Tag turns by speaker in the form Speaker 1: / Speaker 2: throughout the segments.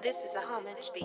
Speaker 1: This is a homage beat.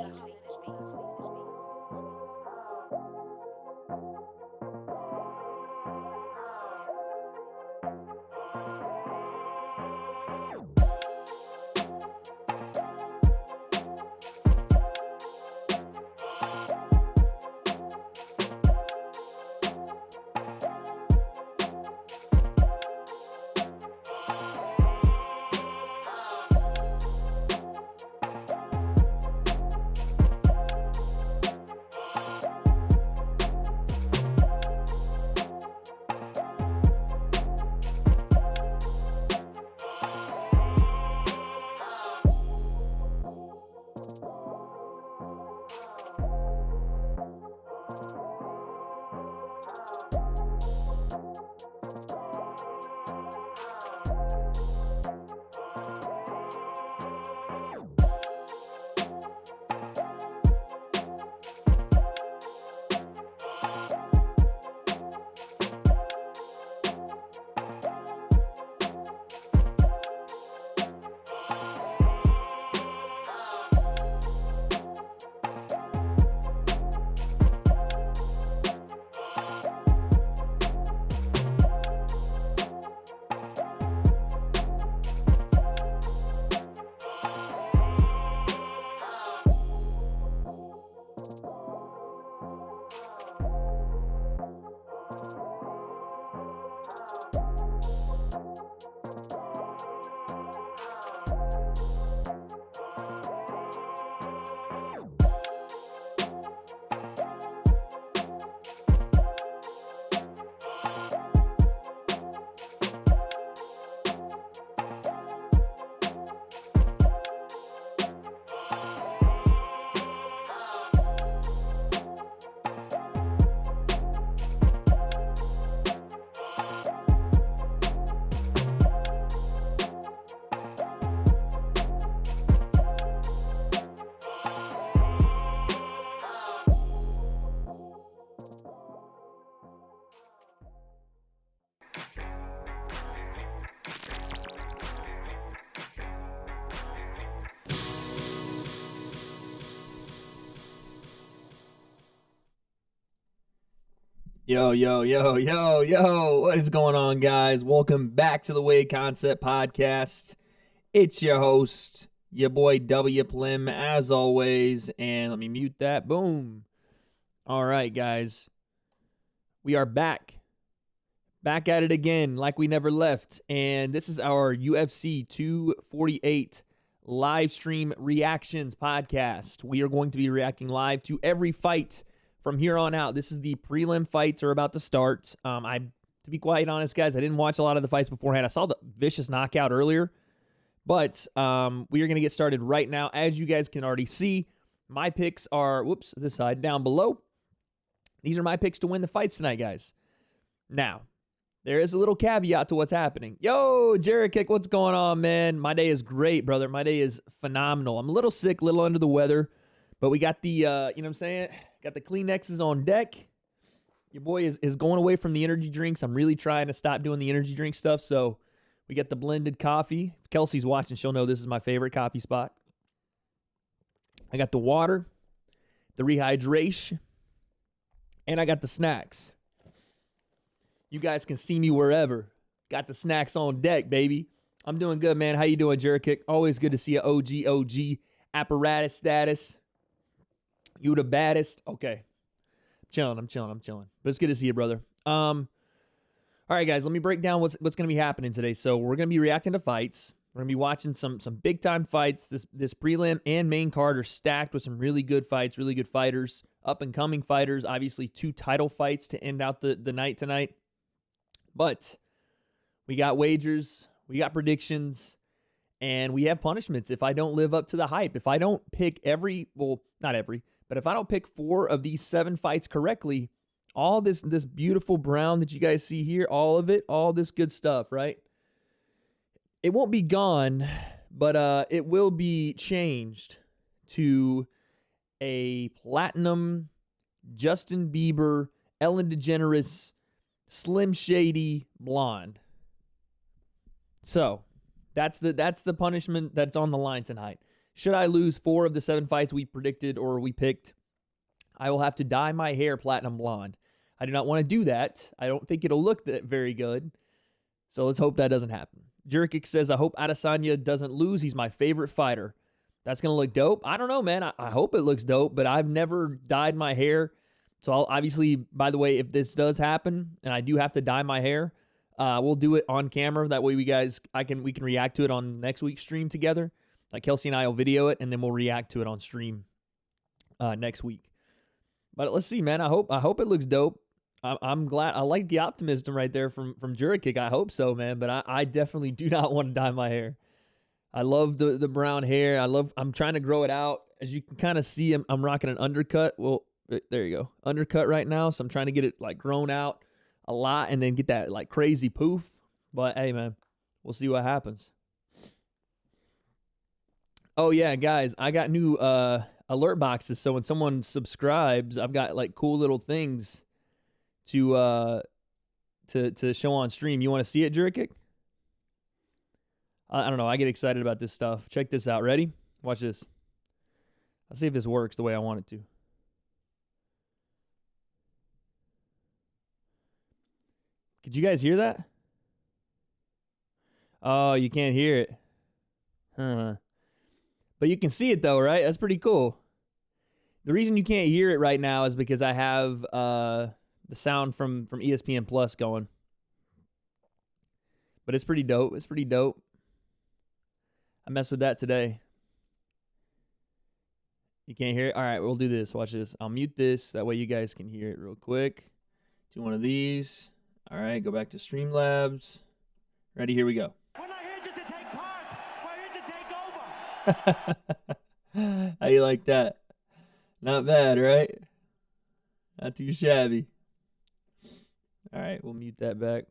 Speaker 2: Yo, what is going on, guys? Welcome back to the W.A.D.E Concept Podcast. It's your host, your boy W.A.D.E, as always, and let me mute that. Boom. All right, guys. We are back at it again like we never left, and this is our UFC 248 live stream reactions podcast. We are going to be reacting live to every fight from here on out. This is the prelim fights are about to start. To be quite honest, guys, I didn't watch a lot of the fights beforehand. I saw the vicious knockout earlier, but we are going to get started right now. As you guys can already see, my picks are, this side down below. These are my picks to win the fights tonight, guys. Now, there is a little caveat to what's happening. Yo, Jared Kick, what's going on, man? My day is great, brother. My day is phenomenal. I'm a little sick, a little under the weather, but we got the, you know what I'm saying? Got the Kleenexes on deck. Your boy is going away from the energy drinks. I'm really trying to stop doing the energy drink stuff, so we got the blended coffee. If Kelsey's watching, she'll know this is my favorite coffee spot. I got the water, the rehydration, and I got the snacks. You guys can see me wherever. Got the snacks on deck, baby. I'm doing good, man. How you doing, Jared Kick? Always good to see you. OG apparatus status. You the baddest. Okay. I'm chilling. But it's good to see you, brother. All right, guys, let me break down what's going to be happening today. So we're going to be reacting to fights. We're going to be watching some big-time fights. This prelim and main card are stacked with some really good fights, really good fighters, up-and-coming fighters. Obviously, 2 title fights to end out the night tonight. But we got wagers, we got predictions, and we have punishments if I don't live up to the hype. If I don't pick not every, but if I don't pick 4 of these 7 fights correctly, all this beautiful brown that you guys see here, all of it, all this good stuff, right? It won't be gone, but it will be changed to a platinum Justin Bieber, Ellen DeGeneres, Slim Shady blonde. So that's the punishment that's on the line tonight. Should I lose 4 of the 7 fights we predicted or we picked, I will have to dye my hair platinum blonde. I do not want to do that. I don't think it'll look that very good. So let's hope that doesn't happen. Jurkic says, I hope Adesanya doesn't lose. He's my favorite fighter. That's going to look dope. I don't know, man. I hope it looks dope, but I've never dyed my hair. So I'll obviously, by the way, if this does happen and I do have to dye my hair, we'll do it on camera. That way we can react to it on next week's stream together. Like Kelsey and I will video it, and then we'll react to it on stream next week. But let's see, man. I hope it looks dope. I'm glad. I like the optimism right there from Jurkic. I hope so, man. But I definitely do not want to dye my hair. I love the brown hair. I'm trying to grow it out. As you can kind of see, I'm rocking an undercut. Well, there you go. Undercut right now. So I'm trying to get it like grown out a lot and then get that like crazy poof. But hey, man, we'll see what happens. Oh yeah, guys, I got new alert boxes. So when someone subscribes, I've got like cool little things to show on stream. You want to see it, Jurkic? I don't know. I get excited about this stuff. Check this out. Ready? Watch this. Let's see if this works the way I want it to. Could you guys hear that? Oh, you can't hear it. Huh. But you can see it though, right? That's pretty cool. The reason you can't hear it right now is because I have the sound from ESPN Plus going. But it's pretty dope. It's pretty dope. I messed with that today. You can't hear it? All right, we'll do this. Watch this. I'll mute this. That way you guys can hear it real quick. Do one of these. All right, go back to Streamlabs. Ready? Here we go.
Speaker 1: We're not here just to take part. We're here to take over.
Speaker 2: How you like that? Not bad, right? Not too shabby. All right, we'll mute that back.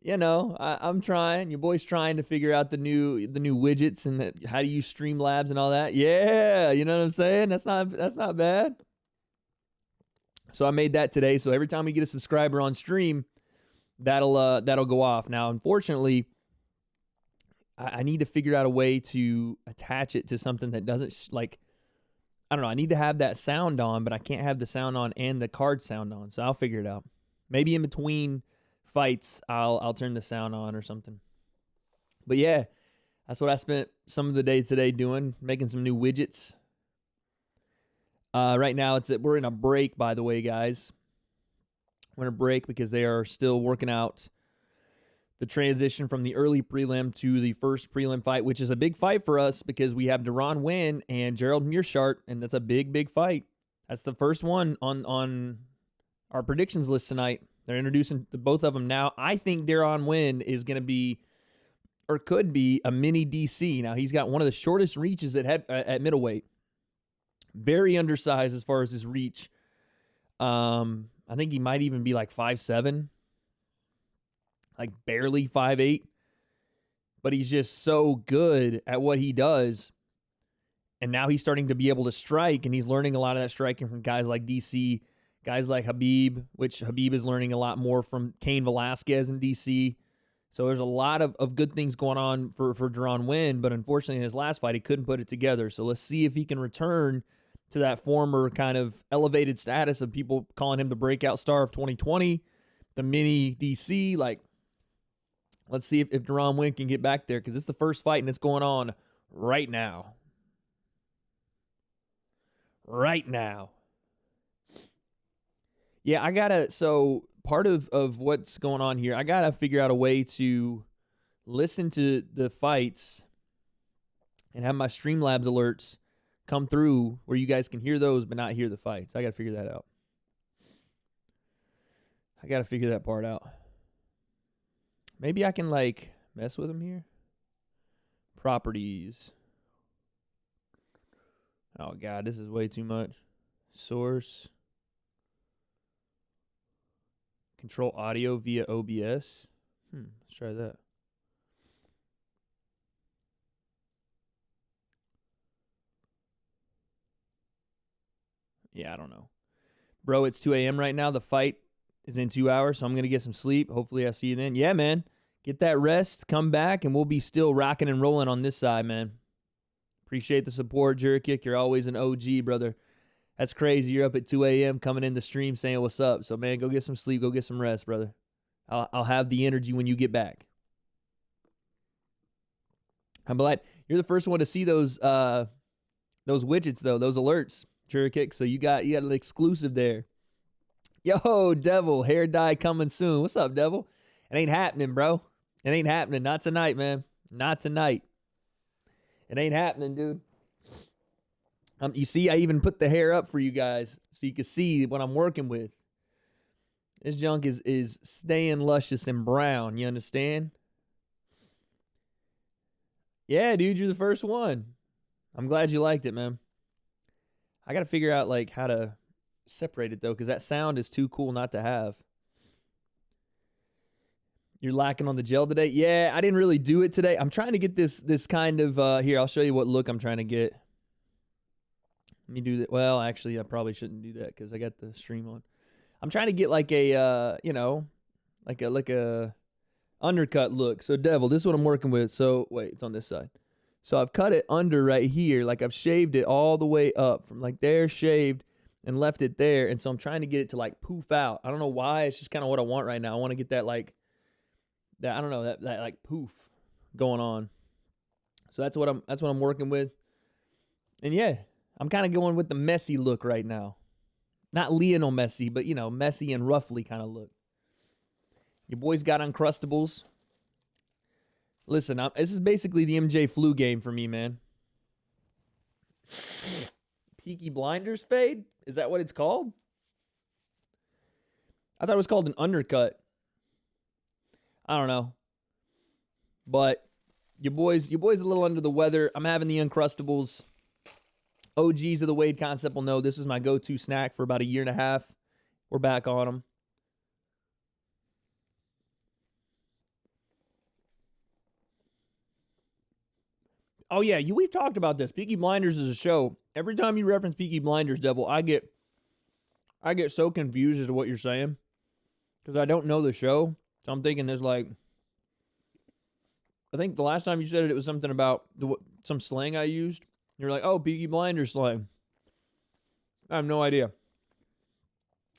Speaker 2: You know, I'm trying. Your boy's trying to figure out the new widgets and how to use Streamlabs and all that. Yeah, you know what I'm saying? That's not bad. So I made that today. So every time we get a subscriber on stream, that'll go off. Now, unfortunately, I need to figure out a way to attach it to something that doesn't like. I don't know. I need to have that sound on, but I can't have the sound on and the card sound on. So I'll figure it out. Maybe in between fights, I'll turn the sound on or something. But yeah, that's what I spent some of the day today doing, making some new widgets. Right now, we're in a break, by the way, guys. We're in a break because they are still working out the transition from the early prelim to the first prelim fight, which is a big fight for us because we have Deron Winn and Gerald Mearshart, and that's a big, big fight. That's the first one on our predictions list tonight. They're introducing both of them now. I think Deron Winn is going to be, or could be, a mini DC. Now, he's got one of the shortest reaches at middleweight. Very undersized as far as his reach. I think he might even be like 5'7", like barely 5'8". But he's just so good at what he does. And now he's starting to be able to strike, and he's learning a lot of that striking from guys like DC, guys like Habib, which Habib is learning a lot more from Cain Velasquez in DC. So there's a lot of good things going on for Deron Winn, but unfortunately in his last fight, he couldn't put it together. So let's see if he can return to that former kind of elevated status of people calling him the breakout star of 2020, the mini DC. Like, let's see if Deron Winn can get back there, because it's the first fight and it's going on right now. Right now. Yeah, so part of what's going on here, I gotta figure out a way to listen to the fights and have my Streamlabs alerts come through where you guys can hear those but not hear the fights. I gotta figure that out. I gotta figure that part out. Maybe I can like mess with them here. Properties. Oh God, this is way too much. Source. Control audio via OBS. Let's try that. Yeah, I don't know. Bro, it's 2 a.m. right now. The fight is in 2 hours, so I'm going to get some sleep. Hopefully I see you then. Yeah, man. Get that rest, come back, and we'll be still rocking and rolling on this side, man. Appreciate the support, Jerkic. You're always an OG, brother. That's crazy. You're up at 2 a.m. coming in the stream saying what's up. So, man, go get some sleep. Go get some rest, brother. I'll have the energy when you get back. I'm glad you're the first one to see those widgets, though, those alerts, Jerkic. So you got an exclusive there. Yo, Devil, hair dye coming soon. What's up, Devil? It ain't happening, bro. It ain't happening. Not tonight, man. Not tonight. It ain't happening, dude. You see, I even put the hair up for you guys so you can see what I'm working with. This junk is staying luscious and brown. You understand? Yeah, dude, you're the first one. I'm glad you liked it, man. I got to figure out, like, how to separate it, though, because that sound is too cool not to have. You're lacking on the gel today? Yeah, I didn't really do it today. I'm trying to get this kind of, here, I'll show you what look I'm trying to get. Let me do that. Well, actually, I probably shouldn't do that because I got the stream on. I'm trying to get like a, like a undercut look. So, Devil, this is what I'm working with. So, wait, it's on this side. So, I've cut it under right here. Like, I've shaved it all the way up from like there, shaved, and left it there. And so, I'm trying to get it to like poof out. I don't know why. It's just kind of what I want right now. I want to get that like, that I don't know, that like poof going on. So, that's what I'm working with. And yeah, I'm kind of going with the messy look right now. Not Lionel Messi, but, messy and roughly kind of look. Your boys got Uncrustables. Listen, this is basically the MJ flu game for me, man. Peaky Blinders fade? Is that what it's called? I thought it was called an undercut. I don't know. But your boy's a little under the weather. I'm having the Uncrustables. OGs of the W.A.D.E concept will know this is my go-to snack for about a year and a half. We're back on them. Oh, yeah, we've talked about this. Peaky Blinders is a show. Every time you reference Peaky Blinders, Devil, I get so confused as to what you're saying because I don't know the show. So I'm thinking there's like, I think the last time you said it was something about some slang I used. You're like, oh, Peaky Blinders slang. I have no idea.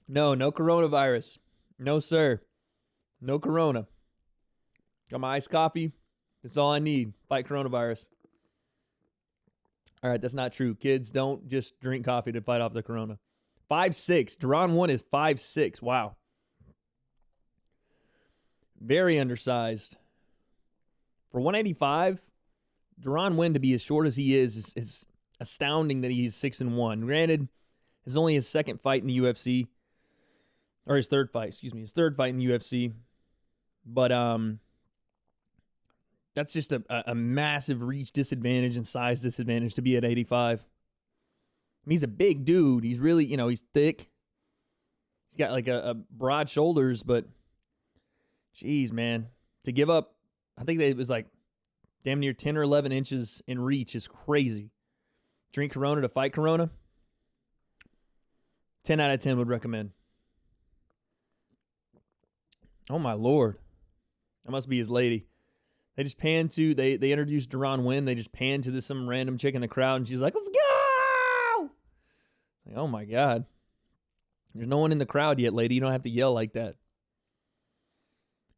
Speaker 2: No coronavirus. No, sir. No corona. Got my iced coffee. That's all I need. Fight coronavirus. All right, that's not true. Kids, don't just drink coffee to fight off the corona. 5'6". Duran 1 is 5'6". Wow. Very undersized. For 185, Duran Wynn to be as short as he is astounding that he's 6-1. Granted, it's only his second fight in the UFC. Or his third fight, his third fight in the UFC. But that's just a massive reach disadvantage and size disadvantage to be at 85. I mean, he's a big dude. He's really, he's thick. He's got like a broad shoulders, but geez, man. To give up, I think it was like damn near 10 or 11 inches in reach is crazy. Drink Corona to fight Corona. 10 out of 10 would recommend. Oh, my Lord. That must be his lady. They just panned to, they introduced Duran Wynn. They just panned to some random chick in the crowd, and she's like, let's go! Like, oh, my God. There's no one in the crowd yet, lady. You don't have to yell like that.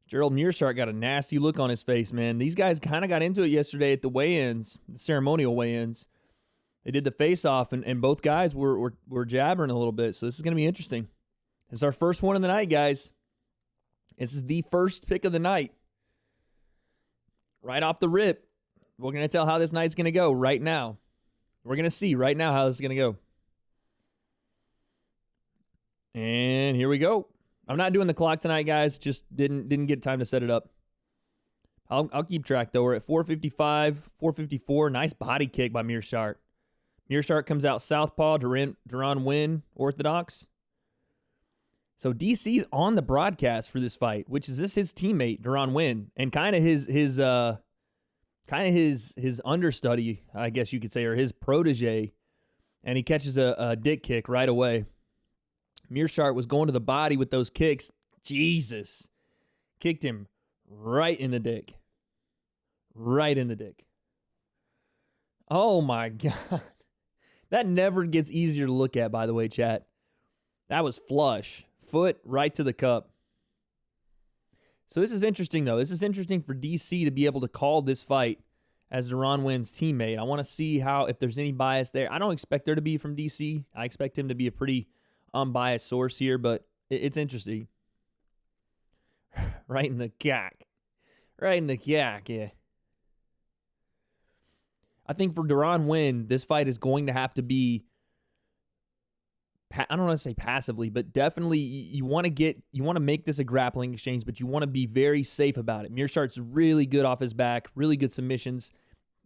Speaker 2: Gerald Meerschaert got a nasty look on his face, man. These guys kind of got into it yesterday at the weigh-ins, the ceremonial weigh-ins. They did the face-off, and both guys were jabbering a little bit, so this is going to be interesting. It's our first one of the night, guys. This is the first pick of the night. Right off the rip, we're going to tell how this night's going to go right now. We're going to see right now how this is going to go. And here we go. I'm not doing the clock tonight, guys. Just didn't get time to set it up. I'll keep track, though. We're at 455, 454. Nice body kick by Meerschaert. Meerschaert comes out southpaw, Duran Wynn, orthodox. So DC's on the broadcast for this fight, which is his teammate, Duran Wynn, and kind of his understudy, I guess you could say, or his protege. And he catches a dick kick right away. Meerschaert was going to the body with those kicks. Jesus. Kicked him Right in the dick. Right in the dick. Oh my God. That never gets easier to look at, by the way, chat. That was flush. Foot right to the cup. So this is interesting, though. This is interesting for DC to be able to call this fight as Deron Wynn's teammate. I want to see if there's any bias there. I don't expect there to be from DC. I expect him to be a pretty unbiased source here, but it's interesting. Right in the gack. Right in the gack, yeah. I think for Deron Wynn, this fight is going to have to be, I don't want to say passively, but definitely you want to make this a grappling exchange, but you want to be very safe about it. Meerschaert's really good off his back, really good submissions.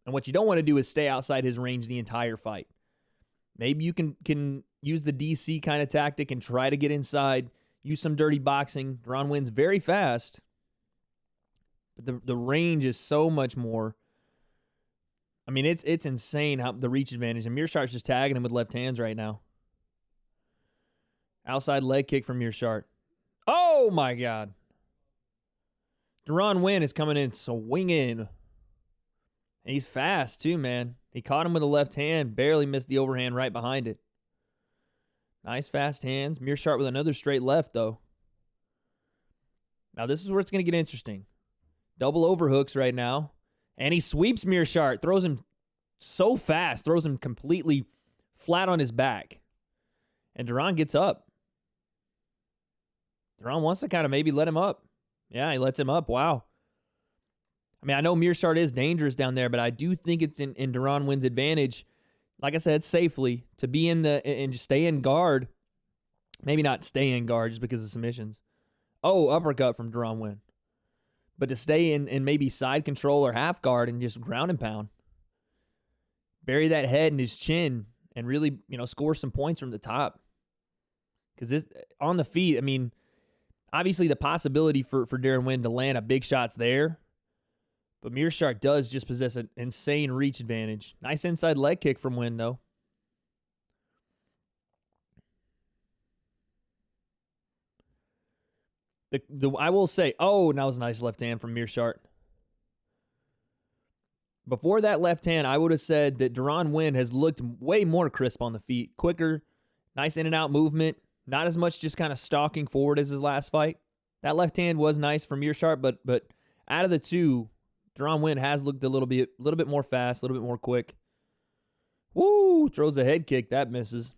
Speaker 2: And what you don't want to do is stay outside his range the entire fight. Maybe you can use the DC kind of tactic and try to get inside, use some dirty boxing. Deron Wynn's very fast, but the range is so much more. I mean, it's insane how the reach advantage. And Meerschaert's just tagging him with left hands right now. Outside leg kick from Meerschaert. Oh, my God. Deron Wynn is coming in swinging. And he's fast, too, man. He caught him with a left hand, barely missed the overhand right behind it. Nice fast hands. Meerschaert with another straight left, though. Now, this is where it's going to get interesting. Double overhooks right now. And he sweeps Meerschaert, throws him so fast, throws him completely flat on his back. And Deron gets up. Deron wants to kind of maybe let him up. Yeah, he lets him up. Wow. I mean, I know Meerschaert is dangerous down there, but I do think it's in Deron Wynn's advantage, like I said, safely, to be in and just stay in guard. Maybe not stay in guard just because of submissions. Oh, uppercut from Deron Wynn. But to stay in maybe side control or half guard and just ground and pound. Bury that head in his chin and really, score some points from the top. Because this on the feet, I mean, obviously the possibility for Deron Wynn to land a big shot's there. But Meerschaert does just possess an insane reach advantage. Nice inside leg kick from Wynn, though. I will say, that was a nice left hand from Meerschaert. Before that left hand, I would have said that Deron Wynn has looked way more crisp on the feet. Quicker, nice in and out movement. Not as much just kind of stalking forward as his last fight. That left hand was nice from Meerschaert, but out of the two, Deron Wynn has looked a little bit more fast, a little bit more quick. Woo! Throws a head kick. That misses.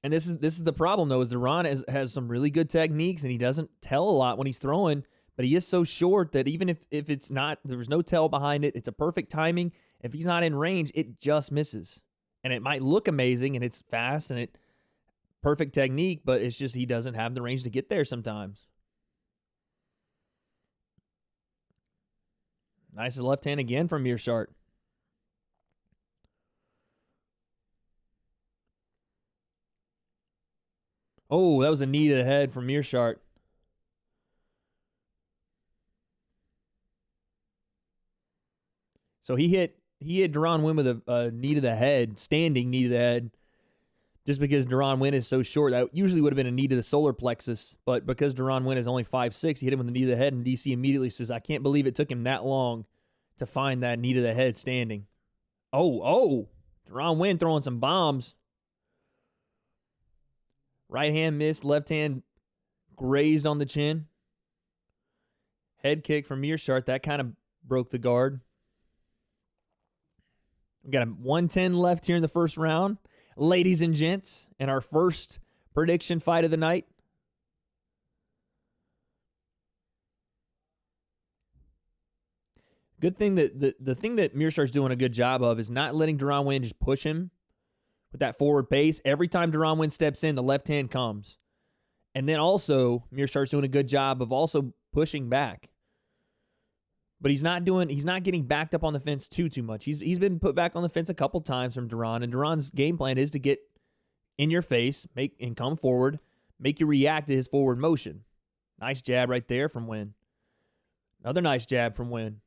Speaker 2: And this is the problem, though, is Deron has some really good techniques, and he doesn't tell a lot when he's throwing, but he is so short that even if it's not, there's no tell behind it, it's a perfect timing. If he's not in range, it just misses. And it might look amazing, and it's fast, and it perfect technique, but it's just he doesn't have the range to get there sometimes. Nice left hand again from Meerschaert. Oh, that was a knee to the head from Meerschaert. So he hit Deron Wynn with a knee to the head, standing knee to the head, just because Deron Wynn is so short. That usually would have been a knee to the solar plexus, but because Deron Wynn is only 5'6", he hit him with the knee to the head, and DC immediately says, I can't believe it took him that long to find that knee to the head standing. Oh, Deron Wynn throwing some bombs. Right hand missed, left hand grazed on the chin. Head kick from Meerschaert, that kind of broke the guard. We got a 110 left here in the first round. Ladies and gents, and our first prediction fight of the night. Good thing that the thing that Meerschaert's doing a good job of is not letting Deron Wynn just push him with that forward pace. Every time Deron Wynn steps in, the left hand comes. And then also, Meerschaert's doing a good job of also pushing back. But he's not getting backed up on the fence too much. He's been put back on the fence a couple times from Deron, and Deron's game plan is to get in your face, and come forward, make you react to his forward motion. Nice jab right there from Wynn. Another nice jab from Wynn.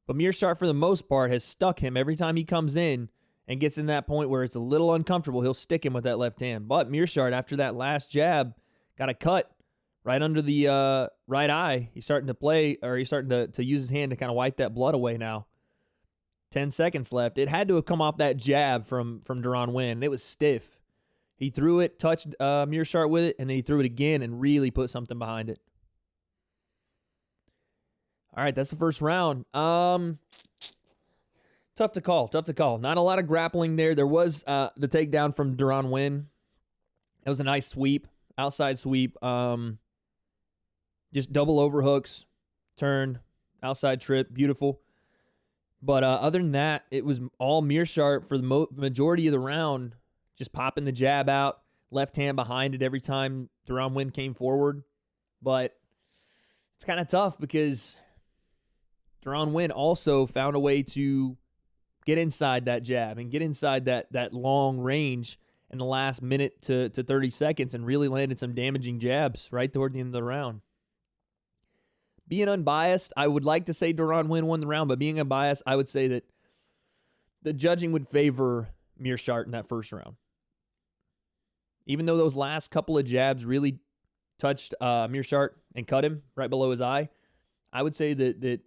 Speaker 2: But Meerschaert, for the most part, has stuck him every time he comes in and gets in that point where it's a little uncomfortable, he'll stick him with that left hand. But Meerschaert, after that last jab, got a cut right under the right eye. He's starting to use his hand to kind of wipe that blood away now. 10 seconds left. It had to have come off that jab from Deron Winn. It was stiff. He threw it, touched Meerschaert with it, and then he threw it again and really put something behind it. All right, that's the first round. Tough to call. Not a lot of grappling there. There was the takedown from Deron Winn. It was a nice sweep, outside sweep. Just double overhooks, turn, outside trip, beautiful. But other than that, it was all Meerschaert for the majority of the round, just popping the jab out, left hand behind it every time Deron Winn came forward. But it's kind of tough because Deron Winn also found a way to get inside that jab and get inside that long range in the last minute to 30 seconds and really landed some damaging jabs right toward the end of the round. Being unbiased, I would like to say Deron Winn won the round, but being unbiased, I would say that the judging would favor Meerschaert in that first round. Even though those last couple of jabs really touched Meerschaert and cut him right below his eye, I would say that the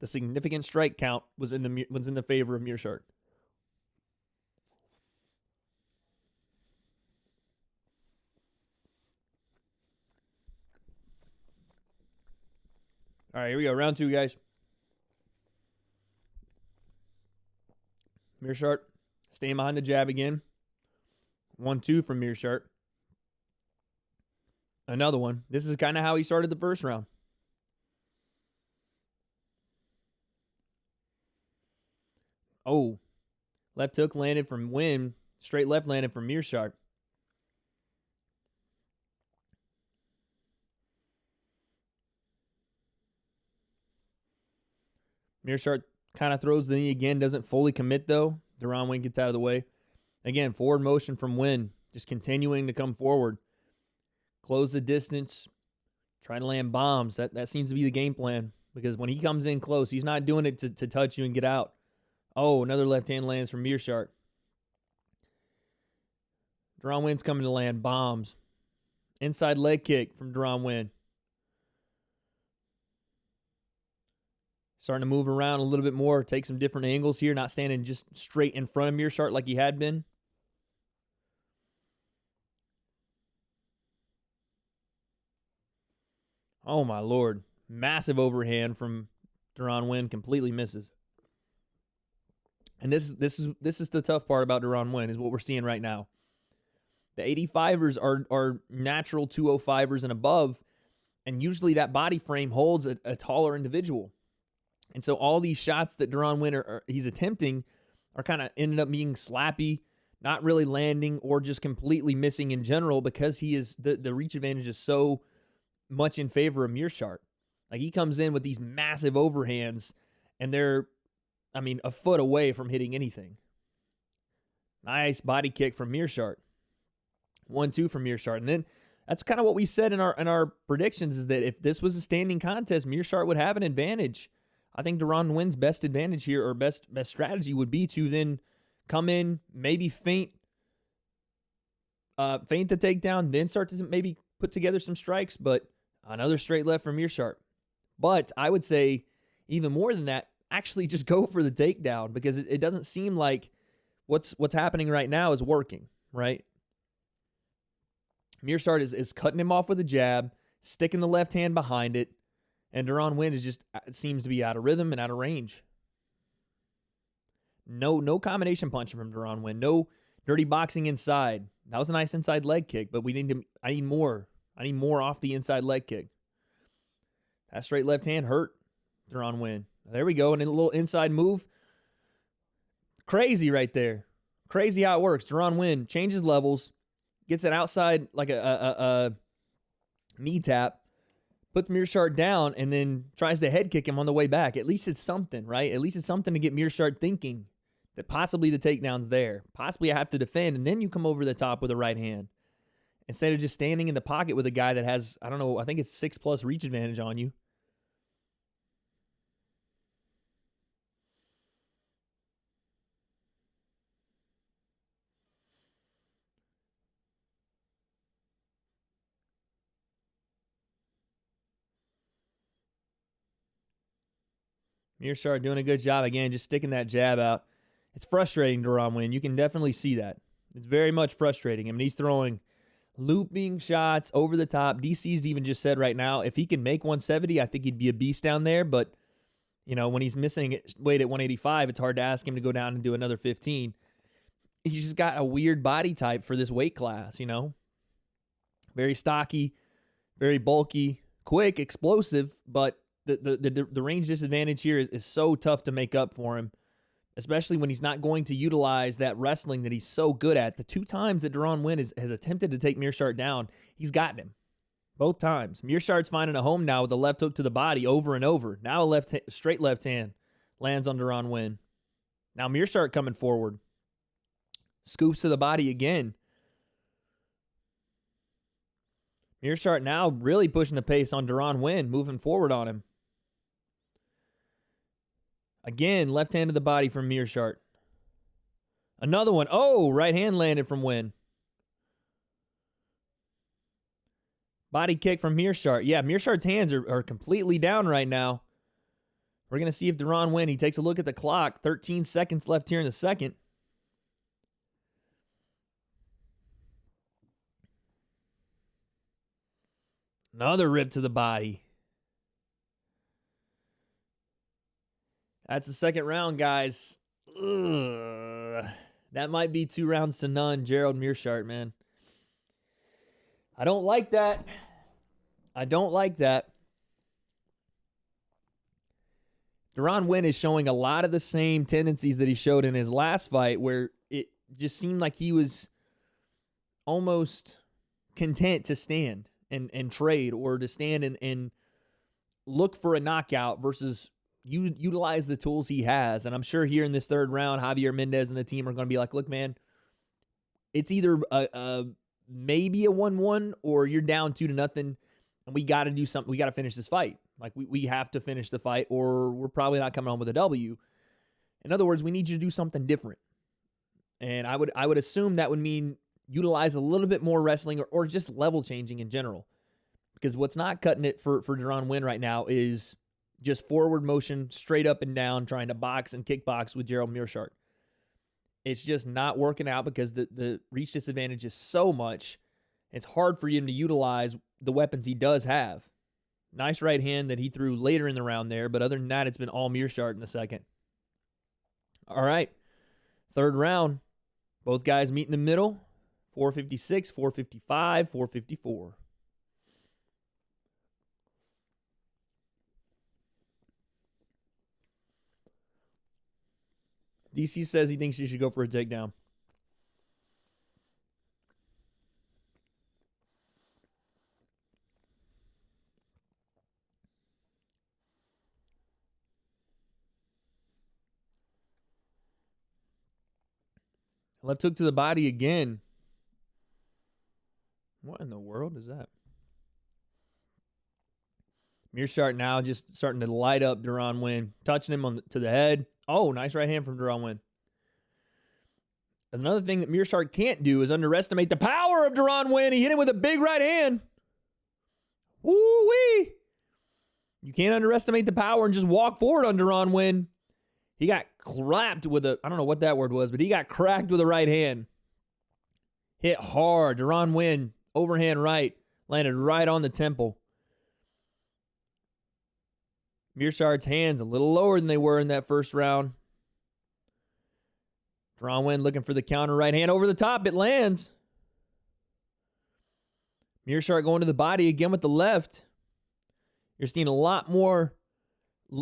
Speaker 2: significant strike count was in the favor of Meerschaert. All right, here we go. Round 2, guys. Meerschaert staying behind the jab again. 1-2 from Meerschaert. Another one. This is kind of how he started the first round. Oh, left hook landed from Winn. Straight left landed from Meerschaert. Meerschaert kind of throws the knee again, doesn't fully commit though. Deron Winn gets out of the way. Again, forward motion from Winn, just continuing to come forward. Close the distance, try to land bombs. That seems to be the game plan because when he comes in close, he's not doing it to touch you and get out. Oh, another left hand lands from Meerschaert. Deron Winn's coming to land bombs. Inside leg kick from Deron Winn. Starting to move around a little bit more, take some different angles here, not standing just straight in front of Meerschaert like he had been. Oh, my Lord. Massive overhand from Deron Winn, completely misses. And this is the tough part about Deron Winn, is what we're seeing right now. The 85ers are natural 205ers and above, and usually that body frame holds a taller individual. And so all these shots that Deron Winn he's attempting are kind of ended up being slappy, not really landing, or just completely missing in general because he is the reach advantage is so much in favor of Meerschaert. Like he comes in with these massive overhands, and they're, a foot away from hitting anything. Nice body kick from Meerschaert. 1-2 from Meerschaert. And then that's kind of what we said in our predictions, is that if this was a standing contest, Meerschaert would have an advantage. I think Deron Winn's best advantage here, or best strategy, would be to then come in, maybe feint the takedown, then start to maybe put together some strikes, but another straight left from Meerschaert. But I would say even more than that, actually just go for the takedown, because it doesn't seem like what's happening right now is working, right? Meerschaert is cutting him off with a jab, sticking the left hand behind it, and Deron Winn seems to be out of rhythm and out of range. No combination punching from Deron Winn. No dirty boxing inside. That was a nice inside leg kick, but I need more. I need more off the inside leg kick. That straight left hand hurt Deron Winn. There we go, and a little inside move. Crazy right there. Crazy how it works. Deron Winn changes levels, gets an outside, like a knee tap, puts Meerschaert down, and then tries to head kick him on the way back. At least it's something, right? At least it's something to get Meerschaert thinking that possibly the takedown's there. Possibly I have to defend, and then you come over the top with a right hand. Instead of just standing in the pocket with a guy that has, I think it's 6+ reach advantage on you. Mearshart doing a good job again, just sticking that jab out. It's frustrating, Deron Wynn. You can definitely see that. It's very much frustrating. I mean, he's throwing looping shots over the top. DC's even just said right now, if he can make 170, I think he'd be a beast down there. But, you know, when he's missing weight at 185, it's hard to ask him to go down and do another 15. He's just got a weird body type for this weight class, you know. Very stocky, very bulky, quick, explosive, but the range disadvantage here is so tough to make up for him, especially when he's not going to utilize that wrestling that he's so good at. The 2 times that Deron Wynn has attempted to take Mearshart down, he's gotten him. Both times. Mearshart's finding a home now with a left hook to the body over and over. Now a straight left hand lands on Deron Wynn. Now Mearshart coming forward. Scoops to the body again. Mearshart now really pushing the pace on Deron Wynn, moving forward on him. Again, left hand to the body from Mearshart. Another one. Oh, right hand landed from Wynn. Body kick from Mearshart. Yeah, Mearshart's hands are completely down right now. We're going to see if Deron Wynn, he takes a look at the clock. 13 seconds left here in the second. Another rip to the body. That's the second round, guys. Ugh. That might be 2 rounds to none, Gerald Mearshart, man. I don't like that. I don't like that. Deron Wynn is showing a lot of the same tendencies that he showed in his last fight, where it just seemed like he was almost content to stand and trade, or to stand and look for a knockout versus utilize the tools he has. And I'm sure here in this third round, Javier Mendez and the team are going to be like, look, man, it's either maybe a 1-1 or you're down 2-0, and we got to do something. We got to finish this fight. Like, we have to finish the fight, or we're probably not coming home with a W. In other words, we need you to do something different. And I would assume that would mean utilize a little bit more wrestling, or just level changing in general. Because what's not cutting it for Deron Wynn right now is just forward motion, straight up and down, trying to box and kickbox with Gerald Mearshart. It's just not working out because the reach disadvantage is so much. It's hard for him to utilize the weapons he does have. Nice right hand that he threw later in the round there, but other than that, it's been all Mearshart in the second. All right, third round. Both guys meet in the middle. 456, 455, 454. DC says he thinks he should go for a takedown. Left hook to the body again. What in the world is that? Mearshart now just starting to light up Deron Wynn, touching him to the head. Oh, nice right hand from Deron Wynn. Another thing that Mearshart can't do is underestimate the power of Deron Wynn. He hit him with a big right hand. Woo-wee. You can't underestimate the power and just walk forward on Deron Wynn. He got clapped with I don't know what that word was, but he got cracked with a right hand. Hit hard. Deron Wynn, overhand right, landed right on the temple. Mearshart's hands a little lower than they were in that first round. Deron Wynn looking for the counter right hand over the top. It lands. Mearshart going to the body again with the left. You're seeing a lot more,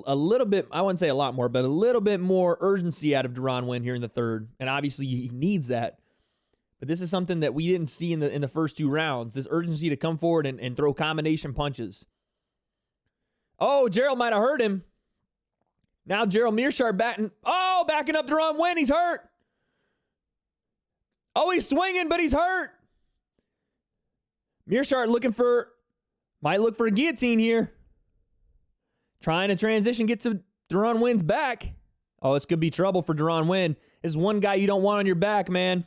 Speaker 2: a little bit, I wouldn't say a lot more, but a little bit more urgency out of Deron Wynn here in the third. And obviously he needs that. But this is something that we didn't see in the first 2 rounds. This urgency to come forward and throw combination punches. Oh, Gerald might have hurt him. Now Gerald Mearshart backing up Deron Wynn. He's hurt. Oh, he's swinging, but he's hurt. Mearshart might look for a guillotine here. Trying to transition, get to Deron Wynn's back. Oh, this could be trouble for Deron Wynn. This is one guy you don't want on your back, man.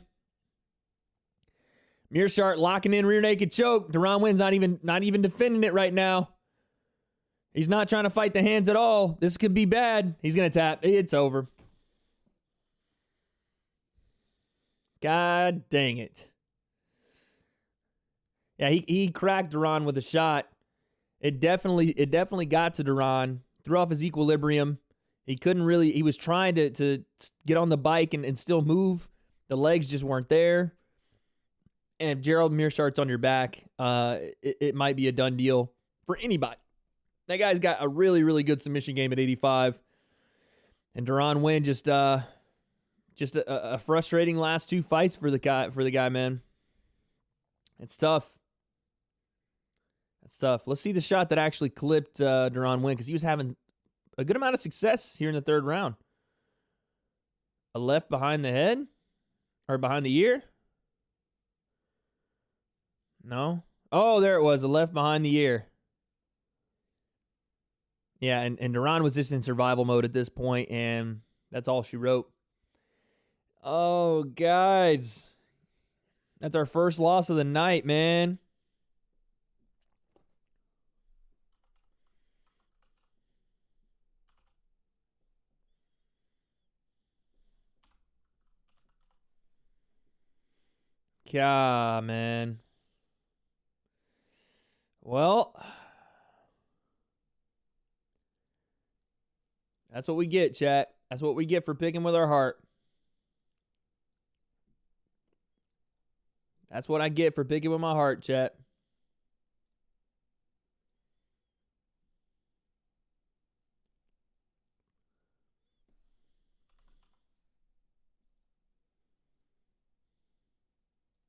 Speaker 2: Mearshart locking in rear naked choke. Deron Wynn's not even defending it right now. He's not trying to fight the hands at all. This could be bad. He's going to tap. It's over. God dang it. Yeah, he cracked Duran with a shot. It definitely got to Duran. Threw off his equilibrium. He couldn't really, he was trying to get on the bike and still move. The legs just weren't there. And if Gerald Meerschaert's on your back, it might be a done deal for anybody. That guy's got a really, really good submission game at 85. And Duran Wynn just a frustrating last two fights for the guy, man. It's tough. It's tough. Let's see the shot that actually clipped Duran Wynn, because he was having a good amount of success here in the third round. A left behind the head? Or behind the ear? No? Oh, there it was. A left behind the ear. Yeah, and Duran was just in survival mode at this point, and that's all she wrote. Oh, guys. That's our first loss of the night, man. Yeah, man. Well, that's what we get, chat. That's what we get for picking with our heart. That's what I get for picking with my heart, chat.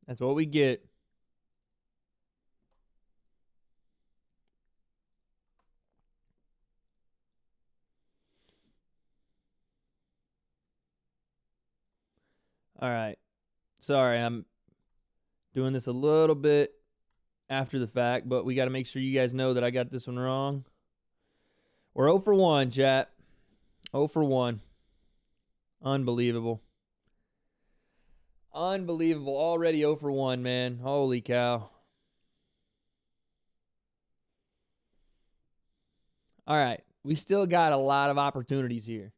Speaker 2: That's what we get. All right. Sorry, I'm doing this a little bit after the fact, but we got to make sure you guys know that I got this one wrong. We're 0 for 1, chat. 0 for 1. Unbelievable. Unbelievable. Already 0 for 1, man. Holy cow. All right. We still got a lot of opportunities here.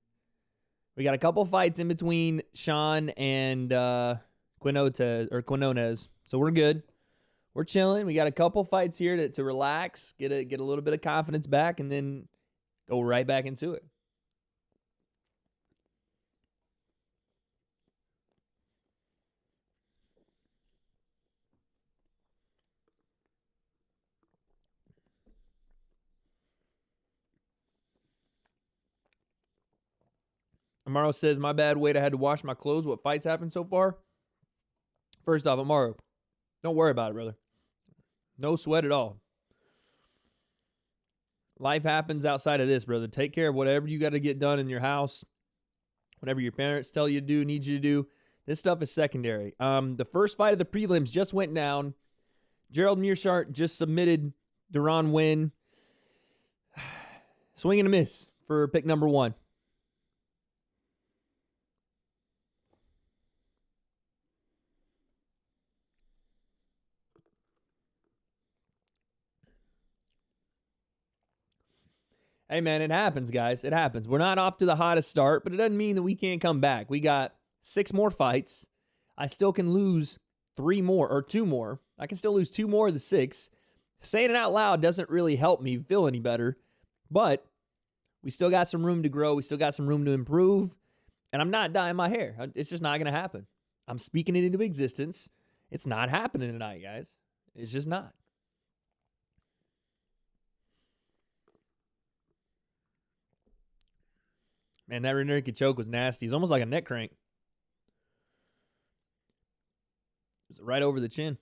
Speaker 2: We got a couple fights in between Sean and Quinones. So we're good. We're chilling. We got a couple fights here to relax, get a little bit of confidence back, and then go right back into it. Amaro says, my bad, Wade. I had to wash my clothes. What fights happened so far? First off, Amaro, don't worry about it, brother. No sweat at all. Life happens outside of this, brother. Take care of whatever you got to get done in your house, whatever your parents tell you to do, need you to do. This stuff is secondary. The first fight of the prelims just went down. Gerald Meerschaert just submitted Duran Wynn. Swing and a miss for pick number 1. Hey, man, it happens, guys. It happens. We're not off to the hottest start, but it doesn't mean that we can't come back. We got 6 more fights. I still can lose 3 more or 2 more. I can still lose 2 more of the 6. Saying it out loud doesn't really help me feel any better, but we still got some room to grow. We still got some room to improve, and I'm not dyeing my hair. It's just not going to happen. I'm speaking it into existence. It's not happening tonight, guys. It's just not. Man, that rear naked choke was nasty. It's almost like a neck crank. It was right over the chin.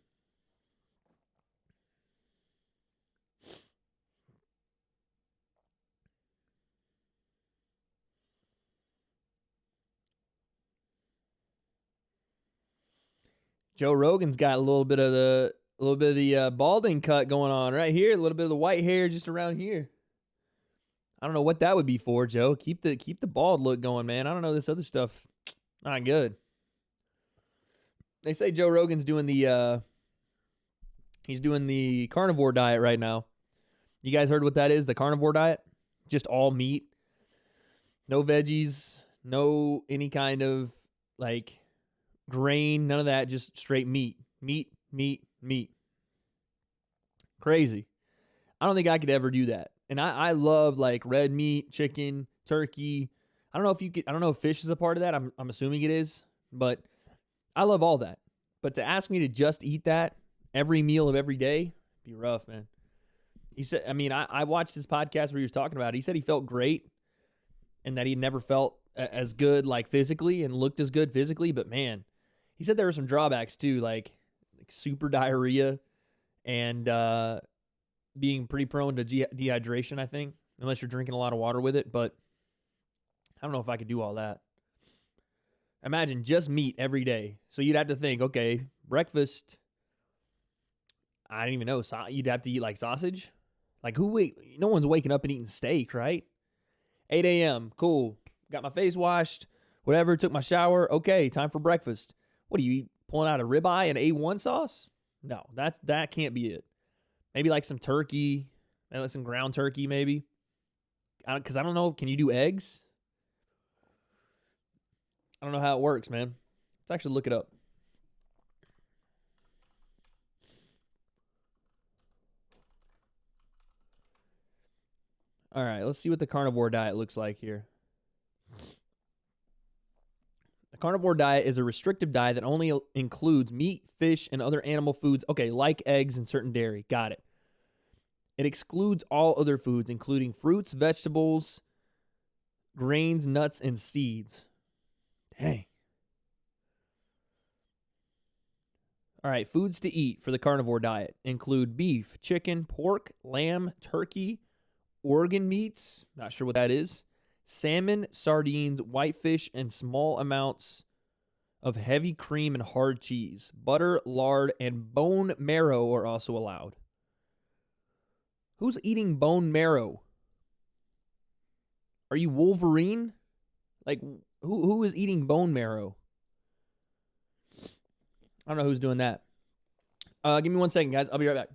Speaker 2: Joe Rogan's got a little bit of the balding cut going on right here. A little bit of the white hair just around here. I don't know what that would be for, Joe. Keep the bald look going, man. I don't know, this other stuff, not good. They say Joe Rogan's doing the carnivore diet right now. You guys heard what that is, the carnivore diet? just all meat. No veggies, no any kind of like grain, none of that, just straight meat. Meat, meat, meat. Crazy. I don't think I could ever do that. And I love like red meat, chicken, turkey. I don't know if you could, I don't know if fish is a part of that. I'm assuming it is, but I love all that. But to ask me to just eat that every meal of every day, be rough, man. He said, I mean, I watched his podcast where he was talking about it. He said he felt great and that he never felt as good like physically and looked as good physically. But man, he said there were some drawbacks too, like super diarrhea and being pretty prone to dehydration, I think, unless you're drinking a lot of water with it. But I don't know if I could do all that. Imagine just meat every day. So you'd have to think, okay, breakfast, I don't even know. You'd have to eat like sausage. Like no one's waking up and eating steak, right? 8 a.m. Cool. Got my face washed, whatever, took my shower. Okay, time for breakfast. What do you eat? Pulling out a ribeye and A1 sauce? No, that can't be it. Maybe like some turkey, maybe like some ground turkey, maybe. Because I don't know. Can you do eggs? I don't know how it works, man. Let's actually look it up. All right, let's see what the carnivore diet looks like here. The carnivore diet is a restrictive diet that only includes meat, fish, and other animal foods. Okay, like eggs and certain dairy. Got it. It excludes all other foods, including fruits, vegetables, grains, nuts, and seeds. Dang. All right, foods to eat for the carnivore diet include beef, chicken, pork, lamb, turkey, organ meats, not sure what that is, salmon, sardines, whitefish, and small amounts of heavy cream and hard cheese. Butter, lard, and bone marrow are also allowed. Who's eating bone marrow? Are you Wolverine? Like, who is eating bone marrow? I don't know who's doing that. Give me 1 second, guys. I'll be right back.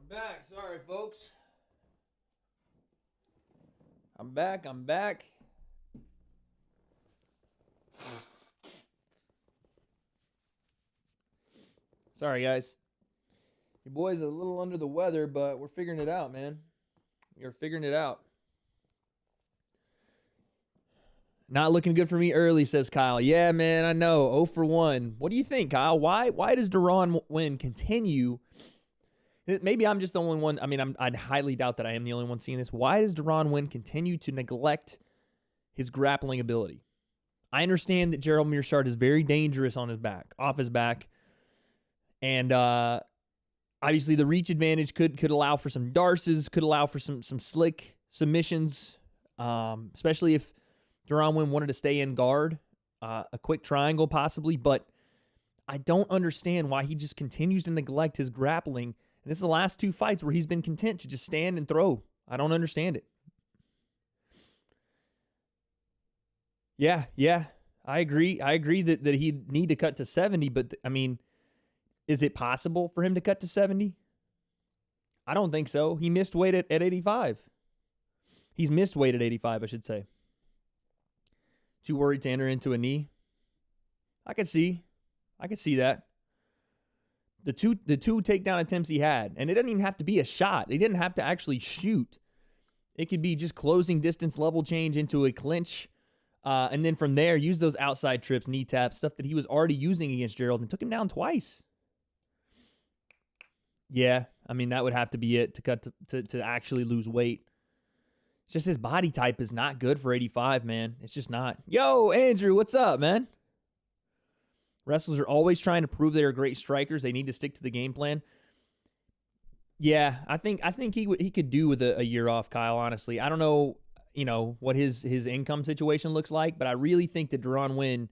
Speaker 2: I'm back. Sorry, folks. I'm back. Sorry, guys. Your boy's a little under the weather, but we're figuring it out, man. You're figuring it out. Not looking good for me early, says Kyle. Yeah, man, I know. 0 for 1. What do you think, Kyle? Why does Deron Wynn continue? Maybe I'm just the only one. I mean, I'd highly doubt that I am the only one seeing this. Why does Deron Wynn continue to neglect his grappling ability? I understand that Gerald Meerschaert is very dangerous on his back, off his back. And obviously the reach advantage could allow for some darces, could allow for some slick submissions, especially if Deron Wynn wanted to stay in guard, a quick triangle possibly. But I don't understand why he just continues to neglect his grappling. And this is the last 2 fights where he's been content to just stand and throw. I don't understand it. Yeah, I agree. I agree that he'd need to cut to 70, but I mean, is it possible for him to cut to 70? I don't think so. He missed weight at 85. He's missed weight at 85, I should say. Too worried to enter into a knee? I could see that. The two takedown attempts he had, and it doesn't even have to be a shot. He didn't have to actually shoot. It could be just closing distance, level change into a clinch, and then from there, use those outside trips, knee taps, stuff that he was already using against Gerald and took him down twice. Yeah, I mean, that would have to be it to cut to actually lose weight. It's just his body type is not good for 85, man. It's just not. Yo, Andrew, what's up, man? Wrestlers are always trying to prove they're great strikers. They need to stick to the game plan. Yeah, I think he could do with a year off, Kyle, honestly. I don't know, what his income situation looks like, but I really think that Deron Wynn,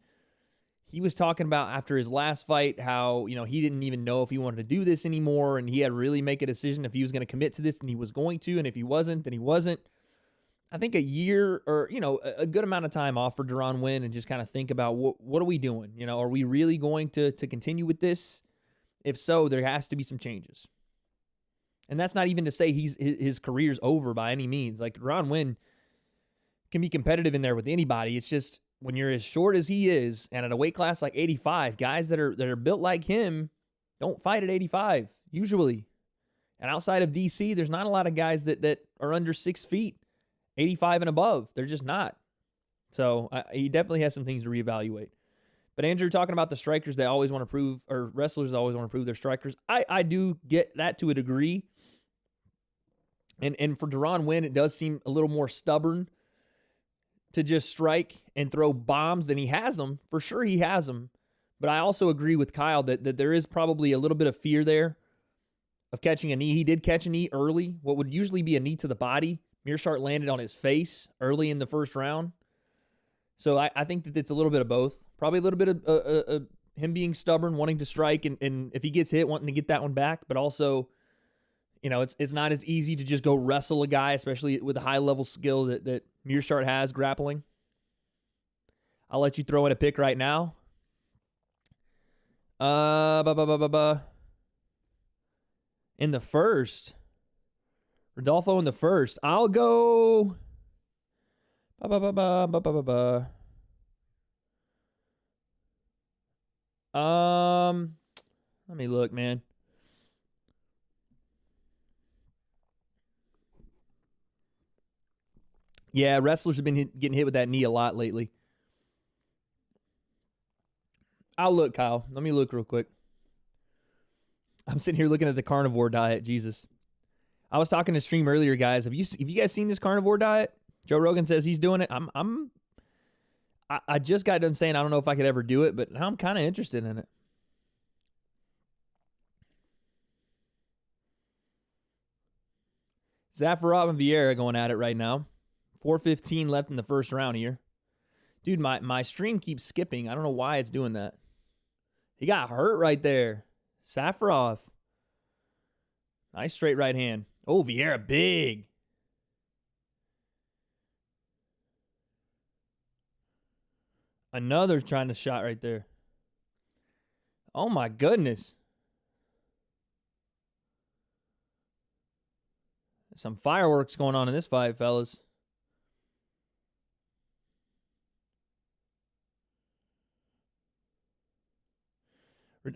Speaker 2: he was talking about after his last fight how, he didn't even know if he wanted to do this anymore, and he had to really make a decision if he was going to commit to this, then he was going to, and if he wasn't, then he wasn't. I think a year or, a good amount of time off for Deron Wynn and just kind of think about what are we doing? Are we really going to continue with this? If so, there has to be some changes. And that's not even to say his career's over by any means. Like, Deron Wynn can be competitive in there with anybody. It's just when you're as short as he is and at a weight class like 85, guys that are built like him don't fight at 85 usually. And outside of DC, there's not a lot of guys that are under 6 feet. 85 and above. They're just not. So he definitely has some things to reevaluate. But Andrew, talking about the strikers, they always want to prove, or wrestlers always want to prove they're strikers. I do get that to a degree. And for Deron Wynn, it does seem a little more stubborn to just strike and throw bombs than he has them. For sure he has them. But I also agree with Kyle that there is probably a little bit of fear there of catching a knee. He did catch a knee early. What would usually be a knee to the body, Meerschaert landed on his face early in the first round. So I think that it's a little bit of both. Probably a little bit of him being stubborn, wanting to strike, and if he gets hit, wanting to get that one back. But also, it's not as easy to just go wrestle a guy, especially with the high-level skill that Meerschaert has grappling. I'll let you throw in a pick right now. In the first. Rodolfo in the first. I'll go. Let me look, man. Yeah, wrestlers have been getting hit with that knee a lot lately. I'll look, Kyle. Let me look real quick. I'm sitting here looking at the carnivore diet. Jesus. I was talking to stream earlier, guys. Have you guys seen this carnivore diet? Joe Rogan says he's doing it. I just got done saying I don't know if I could ever do it, but now I'm kind of interested in it. Zafarov and Vieira going at it right now. 4:15 left in the first round here. Dude, my stream keeps skipping. I don't know why it's doing that. He got hurt right there. Zafarov. Nice straight right hand. Oh, Vieira, big. Another trying to shot right there. Oh, my goodness. Some fireworks going on in this fight, fellas.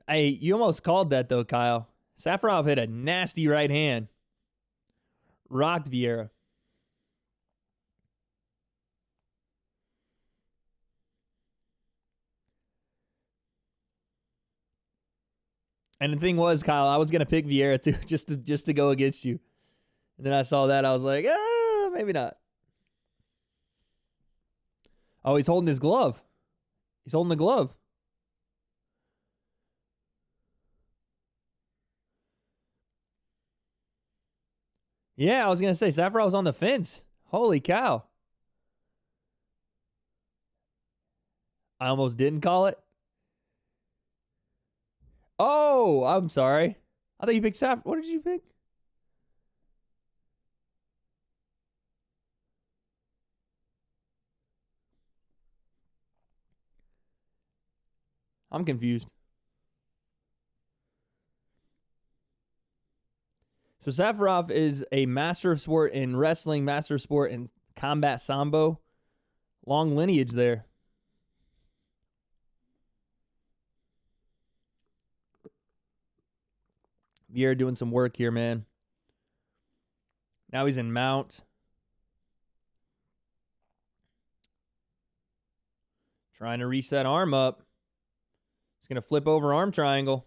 Speaker 2: Hey, you almost called that, though, Kyle. Safarov hit a nasty right hand. Rocked Vieira. And the thing was, Kyle, I was gonna pick Vieira too, just to go against you. And then I saw that, I was like, maybe not. Oh, he's holding his glove. He's holding the glove. Yeah, I was gonna say Safarov was on the fence. Holy cow! I almost didn't call it. Oh, I'm sorry. I thought you picked Safarov. What did you pick? I'm confused. So Safarov is a master of sport in wrestling, master of sport in combat sambo. Long lineage there. Vieira doing some work here, man. Now he's in mount. Trying to reach that arm up. He's going to flip over arm triangle.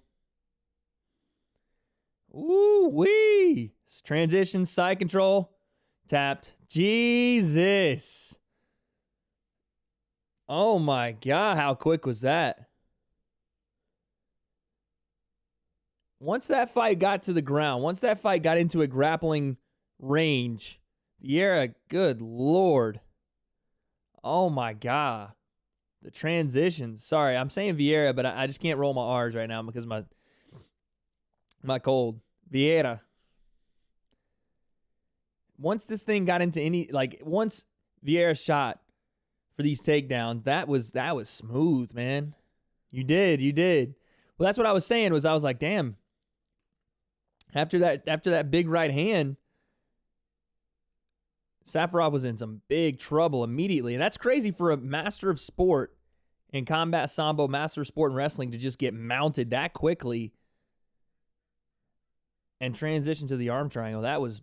Speaker 2: Ooh, wee. Transition, side control. Tapped. Jesus. Oh my God, how quick was that? Once that fight got to the ground, once that fight got into a grappling range, Vieira, good Lord. Oh my God. The transitions. Sorry, I'm saying Vieira, but I just can't roll my R's right now because my cold. Vieira. Once this thing got into once Vieira shot for these takedowns, that was smooth, man. You did. Well, that's what I was saying. I was like, damn. After that big right hand, Safarov was in some big trouble immediately. And that's crazy for a master of sport in combat sambo, master of sport in wrestling to just get mounted that quickly and transition to the arm triangle. That was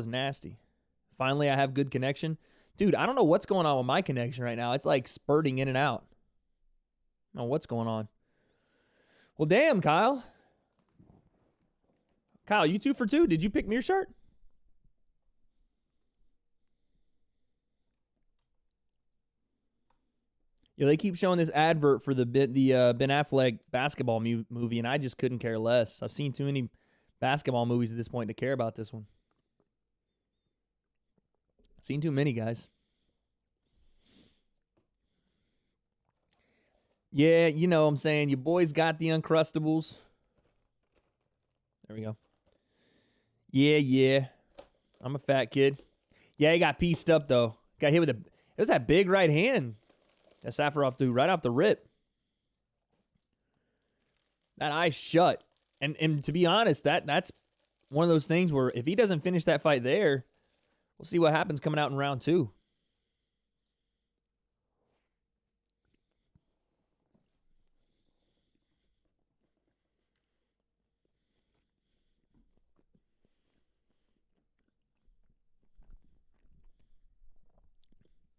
Speaker 2: nasty. Finally, I have good connection. Dude, I don't know what's going on with my connection right now. It's like spurting in and out. I don't know what's going on. Well, damn, Kyle. Kyle, you 2 for 2. Did you pick Mearshart? Yeah, they keep showing this advert for the Ben Affleck basketball movie, and I just couldn't care less. I've seen too many basketball movies at this point to care about this one. Seen too many, guys. Yeah, you know what I'm saying. Your boys got the Uncrustables. There we go. Yeah. I'm a fat kid. Yeah, he got pieced up, though. Got hit with it was that big right hand that Safarov threw right off the rip. That eye shut. And to be honest, that's one of those things where if he doesn't finish that fight there, we'll see what happens coming out in round 2.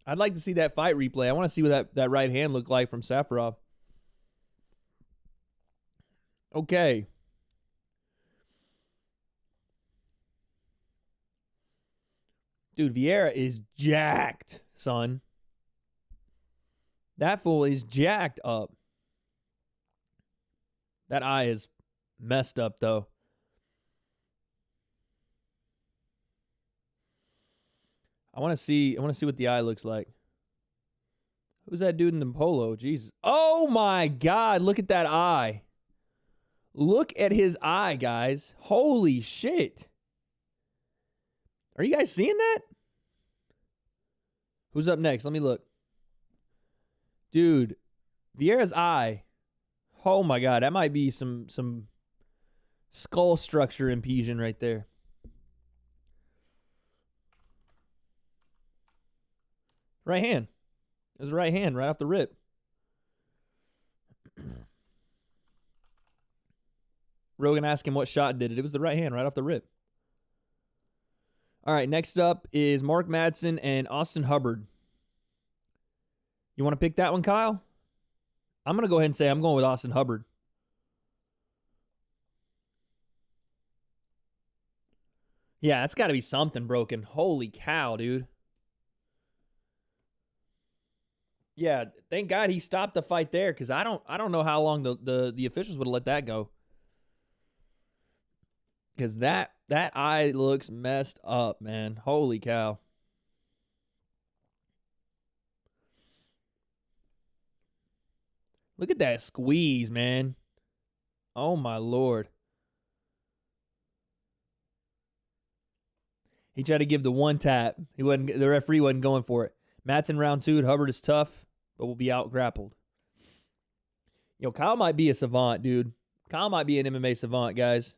Speaker 2: I'd like to see that fight replay. I want to see what that right hand looked like from Safarov. Okay. Dude, Vieira is jacked, son. That fool is jacked up. That eye is messed up, though. I want to see what the eye looks like. Who's that dude in the polo? Jesus. Oh my God, look at that eye. Look at his eye, guys. Holy shit. Are you guys seeing that? Who's up next? Let me look. Dude, Vieira's eye. Oh my God, that might be some skull structure impediment right there. Right hand. It was right hand right off the rip. Rogan asked him what shot did it. It was the right hand right off the rip. All right, next up is Mark Madsen and Austin Hubbard. You want to pick that one, Kyle? I'm going to go ahead and say I'm going with Austin Hubbard. Yeah, that's got to be something broken. Holy cow, dude. Yeah, thank God he stopped the fight there, because I don't know how long the officials would have let that go. Because that eye looks messed up, man. Holy cow. Look at that squeeze, man. Oh, my Lord. He tried to give the one tap. The referee wasn't going for it. Madsen round 2. Hubbard is tough, but will be out grappled. Yo, Kyle might be a savant, dude. Kyle might be an MMA savant, guys.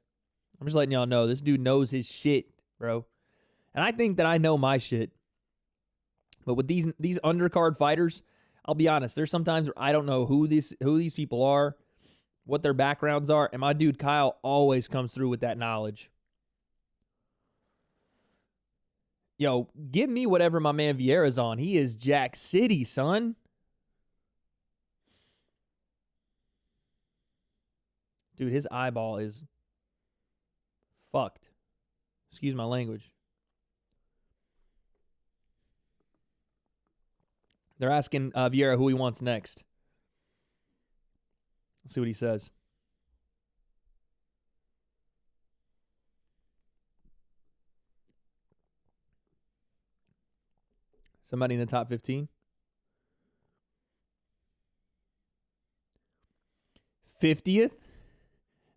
Speaker 2: I'm just letting y'all know. This dude knows his shit, bro. And I think that I know my shit. But with these undercard fighters, I'll be honest, there's sometimes where I don't know who these people are, what their backgrounds are, and my dude Kyle always comes through with that knowledge. Yo, give me whatever my man Vieira's on. He is Jack City, son. Dude, his eyeball is fucked. Excuse my language. They're asking Vieira who he wants next. Let's see what he says. Somebody in the top 15? 50th?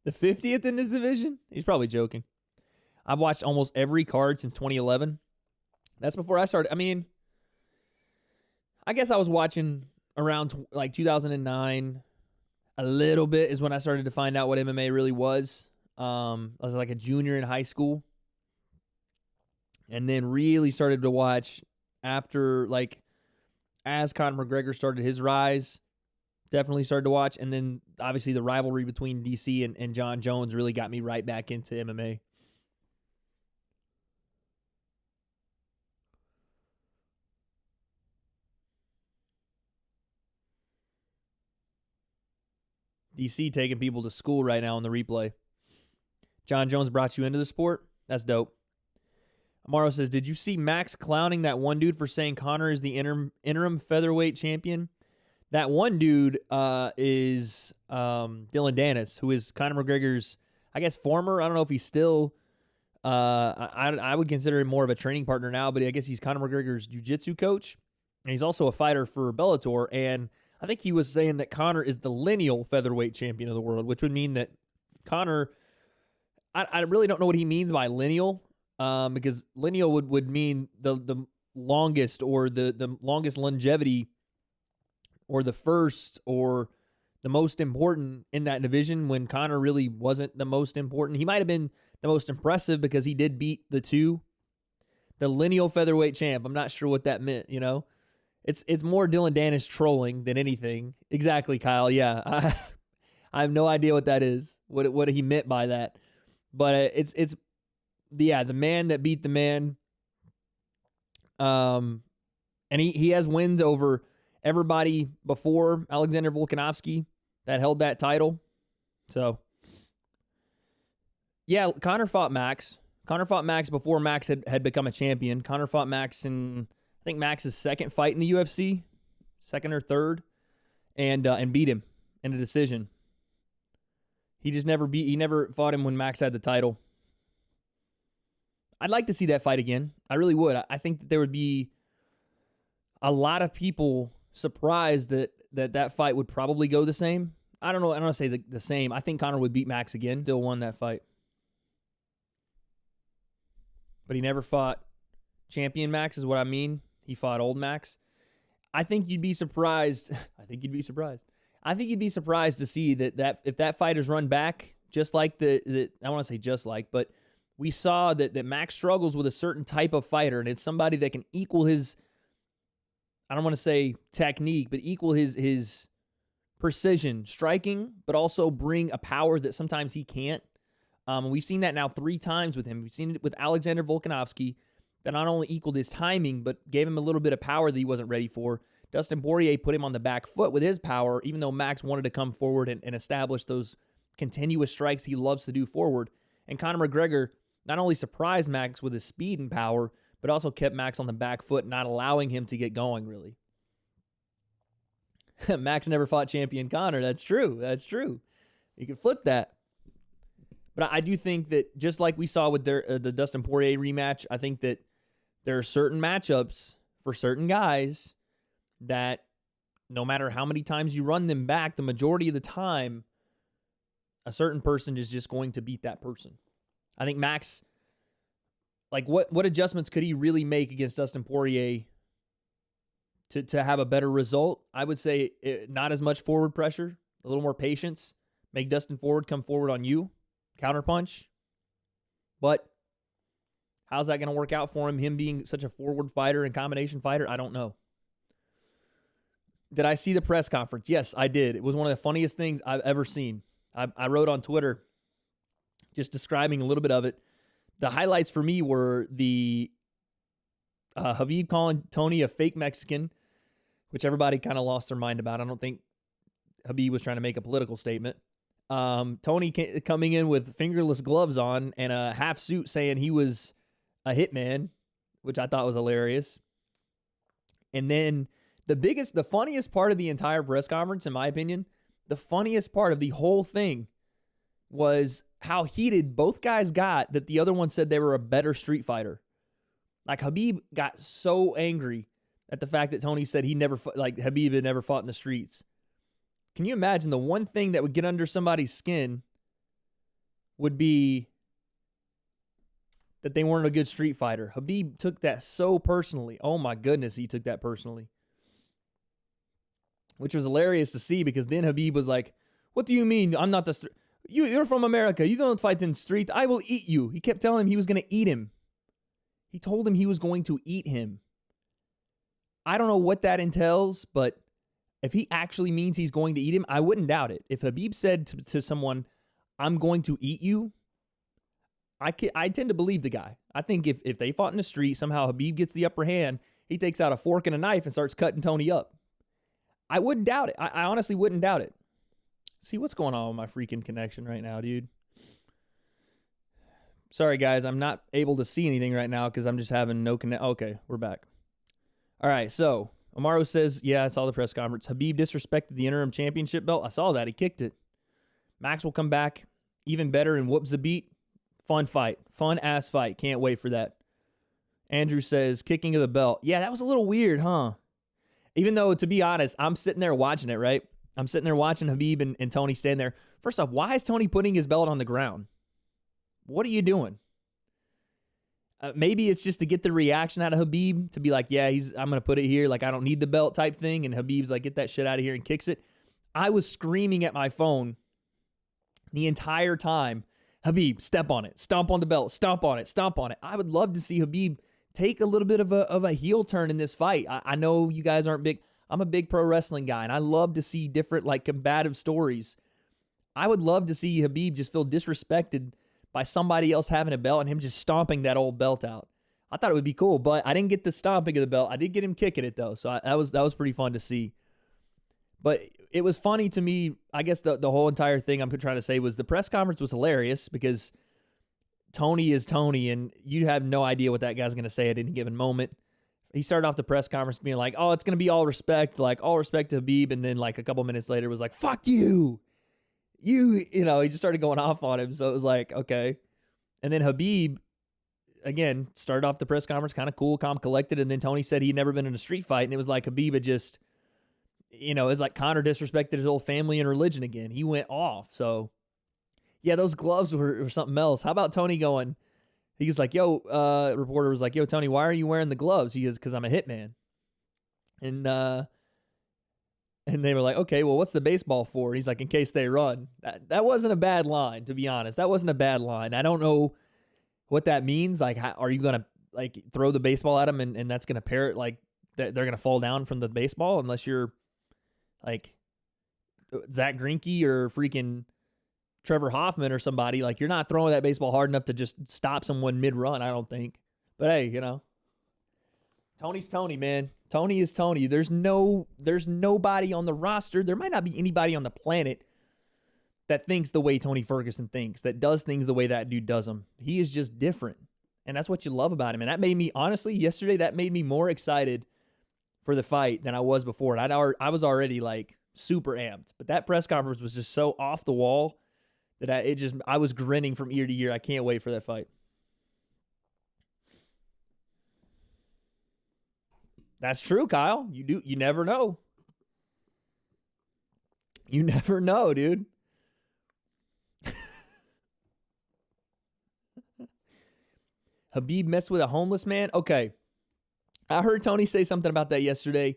Speaker 2: The 50th in this division? He's probably joking. I've watched almost every card since 2011. That's before I started. I mean, I guess I was watching around like 2009. A little bit is when I started to find out what MMA really was. I was like a junior in high school. And then really started to watch after, like, as Conor McGregor started his rise. Definitely started to watch. And then, obviously, the rivalry between DC and John Jones really got me right back into MMA. DC taking people to school right now on the replay. John Jones brought you into the sport? That's dope. Amaro says, did you see Max clowning that one dude for saying Conor is the interim featherweight champion? That one dude is Dylan Danis, who is Conor McGregor's, I guess, former. I don't know if he's still. I would consider him more of a training partner now, but I guess he's Conor McGregor's jiu-jitsu coach, and he's also a fighter for Bellator. And I think he was saying that Conor is the lineal featherweight champion of the world, which would mean that Conor. I really don't know what he means by lineal, because lineal would mean the longest, or the longest longevity, or the first, or the most important in that division, when Conor really wasn't the most important. He might have been the most impressive because he did beat the lineal featherweight champ. I'm not sure what that meant, you know? It's more Dylan Danis trolling than anything. Exactly, Kyle. Yeah. I have no idea what that is, what he meant by that. But it's the man that beat the man. And he has wins over everybody before Alexander Volkanovski that held that title. So, yeah, Conor fought Max. Conor fought Max before Max had become a champion. Conor fought Max in, I think, Max's second fight in the UFC, second or third, and beat him in a decision. He never fought him when Max had the title. I'd like to see that fight again. I really would. I think that there would be a lot of people surprised that fight would probably go the same. I don't know. I don't want to say the same. I think Conor would beat Max again. Still won that fight. But he never fought champion Max, is what I mean. He fought old Max. I think you'd be surprised. I think you'd be surprised to see that if that fight is run back, just like I want to say just like, but we saw that Max struggles with a certain type of fighter, and it's somebody that can equal his I don't want to say technique, but equal his precision, striking, but also bring a power that sometimes he can't. We've seen that now 3 times with him. We've seen it with Alexander Volkanovski, that not only equaled his timing, but gave him a little bit of power that he wasn't ready for. Dustin Poirier put him on the back foot with his power, even though Max wanted to come forward and establish those continuous strikes he loves to do forward. And Conor McGregor not only surprised Max with his speed and power, but also kept Max on the back foot, not allowing him to get going, really. Max never fought champion Conor. That's true. That's true. You can flip that. But I do think that just like we saw with the Dustin Poirier rematch, I think that there are certain matchups for certain guys that no matter how many times you run them back, the majority of the time, a certain person is just going to beat that person. I think Max, like what adjustments could he really make against Dustin Poirier to have a better result? I would say not as much forward pressure, a little more patience, make Dustin come forward on you, counterpunch. But how's that going to work out for him being such a forward fighter and combination fighter? I don't know. Did I see the press conference? Yes, I did. It was one of the funniest things I've ever seen. I wrote on Twitter just describing a little bit of it. The highlights for me were the Khabib calling Tony a fake Mexican, which everybody kind of lost their mind about. I don't think Khabib was trying to make a political statement. Tony coming in with fingerless gloves on and a half suit saying he was a hitman, which I thought was hilarious. And then the funniest part of the entire press conference, in my opinion, the funniest part of the whole thing was how heated both guys got that the other one said they were a better street fighter. Like Khabib got so angry at the fact that Tony said Khabib had never fought in the streets. Can you imagine the one thing that would get under somebody's skin would be that they weren't a good street fighter? Khabib took that so personally. Oh my goodness, he took that personally. Which was hilarious to see because then Khabib was like, what do you mean I'm not the you're from America. You don't fight in the street. I will eat you. He kept telling him he was going to eat him. He told him he was going to eat him. I don't know what that entails, but if he actually means he's going to eat him, I wouldn't doubt it. If Khabib said to someone, I'm going to eat you, I tend to believe the guy. I think if they fought in the street, somehow Khabib gets the upper hand, he takes out a fork and a knife and starts cutting Tony up. I wouldn't doubt it. I honestly wouldn't doubt it. See, what's going on with my freaking connection right now, dude? Sorry, guys. I'm not able to see anything right now because I'm just having no connect. Okay, we're back. All right, so Amaro says, yeah, I saw the press conference. Khabib disrespected the interim championship belt. I saw that. He kicked it. Max will come back even better and whoops the beat. Fun fight. Fun-ass fight. Can't wait for that. Andrew says, kicking of the belt. Yeah, that was a little weird, huh? Even though, to be honest, I'm sitting there watching it, right? I'm sitting there watching Khabib and Tony stand there. First off, why is Tony putting his belt on the ground? What are you doing? Maybe it's just to get the reaction out of Khabib to be like, yeah, I'm going to put it here. Like, I don't need the belt type thing. And Khabib's like, get that shit out of here and kicks it. I was screaming at my phone the entire time. Khabib, step on it. Stomp on the belt. Stomp on it. Stomp on it. I would love to see Khabib take a little bit of a heel turn in this fight. I know you guys aren't big. I'm a big pro wrestling guy, and I love to see different, like, combative stories. I would love to see Khabib just feel disrespected by somebody else having a belt and him just stomping that old belt out. I thought it would be cool, but I didn't get the stomping of the belt. I did get him kicking it, though, so that was pretty fun to see. But it was funny to me. I guess the whole entire thing I'm trying to say was the press conference was hilarious because Tony is Tony, and you have no idea what that guy's going to say at any given moment. He started off the press conference being like, oh, it's going to be all respect to Khabib, and then like a couple minutes later was like, fuck you. You know, he just started going off on him, so it was like, okay. And then Khabib, again, started off the press conference kind of cool, calm, collected, and then Tony said he'd never been in a street fight, and it was like Khabib had just, you know, it's like Conor disrespected his whole family and religion again. He went off, so yeah, those gloves were something else. How about Tony going, he was like, yo, reporter was like, yo, Tony, why are you wearing the gloves? He goes, because I'm a hitman. And they were like, okay, well, what's the baseball for? And he's like, in case they run. That wasn't a bad line, to be honest. That wasn't a bad line. I don't know what that means. Like, are you going to like throw the baseball at him and that's going to parrot like that they're going to fall down from the baseball unless you're like Zach Greinke or freaking Trevor Hoffman or somebody. Like, you're not throwing that baseball hard enough to just stop someone mid-run, I don't think. But hey, Tony's Tony, man. Tony is Tony. There's nobody on the roster. There might not be anybody on the planet that thinks the way Tony Ferguson thinks, that does things the way that dude does them. He is just different. And that's what you love about him. And that made me, honestly, yesterday, that made me more excited for the fight than I was before. And I was already like super amped. But that press conference was just so off the wall that I was grinning from ear to ear. I can't wait for that fight. That's true, Kyle. You never know. You never know, dude. Khabib messed with a homeless man? Okay. I heard Tony say something about that yesterday.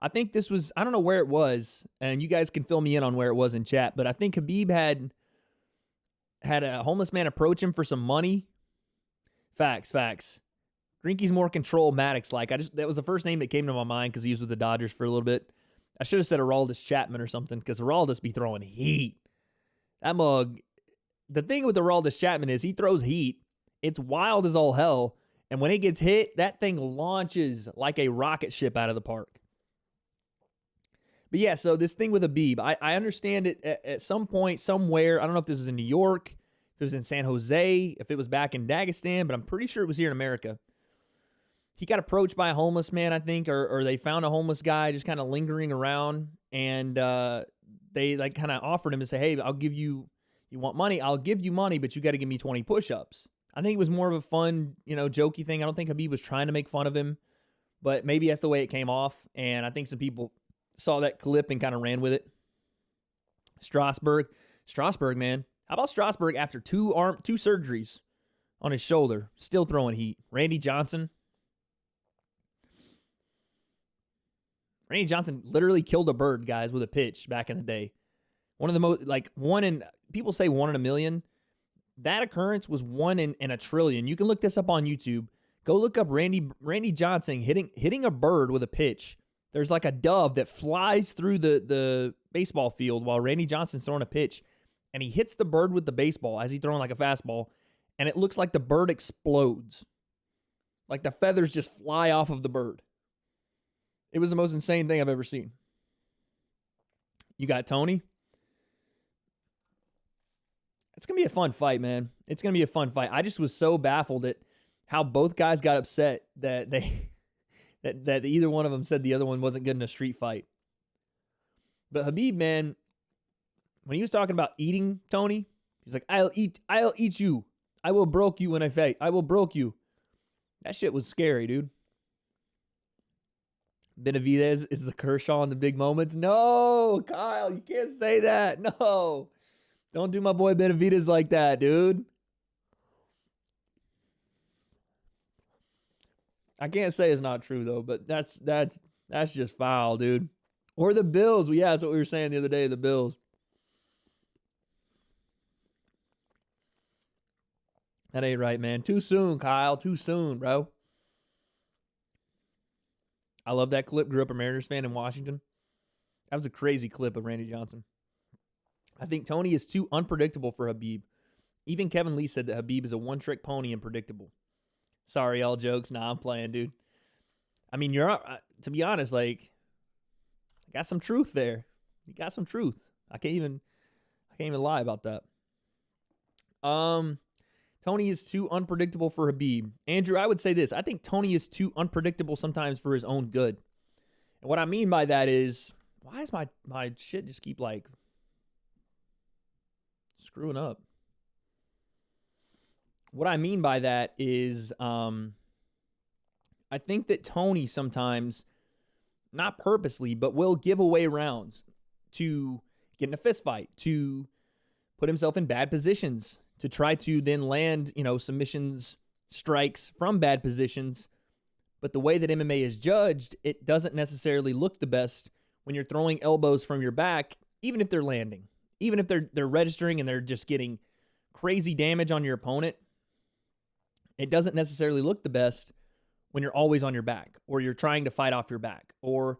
Speaker 2: I think this was, I don't know where it was, and you guys can fill me in on where it was in chat, but I think Khabib had a homeless man approach him for some money. Facts. Greinke's more control Maddox-like. That was the first name that came to my mind because he was with the Dodgers for a little bit. I should have said Aroldis Chapman or something because Aroldis be throwing heat. That mug. The thing with Aroldis Chapman is he throws heat. It's wild as all hell. And when it gets hit, that thing launches like a rocket ship out of the park. But yeah, so this thing with Khabib, I understand it at some point, somewhere. I don't know if this was in New York, if it was in San Jose, if it was back in Dagestan, but I'm pretty sure it was here in America. He got approached by a homeless man, I think, or they found a homeless guy just kind of lingering around, and they like kind of offered him to say, hey, you want money? I'll give you money, but you got to give me 20 push-ups. I think it was more of a fun, jokey thing. I don't think Khabib was trying to make fun of him, but maybe that's the way it came off, and I think some people saw that clip and kind of ran with it. Strasburg, man. How about Strasburg after two surgeries on his shoulder, still throwing heat? Randy Johnson literally killed a bird, guys, with a pitch back in the day. One of the most, people say 1 in a million. That occurrence was 1 in a trillion. You can look this up on YouTube. Go look up Randy Johnson hitting a bird with a pitch. There's like a dove that flies through the baseball field while Randy Johnson's throwing a pitch, and he hits the bird with the baseball as he's throwing like a fastball, and it looks like the bird explodes. Like the feathers just fly off of the bird. It was the most insane thing I've ever seen. You got Tony. It's going to be a fun fight, man. It's going to be a fun fight. I just was so baffled at how both guys got upset that that either one of them said the other one wasn't good in a street fight. But Khabib, man, when he was talking about eating Tony, he's like, I'll eat you. I will broke you when I fight. I will broke you. That shit was scary, dude. Benavidez is the Kershaw in the big moments. No, Kyle, you can't say that. No. Don't do my boy Benavidez like that, dude. I can't say it's not true, though, but that's just foul, dude. Or the Bills. Yeah, that's what we were saying the other day, the Bills. That ain't right, man. Too soon, Kyle. Too soon, bro. I love that clip. Grew up a Mariners fan in Washington. That was a crazy clip of Randy Johnson. I think Tony is too unpredictable for Khabib. Even Kevin Lee said that Khabib is a one-trick pony and predictable. Sorry, all jokes. Nah, I'm playing, dude. I mean, to be honest, I got some truth there. You got some truth. I can't even lie about that. Tony is too unpredictable for Khabib. Andrew, I would say this. I think Tony is too unpredictable sometimes for his own good. And what I mean by that is, why does my shit just keep screwing up? What I mean by that is, I think that Tony sometimes, not purposely, but will give away rounds to get in a fist fight, to put himself in bad positions, to try to then land, submissions, strikes from bad positions. But the way that MMA is judged, it doesn't necessarily look the best when you're throwing elbows from your back, even if they're landing, even if they're registering and they're just getting crazy damage on your opponent. It doesn't necessarily look the best when you're always on your back, or you're trying to fight off your back, or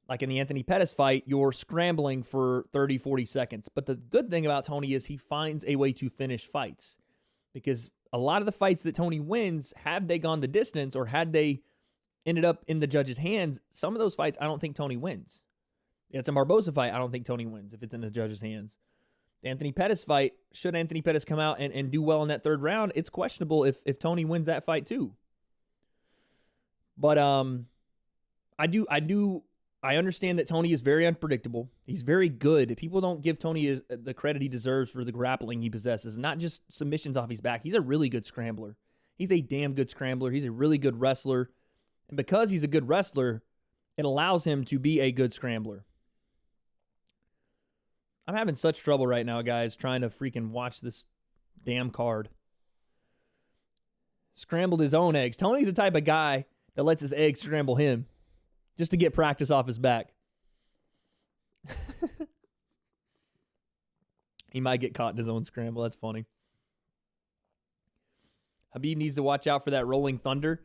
Speaker 2: like in the Anthony Pettis fight, you're scrambling for 30, 40 seconds. But the good thing about Tony is he finds a way to finish fights, because a lot of the fights that Tony wins, had they gone the distance or had they ended up in the judge's hands, some of those fights I don't think Tony wins. It's a Barboza fight, I don't think Tony wins if it's in the judge's hands. The Anthony Pettis fight, should Anthony Pettis come out and do well in that third round, it's questionable if Tony wins that fight too. But I understand that Tony is very unpredictable. He's very good. People don't give Tony the credit he deserves for the grappling he possesses, not just submissions off his back. He's a really good scrambler. He's a damn good scrambler. He's a really good wrestler. And because he's a good wrestler, it allows him to be a good scrambler. I'm having such trouble right now, guys, trying to freaking watch this damn card. Scrambled his own eggs. Tony's the type of guy that lets his eggs scramble him just to get practice off his back. He might get caught in his own scramble. That's funny. Habib needs to watch out for that rolling thunder.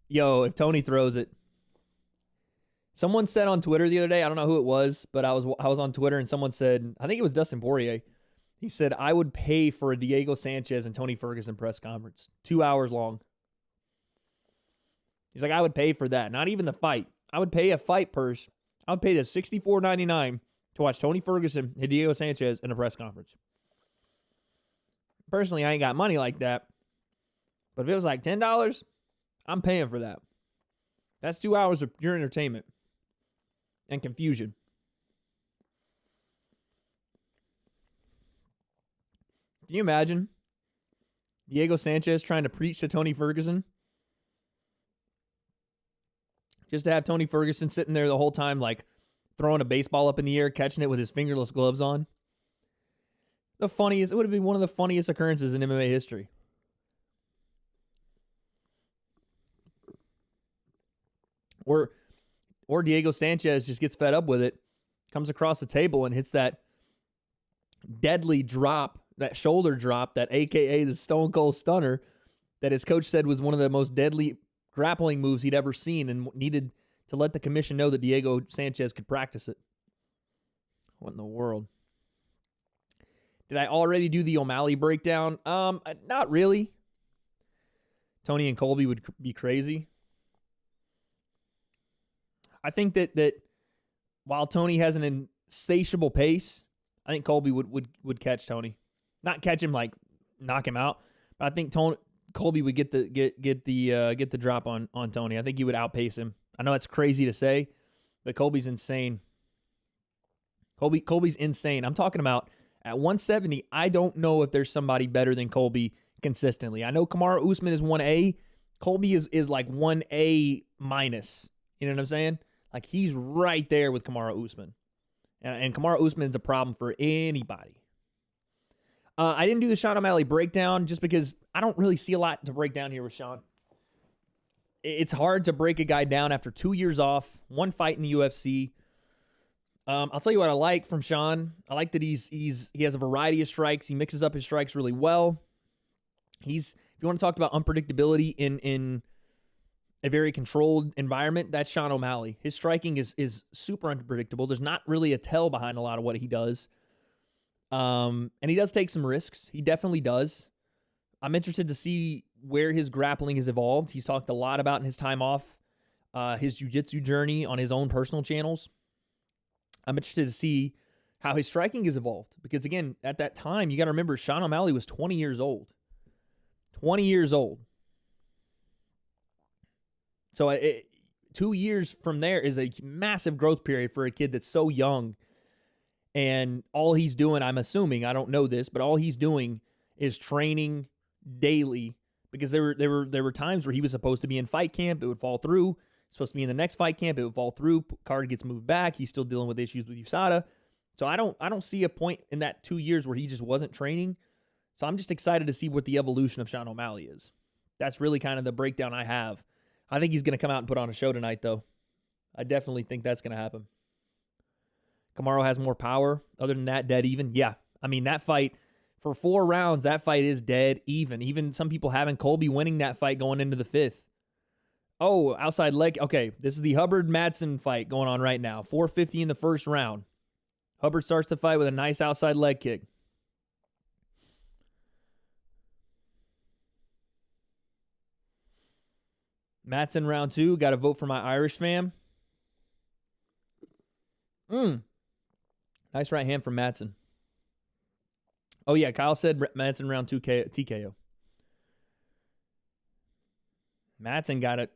Speaker 2: Yo, if Tony throws it. Someone said on Twitter the other day, I don't know who it was, but I was on Twitter and someone said, I think it was Dustin Poirier. He said, I would pay for a Diego Sanchez and Tony Ferguson press conference. 2 hours long. He's like, I would pay for that. Not even the fight. I would pay a fight purse. I would pay the $64.99 to watch Tony Ferguson and Diego Sanchez in a press conference. Personally, I ain't got money like that. But if it was like $10, I'm paying for that. That's 2 hours of pure entertainment and confusion. Can you imagine Diego Sanchez trying to preach to Tony Ferguson? Just to have Tony Ferguson sitting there the whole time, like throwing a baseball up in the air, catching it with his fingerless gloves on. It would have been one of the funniest occurrences in MMA history. Or Diego Sanchez just gets fed up with it, comes across the table and hits that deadly drop, that shoulder drop, that AKA the Stone Cold Stunner, that his coach said was one of the most deadly grappling moves he'd ever seen, and needed to let the commission know that Diego Sanchez could practice it. What in the world? Did I already do the O'Malley breakdown? Not really. Tony and Colby would be crazy. I think that while Tony has an insatiable pace, I think Colby would catch Tony. Not catch him, like knock him out, but I think Colby would get the drop on Tony. I think he would outpace him. I know that's crazy to say, but Colby's insane. Colby's insane. I'm talking about at 170. I don't know if there's somebody better than Colby consistently. I know Kamaru Usman is 1A. Colby is like 1A minus. You know what I'm saying? Like, he's right there with Kamaru Usman. And Kamaru Usman is a problem for anybody. I didn't do the Sean O'Malley breakdown just because I don't really see a lot to break down here with Sean. It's hard to break a guy down after 2 years off, one fight in the UFC. I'll tell you what I like from Sean. I like that he has a variety of strikes. He mixes up his strikes really well. If you want to talk about unpredictability in a very controlled environment, that's Sean O'Malley. His striking is super unpredictable. There's not really a tell behind a lot of what he does. And he does take some risks. He definitely does. I'm interested to see where his grappling has evolved. He's talked a lot about in his time off, his jiu-jitsu journey on his own personal channels. I'm interested to see how his striking has evolved. Because again, at that time, you got to remember, Sean O'Malley was 20 years old. 20 years old. So 2 years from there is a massive growth period for a kid that's so young. And all he's doing, I'm assuming, I don't know this, but all he's doing is training daily. Because there were times where he was supposed to be in fight camp, it would fall through. Supposed to be in the next fight camp, it would fall through. Card gets moved back. He's still dealing with issues with USADA. So I don't see a point in that 2 years where he just wasn't training. So I'm just excited to see what the evolution of Sean O'Malley is. That's really kind of the breakdown I have. I think he's going to come out and put on a show tonight, though. I definitely think that's going to happen. Kamaru has more power. Other than that, dead even. Yeah, I mean, that fight, for 4 rounds, that fight is dead even. Even some people having Colby winning that fight going into the 5th. Oh, outside leg. Okay, this is the Hubbard-Madsen fight going on right now. 4:50 in the first round. Hubbard starts the fight with a nice outside leg kick. Madsen round 2. Got to vote for my Irish fam. Nice right hand from Madsen. Oh, yeah, Kyle said Madsen round 2 TKO. Madsen got it.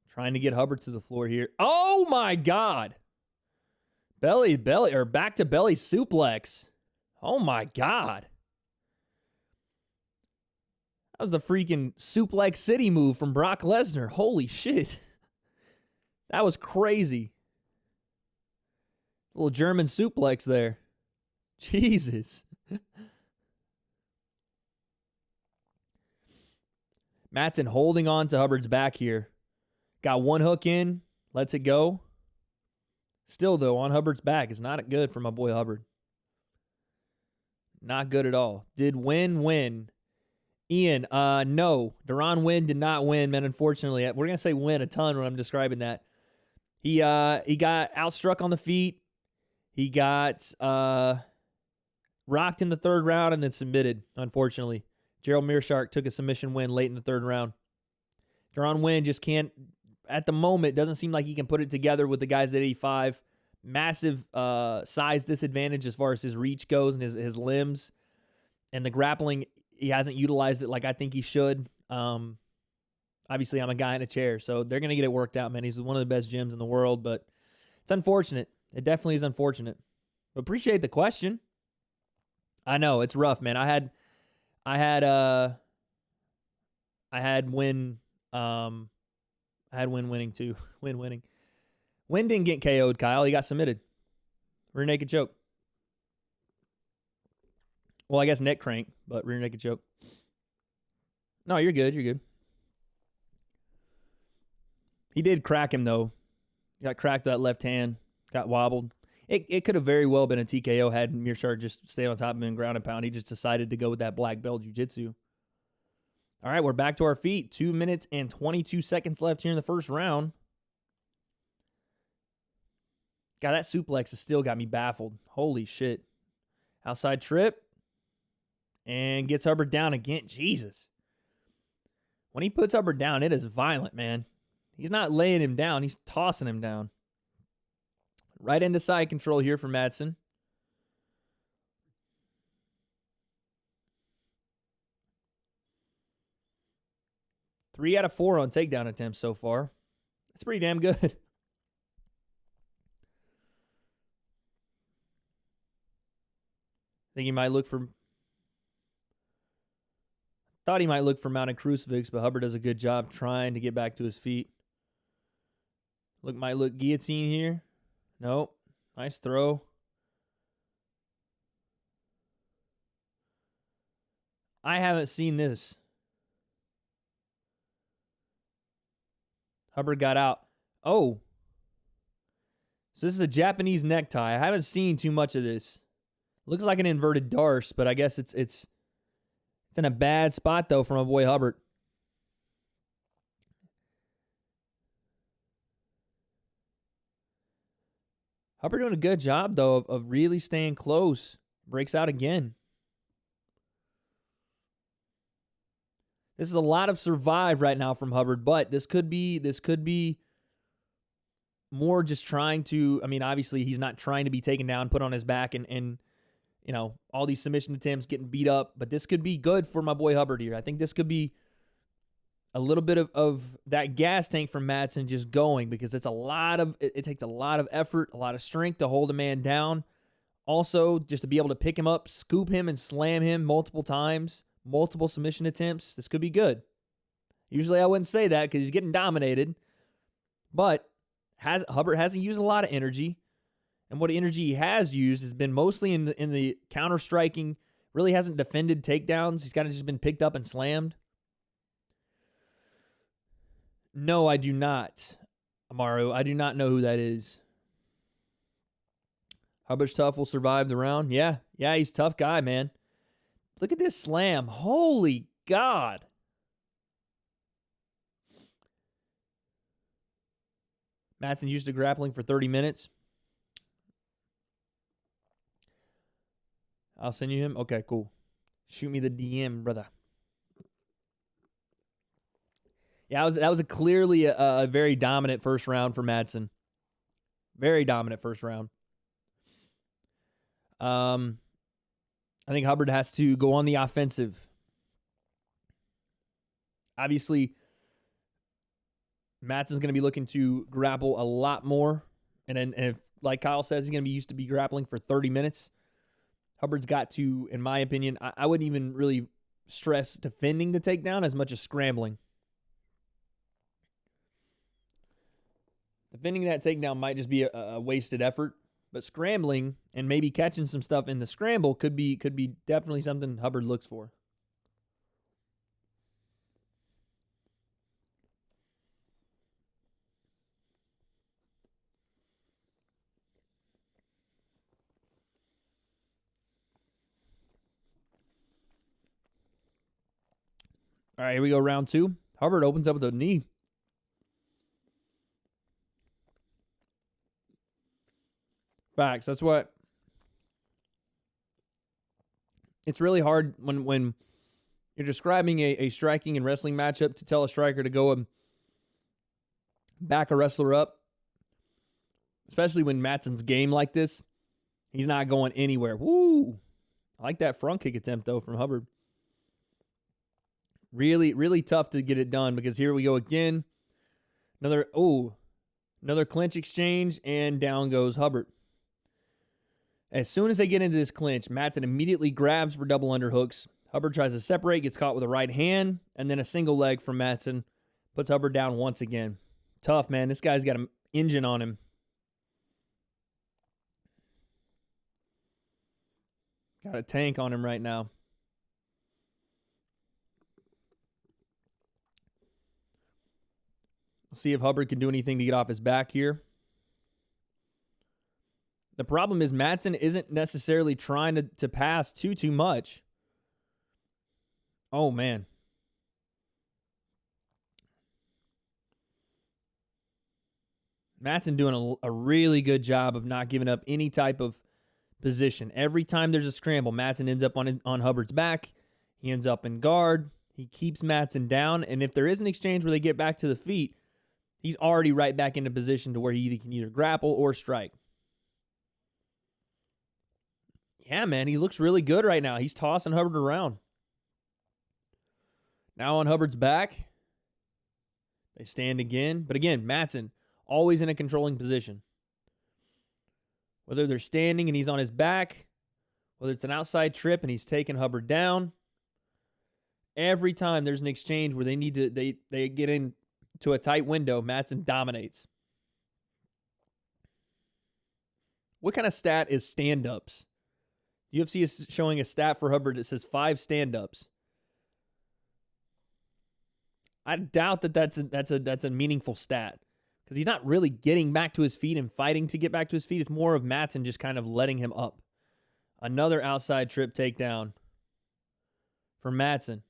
Speaker 2: Trying to get Hubbard to the floor here. Oh, my God. Belly, or back to belly suplex. Oh, my God. That was the freaking suplex city move from Brock Lesnar. Holy shit. That was crazy. Little German suplex there. Jesus. Madsen holding on to Hubbard's back here. Got one hook in. Lets it go. Still, though, on Hubbard's back. It's not good for my boy Hubbard. Not good at all. Did Win win? Ian, no. Deron Win did not win, man, unfortunately. We're going to say win a ton when I'm describing that. He got outstruck on the feet. He got rocked in the third round and then submitted, unfortunately. Gerald Meerschaert took a submission win late in the third round. Deron Win just can't, at the moment, doesn't seem like he can put it together with the guys at 85. Massive size disadvantage as far as his reach goes and his limbs. And the grappling, he hasn't utilized it like I think he should. Obviously, I'm a guy in a chair, so they're going to get it worked out, man. He's one of the best gyms in the world, but it's unfortunate. It definitely is unfortunate. But appreciate the question. I know, it's rough, man. I had Win winning too. Win winning. Win didn't get KO'd, Kyle. He got submitted. Rear naked choke. Well, I guess neck crank, but rear naked choke. No, you're good. You're good. He did crack him, though. He got cracked that left hand. Got wobbled. It could have very well been a TKO had Meerschaert just stayed on top of him and ground and pound. He just decided to go with that black belt jiu-jitsu. All right, we're back to our feet. 2 minutes and 22 seconds left here in the first round. God, that suplex has still got me baffled. Holy shit. Outside trip. And gets Hubbard down again. Jesus. When he puts Hubbard down, it is violent, man. He's not laying him down. He's tossing him down. Right into side control here for Madsen. Three out of 4 on takedown attempts so far. That's pretty damn good. Think he might look for... Thought he might look for mounted crucifix, but Hubbard does a good job trying to get back to his feet. Might look guillotine here. Nope. Nice throw. I haven't seen this. Hubbard got out. Oh. So this is a Japanese necktie. I haven't seen too much of this. Looks like an inverted darce, but I guess it's in a bad spot, though, for my boy Hubbard. Hubbard doing a good job, though, of really staying close. Breaks out again. This is a lot of survive right now from Hubbard, but this could be more just trying to, I mean, obviously he's not trying to be taken down, put on his back, and you know, all these submission attempts getting beat up, but this could be good for my boy Hubbard here. I think this could be a little bit of that gas tank from Madsen just going, because it takes a lot of effort, a lot of strength to hold a man down. Also, just to be able to pick him up, scoop him, and slam him multiple times, multiple submission attempts. This could be good. Usually I wouldn't say that because he's getting dominated, but Hubbard hasn't used a lot of energy. And what energy he has used has been mostly in the counter striking. Really hasn't defended takedowns. He's kind of just been picked up and slammed. No, I do not, Amaru. I do not know who that is. Hubbard's tough, will survive the round. Yeah, he's a tough guy, man. Look at this slam. Holy God. Madsen used to grappling for 30 minutes. I'll send you him. Okay, cool. Shoot me the DM, brother. Yeah, that was clearly a very dominant first round for Madsen. Very dominant first round. I think Hubbard has to go on the offensive. Obviously, Madsen's going to be looking to grapple a lot more. And if, like Kyle says, he's going to be used to be grappling for 30 minutes. Hubbard's got to, in my opinion, I wouldn't even really stress defending the takedown as much as scrambling. Defending that takedown might just be a wasted effort, but scrambling and maybe catching some stuff in the scramble could be definitely something Hubbard looks for. All right, here we go, round 2. Hubbard opens up with a knee. Facts. That's what. It's really hard when you're describing a striking and wrestling matchup to tell a striker to go and back a wrestler up, especially when Madsen's game like this. He's not going anywhere. Woo! I like that front kick attempt, though, from Hubbard. Really, really tough to get it done because here we go again. Another clinch exchange, and down goes Hubbard. As soon as they get into this clinch, Madsen immediately grabs for double underhooks. Hubbard tries to separate, gets caught with a right hand, and then a single leg from Madsen puts Hubbard down once again. Tough, man. This guy's got an engine on him. Got a tank on him right now. Let's see if Hubbard can do anything to get off his back here. The problem is Madsen isn't necessarily trying to pass too much. Oh, man. Madsen doing a really good job of not giving up any type of position. Every time there's a scramble, Madsen ends up on Hubbard's back. He ends up in guard. He keeps Madsen down. And if there is an exchange where they get back to the feet, he's already right back into position to where he can either grapple or strike. Yeah, man, he looks really good right now. He's tossing Hubbard around. Now on Hubbard's back. They stand again. But again, Madsen, always in a controlling position. Whether they're standing and he's on his back, whether it's an outside trip and he's taking Hubbard down, every time there's an exchange where they need to they get into a tight window, Madsen dominates. What kind of stat is stand-ups? UFC is showing a stat for Hubbard that says 5 stand-ups. I doubt that's a meaningful stat because he's not really getting back to his feet and fighting to get back to his feet. It's more of Madsen just kind of letting him up. Another outside trip takedown for Madsen.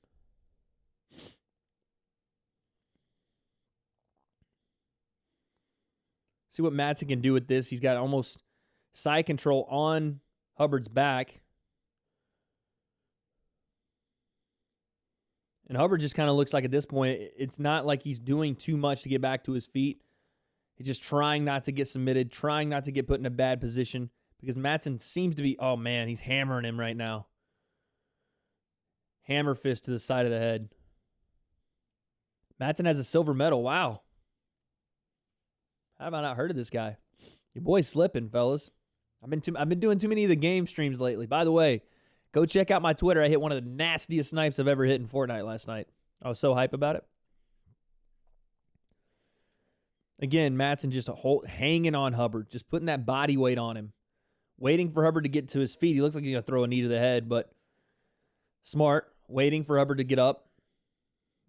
Speaker 2: See what Madsen can do with this. He's got almost side control on Hubbard's back. And Hubbard just kind of looks like at this point, it's not like he's doing too much to get back to his feet. He's just trying not to get submitted, trying not to get put in a bad position because Madsen seems to be, oh man, he's hammering him right now. Hammer fist to the side of the head. Madsen has a silver medal. Wow. How have I not heard of this guy? Your boy's slipping, fellas. I've been doing too many of the game streams lately. By the way, go check out my Twitter. I hit one of the nastiest snipes I've ever hit in Fortnite last night. I was so hype about it. Again, Madsen just hanging on Hubbard, just putting that body weight on him, waiting for Hubbard to get to his feet. He looks like he's going to throw a knee to the head, but smart, waiting for Hubbard to get up.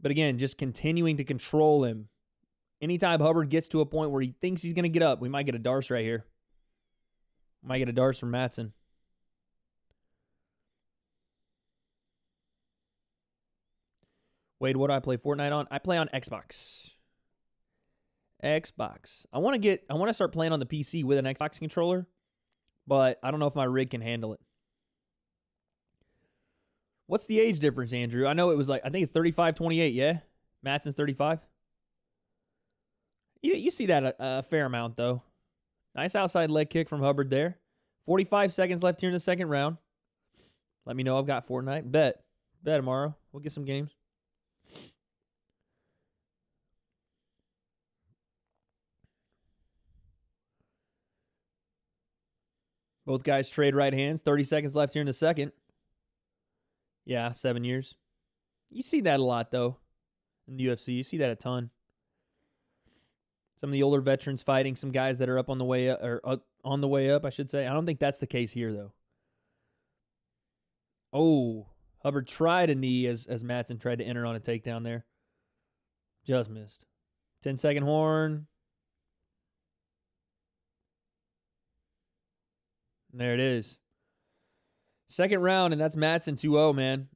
Speaker 2: But again, just continuing to control him. Anytime Hubbard gets to a point where he thinks he's going to get up, we might get a Darce right here. Might get a Darce from Madsen. Wade, what do I play Fortnite on? I play on Xbox. Xbox. I want to start playing on the PC with an Xbox controller, but I don't know if my rig can handle it. What's the age difference, Andrew? I know it was I think it's 35-28, yeah? Matson's 35. You see that a fair amount, though. Nice outside leg kick from Hubbard there. 45 seconds left here in the second round. Let me know I've got Fortnite. Bet tomorrow. We'll get some games. Both guys trade right hands. 30 seconds left here in the second. Yeah, 7 years. You see that a lot, though, in the UFC. You see that a ton. Some of the older veterans fighting some guys that are up on the way up, or on the way up, I should say. I don't think that's the case here, though. Oh, Hubbard tried a knee as Matson tried to enter on a takedown there. Just missed. 10-second horn. And there it is. Second round, and that's Matson 2-0, man.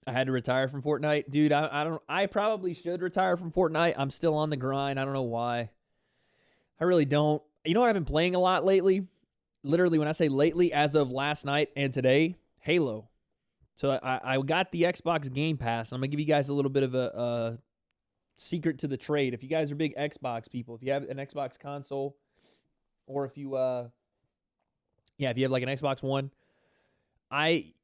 Speaker 2: I had to retire from Fortnite. Dude, I probably should retire from Fortnite. I'm still on the grind. I don't know why. I really don't. You know what I've been playing a lot lately? Literally, when I say lately, as of last night and today, Halo. So I got the Xbox Game Pass. I'm going to give you guys a little bit of a secret to the trade. If you guys are big Xbox people, if you have an Xbox console, or if you if you have like an Xbox One,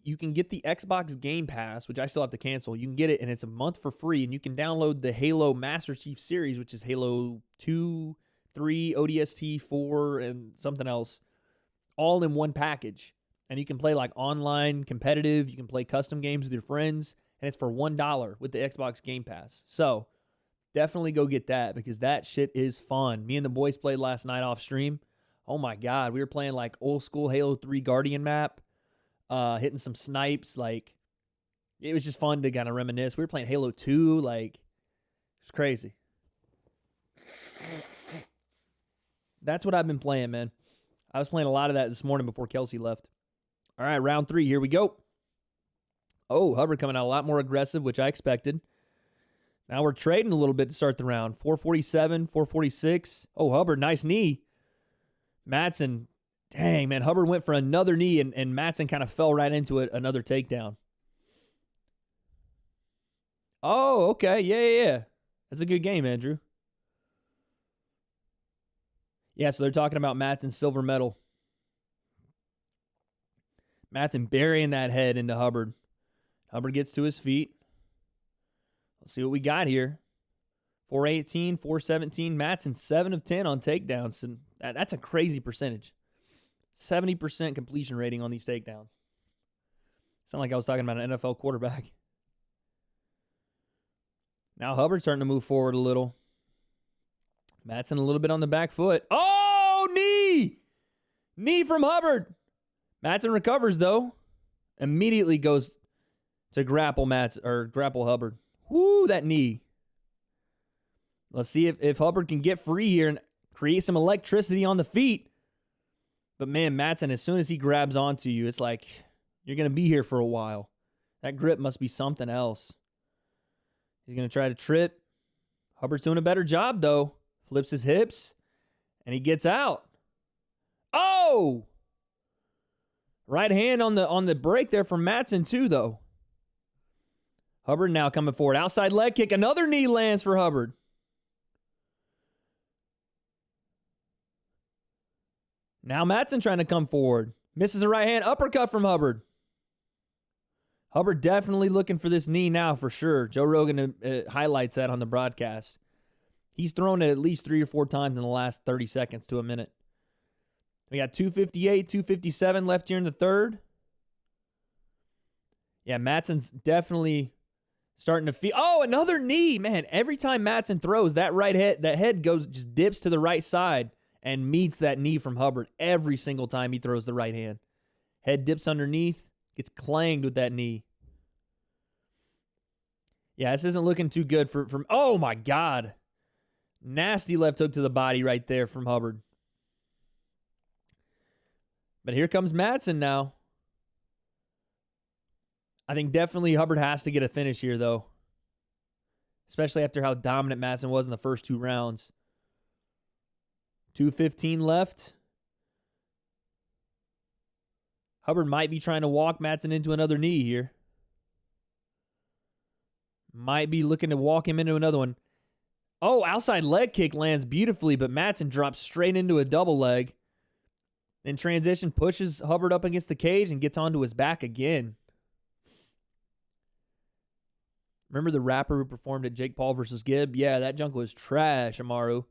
Speaker 2: you can get the Xbox Game Pass, which I still have to cancel. You can get it, and it's a month for free, and you can download the Halo Master Chief series, which is Halo 2, 3, ODST, 4, and something else, all in one package. And you can play like online, competitive. You can play custom games with your friends, and it's for $1 with the Xbox Game Pass. So definitely go get that because that shit is fun. Me and the boys played last night off stream. Oh my God, we were playing like old school Halo 3 Guardian map. Hitting some snipes, like it was just fun to kind of reminisce. We were playing Halo 2, like it's crazy. That's what I've been playing, man. I was playing a lot of that this morning before Kelsey left. All right, round 3, here we go. Oh, Hubbard coming out a lot more aggressive, which I expected. Now we're trading a little bit to start the round. 447, 446. Oh, Hubbard, nice knee. Matson, dang, man. Hubbard went for another knee, and Matson kind of fell right into it, another takedown. Oh, okay. Yeah. That's a good game, Andrew. Yeah, so they're talking about Matson's silver medal. Matson burying that head into Hubbard. Hubbard gets to his feet. Let's see what we got here. 418, 417. Matson 7 of 10 on takedowns. And that's a crazy percentage. 70% completion rating on these takedowns. Sound like I was talking about an NFL quarterback. Now Hubbard's starting to move forward a little. Matson a little bit on the back foot. Oh, knee! Knee from Hubbard. Matson recovers, though. Immediately goes to grapple Hubbard. Woo, that knee. Let's see if Hubbard can get free here and create some electricity on the feet. But, man, Matson, as soon as he grabs onto you, it's like you're going to be here for a while. That grip must be something else. He's going to try to trip. Hubbard's doing a better job, though. Flips his hips, and he gets out. Oh! Right hand on the break there from Matson, too, though. Hubbard now coming forward. Outside leg kick. Another knee lands for Hubbard. Now Matson trying to come forward. Misses a right hand uppercut from Hubbard. Hubbard definitely looking for this knee now for sure. Joe Rogan highlights that on the broadcast. He's thrown it at least 3 or 4 times in the last 30 seconds to a minute. We got 258, 257 left here in the third. Yeah, Matson's definitely starting to feel. Oh, another knee, man. Every time Matson throws, that head just dips to the right side and meets that knee from Hubbard every single time he throws the right hand. Head dips underneath, gets clanged with that knee. Yeah, this isn't looking too good for oh my God. Nasty left hook to the body right there from Hubbard. But here comes Matson now. I think definitely Hubbard has to get a finish here, though. Especially after how dominant Matson was in the first 2 rounds. 2:15 left. Hubbard might be trying to walk Madsen into another knee here. Might be looking to walk him into another one. Oh, outside leg kick lands beautifully, but Madsen drops straight into a double leg. Then transition pushes Hubbard up against the cage and gets onto his back again. Remember the rapper who performed at Jake Paul versus Gibb? Yeah, that junk was trash, Amaru.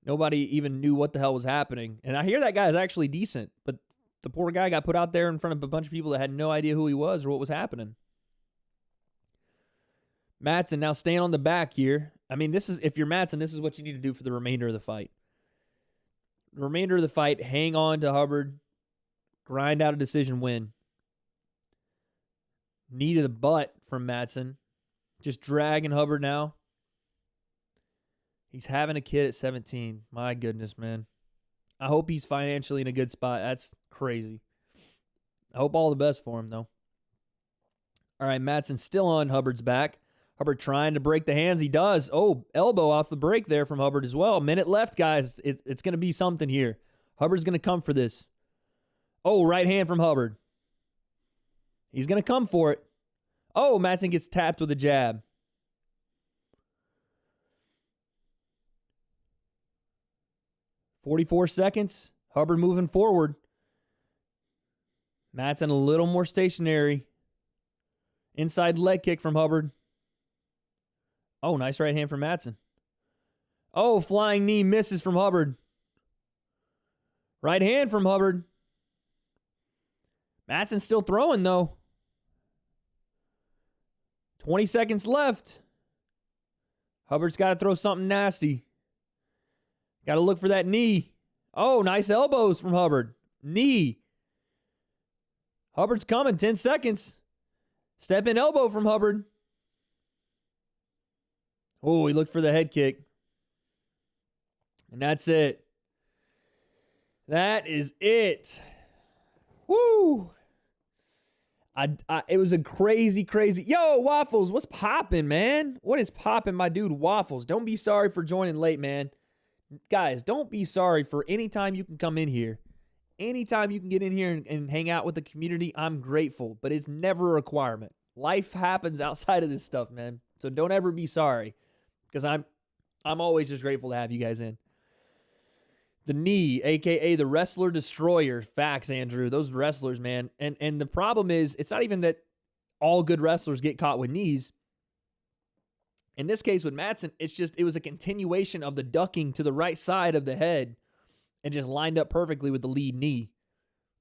Speaker 2: Nobody even knew what the hell was happening. And I hear that guy is actually decent, but the poor guy got put out there in front of a bunch of people that had no idea who he was or what was happening. Madsen now staying on the back here. I mean, this is, if you're Madsen, this is what you need to do for the remainder of the fight. The remainder of the fight, hang on to Hubbard, grind out a decision win. Knee to the butt from Madsen. Just dragging Hubbard now. He's having a kid at 17. My goodness, man. I hope he's financially in a good spot. That's crazy. I hope all the best for him, though. All right, Madsen still on Hubbard's back. Hubbard trying to break the hands. He does. Oh, elbow off the break there from Hubbard as well. Minute left, guys. It's going to be something here. Hubbard's going to come for this. Oh, right hand from Hubbard. He's going to come for it. Oh, Madsen gets tapped with a jab. "44 seconds. Hubbard moving forward. Madsen a little more stationary. Inside leg kick from Hubbard. Oh, nice right hand from Madsen. Oh, flying knee misses from Hubbard. Right hand from Hubbard. Madsen's still throwing, though. 20 seconds left. Hubbard's got to throw something nasty. Got to look for that knee. Oh, nice elbows from Hubbard. Knee. Hubbard's coming. 10 seconds. Step in elbow from Hubbard. Oh, he looked for the head kick. And that's it. That is it. Woo. It was a crazy. Yo, Waffles, what's popping, man? What is popping, my dude, Waffles? Don't be sorry for joining late, man. Guys, don't be sorry for any time you can come in here. Anytime you can get in here and hang out with the community, I'm grateful. But it's never a requirement. Life happens outside of this stuff, man. So don't ever be sorry. Because I'm always just grateful to have you guys in. The knee, a.k.a. the wrestler destroyer. Facts, Andrew. Those wrestlers, man. And the problem is, it's not even that all good wrestlers get caught with knees. In this case with Madsen, it was a continuation of the ducking to the right side of the head and just lined up perfectly with the lead knee.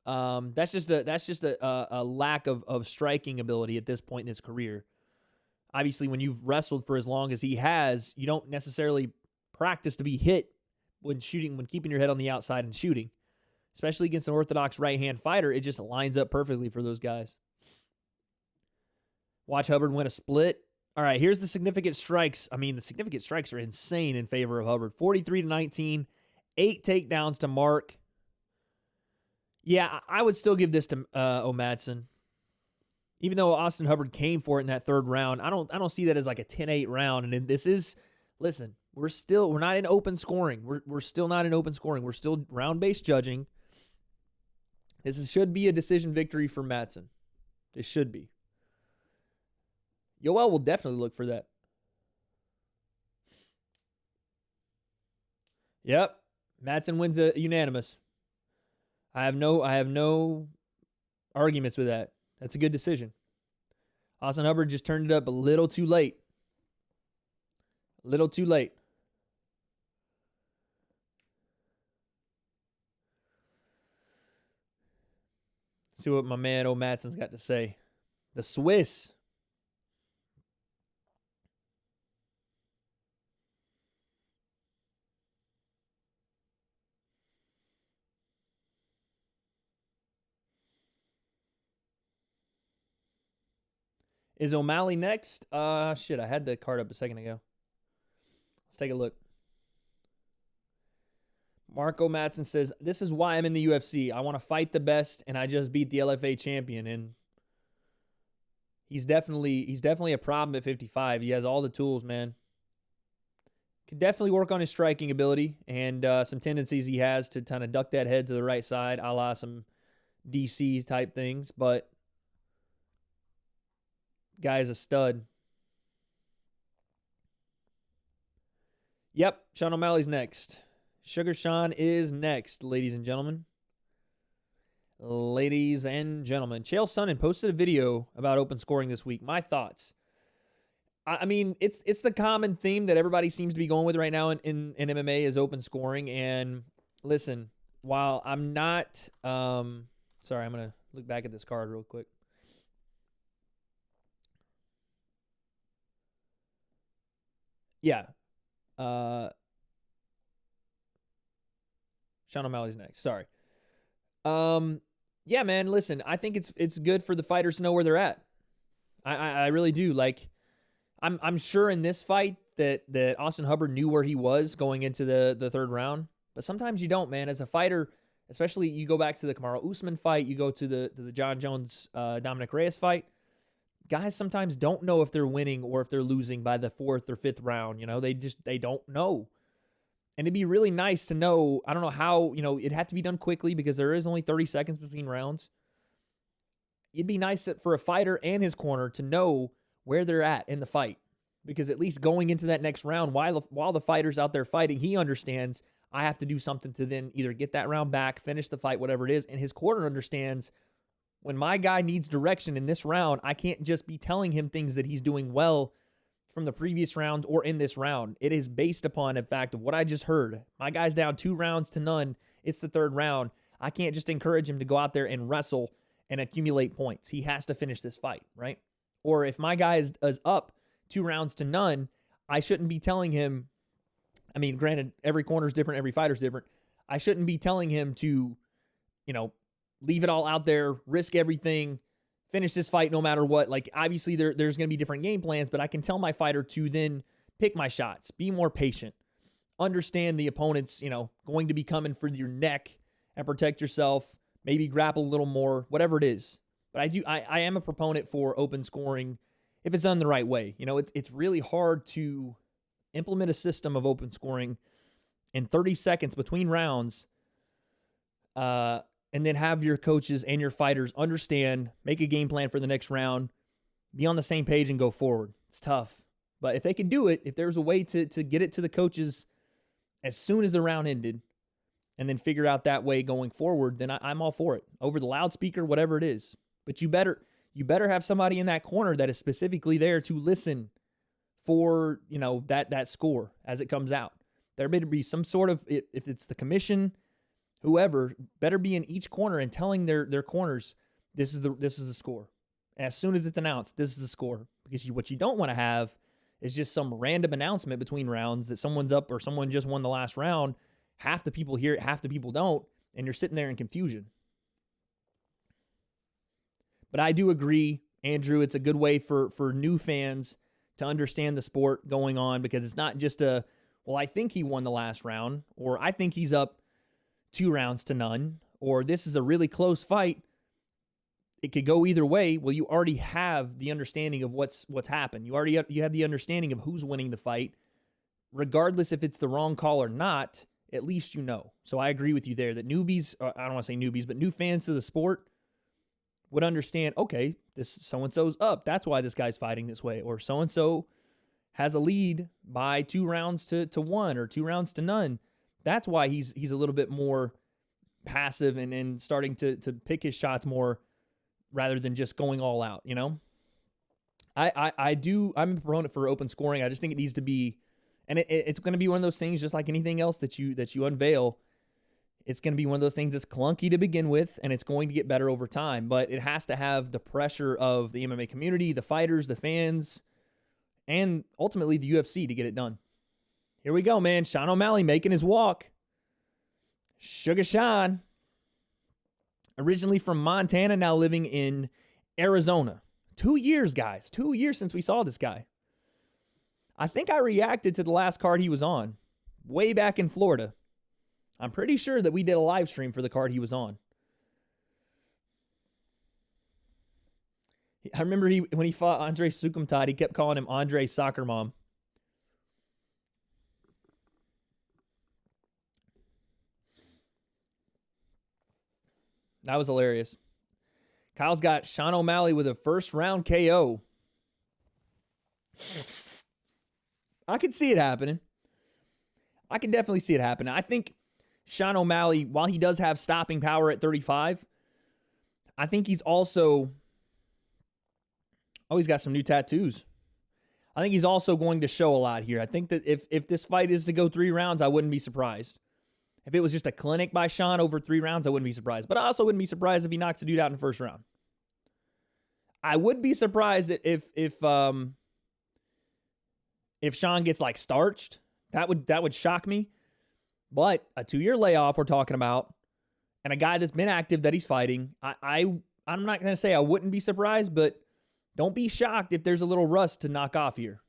Speaker 2: That's just a lack of striking ability at this point in his career. Obviously, when you've wrestled for as long as he has, you don't necessarily practice to be hit when shooting, when keeping your head on the outside and shooting. Especially against an orthodox right-hand fighter, it just lines up perfectly for those guys. Watch Hubbard win a split. All right, here's the significant strikes. I mean, the significant strikes are insane in favor of Hubbard. 43-19, 8 takedowns to Mark. Yeah, I would still give this to Madsen. Even though Austin Hubbard came for it in that third round, I don't see that as like a 10-8 round. And this is, listen, we're not in open scoring. We're still not in open scoring. We're still round-based judging. Should be a decision victory for Madsen. This should be. Yoel will definitely look for that. Yep. Madsen wins a unanimous. I have no arguments with that. That's a good decision. Austin Hubbard just turned it up a little too late. A little too late. See what my man O. Madsen's got to say. The Swiss. Is O'Malley next? Shit, I had the card up a second ago. Let's take a look. Marco Madsen says, "This is why I'm in the UFC. I want to fight the best, and I just beat the LFA champion." And he's definitely a problem at 55. He has all the tools, man.
Speaker 3: Could definitely work on his striking ability and some tendencies he has to kind of duck that head to the right side, a la some DC type things. But guy's a stud. Yep, Sean O'Malley's next. Sugar Sean is next, ladies and gentlemen. Ladies and gentlemen. Chael Sonnen posted a video about open scoring this week. My thoughts. I mean, it's the common theme that everybody seems to be going with right now in MMA is open scoring. And listen, while I'm not... sorry, I'm going to look back at this card real quick. Yeah. Sean O'Malley's next. Sorry. Yeah, man, listen, I think it's good for the fighters to know where they're at. I really do. Like, I'm sure in this fight that Austin Hubbard knew where he was going into the third round, but sometimes you don't, man. As a fighter, especially you go back to the Kamaru Usman fight, you go to the John Jones Dominic Reyes fight. Guys sometimes don't know if they're winning or if they're losing by the fourth or fifth round. You know, they don't know. And it'd be really nice to know, I don't know how, it'd have to be done quickly because there is only 30 seconds between rounds. It'd be nice for a fighter and his corner to know where they're at in the fight. Because at least going into that next round, while the fighter's out there fighting, he understands I have to do something to then either get that round back, finish the fight, whatever it is. And his corner understands when my guy needs direction in this round, I can't just be telling him things that he's doing well from the previous round or in this round. It is based upon the fact of what I just heard. My guy's down 2-0. It's the third round. I can't just encourage him to go out there and wrestle and accumulate points. He has to finish this fight, right? Or if my guy is up 2-0, I shouldn't be telling him, I mean, granted, every corner is different, every fighter's different. I shouldn't be telling him to, leave it all out there, risk everything, finish this fight no matter what. Like, obviously, there's going to be different game plans, but I can tell my fighter to then pick my shots, be more patient, understand the opponent's, going to be coming for your neck and protect yourself, maybe grapple a little more, whatever it is. But I am a proponent for open scoring if it's done the right way. It's really hard to implement a system of open scoring in 30 seconds between rounds, and then have your coaches and your fighters understand, make a game plan for the next round, be on the same page and go forward. It's tough. But if they could do it, if there's a way to get it to the coaches as soon as the round ended and then figure out that way going forward, then I'm all for it. Over the loudspeaker, whatever it is. But you better have somebody in that corner that is specifically there to listen for, that score as it comes out. There better be some sort of, if it's the commission, whoever, better be in each corner and telling their corners, this is the score. As soon as it's announced, this is the score. Because what you don't want to have is just some random announcement between rounds that someone's up or someone just won the last round. Half the people hear it, half the people don't, and you're sitting there in confusion. But I do agree, Andrew, it's a good way for new fans to understand the sport going on, because it's not just I think he won the last round, or I think he's up 2-0, or this is a really close fight. It could go either way. Well, you already have the understanding of what's happened. You have the understanding of who's winning the fight. Regardless if it's the wrong call or not, at least you know. So I agree with you there that newbies, I don't want to say newbies, but new fans to the sport would understand, okay, this so-and-so's up. That's why this guy's fighting this way. Or so-and-so has a lead by 2-1 or 2-0. That's why he's a little bit more passive and starting to pick his shots more rather than just going all out, I'm a proponent for open scoring. I just think it needs to be, and it's going to be one of those things just like anything else that you unveil. It's going to be one of those things that's clunky to begin with, and it's going to get better over time, but it has to have the pressure of the MMA community, the fighters, the fans, and ultimately the UFC to get it done. Here we go, man. Sean O'Malley making his walk. Sugar Sean. Originally from Montana, now living in Arizona. 2 years, guys. 2 years since we saw this guy. I think I reacted to the last card he was on. Way back in Florida. I'm pretty sure that we did a live stream for the card he was on. I remember when he fought Andre Sukumtad, he kept calling him Andre Soccer Mom. That was hilarious. Kyle's got Sean O'Malley with a first-round KO. I could see it happening. I can definitely see it happening. I think Sean O'Malley, while he does have stopping power at 35, I think he's also... Oh, he's got some new tattoos. I think he's also going to show a lot here. I think that if this fight is to go 3 rounds, I wouldn't be surprised. If it was just a clinic by Sean over 3 rounds, I wouldn't be surprised. But I also wouldn't be surprised if he knocks a dude out in the first round. I would be surprised if Sean gets like starched. That would shock me. But a 2-year layoff we're talking about, and a guy that's been active that he's fighting, I'm not going to say I wouldn't be surprised, but don't be shocked if there's a little rust to knock off here.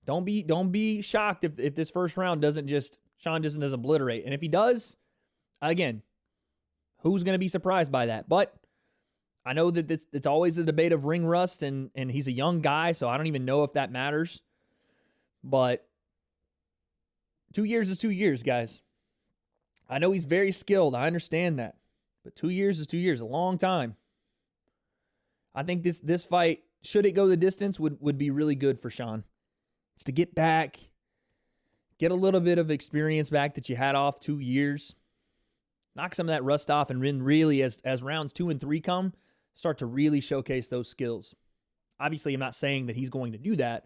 Speaker 3: Don't be shocked if this first round Sean doesn't obliterate. And if he does, again, who's going to be surprised by that? But I know that it's always a debate of ring rust, and he's a young guy, so I don't even know if that matters. But 2 years is 2 years, guys. I know he's very skilled. I understand that. But 2 years is 2 years, a long time. I think this fight, should it go the distance, would be really good for Sean. It's to get back, get a little bit of experience back that you had off 2 years. Knock some of that rust off, and then really, as rounds 2 and 3 come, start to really showcase those skills. Obviously, I'm not saying that he's going to do that.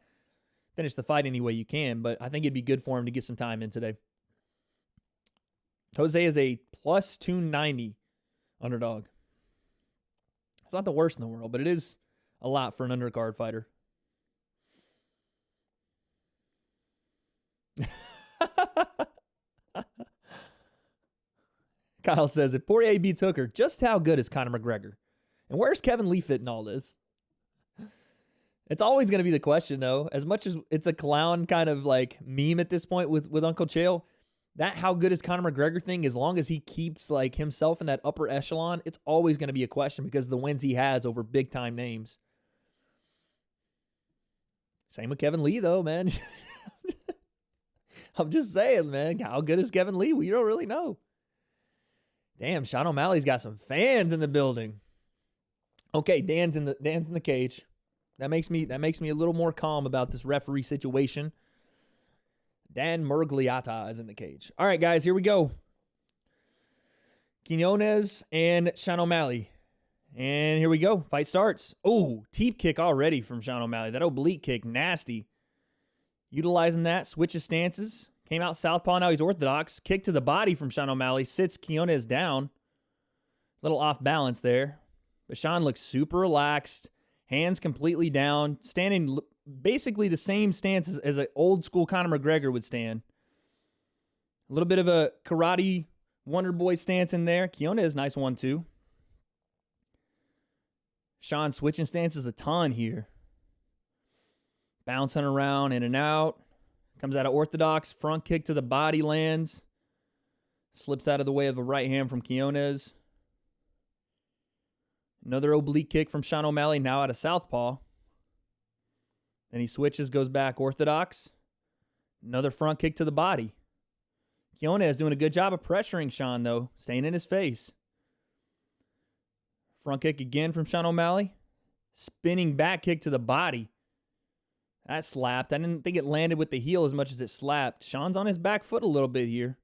Speaker 3: Finish the fight any way you can, but I think it'd be good for him to get some time in today. Jose is a plus 290 underdog. It's not the worst in the world, but it is a lot for an undercard fighter. Kyle says, if Poirier beats Hooker, just how good is Conor McGregor? And where's Kevin Lee fit in all this? It's always going to be the question, though. As much as it's a clown kind of like meme at this point with Uncle Chael, that how good is Conor McGregor thing, as long as he keeps like himself in that upper echelon, it's always going to be a question because of the wins he has over big time names. Same with Kevin Lee, though, man. I'm just saying, man, how good is Kevin Lee? We don't really know. Damn, Sean O'Malley's got some fans in the building. Okay, Dan's in the cage. That makes me a little more calm about this referee situation. Dan Murgliata is in the cage. All right, guys, here we go. Quinones and Sean O'Malley. And here we go. Fight starts. Oh, teep kick already from Sean O'Malley. That oblique kick, nasty. Utilizing that, switches stances. Came out southpaw, now he's orthodox. Kick to the body from Sean O'Malley. Sits Quinones down. Little off balance there. But Sean looks super relaxed. Hands completely down. Standing basically the same stance as an old school Conor McGregor would stand. A little bit of a karate Wonder Boy stance in there. Quinones, nice 1-2. Sean switching stances a ton here. Bouncing around in and out. Comes out of orthodox. Front kick to the body lands. Slips out of the way of a right hand from Quinones. Another oblique kick from Sean O'Malley, now out of southpaw. Then he switches, goes back orthodox. Another front kick to the body. Quinones doing a good job of pressuring Sean, though, staying in his face. Front kick again from Sean O'Malley. Spinning back kick to the body. That slapped. I didn't think it landed with the heel as much as it slapped. Sean's on his back foot a little bit here.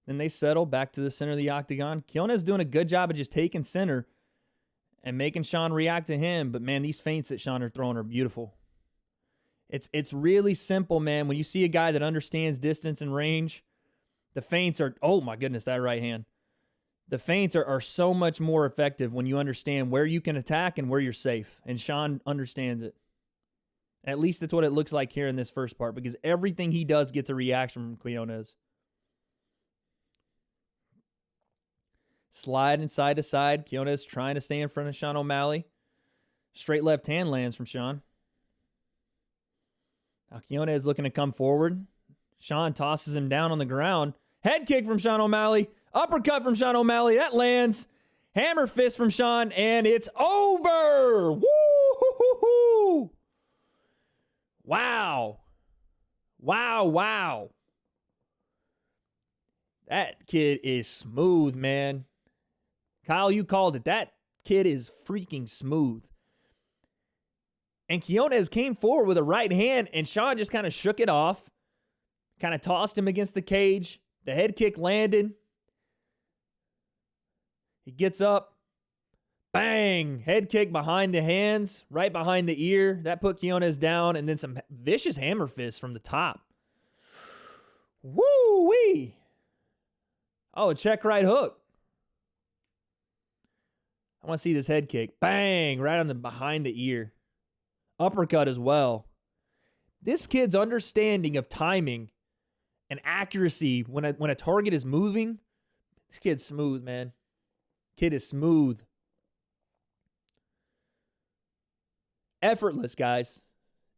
Speaker 3: Then they settle back to the center of the octagon. Quinones doing a good job of just taking center and making Sean react to him. But, man, these feints that Sean are throwing are beautiful. It's really simple, man. When you see a guy that understands distance and range, the feints are, oh, my goodness, that right hand. The feints are so much more effective when you understand where you can attack and where you're safe. And Sean understands it. At least that's what it looks like here in this first part, because everything he does gets a reaction from Quinones. Sliding side to side. Quinones trying to stay in front of Sean O'Malley. Straight left hand lands from Sean. Now Quinones looking to come forward. Sean tosses him down on the ground. Head kick from Sean O'Malley. Uppercut from Sean O'Malley. That lands. Hammer fist from Sean, and it's over. Woo-hoo-hoo-hoo. Wow. Wow, wow. That kid is smooth, man. Kyle, you called it. That kid is freaking smooth. And Quinones came forward with a right hand, and Sean just kind of shook it off, kind of tossed him against the cage. The head kick landed. He gets up. Bang! Head kick behind the hands, right behind the ear. That put Quinones down, and then some vicious hammer fists from the top. Woo-wee! Oh, a check right hook. I want to see this head kick. Bang! Right on the behind the ear. Uppercut as well. This kid's understanding of timing and accuracy when a target is moving, this kid's smooth, man. Kid is smooth. Effortless, guys.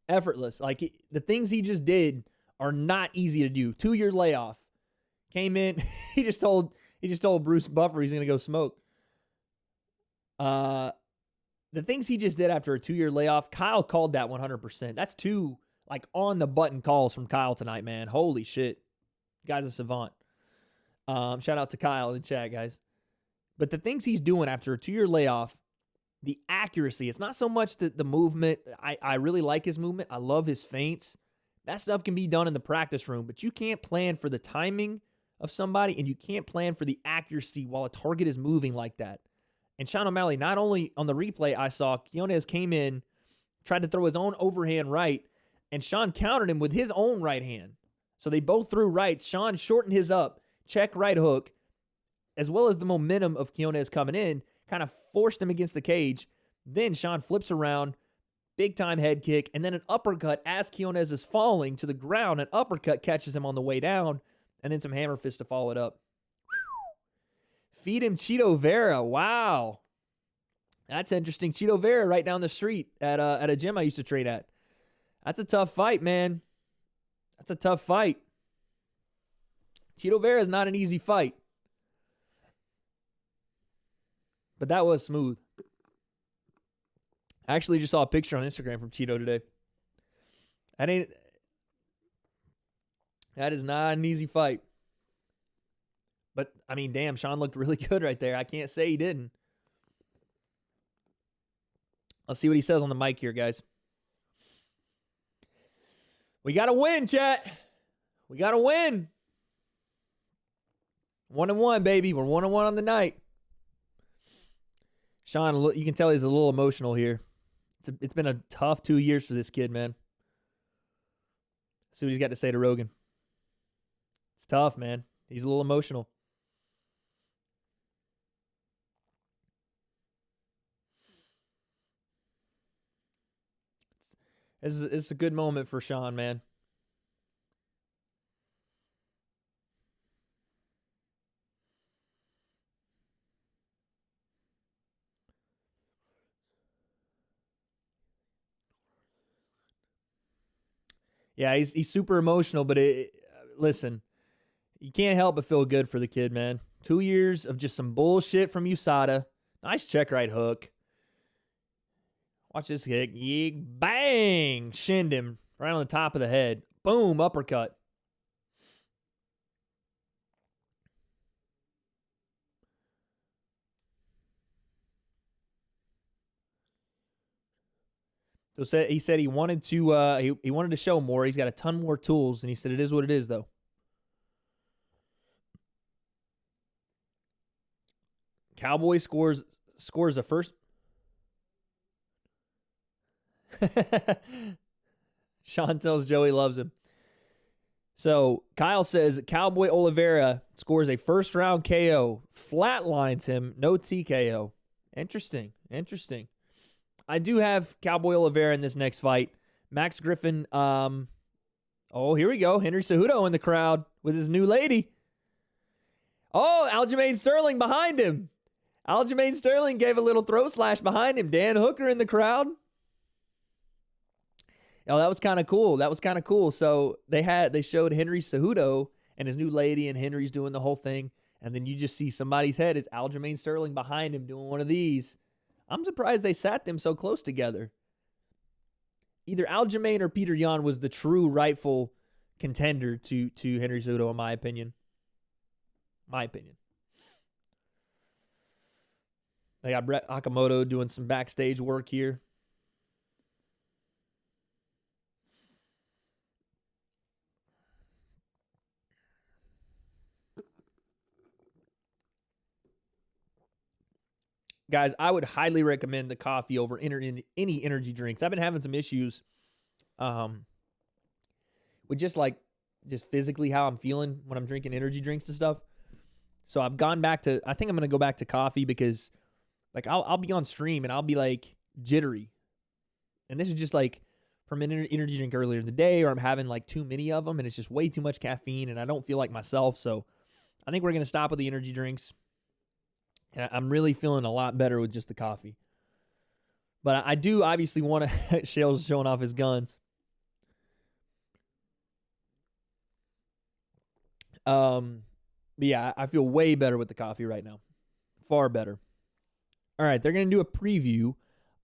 Speaker 3: Effortless. Like, the things he just did are not easy to do. 2-year layoff. Came in, he just told Bruce Buffer he's going to go smoke. The things he just did after a 2-year layoff, Kyle called that 100%. That's 2 like on the button calls from Kyle tonight, man. Holy shit. Guy's a savant. Shout out to Kyle in the chat, guys. But the things he's doing after a 2-year layoff, the accuracy, it's not so much the movement. I really like his movement. I love his feints. That stuff can be done in the practice room, but you can't plan for the timing of somebody, and you can't plan for the accuracy while a target is moving like that. And Sean O'Malley, not only on the replay I saw, Quinones came in, tried to throw his own overhand right, and Sean countered him with his own right hand. So they both threw rights. Sean shortened his up, check right hook, as well as the momentum of Quinones coming in, kind of forced him against the cage. Then Sean flips around, big-time head kick, and then an uppercut as Quinones is falling to the ground. An uppercut catches him on the way down, and then some hammer fists to follow it up. Feed him Cheeto Vera. Wow. That's interesting. Cheeto Vera right down the street at a gym I used to train at. That's a tough fight, man. That's a tough fight. Cheeto Vera is not an easy fight. But that was smooth. I actually just saw a picture on Instagram from Cheeto today. That is not an easy fight. But, I mean, damn, Sean looked really good right there. I can't say he didn't. Let's see what he says on the mic here, guys. We got to win, chat. We got to win. 1-1, baby. We're 1-1 on the night. Sean, you can tell he's a little emotional here. It's been a tough 2 years for this kid, man. Let's see what he's got to say to Rogan. It's tough, man. He's a little emotional. It's a good moment for Sean, man. Yeah, he's super emotional, but listen, you can't help but feel good for the kid, man. 2 years of just some bullshit from USADA. Nice check right hook. Watch this kick. Yeek, bang! Shinned him right on the top of the head. Boom, uppercut. So he said he wanted to he wanted to show more. He's got a ton more tools, and he said it is what it is, though. Cowboy scores a first. Sean tells Joe he loves him. So Kyle says Cowboy Oliveira scores a first-round KO, flatlines him, no TKO. Interesting. I do have Cowboy Oliveira in this next fight. Max Griffin, oh, here we go. Henry Cejudo in the crowd with his new lady. Oh, Aljamain Sterling behind him. Aljamain Sterling gave a little throat slash behind him. Dan Hooker in the crowd. Oh, that was kind of cool. So they showed Henry Cejudo and his new lady, and Henry's doing the whole thing. And then you just see somebody's head. It's Aljamain Sterling behind him doing one of these. I'm surprised they sat them so close together. Either Aljamain or Peter Yan was the true rightful contender to Henry Cejudo, in my opinion. My opinion. They got Brett Okamoto doing some backstage work here. Guys, I would highly recommend the coffee over any energy drinks. I've been having some issues with just physically how I'm feeling when I'm drinking energy drinks and stuff. So I've gone back to, I think I'm going to go back to coffee because like I'll be on stream and I'll be like jittery. And this is just like from an energy drink earlier in the day, or I'm having like too many of them and it's just way too much caffeine and I don't feel like myself. So I think we're going to stop with the energy drinks. And I'm really feeling a lot better with just the coffee. But I do obviously want to, Shale's showing off his guns. But yeah, I feel way better with the coffee right now. Far better. All right, they're going to do a preview.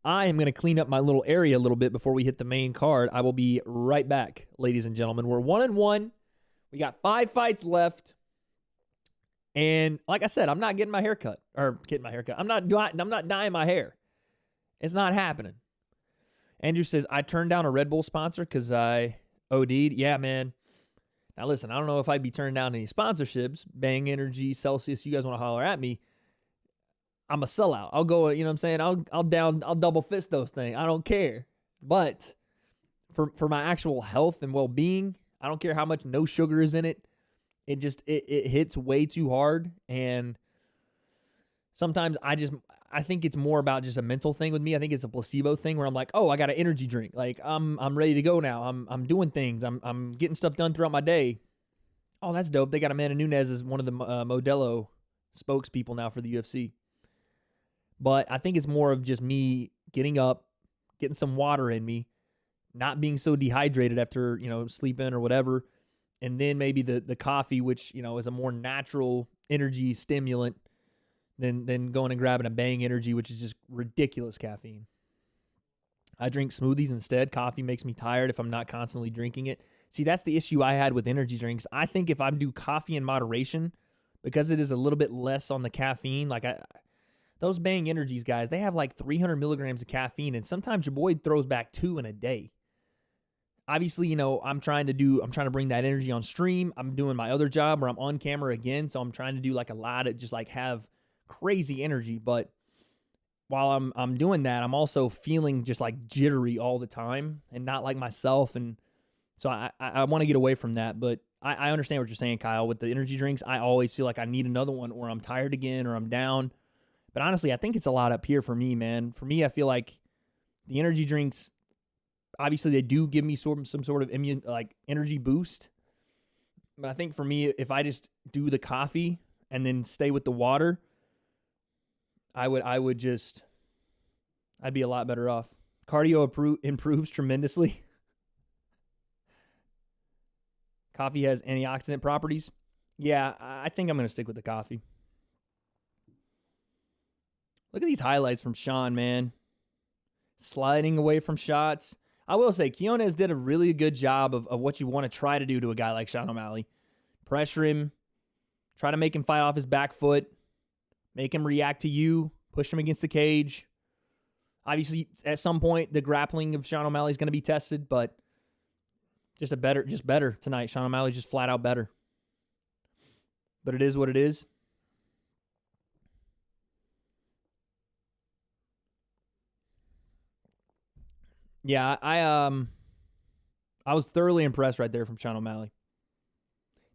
Speaker 3: I am going to clean up my little area a little bit before we hit the main card. I will be right back, ladies and gentlemen. We're 1-1. We got 5 fights left. And like I said, I'm not getting my hair cut. Or getting my hair cut. I'm not dyeing my hair. It's not happening. Andrew says, I turned down a Red Bull sponsor because I OD'd. Yeah, man. Now, listen, I don't know if I'd be turning down any sponsorships. Bang Energy, Celsius, you guys want to holler at me. I'm a sellout. I'll go, you know what I'm saying? I'll double fist those things. I don't care. But for my actual health and well-being, I don't care how much no sugar is in it. It hits way too hard. And sometimes I think it's more about just a mental thing with me. I think it's a placebo thing where I'm like, oh, I got an energy drink. Like I'm ready to go now. I'm doing things. I'm getting stuff done throughout my day. Oh, that's dope. They got Amanda Nunes as one of the Modelo spokespeople now for the UFC. But I think it's more of just me getting up, getting some water in me, not being so dehydrated after, sleeping or whatever. And then maybe the coffee, which, is a more natural energy stimulant than going and grabbing a Bang Energy, which is just ridiculous caffeine. I drink smoothies instead. Coffee makes me tired if I'm not constantly drinking it. See, that's the issue I had with energy drinks. I think if I do coffee in moderation, because it is a little bit less on the caffeine, those Bang Energies, guys, they have like 300 milligrams of caffeine, and sometimes your boy throws back 2 in a day. Obviously, I'm trying to bring that energy on stream. I'm doing my other job where I'm on camera again, so I'm trying to do like a lot of just like have crazy energy. But while I'm doing that, I'm also feeling just like jittery all the time and not like myself. And so I want to get away from that. But I understand what you're saying, Kyle. With the energy drinks, I always feel like I need another one, or I'm tired again, or I'm down. But honestly, I think it's a lot up here for me, man. For me, I feel like the energy drinks, obviously they do give me some sort of energy boost. But I think for me, if I just do the coffee and then stay with the water, I'd be a lot better off. Cardio improves tremendously. Coffee has antioxidant properties. Yeah, I think I'm going to stick with the coffee. Look at these highlights from Sean, man. Sliding away from shots. I will say, Quinones did a really good job of what you want to try to do to a guy like Sean O'Malley. Pressure him. Try to make him fight off his back foot. Make him react to you. Push him against the cage. Obviously, at some point, the grappling of Sean O'Malley is going to be tested, but just better tonight. Sean O'Malley's just flat out better. But it is what it is. Yeah, I was thoroughly impressed right there from Sean O'Malley.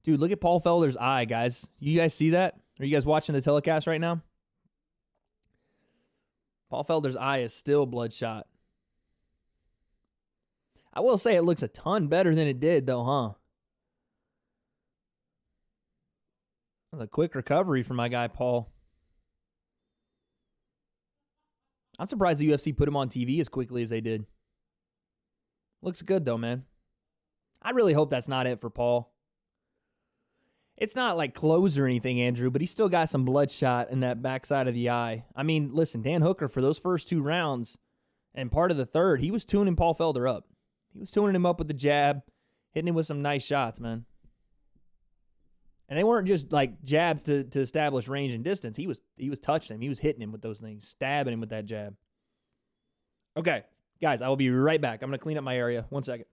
Speaker 3: Dude, look at Paul Felder's eye, guys. You guys see that? Are you guys watching the telecast right now? Paul Felder's eye is still bloodshot. I will say it looks a ton better than it did, though, huh? That's a quick recovery for my guy, Paul. I'm surprised the UFC put him on TV as quickly as they did. Looks good, though, man. I really hope that's not it for Paul. It's not like closed or anything, Andrew, but he's still got some bloodshot in that backside of the eye. I mean, listen, Dan Hooker, for those first 2 rounds and part of the third, he was tuning Paul Felder up. He was tuning him up with the jab, hitting him with some nice shots, man. And they weren't just like jabs to establish range and distance. He was touching him. He was hitting him with those things, stabbing him with that jab. Okay, guys, I will be right back. I'm going to clean up my area. 1 second.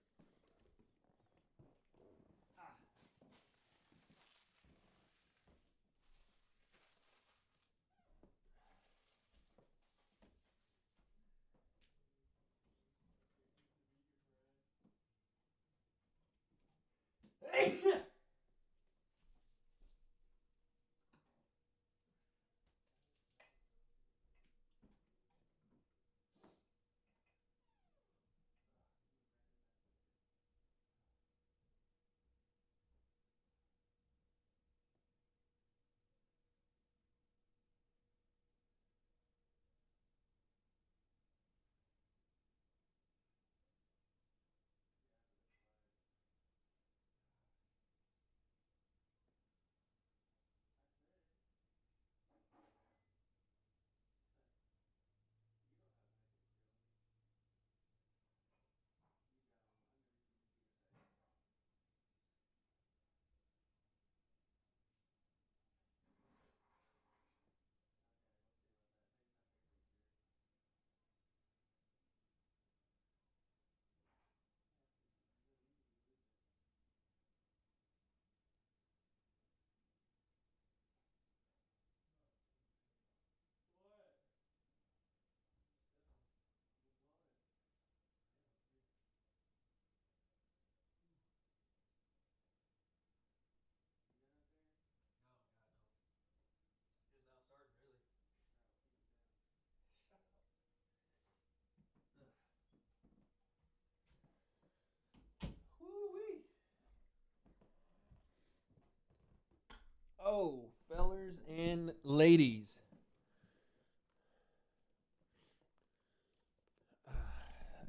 Speaker 3: Oh, fellers and ladies.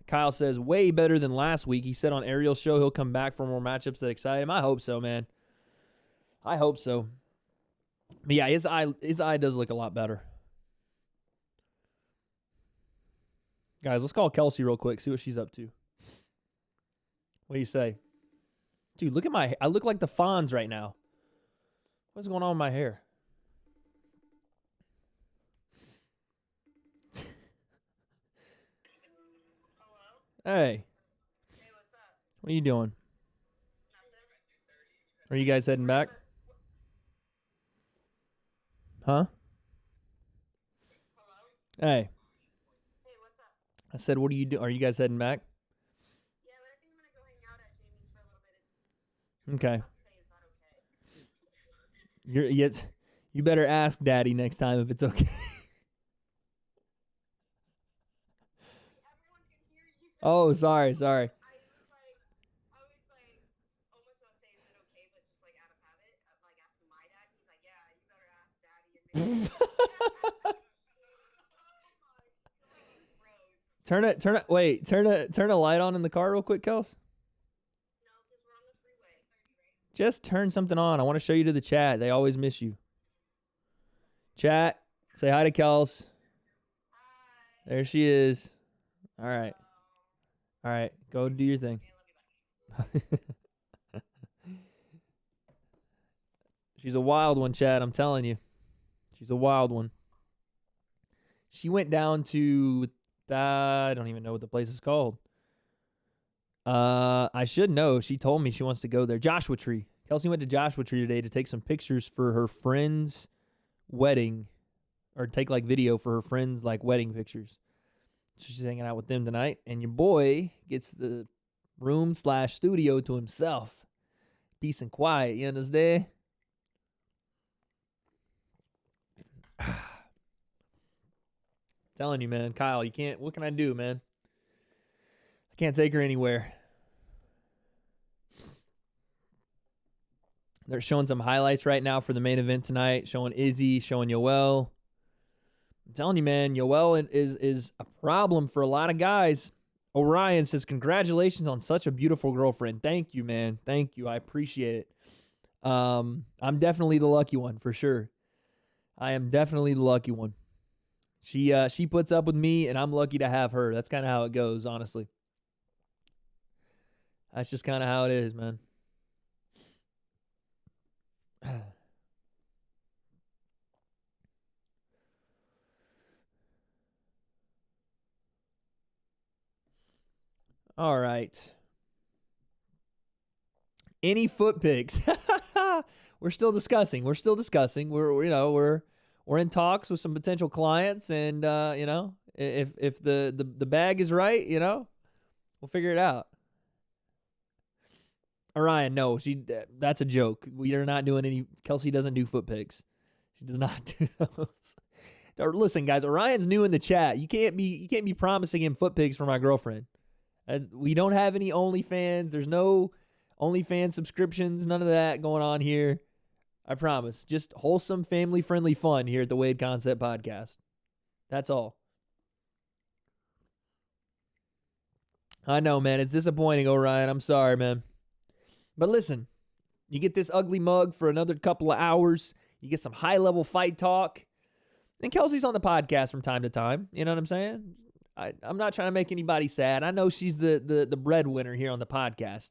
Speaker 3: Kyle says, way better than last week. He said on Ariel's show he'll come back for more matchups that excite him. I hope so, man. I hope so. But yeah, his eye does look a lot better. Guys, let's call Kelsey real quick, see what she's up to. What do you say? Dude, look at I look like the Fonz right now. What's going on with my hair? Hey.
Speaker 4: Hey, what's up?
Speaker 3: What are you doing?
Speaker 4: Nothing.
Speaker 3: Are you guys heading back? Huh?
Speaker 4: Hello?
Speaker 3: Hey.
Speaker 4: Hey, what's up?
Speaker 3: I said, what are you doing? Are you guys heading back?
Speaker 4: Yeah, but I think I'm gonna go hang out at Jamie's for a little bit.
Speaker 3: Okay.
Speaker 4: I'll say, is that okay?
Speaker 3: You better ask Daddy next time if it's okay.
Speaker 4: Everyone can hear you.
Speaker 3: Oh, sorry.
Speaker 4: I was like, almost want to say, is it okay, but just like out of habit, I'm like asking my dad. He's like, yeah, you better ask Daddy. And maybe. Gross.
Speaker 3: Turn a light on in the car real quick, Kels.
Speaker 4: No, because we're on the freeway.
Speaker 3: Just turn something on. I want to show you to the chat. They always miss you. Chat, say hi to Kels.
Speaker 4: Hi.
Speaker 3: There she is. All right. All right. Go do your thing.
Speaker 4: Okay, love you, bye.
Speaker 3: She's a wild one, Chad. I'm telling you. She's a wild one. She went down to, I don't even know what the place is called. I should know. She told me she wants to go there. Joshua Tree. Kelsey went to Joshua Tree today to take some pictures for her friend's wedding, or take like video for her friend's like wedding pictures. So she's hanging out with them tonight, and your boy gets the room/studio to himself. Peace and quiet, you understand? Telling you, man, Kyle, you can't. What can I do, man? I can't take her anywhere. They're showing some highlights right now for the main event tonight, showing Izzy, showing Yoel. I'm telling you, man, Yoel is a problem for a lot of guys. Orion says, congratulations on such a beautiful girlfriend. Thank you, man. Thank you. I appreciate it. I'm definitely the lucky one for sure. I am definitely the lucky one. She puts up with me, and I'm lucky to have her. That's kind of how it goes, honestly. That's just kind of how it is, man. All right. Any foot picks? We're still discussing. We're in talks with some potential clients, and if the bag is right, we'll figure it out. Orion, no, that's a joke. We are not doing any. Kelsey doesn't do foot picks. She does not do those. Listen, guys, Orion's new in the chat. You can't be promising him foot picks for my girlfriend. We don't have any OnlyFans. There's no OnlyFans subscriptions. None of that going on here. I promise. Just wholesome, family-friendly fun here at the W.A.D.E Concept Podcast. That's all. I know, man. It's disappointing, Orion. I'm sorry, man. But listen, you get this ugly mug for another couple of hours. You get some high-level fight talk. And Kelsey's on the podcast from time to time. You know what I'm saying? I'm not trying to make anybody sad. I know she's the breadwinner here on the podcast.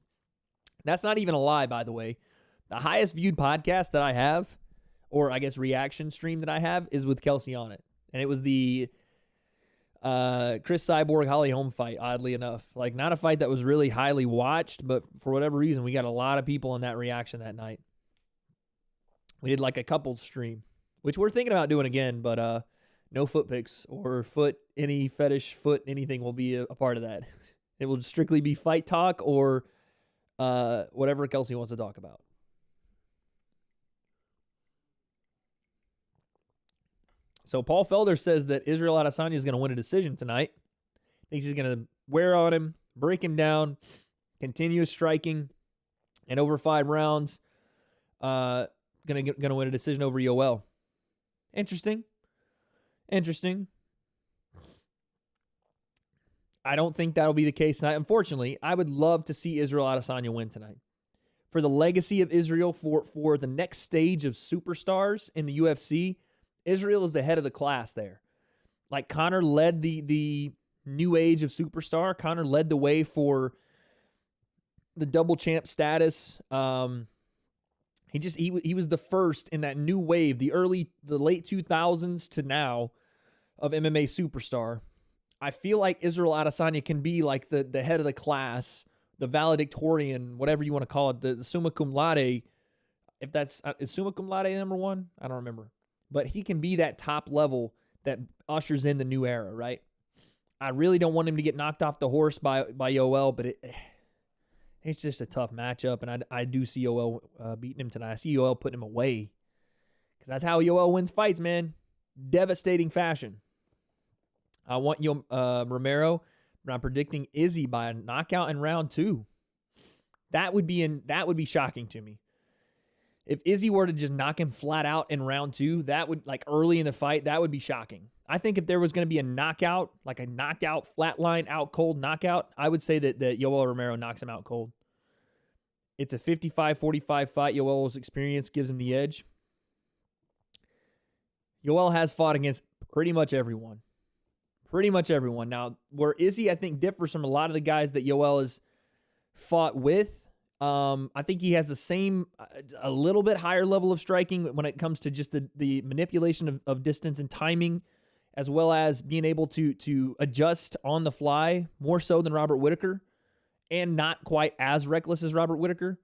Speaker 3: That's not even a lie, by the way. The highest viewed podcast that I have, or I guess reaction stream that I have, is with Kelsey on it. And it was the Chris Cyborg Holly Holm fight, oddly enough. Like, not a fight that was really highly watched, but for whatever reason, we got a lot of people in that reaction that night. We did like a couples stream, which we're thinking about doing again, but no foot picks or any fetish foot, anything will be a part of that. It will strictly be fight talk or whatever Kelsey wants to talk about. So Paul Felder says that Israel Adesanya is going to win a decision tonight. Thinks he's going to wear on him, break him down, continuous striking, and over 5 rounds, going to win a decision over Yoel. Interesting. I don't think that'll be the case tonight. Unfortunately, I would love to see Israel Adesanya win tonight. For the legacy of Israel, for the next stage of superstars in the UFC, Israel is the head of the class there. Like, Conor led the new age of superstar. Conor led the way for the double champ status. He was the first in that new wave, the late 2000s to now, of MMA superstar. I feel like Israel Adesanya can be like the head of the class, the valedictorian, whatever you want to call it, the summa cum laude. If that's is summa cum laude number 1, I don't remember. But he can be that top level that ushers in the new era, right? I really don't want him to get knocked off the horse by Yoel, but it's just a tough matchup, and I do see Yoel beating him tonight. I see Yoel putting him away because that's how Yoel wins fights, man. Devastating fashion. I want Romero, but I'm predicting Izzy by a knockout in round 2. That would be shocking to me. If Izzy were to just knock him flat out in round 2, that would, like, early in the fight, that would be shocking. I think if there was going to be a knockout, like a knockout, flatline, out cold knockout, I would say that Yoel Romero knocks him out cold. It's a 55-45 fight. Yoel's experience gives him the edge. Yoel has fought against pretty much everyone. Now, where Izzy, I think, differs from a lot of the guys that Yoel has fought with, I think he has the same, a little bit higher level of striking when it comes to just the manipulation of distance and timing, as well as being able to adjust on the fly more so than Robert Whittaker, and not quite as reckless as Robert Whittaker.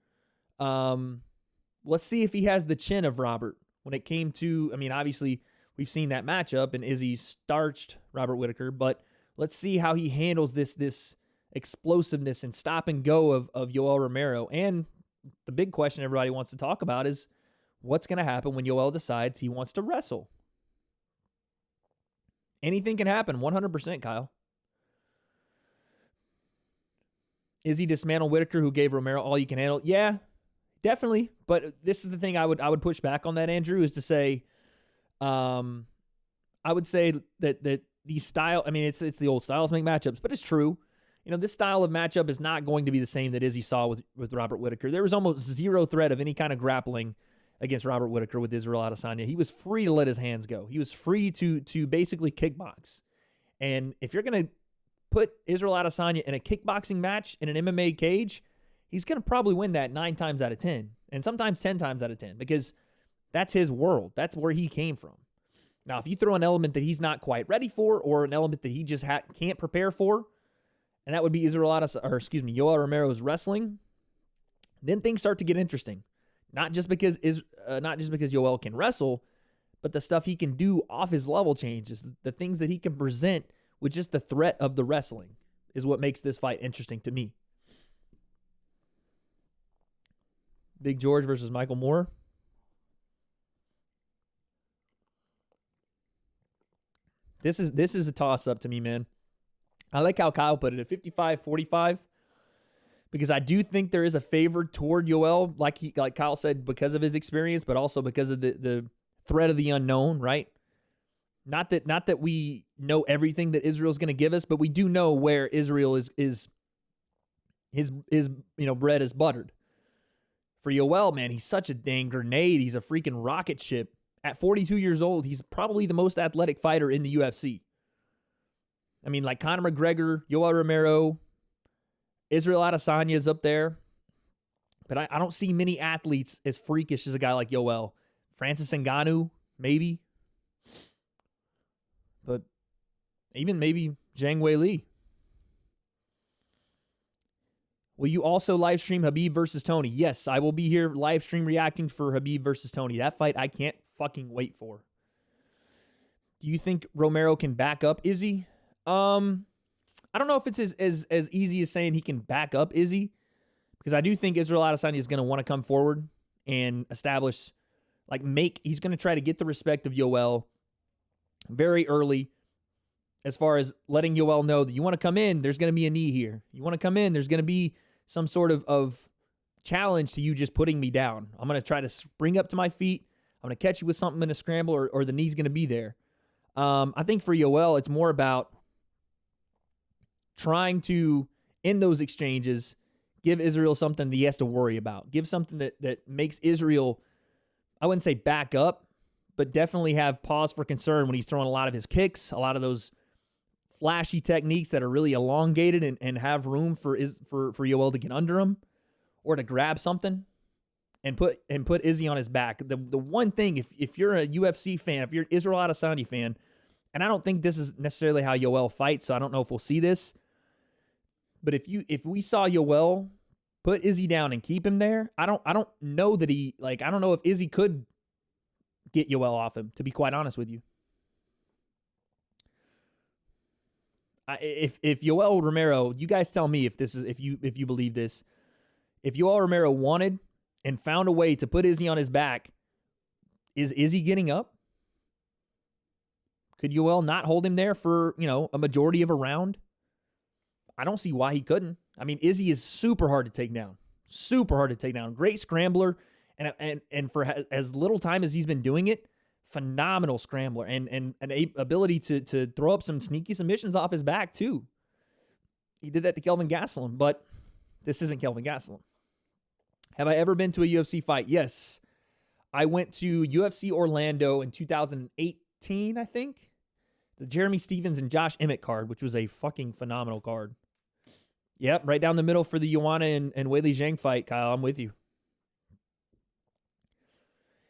Speaker 3: Let's see if he has the chin of Robert when it came to, I mean, obviously we've seen that matchup and Izzy starched Robert Whittaker, but let's see how he handles this explosiveness and stop and go of Yoel Romero. And the big question everybody wants to talk about is what's going to happen when Yoel decides he wants to wrestle. Anything can happen, 100%, Kyle. Izzy dismantled Whittaker, who gave Romero all you can handle. Yeah, definitely. But this is the thing I would push back on that, Andrew, is to say, I would say that the style, I mean, it's the old styles make matchups, but it's true. You know, this style of matchup is not going to be the same that Izzy saw with Robert Whittaker. There was almost zero threat of any kind of grappling against Robert Whittaker with Israel Adesanya. He was free to let his hands go. He was free to basically kickbox. And if you're going to put Israel Adesanya in a kickboxing match in an MMA cage, he's going to probably win that 9 times out of 10, and sometimes 10 times out of 10, because that's his world. That's where he came from. Now, if you throw an element that he's not quite ready for, or an element that he just can't prepare for, and that would be Yoel Romero's wrestling, then things start to get interesting. Not just because Yoel can wrestle, but the stuff he can do off his level changes, the things that he can present with just the threat of the wrestling is what makes this fight interesting to me. Big George versus Michael Moore. This is a toss-up to me, man. I like how Kyle put it at 55-45 because I do think there is a favor toward Yoel, like Kyle said, because of his experience, but also because of the threat of the unknown, right? Not that we know everything that Israel's going to give us, but we do know where Israel is his bread is buttered. For Yoel, man, he's such a dang grenade. He's a freaking rocket ship. At 42 years old, he's probably the most athletic fighter in the UFC. I mean, like Conor McGregor, Yoel Romero, Israel Adesanya is up there. But I don't see many athletes as freakish as a guy like Yoel. Francis Ngannou, maybe. But even maybe Zhang Weili. Will you also live stream Khabib versus Tony? Yes, I will be here live stream reacting for Khabib versus Tony. That fight I can't fucking wait for. Do you think Romero can back up Izzy? I don't know if it's as easy as saying he can back up Izzy, because I do think Israel Adesanya is going to want to come forward and establish, he's going to try to get the respect of Yoel very early, as far as letting Yoel know that you want to come in, there's going to be a knee here. You want to come in, there's going to be some sort of challenge to you just putting me down. I'm going to try to spring up to my feet. I'm going to catch you with something in a scramble, or the knee's going to be there. I think for Yoel, it's more about trying to, in those exchanges, give Israel something that he has to worry about. Give something that makes Israel, I wouldn't say back up, but definitely have pause for concern when he's throwing a lot of his kicks, a lot of those flashy techniques that are really elongated and have room for Yoel to get under him or to grab something and put Izzy on his back. The one thing, if you're a UFC fan, if you're an Israel Adesanya fan, and I don't think this is necessarily how Yoel fights, so I don't know if we'll see this, but if we saw Yoel put Izzy down and keep him there, I don't know that I don't know if Izzy could get Yoel off him, to be quite honest with you. If Yoel Romero, you guys tell me if you believe this. If Yoel Romero wanted and found a way to put Izzy on his back, is Izzy getting up? Could Yoel not hold him there for, a majority of a round? I don't see why he couldn't. I mean, Izzy is super hard to take down. Super hard to take down. Great scrambler. And for as little time as he's been doing it, phenomenal scrambler and an ability to throw up some sneaky submissions off his back too. He did that to Kelvin Gastelum, but this isn't Kelvin Gastelum. Have I ever been to a UFC fight? Yes. I went to UFC Orlando in 2018, I think. The Jeremy Stevens and Josh Emmett card, which was a fucking phenomenal card. Yep, right down the middle for the Joanna and Weili Zhang fight, Kyle. I'm with you.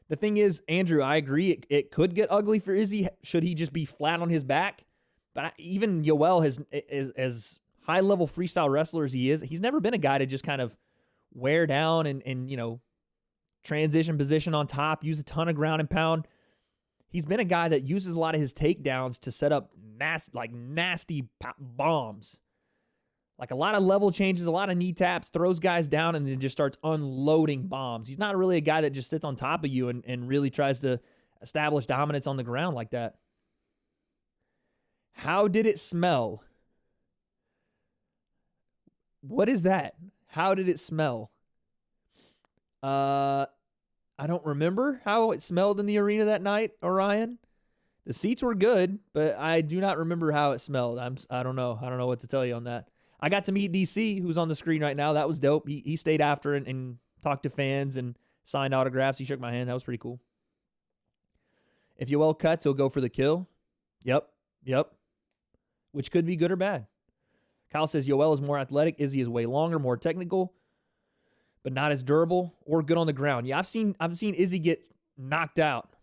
Speaker 3: The thing is, Andrew, I agree. It could get ugly for Izzy should he just be flat on his back. But even Yoel has, as high-level freestyle wrestler as he is, he's never been a guy to just kind of wear down and transition position on top, use a ton of ground and pound. He's been a guy that uses a lot of his takedowns to set up nasty bombs. Like a lot of level changes, a lot of knee taps, throws guys down, and then just starts unloading bombs. He's not really a guy that just sits on top of you and really tries to establish dominance on the ground like that. How did it smell? What is that? How did it smell? I don't remember how it smelled in the arena that night, Orion. The seats were good, but I do not remember how it smelled. I don't know. I don't know what to tell you on that. I got to meet DC, who's on the screen right now. That was dope. He stayed after and talked to fans and signed autographs. He shook my hand. That was pretty cool. If Yoel cuts, he'll go for the kill. Yep. Which could be good or bad. Kyle says Yoel is more athletic. Izzy is way longer, more technical, but not as durable or good on the ground. Yeah, I've seen Izzy get knocked out.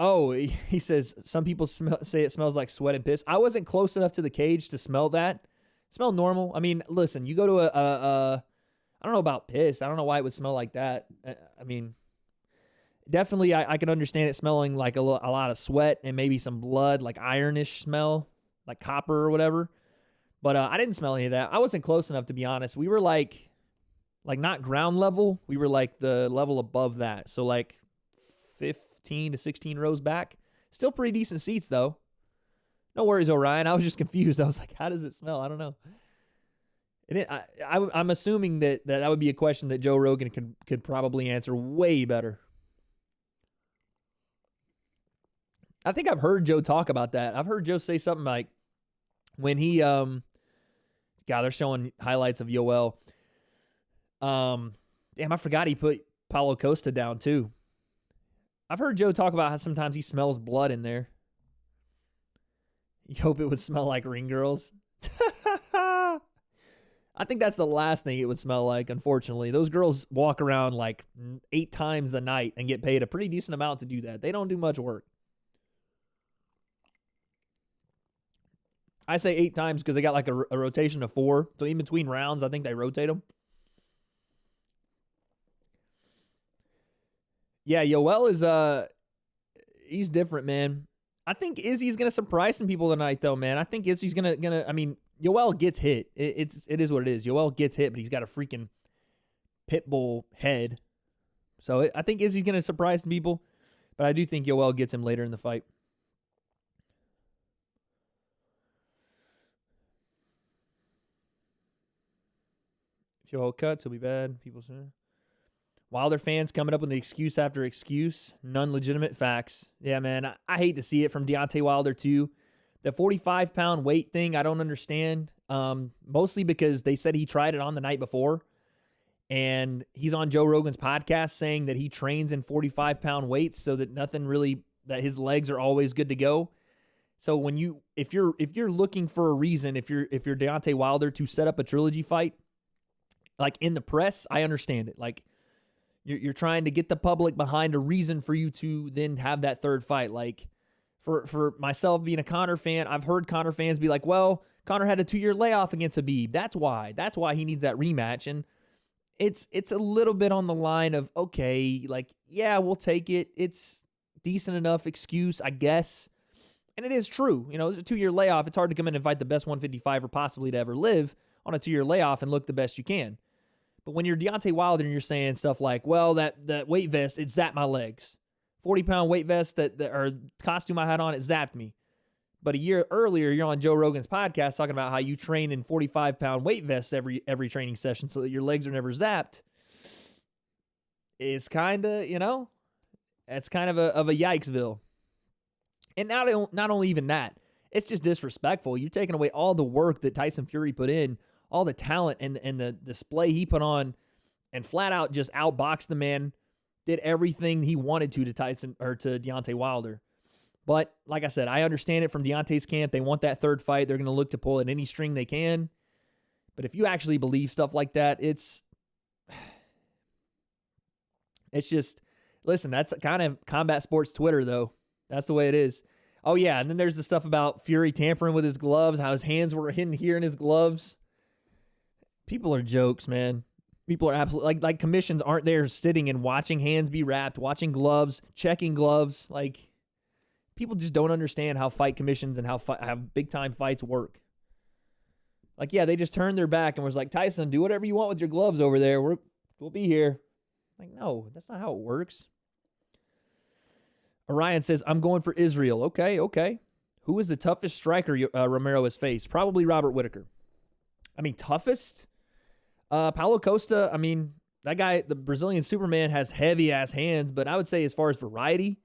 Speaker 3: Oh, he says some people say it smells like sweat and piss. I wasn't close enough to the cage to smell that. It smelled normal. I mean, listen, you go to I don't know about piss. I don't know why it would smell like that. I mean, definitely I can understand it smelling like a lot of sweat and maybe some blood, like ironish smell, like copper or whatever. But I didn't smell any of that. I wasn't close enough, to be honest. We were like not ground level. We were like the level above that. So like 15 to 16 rows back. Still pretty decent seats, though. No worries, Orion. I was just confused. I was like, how does it smell? I don't know. I'm assuming that would be a question that Joe Rogan could probably answer way better. I think I've heard Joe talk about that. I've heard Joe say something like when he God, they're showing highlights of Yoel. Damn, I forgot he put Paulo Costa down too. I've heard Joe talk about how sometimes he smells blood in there. You hope it would smell like ring girls. I think that's the last thing it would smell like, unfortunately. Those girls walk around like 8 times a night and get paid a pretty decent amount to do that. They don't do much work. I say 8 times because they got like a rotation of 4. So in between rounds, I think they rotate them. Yeah, Yoel is he's different, man. I think Izzy's gonna surprise some people tonight, though, man. I think Izzy's gonna. I mean, Yoel gets hit. It is what it is. Yoel gets hit, but he's got a freaking pit bull head. So I think Izzy's gonna surprise some people, but I do think Yoel gets him later in the fight. If Yoel cuts, he'll be bad. People say. Wilder fans coming up with excuse after excuse. None legitimate facts. Yeah, man, I hate to see it from Deontay Wilder, too. The 45-pound weight thing, I don't understand. Mostly because they said he tried it on the night before. And he's on Joe Rogan's podcast saying that he trains in 45-pound weights so that that his legs are always good to go. So if you're looking for a reason, if you're Deontay Wilder to set up a trilogy fight, like in the press, I understand it. Like, you're trying to get the public behind a reason for you to then have that third fight. Like, for myself being a Conor fan, I've heard Conor fans be like, well, Conor had a 2-year layoff against Khabib. That's why he needs that rematch. And it's a little bit on the line of, okay, like, yeah, we'll take it. It's decent enough excuse, I guess. And it is true. You know, it's a 2-year layoff. It's hard to come in and fight the best 155er possibly to ever live on a 2-year layoff and look the best you can. But when you're Deontay Wilder and you're saying stuff like, well, that weight vest, it zapped my legs. 40-pound weight vest or costume I had on, it zapped me. But a year earlier, you're on Joe Rogan's podcast talking about how you train in 45-pound weight vests every training session so that your legs are never zapped. It's kind of, it's kind of a yikesville. And not only even that, it's just disrespectful. You're taking away all the work that Tyson Fury put in, all the talent and the display he put on, and flat out just outboxed the man, did everything he wanted to Tyson or to Deontay Wilder. But like I said, I understand it from Deontay's camp. They want that third fight. They're going to look to pull at any string they can. But if you actually believe stuff like that, it's just, listen, that's kind of combat sports Twitter, though. That's the way it is. Oh, yeah, and then there's the stuff about Fury tampering with his gloves, how his hands were hidden here in his gloves. People are jokes, man. People are absolutely, like commissions aren't there sitting and watching hands be wrapped, watching gloves, checking gloves. Like, people just don't understand how fight commissions and how big-time fights work. Like, yeah, they just turned their back and was like, Tyson, do whatever you want with your gloves over there. We'll be here. Like, no, that's not how it works. Orion says, I'm going for Israel. Okay. Who is the toughest striker Romero has faced? Probably Robert Whittaker. I mean, toughest? Paulo Costa, I mean, that guy, the Brazilian Superman, has heavy-ass hands, but I would say as far as variety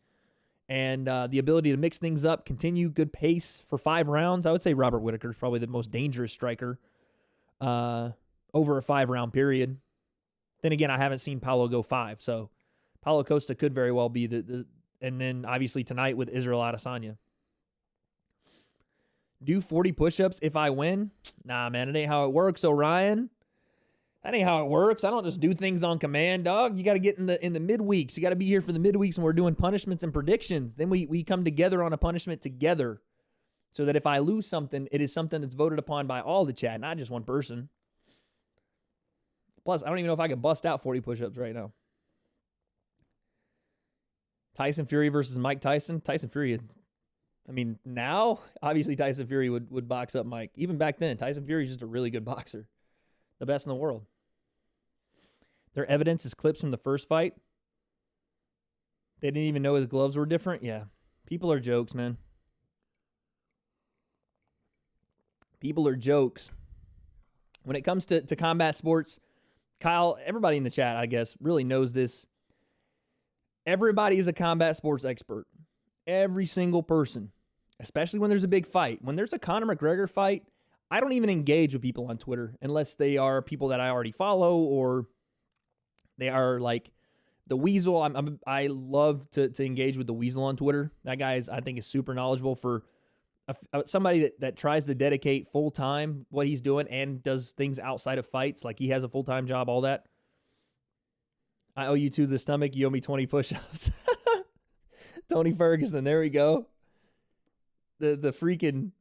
Speaker 3: and the ability to mix things up, continue good pace for 5 rounds, I would say Robert Whittaker is probably the most dangerous striker over a 5-round period. Then again, I haven't seen Paulo go 5, so Paulo Costa could very well be the and then obviously tonight with Israel Adesanya. Do 40 push-ups if I win? Nah, man, it ain't how it works, Orion. That ain't how it works. I don't just do things on command, dog. You got to get in the midweeks. You got to be here for the midweeks when we're doing punishments and predictions. Then we come together on a punishment together so that if I lose something, it is something that's voted upon by all the chat, not just one person. Plus, I don't even know if I could bust out 40 push-ups right now. Tyson Fury versus Mike Tyson. Tyson Fury, I mean, now, obviously Tyson Fury would box up Mike. Even back then, Tyson Fury is just a really good boxer. The best in the world. Their evidence is clips from the first fight. They didn't even know his gloves were different. Yeah. People are jokes, man. People are jokes. When it comes to combat sports, Kyle, everybody in the chat, I guess, really knows this. Everybody is a combat sports expert. Every single person. Especially when there's a big fight. When there's a Conor McGregor fight, I don't even engage with people on Twitter unless they are people that I already follow or they are like the Weasel. I love to engage with the Weasel on Twitter. That guy I think is super knowledgeable for somebody that tries to dedicate full time what he's doing and does things outside of fights. Like he has a full-time job, all that. I owe you to the stomach. You owe me 20 push-ups. Tony Ferguson. There we go. The freaking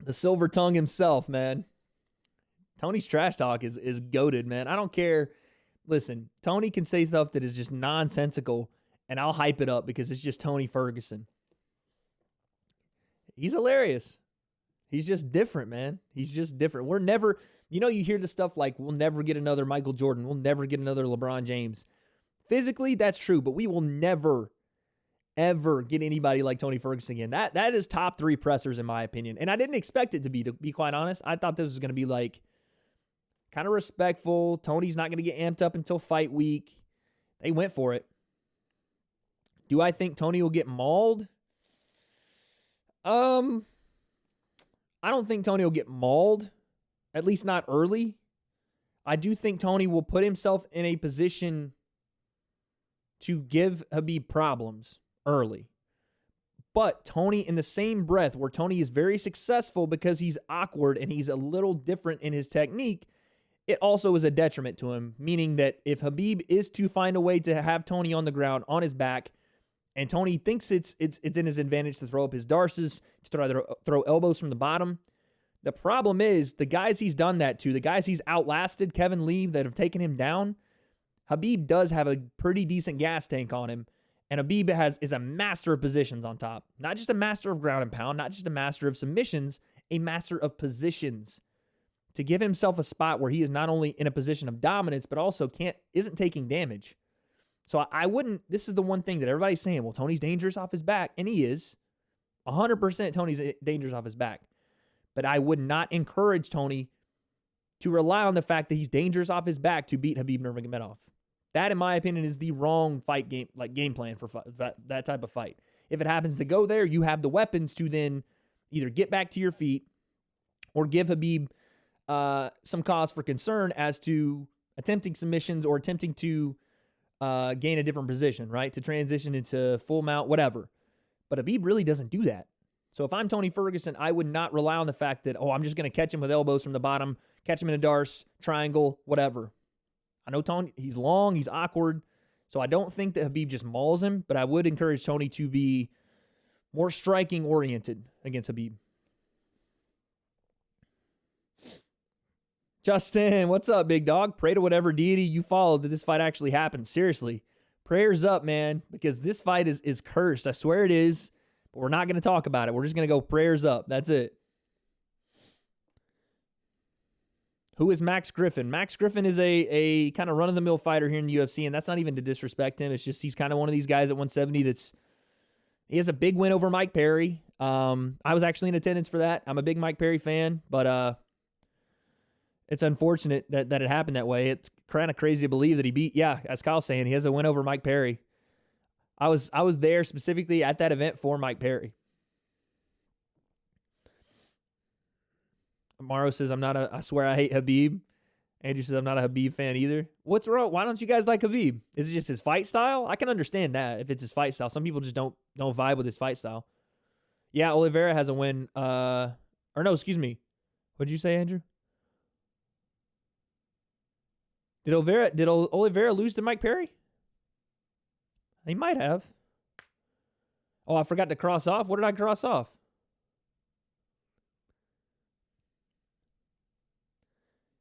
Speaker 3: the silver tongue himself, man. Tony's trash talk is goated, man. I don't care. Listen, Tony can say stuff that is just nonsensical, and I'll hype it up because it's just Tony Ferguson. He's hilarious. He's just different, man. He's just different. We're never, you hear the stuff like, we'll never get another Michael Jordan. We'll never get another LeBron James. Physically, that's true, but we will never, ever get anybody like Tony Ferguson again. That is top 3 pressers in my opinion. And I didn't expect it to be quite honest. I thought this was going to be like kind of respectful. Tony's not going to get amped up until fight week. They went for it. Do I think Tony will get mauled? I don't think Tony will get mauled, at least not early. I do think Tony will put himself in a position to give Khabib problems early. But Tony, in the same breath, where Tony is very successful because he's awkward and he's a little different in his technique, it also is a detriment to him, meaning that if Khabib is to find a way to have Tony on the ground, on his back, and Tony thinks it's in his advantage to throw up his darces, to throw elbows from the bottom. The problem is the guys he's done that to, the guys he's outlasted, Kevin Lee, that have taken him down, Khabib does have a pretty decent gas tank on him, and Khabib is a master of positions on top. Not just a master of ground and pound, not just a master of submissions, a master of positions. To give himself a spot where he is not only in a position of dominance, but also isn't taking damage. So I wouldn't, this is the one thing that everybody's saying, well, Tony's dangerous off his back, and he is. 100% Tony's dangerous off his back. But I would not encourage Tony to rely on the fact that he's dangerous off his back to beat Khabib Nurmagomedov. That, in my opinion, is the wrong game plan for that type of fight. If it happens to go there, you have the weapons to then either get back to your feet or give Khabib some cause for concern as to attempting submissions or attempting to gain a different position, right? To transition into full mount, whatever. But Khabib really doesn't do that. So if I'm Tony Ferguson, I would not rely on the fact that, I'm just going to catch him with elbows from the bottom, catch him in a darce, triangle, whatever. I know Tony, he's long, he's awkward, so I don't think that Khabib just mauls him, but I would encourage Tony to be more striking oriented against Khabib. Justin, what's up, big dog? Pray to whatever deity you follow that this fight actually happens. Seriously, prayers up, man, because this fight is cursed. I swear it is, but we're not going to talk about it. We're just going to go prayers up. That's it. Who is Max Griffin? Max Griffin is a kind of run-of-the-mill fighter here in the UFC, and that's not even to disrespect him. It's just he's kind of one of these guys at 170 he has a big win over Mike Perry. I was actually in attendance for that. I'm a big Mike Perry fan, but it's unfortunate that it happened that way. It's kind of crazy to believe that he beat, as Kyle's saying, he has a win over Mike Perry. I was there specifically at that event for Mike Perry. Morrow says, I swear I hate Khabib. Andrew says, I'm not a Khabib fan either. What's wrong? Why don't you guys like Khabib? Is it just his fight style? I can understand that if it's his fight style. Some people just don't vibe with his fight style. Yeah, Oliveira has a win. Or no, excuse me. What did you say, Andrew? Did Oliveira lose to Mike Perry? He might have. Oh, I forgot to cross off. What did I cross off?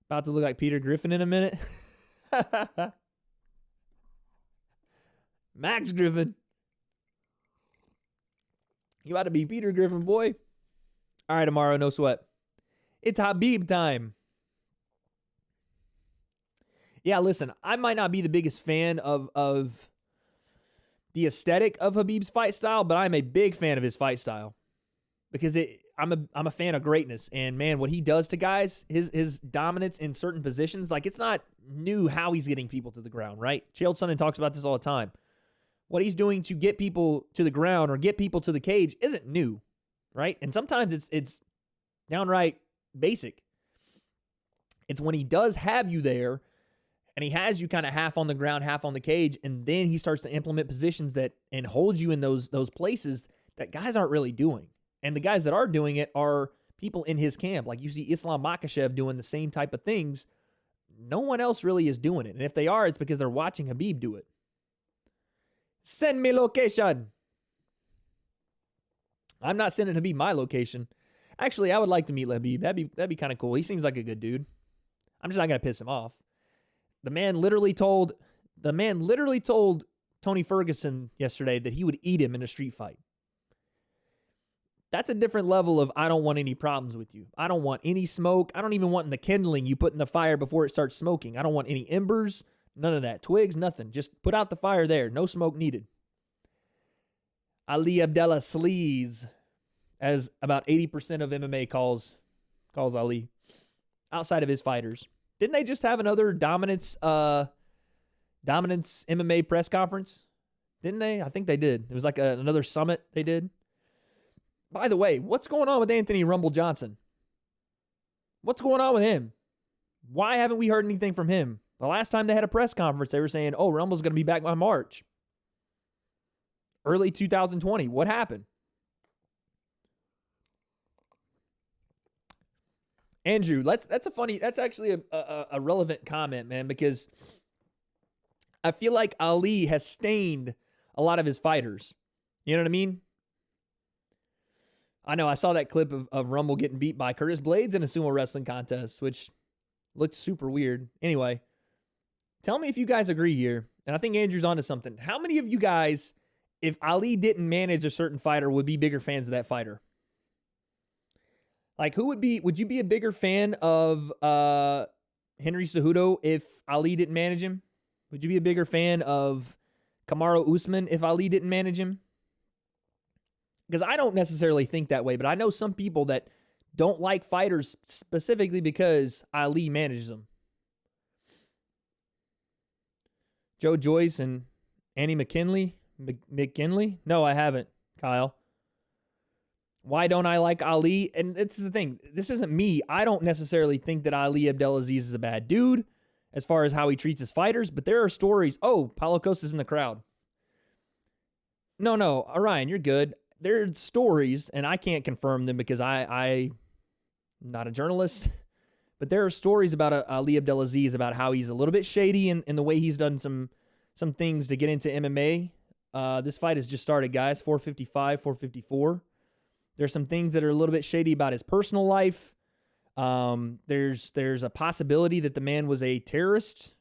Speaker 3: About to look like Peter Griffin in a minute. Max Griffin. You ought to be Peter Griffin, boy. All right, Amaro, no sweat. It's Habib time. Yeah, listen, I might not be the biggest fan of the aesthetic of Habib's fight style, but I'm a big fan of his fight style because I'm a fan of greatness. And man, what he does to guys, his dominance in certain positions, like it's not new how he's getting people to the ground, right? Chael Sonnen talks about this all the time. What he's doing to get people to the ground or get people to the cage isn't new, right? And sometimes it's downright basic. It's when he does have you there and he has you kind of half on the ground, half on the cage, and then he starts to implement positions that and hold you in those places that guys aren't really doing. And the guys that are doing it are people in his camp. Like you see Islam Makhachev doing the same type of things. No one else really is doing it. And if they are, it's because they're watching Habib do it. Send me location. I'm not sending Habib my location. Actually, I would like to meet Habib. That'd be kind of cool. He seems like a good dude. I'm just not gonna piss him off. The man literally told Tony Ferguson yesterday that he would eat him in a street fight. That's a different level of I don't want any problems with you. I don't want any smoke. I don't even want the kindling you put in the fire before it starts smoking. I don't want any embers, none of that. Twigs, nothing. Just put out the fire there. No smoke needed. Ali Abdallah Sleaze, as about 80% of MMA calls Ali, outside of his fighters. Didn't they just have another dominance MMA press conference? Didn't they? I think they did. It was like another summit they did. By the way, what's going on with Anthony Rumble Johnson? What's going on with him? Why haven't we heard anything from him? The last time they had a press conference, they were saying, oh, Rumble's going to be back by March. Early 2020. What happened? Andrew, that's actually a relevant comment, man, because I feel like Ali has stained a lot of his fighters. You know what I mean? I know I saw that clip of Rumble getting beat by Curtis Blades in a sumo wrestling contest, which looked super weird. Anyway, tell me if you guys agree here, and I think Andrew's onto something. How many of you guys, if Ali didn't manage a certain fighter, would be bigger fans of that fighter? Like, would you be a bigger fan of Henry Cejudo if Ali didn't manage him? Would you be a bigger fan of Kamaru Usman if Ali didn't manage him? Because I don't necessarily think that way, but I know some people that don't like fighters specifically because Ali manages them. Joe Joyce and Annie McKinley? McKinley? No, I haven't, Kyle. Why don't I like Ali? And this is the thing. This isn't me. I don't necessarily think that Ali Abdelaziz is a bad dude as far as how he treats his fighters, but there are stories. Oh, Paulo Costa's in the crowd. No, Orion, you're good. There are stories, and I can't confirm them because I'm not a journalist, but there are stories about Ali Abdelaziz about how he's a little bit shady in the way he's done some things to get into MMA. This fight has just started, guys. 455, 454. There's some things that are a little bit shady about his personal life. There's a possibility that the man was a terrorist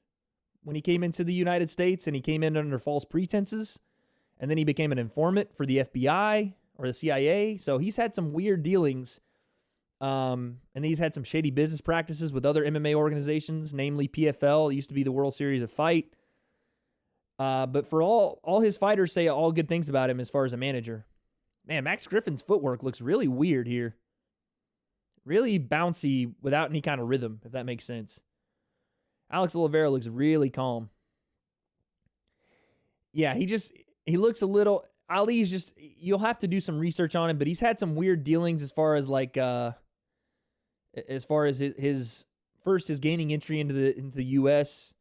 Speaker 3: when he came into the United States, and he came in under false pretenses, and then he became an informant for the FBI or the CIA. So he's had some weird dealings, and he's had some shady business practices with other MMA organizations, namely PFL. It used to be the World Series of Fight. But for all his fighters say all good things about him as far as a manager. Man, Max Griffin's footwork looks really weird here. Really bouncy without any kind of rhythm, if that makes sense. Alex Oliveira looks really calm. Yeah, he looks a little... Ali's just... You'll have to do some research on him, but he's had some weird dealings as far as his gaining entry into the U.S.,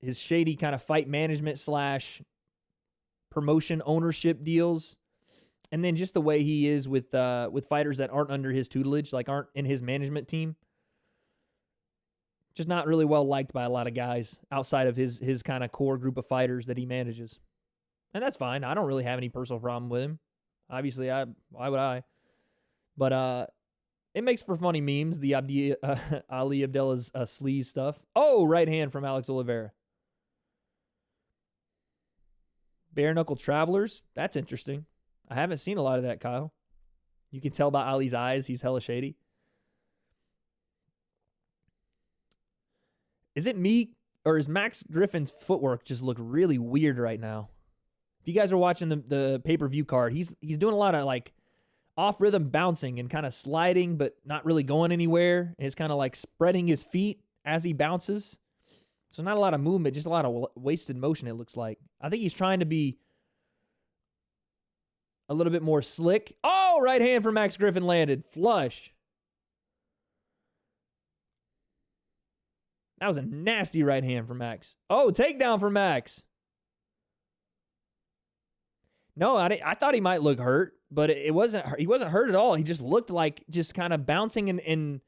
Speaker 3: his shady kind of fight management / promotion ownership deals, and then just the way he is with fighters that aren't under his tutelage, like aren't in his management team. Just not really well liked by a lot of guys outside of his kind of core group of fighters that he manages. And that's fine. I don't really have any personal problem with him. Obviously, why would I? But it makes for funny memes, the Ali Abdella's sleaze stuff. Oh, right hand from Alex Oliveira. Bare knuckle travelers. That's interesting. I haven't seen a lot of that, Kyle. You can tell by Ali's eyes he's hella shady. Is it me or is Max Griffin's footwork just look really weird right now? If you guys are watching the pay-per-view card, he's doing a lot of like off-rhythm bouncing and kind of sliding but not really going anywhere. And it's kind of like spreading his feet as he bounces. So not a lot of movement, just a lot of wasted motion, it looks like. I think he's trying to be a little bit more slick. Oh, right hand from Max Griffin landed. Flush. That was a nasty right hand from Max. Oh, takedown from Max. No, I thought he might look hurt, but he wasn't hurt at all. He just looked like just kind of bouncing and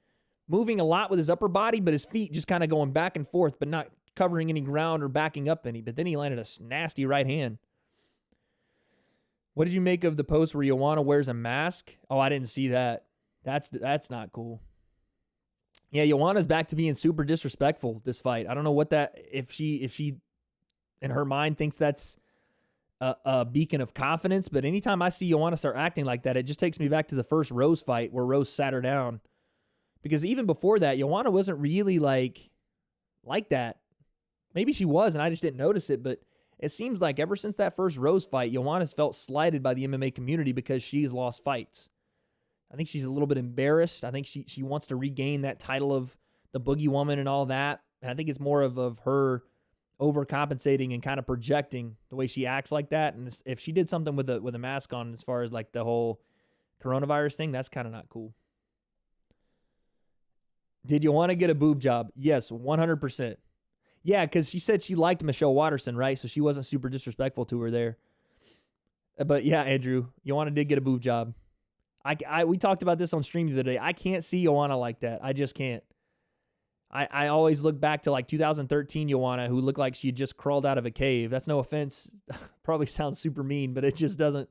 Speaker 3: moving a lot with his upper body, but his feet just kind of going back and forth, but not covering any ground or backing up any. But then he landed a nasty right hand. What did you make of the post where Joanna wears a mask? Oh, I didn't see that. That's not cool. Yeah, Joanna's back to being super disrespectful this fight. I don't know what that, if she in her mind thinks that's a beacon of confidence, but anytime I see Joanna start acting like that, it just takes me back to the first Rose fight where Rose sat her down. Because even before that, Joanna wasn't really like that. Maybe she was, and I just didn't notice it, but it seems like ever since that first Rose fight, Joanna's felt slighted by the MMA community because she's lost fights. I think she's a little bit embarrassed. I think she wants to regain that title of the Boogie Woman and all that. And I think it's more of her overcompensating and kind of projecting the way she acts like that. And if she did something with a mask on as far as like the whole coronavirus thing, that's kind of not cool. Did you want to get a boob job? Yes, 100%. Yeah, because she said she liked Michelle Watterson, right? So she wasn't super disrespectful to her there. But yeah, Andrew, Joanna did get a boob job. We talked about this on stream the other day. I can't see Joanna like that. I just can't. I always look back to like 2013 Joanna, who looked like she had just crawled out of a cave. That's no offense. Probably sounds super mean, but it just doesn't.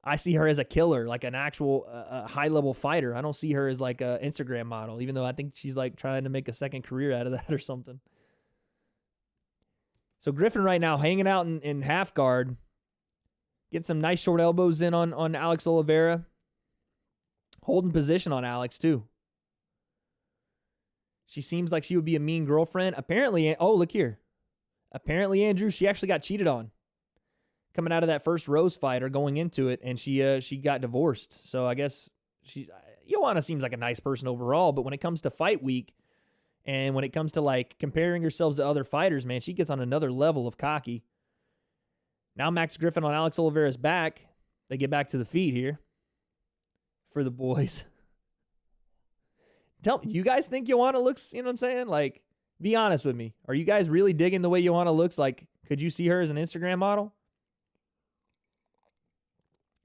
Speaker 3: I see her as a killer, like an actual high-level fighter. I don't see her as like an Instagram model, even though I think she's like trying to make a second career out of that or something. So Griffin right now hanging out in half guard. Getting some nice short elbows in on Alex Oliveira. Holding position on Alex, too. She seems like she would be a mean girlfriend. Apparently, oh, look here. Apparently, Andrew, she actually got cheated on. Coming out of that first Rose fight or going into it, and she got divorced. So I guess Joanna seems like a nice person overall, but when it comes to fight week, and when it comes to like comparing herself to other fighters, man, she gets on another level of cocky. Now Max Griffin on Alex Oliveira's back. They get back to the feet here for the boys. Tell me, you guys think Joanna looks, you know what I'm saying? Like, be honest with me. Are you guys really digging the way Joanna looks? Like, could you see her as an Instagram model?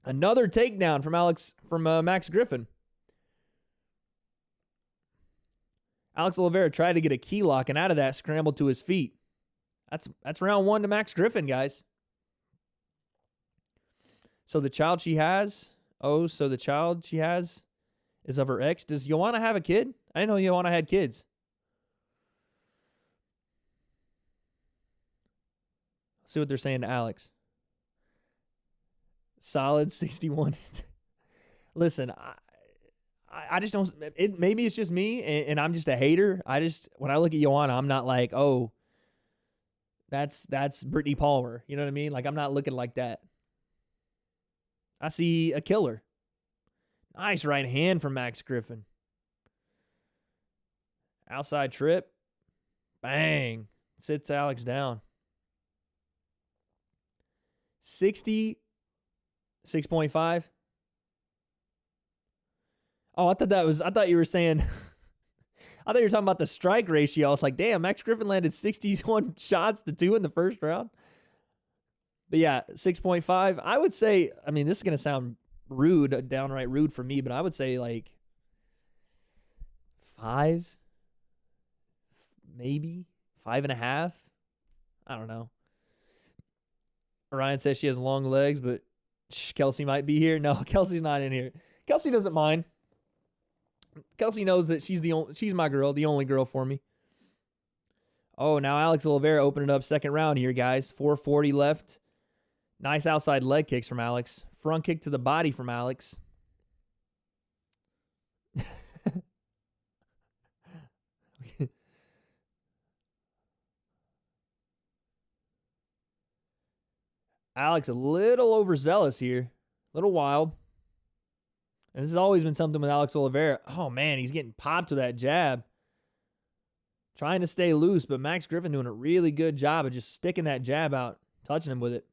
Speaker 3: Another takedown from Max Griffin. Alex Oliveira tried to get a key lock, and out of that, scrambled to his feet. That's round one to Max Griffin, guys. So the child she has is of her ex. Does Joanna have a kid? I didn't know Joanna had kids. Let's see what they're saying to Alex. Solid 61. Listen, I just don't. Maybe it's just me, and I'm just a hater. When I look at Joanna, I'm not like, oh, that's Brittany Palmer. You know what I mean? Like, I'm not looking like that. I see a killer. Nice right hand from Max Griffin. Outside trip. Bang. Sits Alex down. 66.5. Oh, I thought you were saying, I thought you were talking about the strike ratio. I was like, damn, Max Griffin landed 61 shots to 2 in the first round. But yeah, 6.5. I would say, I mean, this is going to sound rude, downright rude for me, but I would say like 5. maybe 5.5. I don't know. Ryan says she has long legs, but Kelsey might be here. No, Kelsey's not in here. Kelsey doesn't mind. Kelsey knows that she's my girl, the only girl for me. Oh, now Alex Oliveira opened it up second round here, guys. 4:40 left. Nice outside leg kicks from Alex. Front kick to the body from Alex. Alex a little overzealous here. A little wild. And this has always been something with Alex Oliveira. Oh, man, he's getting popped with that jab. Trying to stay loose, but Max Griffin doing a really good job of just sticking that jab out, touching him with it.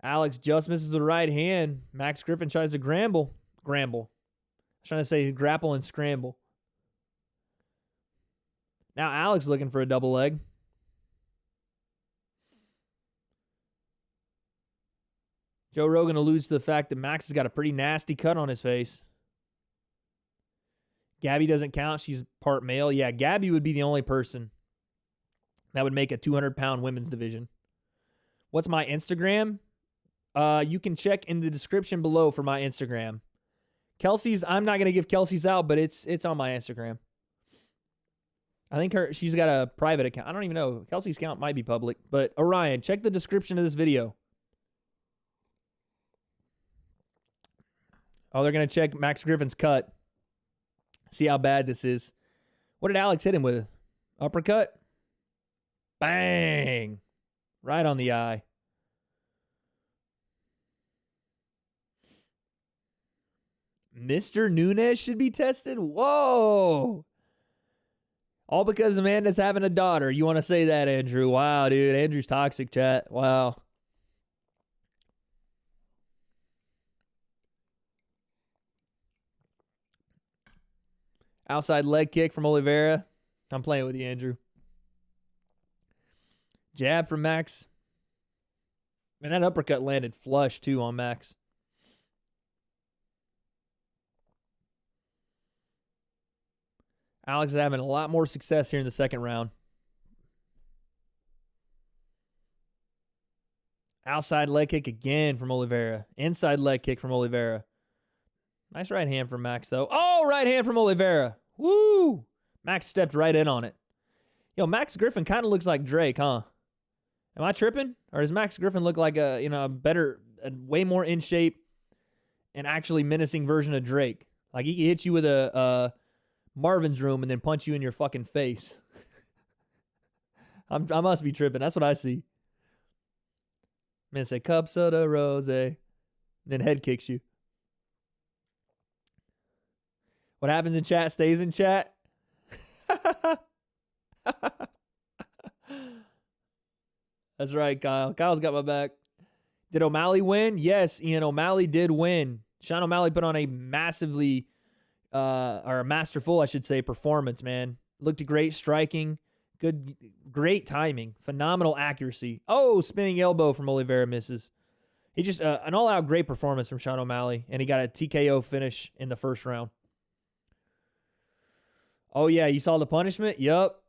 Speaker 3: Alex just misses the right hand. Max Griffin tries to Gramble. I was trying to say grapple and scramble. Now Alex looking for a double leg. Joe Rogan alludes to the fact that Max has got a pretty nasty cut on his face. Gabby doesn't count. She's part male. Yeah, Gabby would be the only person that would make a 200-pound women's division. What's my Instagram? You can check in the description below for my Instagram. Kelsey's, I'm not going to give Kelsey's out, but it's on my Instagram. I think she's got a private account. I don't even know. Kelsey's account might be public. But Orion, check the description of this video. Oh, they're going to check Max Griffin's cut. See how bad this is. What did Alex hit him with? Uppercut? Bang! Right on the eye. Mr. Nunes should be tested? Whoa! All because Amanda's having a daughter. You want to say that, Andrew? Wow, dude. Andrew's toxic, chat. Wow. Outside leg kick from Oliveira. I'm playing with you, Andrew. Jab from Max. Man, that uppercut landed flush, too, on Max. Alex is having a lot more success here in the second round. Outside leg kick again from Oliveira. Inside leg kick from Oliveira. Nice right hand from Max, though. Oh, right hand from Oliveira. Woo! Max stepped right in on it. Yo, Max Griffin kind of looks like Drake, huh? Am I tripping? Or does Max Griffin look like a way more in shape and actually menacing version of Drake? Like he can hit you with a Marvin's Room and then punch you in your fucking face. I must be tripping. That's what I see. Man, say cups of the rose, then head kicks you. What happens in chat stays in chat. That's right, Kyle. Kyle's got my back. Did O'Malley win? Yes, Ian. O'Malley did win. Sean O'Malley put on a masterful, I should say, performance, man. Looked great striking. Great timing. Phenomenal accuracy. Oh, spinning elbow from Oliveira misses. He just, an all-out great performance from Sean O'Malley, and he got a TKO finish in the first round. Oh, yeah, you saw the punishment? Yup.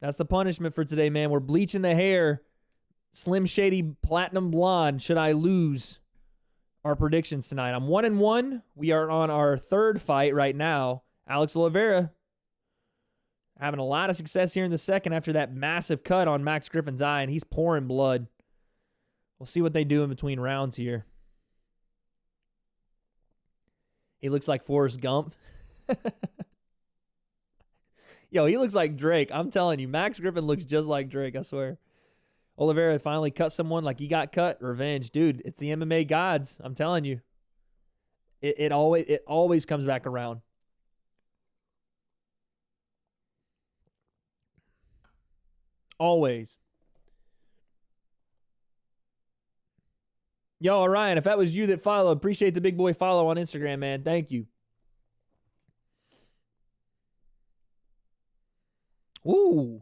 Speaker 3: That's the punishment for today, man. We're bleaching the hair. Slim Shady Platinum Blonde. Should I lose? Our predictions tonight. I'm 1-1. We are on our third fight right now. Alex Oliveira having a lot of success here in the second after that massive cut on Max Griffin's eye, and he's pouring blood. We'll see what they do in between rounds here. He looks like Forrest Gump. Yo, he looks like Drake. I'm telling you, Max Griffin looks just like Drake, I swear. Oliveira finally cut someone like he got cut. Revenge. Dude, it's the MMA gods. I'm telling you. It always comes back around. Always. Yo, Orion, if that was you that followed, appreciate the big boy follow on Instagram, man. Thank you. Ooh.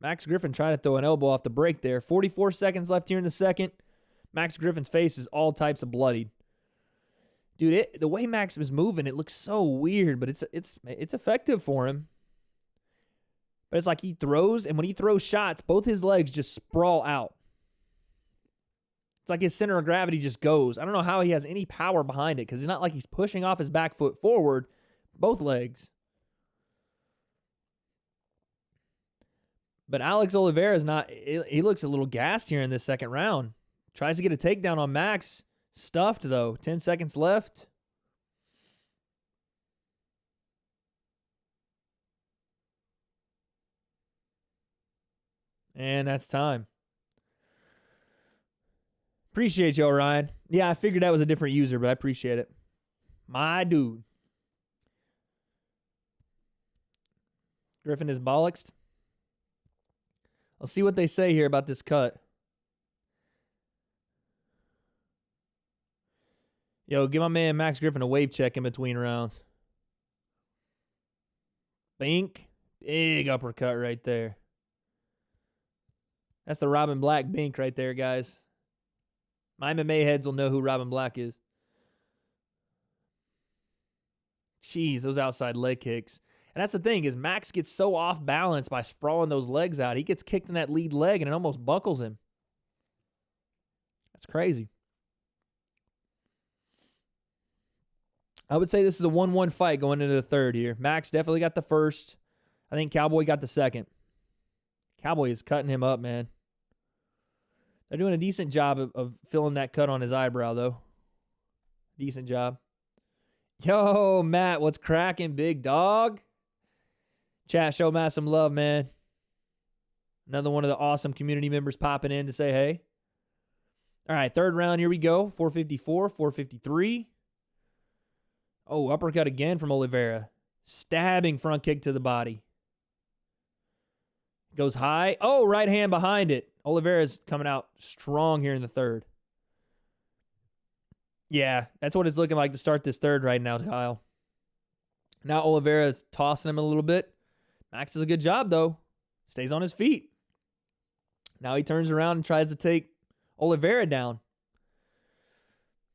Speaker 3: Max Griffin tried to throw an elbow off the break there. 44 seconds left here in the second. Max Griffin's face is all types of bloodied. Dude, the way Max was moving, it looks so weird, but it's effective for him. But it's like he throws, and when he throws shots, both his legs just sprawl out. It's like his center of gravity just goes. I don't know how he has any power behind it because it's not like he's pushing off his back foot forward, both legs. But Alex Oliveira is not, he looks a little gassed here in this second round. Tries to get a takedown on Max. Stuffed, though. 10 seconds left. And that's time. Appreciate you, Orion. Yeah, I figured that was a different user, but I appreciate it. My dude. Griffin is bollocksed. I'll see what they say here about this cut. Yo, give my man Max Griffin a wave check in between rounds. Bink. Big uppercut right there. That's the Robin Black bink right there, guys. My MMA heads will know who Robin Black is. Jeez, those outside leg kicks. And that's the thing, is Max gets so off balance by sprawling those legs out. He gets kicked in that lead leg and it almost buckles him. That's crazy. I would say this is a 1-1 fight going into the third here. Max definitely got the first. I think Cowboy got the second. Cowboy is cutting him up, man. They're doing a decent job of filling that cut on his eyebrow, though. Decent job. Yo, Matt, what's cracking, big dog? Chat, show Matt some love, man. Another one of the awesome community members popping in to say hey. All right, third round, here we go. 454, 453. Oh, uppercut again from Oliveira. Stabbing front kick to the body. Goes high. Oh, right hand behind it. Oliveira's coming out strong here in the third. Yeah, that's what it's looking like to start this third right now, Kyle. Now Oliveira's tossing him a little bit. Max does a good job, though. Stays on his feet. Now he turns around and tries to take Oliveira down.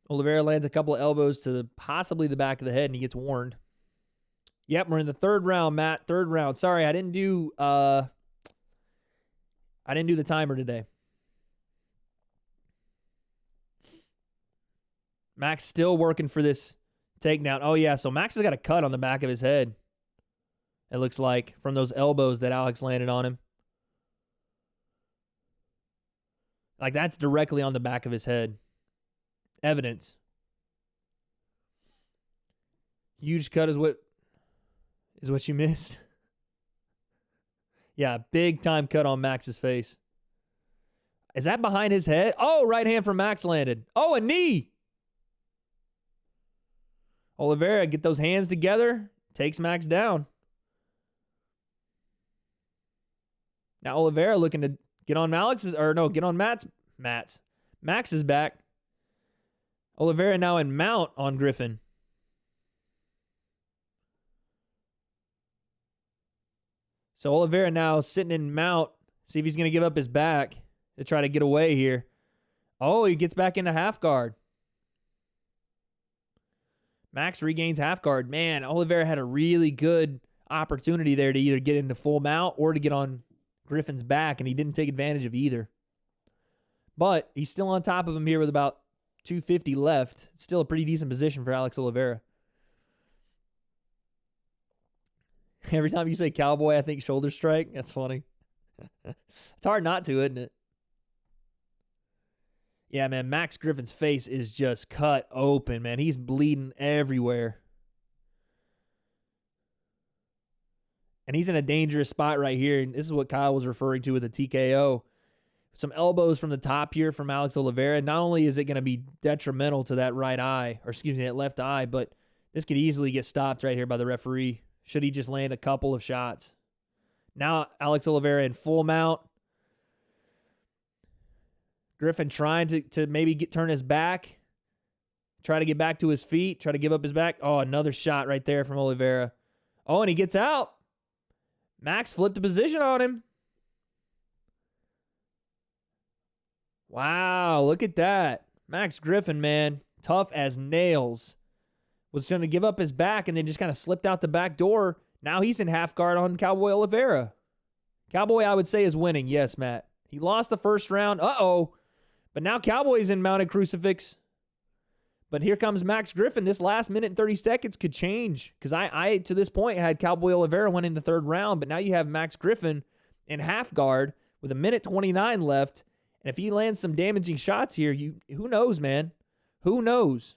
Speaker 3: Oliveira lands a couple of elbows to possibly the back of the head, and he gets warned. Yep, we're in the third round, Matt. Third round. Sorry, I didn't do the timer today. Max still working for this takedown. Oh, yeah, so Max has got a cut on the back of his head, it looks like, from those elbows that Alex landed on him. Like, that's directly on the back of his head. Evidence. Huge cut is what you missed. Yeah, big time cut on Max's face. Is that behind his head? Oh, right hand from Max landed. Oh, a knee. Oliveira, get those hands together. Takes Max down. Now Oliveira looking to get on Max's back. Oliveira now in mount on Griffin. So Oliveira now sitting in mount. See if he's going to give up his back to try to get away here. Oh, he gets back into half guard. Max regains half guard. Man, Oliveira had a really good opportunity there to either get into full mount or to get on Griffin's back, and he didn't take advantage of either. But he's still on top of him here with about 250 left. Still a pretty decent position for Alex Oliveira. Every time you say Cowboy, I think shoulder strike. That's funny. It's hard not to, isn't it? Yeah, man, Max Griffin's face is just cut open, man. He's bleeding everywhere. And he's in a dangerous spot right here. And this is what Kyle was referring to with the TKO. Some elbows from the top here from Alex Oliveira. Not only is it going to be detrimental to that right eye, or excuse me, that left eye, but this could easily get stopped right here by the referee should he just land a couple of shots. Now Alex Oliveira in full mount. Griffin trying to maybe turn his back, try to get back to his feet, try to give up his back. Oh, another shot right there from Oliveira. Oh, and he gets out. Max flipped the position on him. Wow, look at that. Max Griffin, man, tough as nails. Was trying to give up his back and then just kind of slipped out the back door. Now he's in half guard on Cowboy Oliveira. Cowboy, I would say, is winning. Yes, Matt. He lost the first round. Uh-oh. But now Cowboy's in mounted crucifix. But here comes Max Griffin. This last minute and 30 seconds could change. Because I, to this point, had Cowboy Oliveira winning the third round. But now you have Max Griffin in half guard with 1:29 left. And if he lands some damaging shots here, who knows, man? Who knows?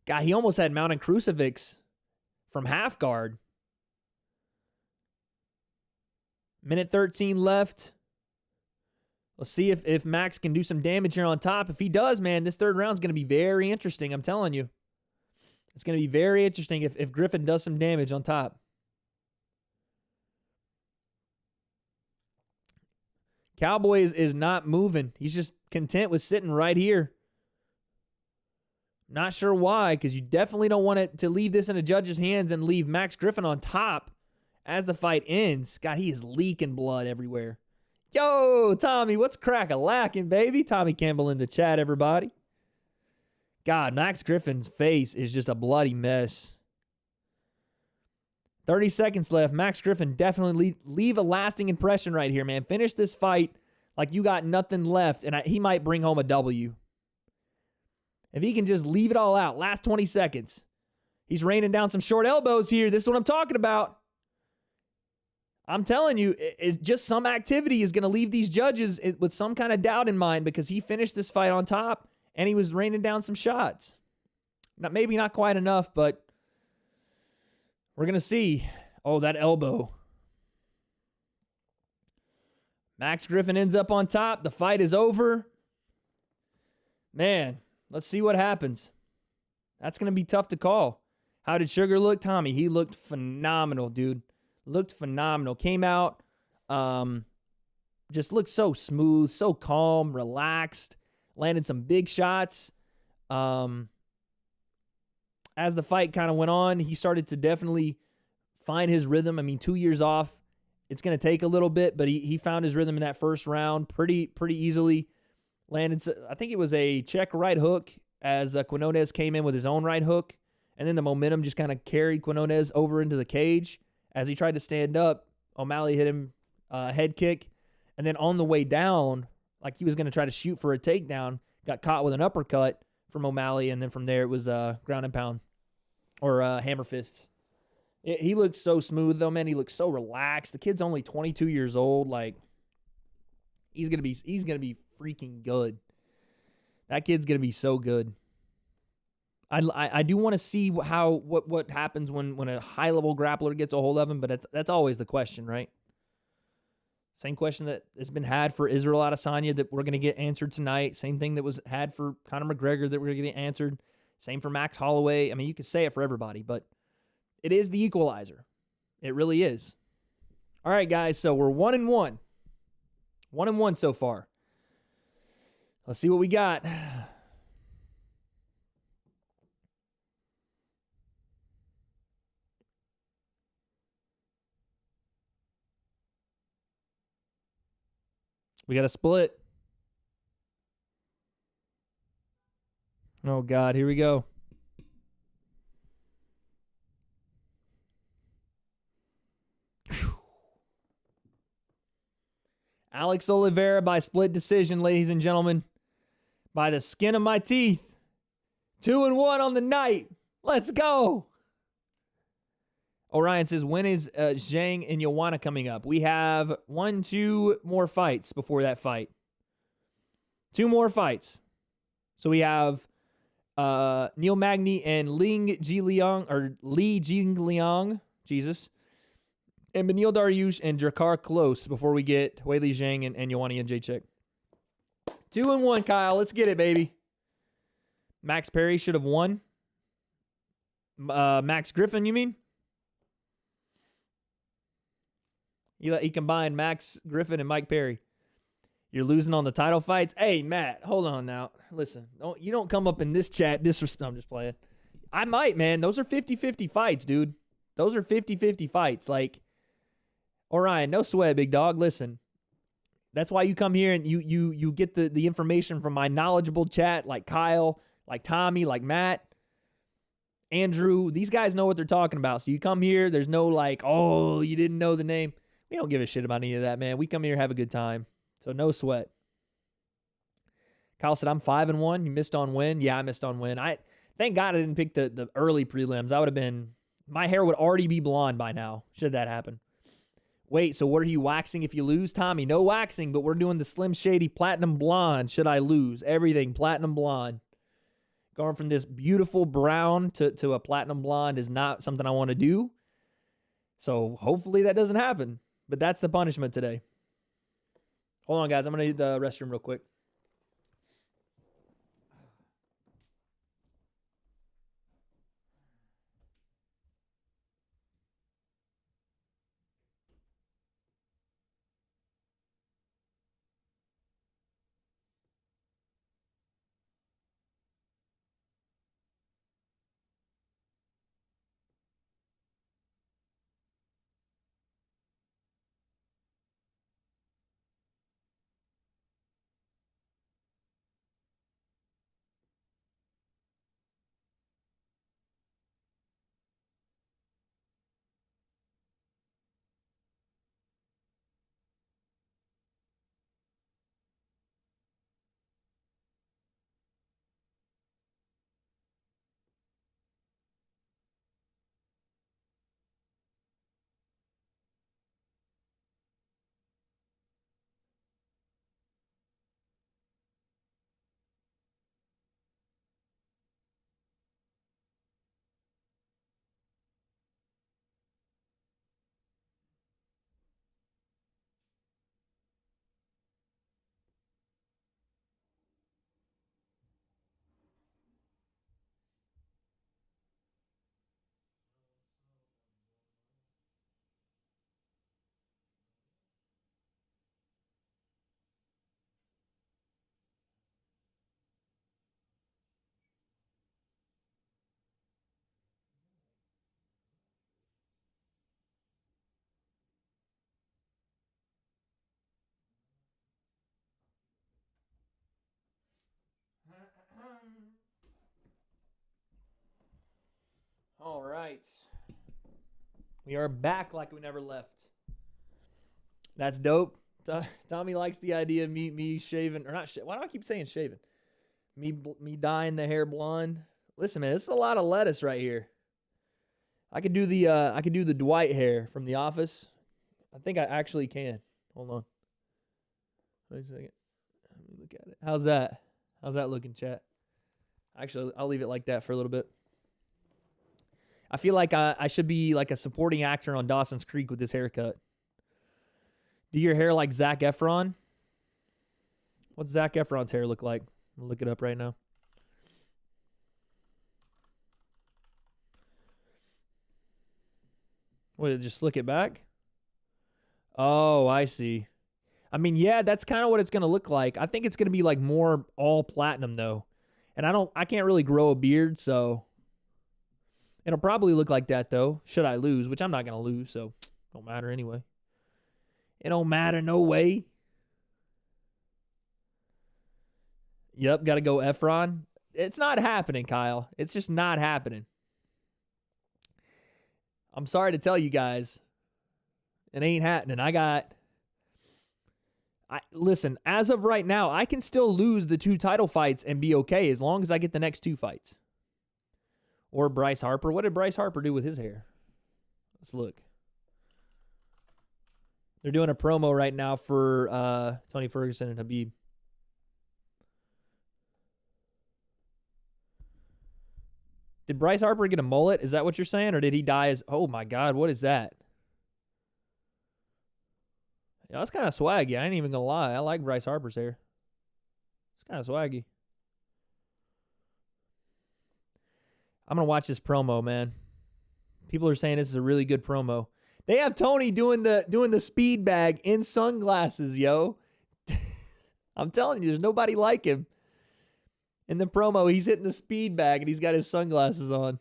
Speaker 3: God, he almost had mounted crucifix from half guard. 1:13 left. Let's see if Max can do some damage here on top. If he does, man, this third round is going to be very interesting. I'm telling you. It's going to be very interesting if Griffin does some damage on top. Cowboy is not moving. He's just content with sitting right here. Not sure why, because you definitely don't want it to leave this in a judge's hands and leave Max Griffin on top as the fight ends. God, he is leaking blood everywhere. Yo, Tommy, what's crack-a-lacking, baby? Tommy Campbell in the chat, everybody. God, Max Griffin's face is just a bloody mess. 30 seconds left. Max Griffin definitely leave a lasting impression right here, man. Finish this fight like you got nothing left, and he might bring home a W. If he can just leave it all out, last 20 seconds. He's raining down some short elbows here. This is what I'm talking about. I'm telling you, it's just some activity is going to leave these judges with some kind of doubt in mind because he finished this fight on top and he was raining down some shots. Maybe not quite enough, but we're going to see. Oh, that elbow. Max Griffin ends up on top. The fight is over. Man, let's see what happens. That's going to be tough to call. How did Sugar look? Tommy, he looked phenomenal, dude. Looked phenomenal. Came out, just looked so smooth, so calm, relaxed. Landed some big shots. As the fight kind of went on, he started to definitely find his rhythm. I mean, 2 years off, it's going to take a little bit, but he found his rhythm in that first round pretty easily. Landed, I think it was a check right hook as Quinones came in with his own right hook, and then the momentum just kind of carried Quinones over into the cage. As he tried to stand up, O'Malley hit him head kick, and then on the way down, like he was going to try to shoot for a takedown, got caught with an uppercut from O'Malley, and then from there it was ground and pound or hammer fists. He looked so smooth though, man. He looked so relaxed. The kid's only 22 years old. Like he's gonna be freaking good. That kid's gonna be so good. I do want to see what happens when a high level grappler gets a hold of him, but that's always the question, right? Same question that has been had for Israel Adesanya that we're going to get answered tonight. Same thing that was had for Conor McGregor that we're going to get answered. Same for Max Holloway. I mean, you could say it for everybody, but it is the equalizer. It really is. All right, guys, so we're 1-1. 1-1 so far. Let's see what we got. We got a split. Oh, God. Here we go. Whew. Alex Oliveira by split decision, ladies and gentlemen. By the skin of my teeth. 2-1 on the night. Let's go. Orion says, when is Zhang and Joanna coming up? We have 2 more fights before that fight. 2 more fights. So we have Neil Magny and Li Jingliang, Jesus, and Benil Dariush and Drakkar Klose before we get Weili Zhang and Joanna Jędrzejczyk. 2-1, Kyle. Let's get it, baby. Max Perry should have won. Max Griffin, you mean? He combined Max Griffin and Mike Perry. You're losing on the title fights? Hey, Matt, hold on now. Listen, you don't come up in this chat disrespect. I'm just playing. I might, man. Those are 50-50 fights, dude. Those are 50-50 fights. Like, Orion, no sweat, big dog. Listen, that's why you come here and you get the information from my knowledgeable chat, like Kyle, like Tommy, like Matt. Andrew, these guys know what they're talking about. So you come here, there's no like, oh, you didn't know the name. We don't give a shit about any of that, man. We come here, have a good time. So no sweat. Kyle said, I'm 5-1. You missed on win. Yeah, I missed on win. Thank God I didn't pick the early prelims. I would have been, my hair would already be blonde by now, should that happen. Wait, so what are you waxing if you lose, Tommy? No waxing, but we're doing the Slim Shady Platinum Blonde. Should I lose? Everything Platinum Blonde. Going from this beautiful brown to a platinum blonde is not something I want to do. So hopefully that doesn't happen. But that's the punishment today. Hold on, guys. I'm going to need the restroom real quick. All right. We are back like we never left. That's dope. Tommy likes the idea of me shaving, or not. Why do I keep saying shaving? Me dyeing the hair blonde. Listen, man, this is a lot of lettuce right here. I could do the Dwight hair from The Office. I think I actually can. Hold on. Wait a second. Let me look at it. How's that? How's that looking, chat? Actually, I'll leave it like that for a little bit. I feel like I should be like a supporting actor on Dawson's Creek with this haircut. Do your hair like Zac Efron? What's Zac Efron's hair look like? I'm gonna look it up right now. Wait, just slick it back? Oh, I see. I mean, yeah, that's kind of what it's gonna look like. I think it's gonna be like more all platinum though. And I can't really grow a beard, so it'll probably look like that though. Should I lose, which I'm not gonna lose, so don't matter anyway. It don't matter no way. Yep, gotta go Efron. It's not happening, Kyle. It's just not happening. I'm sorry to tell you guys. It ain't happening. Listen, as of right now, I can still lose the 2 title fights and be okay as long as I get the next 2 fights. Or Bryce Harper. What did Bryce Harper do with his hair? Let's look. They're doing a promo right now for Tony Ferguson and Habib. Did Bryce Harper get a mullet? Is that what you're saying? Or did he dye his... Oh, my God. What is that? Yeah, that's kind of swaggy. I ain't even going to lie. I like Bryce Harper's hair. It's kind of swaggy. I'm going to watch this promo, man. People are saying this is a really good promo. They have Tony doing the speed bag in sunglasses, yo. I'm telling you, there's nobody like him. In the promo, he's hitting the speed bag and he's got his sunglasses on.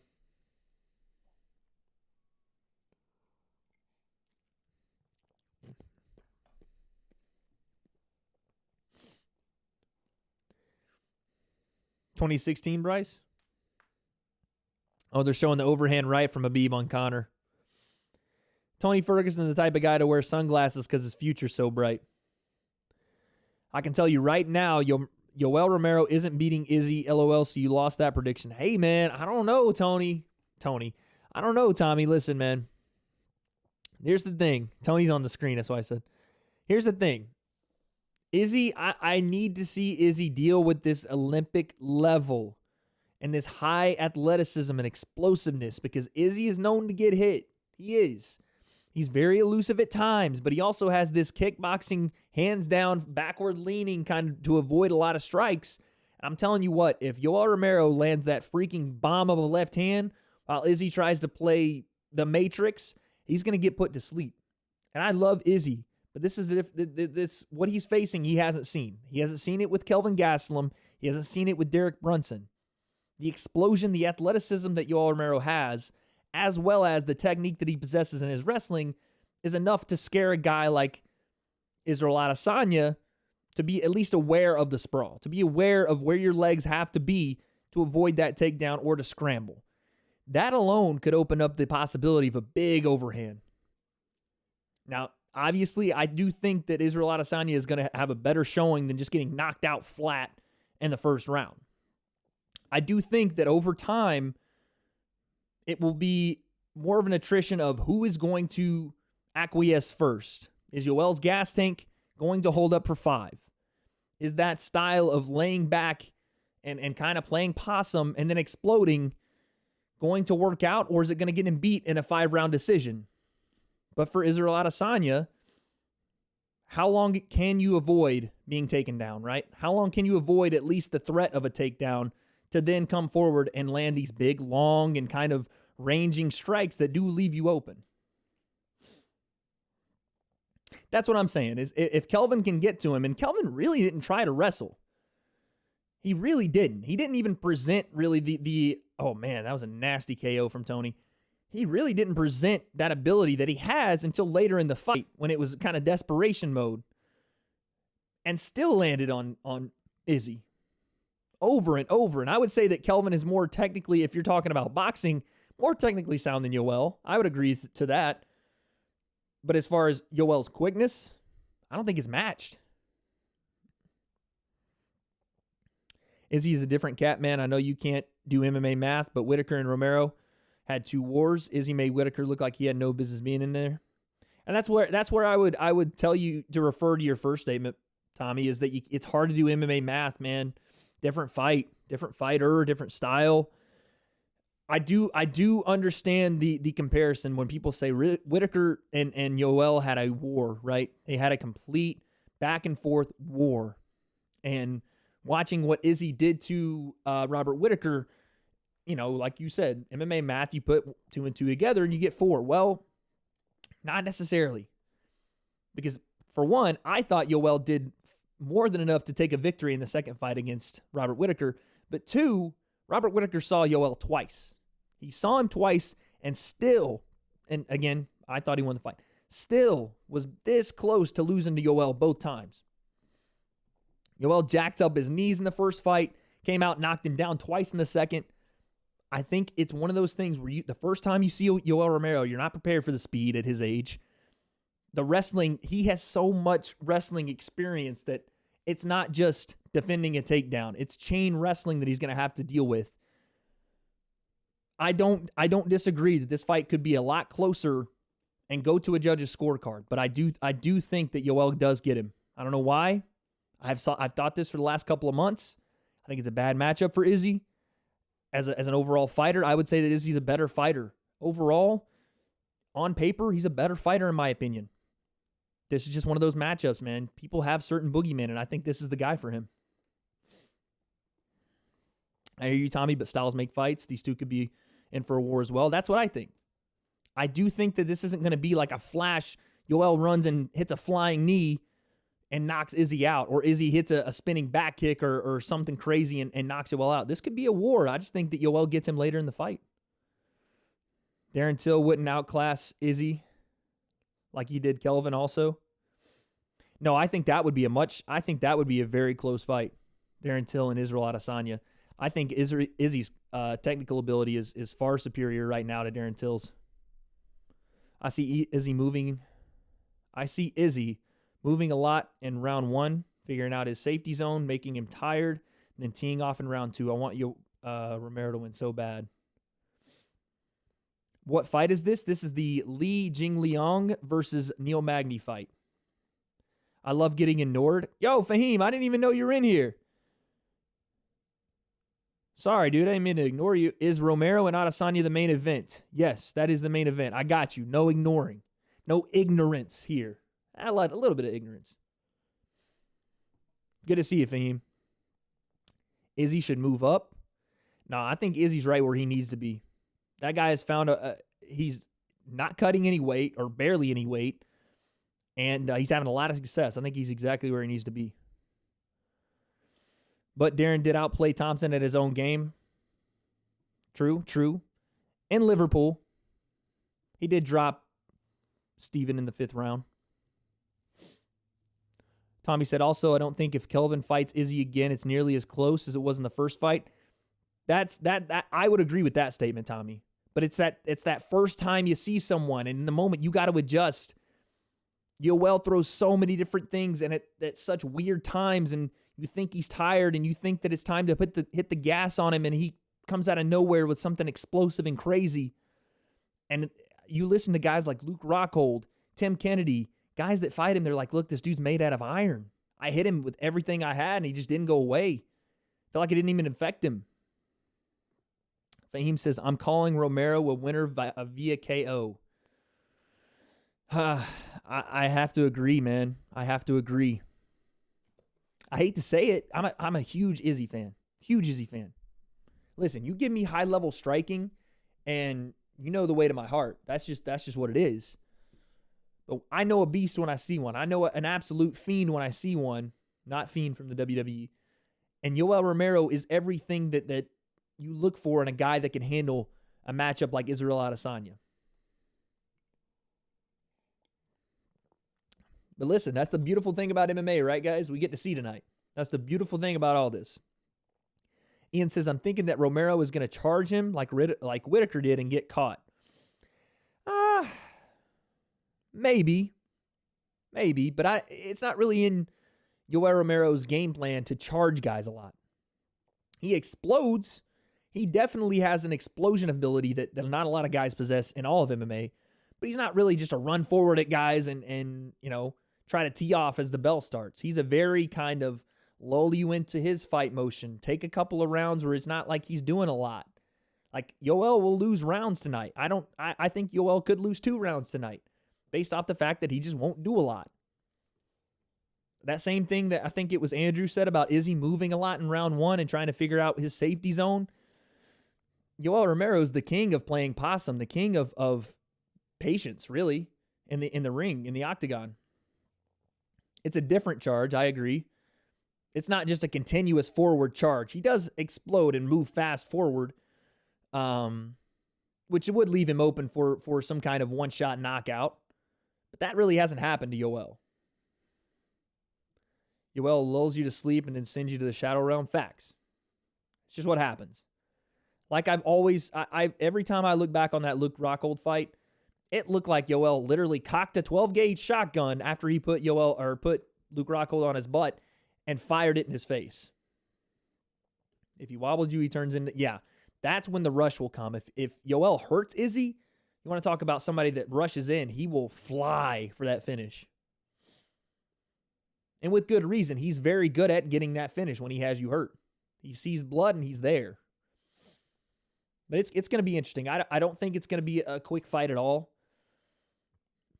Speaker 3: ...2016, Bryce? Oh, they're showing the overhand right from Habib on Connor. Tony Ferguson is the type of guy to wear sunglasses because his future's so bright. I can tell you right now, Yoel Romero isn't beating Izzy, LOL, so you lost that prediction. Hey, man, I don't know, Tony. I don't know, Tommy. Listen, man. Here's the thing. Tony's on the screen, that's why I said. Here's the thing. Izzy, I need to see Izzy deal with this Olympic level and this high athleticism and explosiveness because Izzy is known to get hit. He is. He's very elusive at times, but he also has this kickboxing, hands down, backward leaning kind of to avoid a lot of strikes. I'm telling you what, if Yoel Romero lands that freaking bomb of a left hand while Izzy tries to play the Matrix, he's going to get put to sleep. And I love Izzy, but this is this what he's facing he hasn't seen. He hasn't seen it with Kelvin Gastelum. He hasn't seen it with Derek Brunson. The explosion, the athleticism that Yoel Romero has, as well as the technique that he possesses in his wrestling, is enough to scare a guy like Israel Adesanya to be at least aware of the sprawl, to be aware of where your legs have to be to avoid that takedown or to scramble. That alone could open up the possibility of a big overhand. Now, obviously, I do think that Israel Adesanya is going to have a better showing than just getting knocked out flat in the first round. I do think that over time, it will be more of an attrition of who is going to acquiesce first. Is Yoel's gas tank going to hold up for 5? Is that style of laying back and kind of playing possum and then exploding going to work out, or is it going to get him beat in a 5-round decision? But for Israel Adesanya, how long can you avoid being taken down, right? How long can you avoid at least the threat of a takedown to then come forward and land these big, long, and kind of ranging strikes that do leave you open? That's what I'm saying, is if Kelvin can get to him, and Kelvin really didn't try to wrestle. He really didn't. He didn't even present really the oh man, that was a nasty KO from Tony. He really didn't present that ability that he has until later in the fight when it was kind of desperation mode, and still landed on Izzy over and over. And I would say that Kelvin is more technically, if you're talking about boxing, more technically sound than Yoel. I would agree to that. But as far as Yoel's quickness, I don't think it's matched. Izzy is a different cat, man. I know you can't do MMA math, but Whitaker and Romero had 2 wars. Izzy made Whitaker look like he had no business being in there. And that's where I would tell you to refer to your first statement, Tommy, is that it's hard to do MMA math, man. Different fight, different fighter, different style. I do understand the comparison when people say Whitaker and Yoel had a war, right? They had a complete back and forth war. And watching what Izzy did to Robert Whitaker, you know, like you said, MMA math, you put 2 and 2 together and you get 4. Well, not necessarily. Because for one, I thought Yoel did more than enough to take a victory in the second fight against Robert Whitaker. But 2, Robert Whitaker saw Yoel twice. He saw him twice and still, and again, I thought he won the fight, still was this close to losing to Yoel both times. Yoel jacked up his knees in the first fight, came out, knocked him down twice in the second. I think it's one of those things where the first time you see Yoel Romero, you're not prepared for the speed at his age. The wrestling, he has so much wrestling experience that it's not just defending a takedown. It's chain wrestling that he's going to have to deal with. I don't disagree that this fight could be a lot closer and go to a judge's scorecard, but I do think that Yoel does get him. I don't know why. I've thought this for the last couple of months. I think it's a bad matchup for Izzy. As an overall fighter, I would say that Izzy's a better fighter. Overall, on paper, he's a better fighter in my opinion. This is just one of those matchups, man. People have certain boogeymen, and I think this is the guy for him. I hear you, Tommy, but styles make fights. These two could be in for a war as well. That's what I think. I do think that this isn't going to be like a flash. Yoel runs and hits a flying knee and knocks Izzy out, or Izzy hits a spinning back kick or something crazy and knocks Yoel out. This could be a war. I just think that Yoel gets him later in the fight. Darren Till wouldn't outclass Izzy like he did Kelvin also. No, I think that would be a very close fight. Darren Till and Israel Adesanya. I think Izzy's technical ability is far superior right now to Darren Till's. I see Izzy moving a lot in round 1, figuring out his safety zone, making him tired, and then teeing off in round 2. I want Romero to win so bad. What fight is this? This is the Li Jingliang versus Neil Magny fight. I love getting ignored. Yo, Fahim, I didn't even know you were in here. Sorry, dude, I didn't mean to ignore you. Is Romero and Adesanya the main event? Yes, that is the main event. I got you. No ignoring. No ignorance here. A little bit of ignorance. Good to see you, Fahim. Izzy should move up. No, I think Izzy's right where he needs to be. That guy has found he's not cutting any weight or barely any weight, and he's having a lot of success. I think he's exactly where he needs to be. But Darren did outplay Thompson at his own game. True. In Liverpool, he did drop Steven in the 5th round. Tommy said, also, I don't think if Kelvin fights Izzy again, it's nearly as close as it was in the first fight. That I would agree with that statement, Tommy. But it's that first time you see someone, and in the moment you got to adjust. Yoel throws so many different things, and at such weird times, and you think he's tired, and you think that it's time to hit the gas on him, and he comes out of nowhere with something explosive and crazy. And you listen to guys like Luke Rockhold, Tim Kennedy, guys that fight him, they're like, look, this dude's made out of iron. I hit him with everything I had, and he just didn't go away. Felt like it didn't even affect him. Fahim says, I'm calling Romero a winner via KO. I have to agree, man. I have to agree. I hate to say it. I'm a huge Izzy fan. Huge Izzy fan. Listen, you give me high-level striking, and you know the way to my heart. That's just what it is. But I know a beast when I see one. I know an absolute fiend when I see one. Not fiend from the WWE. And Yoel Romero is everything that you look for in a guy that can handle a matchup like Israel Adesanya. But listen, that's the beautiful thing about MMA, right, guys? We get to see tonight. That's the beautiful thing about all this. Ian says, I'm thinking that Romero is going to charge him like Whitaker did and get caught. Maybe. But it's not really in Yoel Romero's game plan to charge guys a lot. He explodes. He definitely has an explosion ability that not a lot of guys possess in all of MMA. But he's not really just a run forward at guys and try to tee off as the bell starts. He's a very kind of lull you into his fight motion. Take a couple of rounds where it's not like he's doing a lot. Like Yoel will lose rounds tonight. I think Yoel could lose 2 rounds tonight based off the fact that he just won't do a lot. That same thing that I think it was Andrew said about Izzy moving a lot in round 1 and trying to figure out his safety zone. Yoel Romero is the king of playing possum, the king of patience, really, in the ring, in the octagon. It's a different charge, I agree. It's not just a continuous forward charge. He does explode and move fast forward, which would leave him open for some kind of one-shot knockout. But that really hasn't happened to Yoel. Yoel lulls you to sleep and then sends you to the shadow realm. Facts. It's just what happens. Like I've always, every time I look back on that Luke Rockhold fight, it looked like Yoel literally cocked a 12-gauge shotgun after he put Luke Rockhold on his butt and fired it in his face. If he wobbled you, he turns into, that's when the rush will come. If Yoel hurts Izzy, you want to talk about somebody that rushes in, he will fly for that finish. And with good reason. He's very good at getting that finish when he has you hurt. He sees blood and he's there. But it's going to be interesting. I don't think it's going to be a quick fight at all.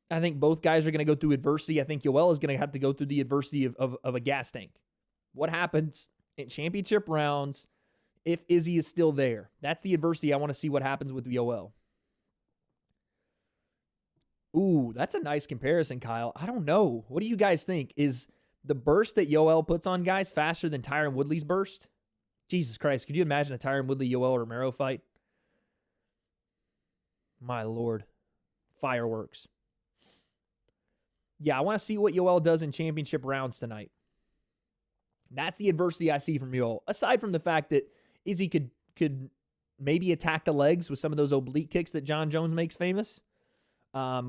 Speaker 3: I think both guys are going to go through adversity. I think Yoel is going to have to go through the adversity of a gas tank. What happens in championship rounds if Izzy is still there? That's the adversity. I want to see what happens with Yoel. Ooh, that's a nice comparison, Kyle. I don't know. What do you guys think? Is the burst that Yoel puts on guys faster than Tyron Woodley's burst? Jesus Christ, could you imagine a Tyron Woodley-Yoel Romero fight? My Lord. Fireworks. Yeah, I want to see what Yoel does in championship rounds tonight. That's the adversity I see from Yoel. Aside from the fact that Izzy could maybe attack the legs with some of those oblique kicks that John Jones makes famous.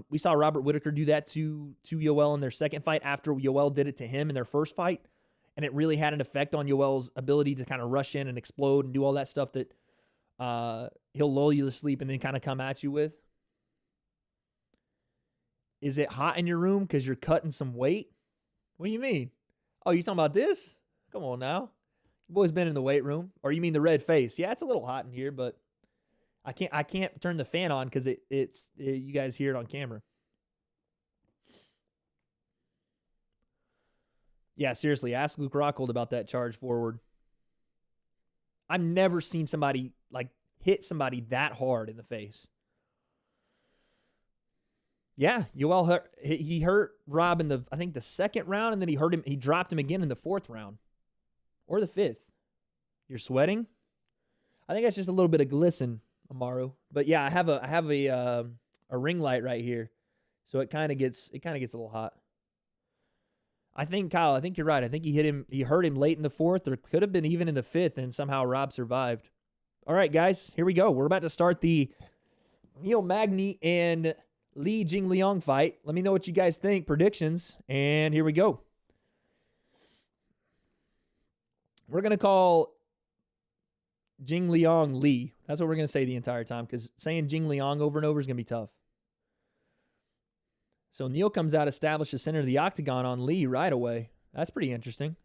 Speaker 3: We saw Robert Whittaker do that to Yoel in their second fight after Yoel did it to him in their first fight. And it really had an effect on Yoel's ability to kind of rush in and explode and do all that stuff that he'll lull you to sleep and then kind of come at you with. Is it hot in your room because you're cutting some weight? What do you mean? Oh, you talking about this? Come on now. Your boy's been in the weight room. Or you mean the red face? Yeah, it's a little hot in here, but I can't turn the fan on because it's you guys hear it on camera. Yeah, seriously, ask Luke Rockhold about that charge forward. I've never seen somebody like hit somebody that hard in the face. Yeah, Yoel he hurt Rob in I think the second round, and then he dropped him again in the fourth round. Or the fifth. You're sweating? I think that's just a little bit of glisten, Amaru. But yeah, I have a ring light right here. So it kind of gets a little hot. I think, Kyle, I think you're right. I think he hurt him late in the fourth, or could have been even in the fifth, and somehow Rob survived. All right, guys, here we go. We're about to start the Neil Magny and Li Jingliang fight. Let me know what you guys think. Predictions, and here we go. We're going to call Jingliang Li. That's what we're going to say the entire time, because saying Jingliang over and over is going to be tough. So Neil comes out, establishes center of the octagon on Li right away. That's pretty interesting.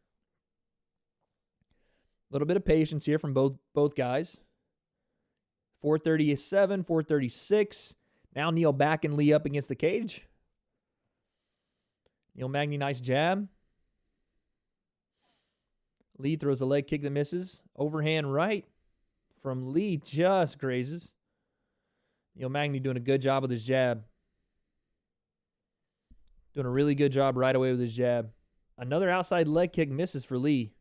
Speaker 3: A little bit of patience here from both guys. 437, 436. Now Neil backing Li up against the cage. Neil Magny, nice jab. Li throws a leg kick that misses. Overhand right from Li just grazes. Neil Magny doing a good job with his jab. Doing a really good job right away with his jab. Another outside leg kick misses for Li.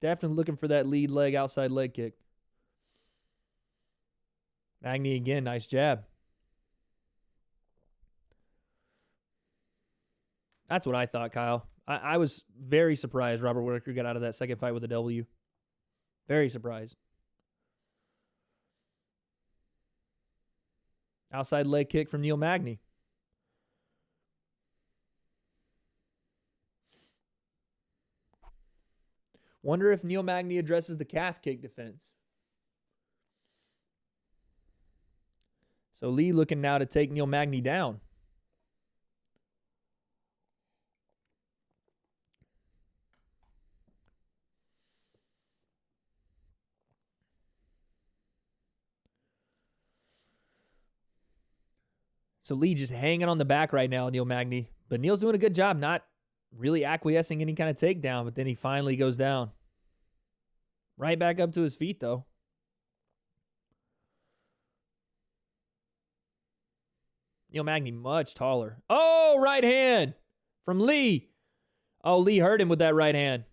Speaker 3: Definitely looking for that lead leg outside leg kick. Magny again, nice jab. That's what I thought, Kyle. I was very surprised Robert Whittaker got out of that second fight with a W. Very surprised. Outside leg kick from Neil Magny. Wonder if Neil Magny addresses the calf kick defense. So Li looking now to take Neil Magny down. So Li just hanging on the back right now, Neil Magny. But Neil's doing a good job not really acquiescing any kind of takedown, but then he finally goes down. Right back up to his feet, though. Neil Magny much taller. Oh, right hand from Li. Oh, Li hurt him with that right hand.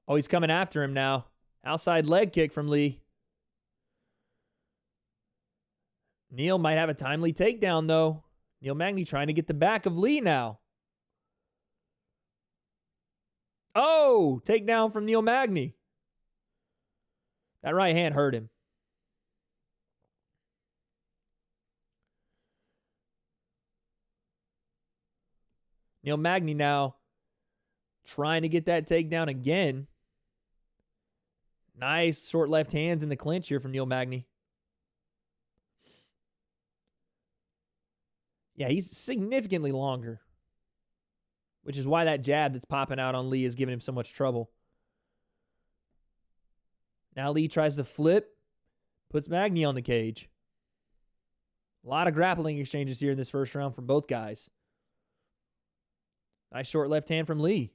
Speaker 3: Oh, he's coming after him now. Outside leg kick from Li. Neil might have a timely takedown, though. Neil Magny trying to get the back of Li now. Oh, takedown from Neil Magny. That right hand hurt him. Neil Magny now trying to get that takedown again. Nice short left hands in the clinch here from Neil Magny. Yeah, he's significantly longer, which is why that jab that's popping out on Li is giving him so much trouble. Now Li tries to flip, puts Magny on the cage. A lot of grappling exchanges here in this first round from both guys. Nice short left hand from Li.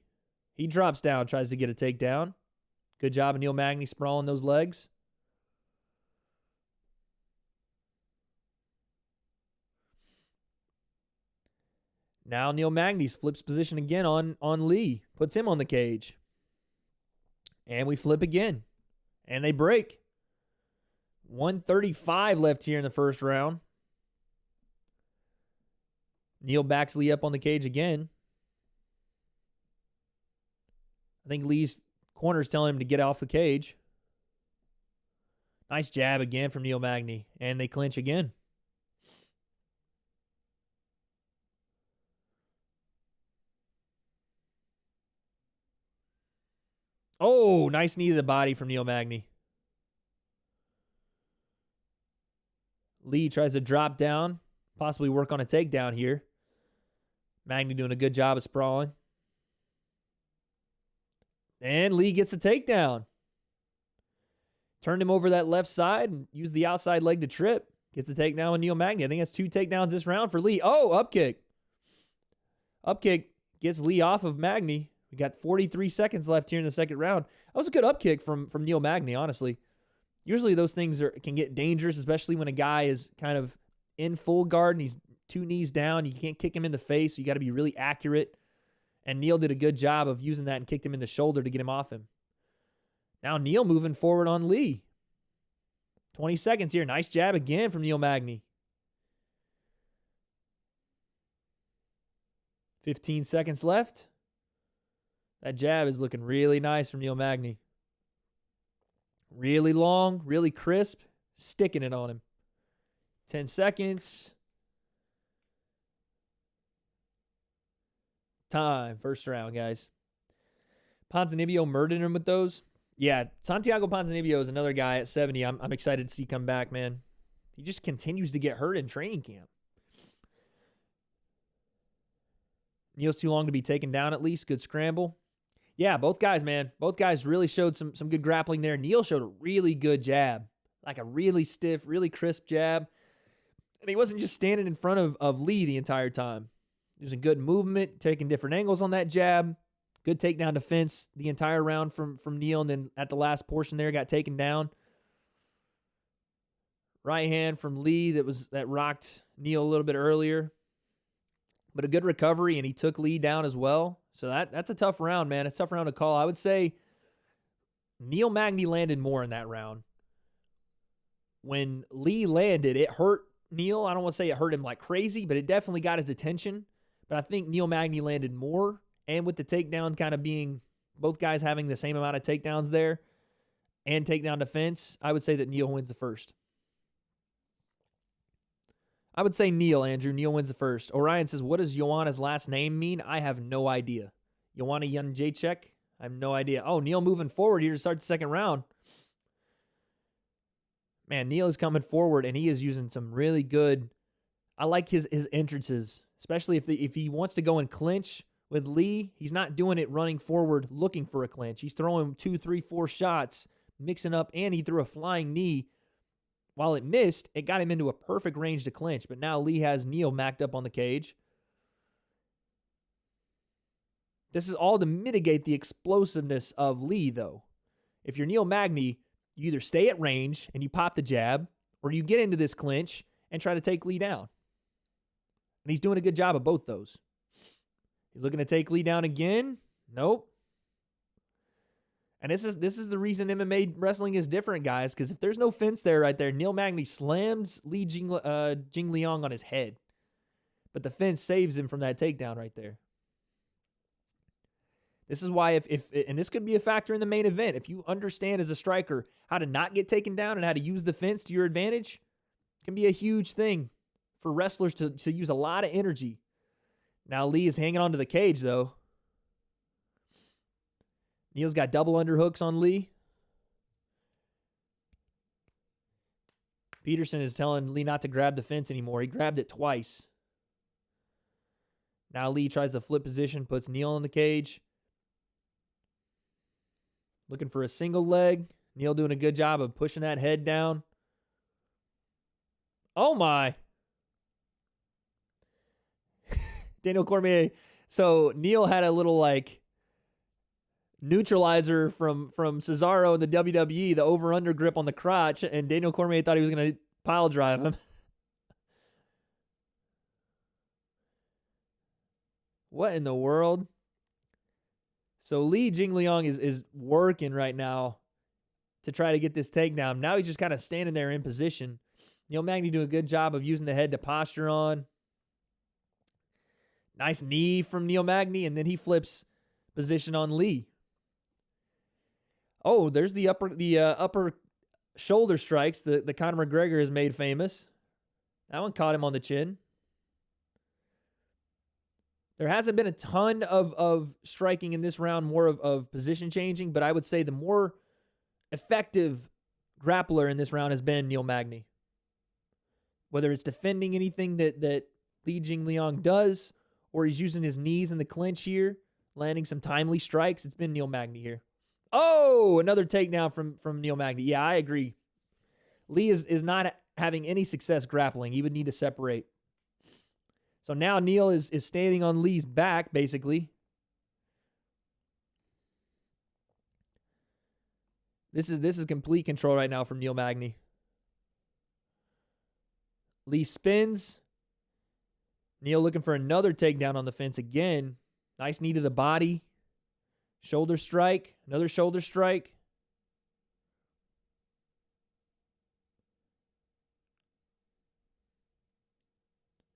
Speaker 3: He drops down, tries to get a takedown. Good job of Neil Magny sprawling those legs. Now Neil Magny flips position again on Li. Puts him on the cage. And we flip again. And they break. 135 left here in the first round. Neil backs Li up on the cage again. I think Li's Corner's telling him to get off the cage. Nice jab again from Neil Magny. And they clinch again. Oh, nice knee to the body from Neil Magny. Lee tries to drop down, possibly work on a takedown here. Magny doing a good job of sprawling. And Lee gets a takedown. Turned him over that left side and used the outside leg to trip. Gets a takedown with Neil Magny. I think that's 2 takedowns this round for Lee. Oh, up kick. Up kick gets Lee off of Magny. We got 43 seconds left here in the second round. That was a good up kick from Neil Magny, honestly. Usually those things can get dangerous, especially when a guy is kind of in full guard and he's 2 knees down. You can't kick him in the face, so you got to be really accurate. And Neil did a good job of using that and kicked him in the shoulder to get him off him. Now Neil moving forward on Lee. 20 seconds here. Nice jab again from Neil Magny. 15 seconds left. That jab is looking really nice from Neil Magny. Really long, really crisp, sticking it on him. 10 seconds. Time. First round, guys. Ponzinibbio murdered him with those. Yeah, Santiago Ponzinibbio is another guy at 70 I'm excited to see come back, man. He just continues to get hurt in training camp. Neil's too long to be taken down at least. Good scramble. Yeah, both guys, man. Both guys really showed some good grappling there. Neil showed a really good jab. Like a really stiff, really crisp jab. And he wasn't just standing in front of Lee the entire time. Using good movement, taking different angles on that jab. Good takedown defense the entire round from Neil. And then at the last portion there, got taken down. Right hand from Lee that rocked Neil a little bit earlier. But a good recovery, and he took Lee down as well. So that's a tough round, man. It's a tough round to call. I would say Neil Magny landed more in that round. When Lee landed, it hurt Neil. I don't want to say it hurt him like crazy, but it definitely got his attention. But I think Neil Magny landed more. And with the takedown kind of being both guys having the same amount of takedowns there and takedown defense, I would say that Neil wins the first. I would say Neil, Andrew. Neil wins the first. Orion says, what does Joanna's last name mean? I have no idea. Joanna Jędrzejczyk? I have no idea. Oh, Neil moving forward here to start the second round. Man, Neil is coming forward, and he is using some really good... I like his entrances, especially if he wants to go and clinch with Lee. He's not doing it running forward looking for a clinch. He's throwing 2, 3, 4 shots, mixing up, and he threw a flying knee. While it missed, it got him into a perfect range to clinch. But now Lee has Neil macked up on the cage. This is all to mitigate the explosiveness of Lee, though. If you're Neil Magny, you either stay at range and you pop the jab, or you get into this clinch and try to take Lee down. And he's doing a good job of both those. He's looking to take Lee down again. Nope. And this is the reason MMA wrestling is different, guys, because if there's no fence there right there, Neil Magny slams Lee Jing Liang on his head. But the fence saves him from that takedown right there. This is why and this could be a factor in the main event, if you understand as a striker how to not get taken down and how to use the fence to your advantage, it can be a huge thing for wrestlers to use a lot of energy. Now Lee is hanging onto the cage, though. Neil's got double underhooks on Lee. Peterson is telling Lee not to grab the fence anymore. He grabbed it twice. Now Lee tries to flip position, puts Neil on the cage. Looking for a single leg. Neil doing a good job of pushing that head down. Oh, my. Daniel Cormier. So Neil had a little, neutralizer from Cesaro in the WWE, the over-under grip on the crotch, and Daniel Cormier thought he was going to pile drive him. What in the world? So Lee Jingliang is working right now to try to get this takedown. Now he's just kind of standing there in position. Neil Magny doing a good job of using the head to posture on. Nice knee from Neil Magny, and then he flips position on Lee. Oh, there's the upper shoulder strikes that Conor McGregor has made famous. That one caught him on the chin. There hasn't been a ton of striking in this round, more of position changing, but I would say the more effective grappler in this round has been Neil Magny. Whether it's defending anything that Li Jingliang does, or he's using his knees in the clinch here, landing some timely strikes, it's been Neil Magny here. Oh, another takedown from Neil Magny. Yeah, I agree. Li is not having any success grappling. He would need to separate. So now Neil is standing on Li's back, basically. This is complete control right now from Neil Magny. Li spins. Neil looking for another takedown on the fence again. Nice knee to the body. Shoulder strike. Another shoulder strike.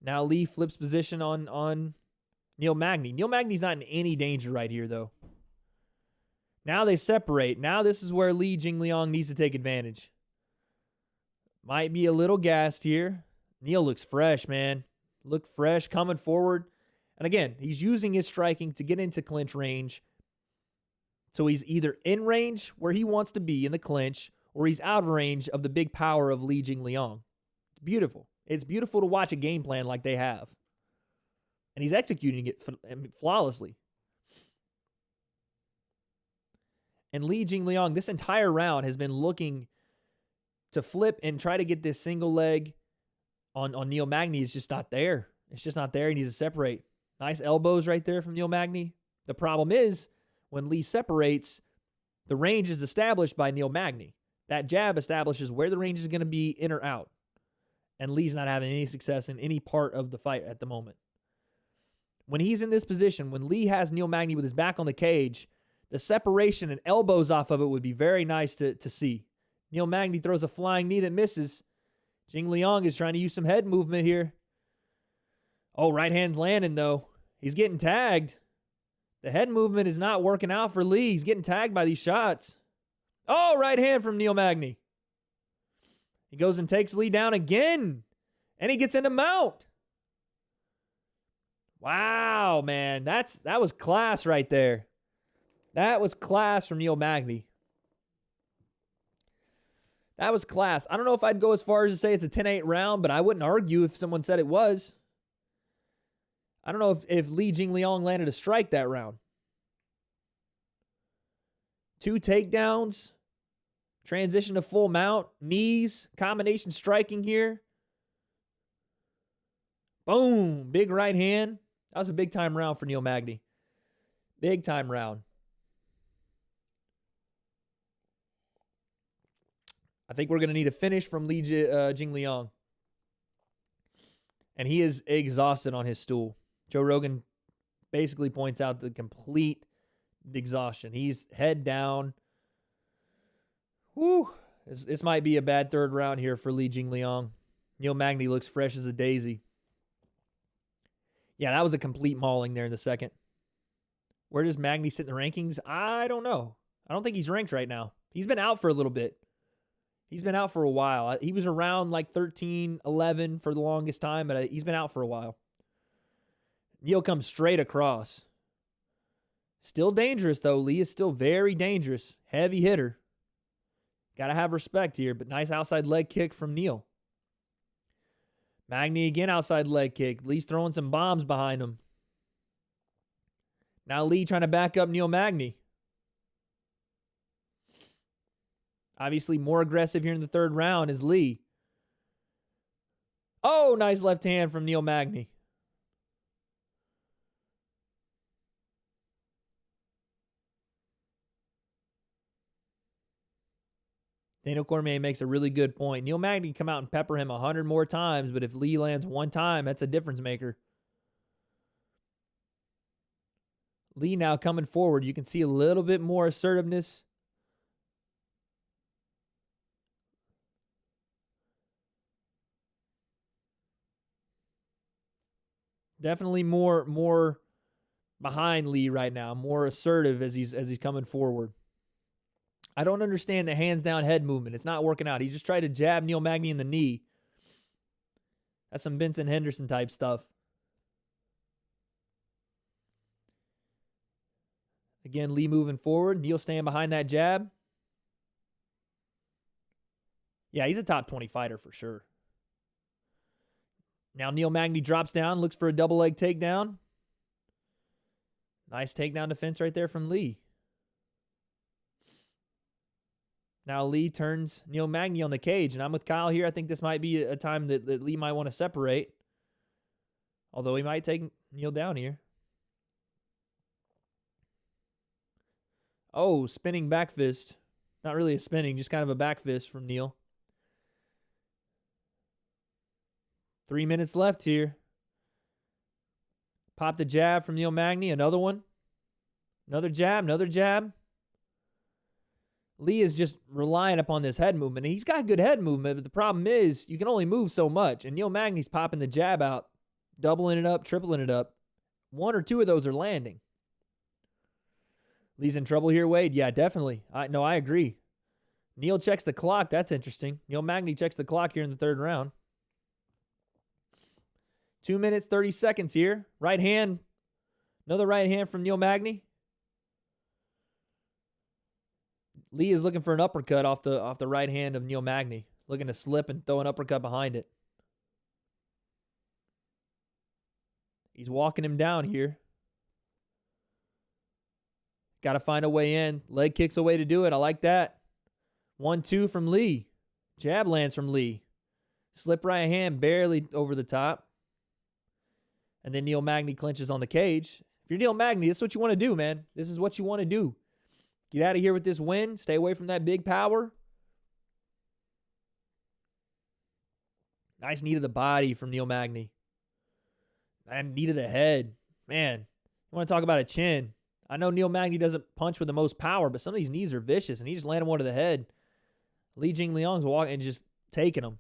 Speaker 3: Now Li flips position on Neil Magny. Neil Magny's not in any danger right here, though. Now they separate. Now this is where Li Jingliang needs to take advantage. Might be a little gassed here. Neil looks fresh, man. Look fresh, coming forward. And again, he's using his striking to get into clinch range. So he's either in range where he wants to be in the clinch, or he's out of range of the big power of Li Jingliang. It's beautiful. It's beautiful to watch a game plan like they have. And he's executing it flawlessly. And Li Jingliang, this entire round, has been looking to flip and try to get this single leg on Neil Magny. It's just not there. It's just not there. He needs to separate. Nice elbows right there from Neil Magny. The problem is, when Li separates, the range is established by Neil Magny. That jab establishes where the range is going to be, in or out. And Li's not having any success in any part of the fight at the moment. When he's in this position, when Li has Neil Magny with his back on the cage, the separation and elbows off of it would be very nice to see. Neil Magny throws a flying knee that misses. Jingliang is trying to use some head movement here. Oh, right hand's landing, though. He's getting tagged. The head movement is not working out for Li. He's getting tagged by these shots. Oh, right hand from Neil Magny. He goes and takes Li down again. And he gets into mount. Wow, man. That was class right there. That was class from Neil Magny. That was class. I don't know if I'd go as far as to say it's a 10-8 round, but I wouldn't argue if someone said it was. I don't know if Li Jingliang landed a strike that round. 2 takedowns. Transition to full mount. Knees. Combination striking here. Boom. Big right hand. That was a big-time round for Neil Magny. Big-time round. I think we're going to need a finish from Li Jingliang. And he is exhausted on his stool. Joe Rogan basically points out the complete exhaustion. He's head down. Whew. This might be a bad third round here for Li Jingliang. Neil Magny looks fresh as a daisy. Yeah, that was a complete mauling there in the second. Where does Magny sit in the rankings? I don't know. I don't think he's ranked right now. He's been out for a little bit. He's been out for a while. He was around like 13, 11 for the longest time, but he's been out for a while. Neil comes straight across. Still dangerous, though. Li is still very dangerous. Heavy hitter. Got to have respect here, but nice outside leg kick from Neil. Magny again, outside leg kick. Li's throwing some bombs behind him. Now Li trying to back up Neil Magny. Obviously more aggressive here in the third round is Li. Oh, nice left hand from Neil Magny. Daniel Cormier makes a really good point. Neil Magny can come out and pepper him 100 more times, but if Li lands one time, that's a difference maker. Li now coming forward. You can see a little bit more assertiveness. Definitely more behind Li right now, more assertive as he's coming forward. I don't understand the hands down head movement. It's not working out. He just tried to jab Neil Magny in the knee. That's some Benson Henderson type stuff. Again, Lee moving forward. Neil staying behind that jab. Yeah, he's a top 20 fighter for sure. Now Neil Magny drops down, looks for a double leg takedown. Nice takedown defense right there from Lee. Now Lee turns Neil Magny on the cage, and I'm with Kyle here. I think this might be a time that Lee might want to separate. Although he might take Neil down here. Oh, spinning back fist. Not really a spinning, just kind of a back fist from Neil. 3 minutes left here. Pop the jab from Neil Magny. Another one. Another jab, another jab. Lee is just relying upon this head movement. And he's got good head movement, but the problem is you can only move so much. And Neil Magny's popping the jab out, doubling it up, tripling it up. One or two of those are landing. Lee's in trouble here, Wade. Yeah, definitely. I agree. Neil checks the clock. That's interesting. Neil Magny checks the clock here in the third round. 2 minutes, 30 seconds here. Right hand. Another right hand from Neil Magny. Lee is looking for an uppercut off the right hand of Neil Magny. Looking to slip and throw an uppercut behind it. He's walking him down here. Got to find a way in. Leg kicks a way to do it. I like that. 1-2 from Lee. Jab lands from Lee. Slip right hand barely over the top. And then Neil Magny clinches on the cage. If you're Neil Magny, this is what you want to do, man. This is what you want to do. Get out of here with this win. Stay away from that big power. Nice knee to the body from Neil Magny. And knee to the head. Man, you want to talk about a chin. I know Neil Magny doesn't punch with the most power, but some of these knees are vicious, and he just landed one to the head. Li Jingliang's walking and just taking him.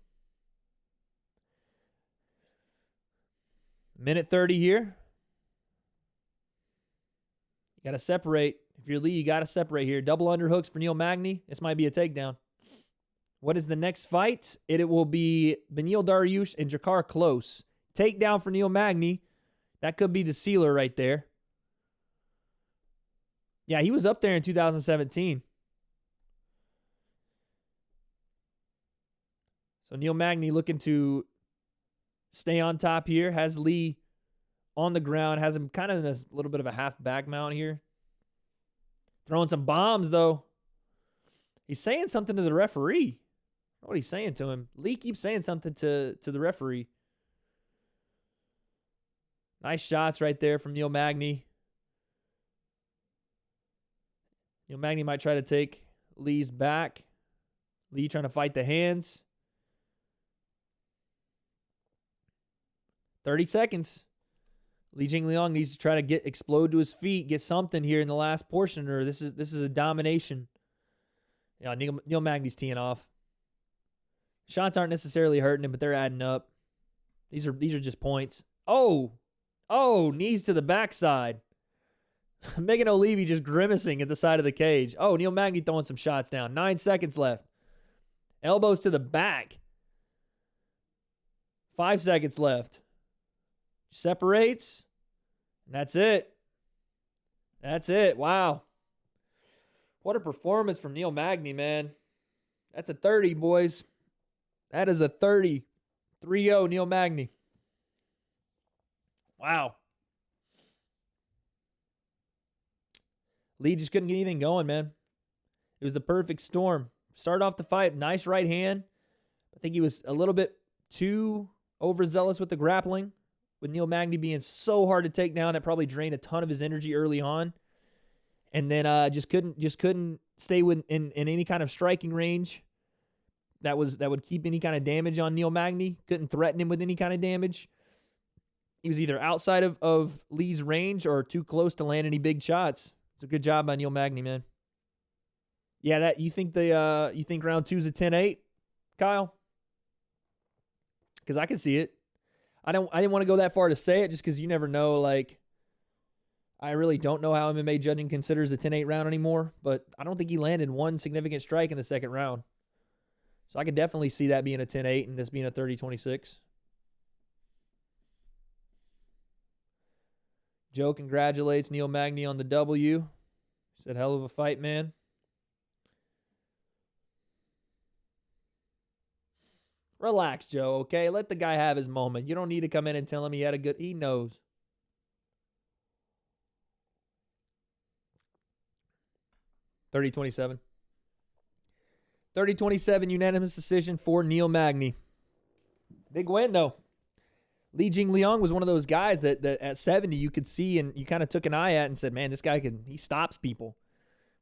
Speaker 3: Minute 30 here. You got to separate. If you're Lee, you got to separate here. Double underhooks for Neil Magny. This might be a takedown. What is the next fight? It will be Beneil Dariush and Jakar Close. Takedown for Neil Magny. That could be the sealer right there. Yeah, he was up there in 2017. So Neil Magny looking to stay on top here. Has Lee on the ground. Has him kind of in a little bit of a half back mount here. Throwing some bombs, though. He's saying something to the referee. I don't know what he's saying to him. Lee keeps saying something to the referee. Nice shots right there from Neil Magny. Neil Magny might try to take Lee's back. Lee trying to fight the hands. 30 seconds. Li Jingliang needs to try to explode to his feet, get something here in the last portion, or this is a domination. Yeah, Neil Magny's teeing off. Shots aren't necessarily hurting him, but they're adding up. These are just points. Oh, knees to the backside. Megan O'Leary just grimacing at the side of the cage. Oh, Neil Magny throwing some shots down. 9 seconds left. Elbows to the back. 5 seconds left. Separates. And that's it. That's it. Wow. What a performance from Neil Magny, man. That's a 30, boys. That is a 30. 3-0 Neil Magny. Wow. Lee just couldn't get anything going, man. It was a perfect storm. Start off the fight, nice right hand. I think he was a little bit too overzealous with the grappling, with Neil Magny being so hard to take down. It probably drained a ton of his energy early on. And then just couldn't stay in any kind of striking range that would keep any kind of damage on Neil Magny. Couldn't threaten him with any kind of damage. He was either outside of Lee's range or too close to land any big shots. It's a good job by Neil Magny, man. Yeah, that you think round 2's a 10-8, Kyle? Because I can see it. I didn't want to go that far to say it just because you never know. Like, I really don't know how MMA judging considers a 10-8 round anymore, but I don't think he landed one significant strike in the second round. So I could definitely see that being a 10-8 and this being a 30-26. Joe congratulates Neil Magny on the W. Said, hell of a fight, man. Relax, Joe, okay? Let the guy have his moment. You don't need to come in and tell him he had a good... He knows. (30-27). 30-27 unanimous decision for Neil Magny. Big win, though. Li Jingliang was one of those guys that at 70 you could see and you kind of took an eye at and said, man, this guy he stops people.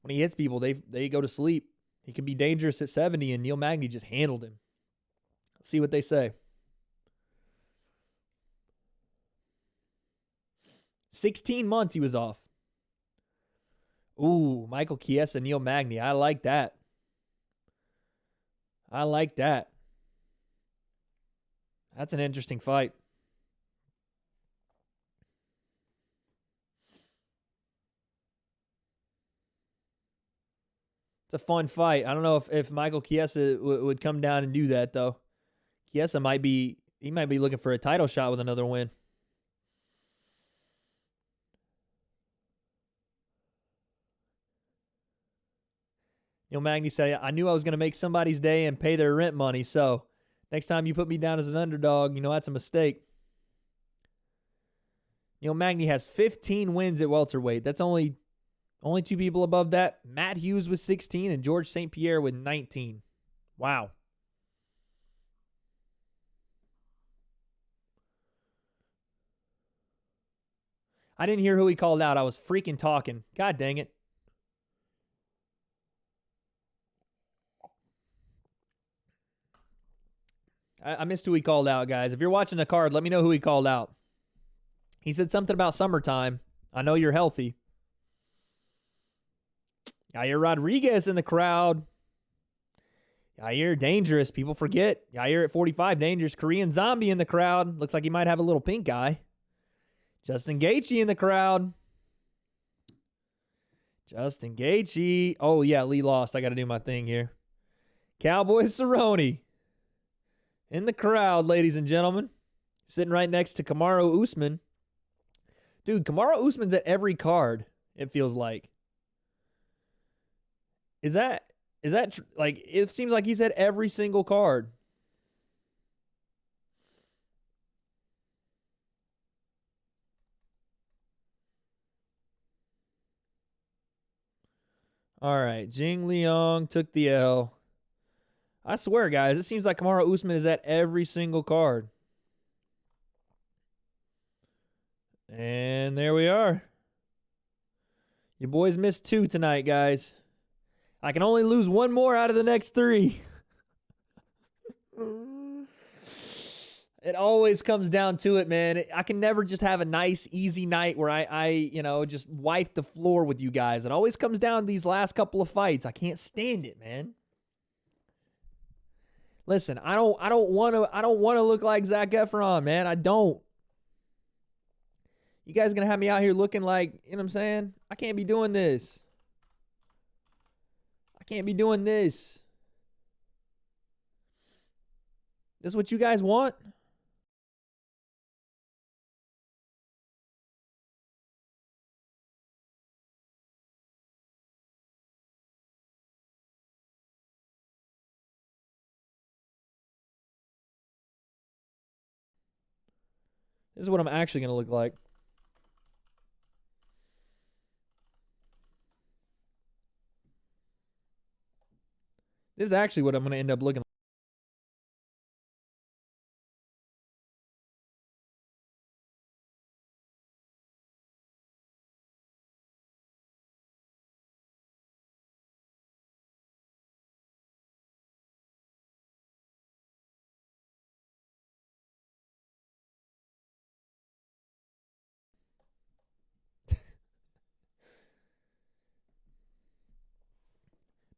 Speaker 3: When he hits people, they go to sleep. He could be dangerous at 70, and Neil Magny just handled him. Let's see what they say. 16 months he was off. Ooh, Michael Chiesa, Neil Magny. I like that. I like that. That's an interesting fight. It's a fun fight. I don't know if Michael Chiesa would come down and do that, though. Chiesa might be looking for a title shot with another win. Neil Magny said, I knew I was going to make somebody's day and pay their rent money, so next time you put me down as an underdog, that's a mistake. Neil Magny has 15 wins at welterweight. That's only two people above that. Matt Hughes with 16 and George St. Pierre with 19. Wow. I didn't hear who he called out. I was freaking talking. God dang it. I missed who he called out, guys. If you're watching the card, let me know who he called out. He said something about summertime. I know you're healthy. Yair Rodriguez in the crowd. Yair dangerous. People forget. Yair at 45 dangerous. Korean Zombie in the crowd. Looks like he might have a little pink eye. Justin Gaethje in the crowd. Justin Gaethje. Oh, yeah, Lee lost. I got to do my thing here. Cowboy Cerrone in the crowd, ladies and gentlemen. Sitting right next to Kamaru Usman. Dude, Kamaru Usman's at every card, it feels like. Is that like, it seems like he's at every single card. All right, Jing Liang took the L. I swear, guys, it seems like Kamaru Usman is at every single card. And there we are. Your boys missed 2 tonight, guys. I can only lose 1 more out of the next 3. It always comes down to it, man. I can never just have a nice, easy night where I just wipe the floor with you guys. It always comes down to these last couple of fights. I can't stand it, man. Listen, I don't want to look like Zac Efron, man. I don't. You guys gonna have me out here looking like, you know what I'm saying? I can't be doing this. I can't be doing this. This is what you guys want? This is what I'm actually going to look like. This is actually what I'm going to end up looking like.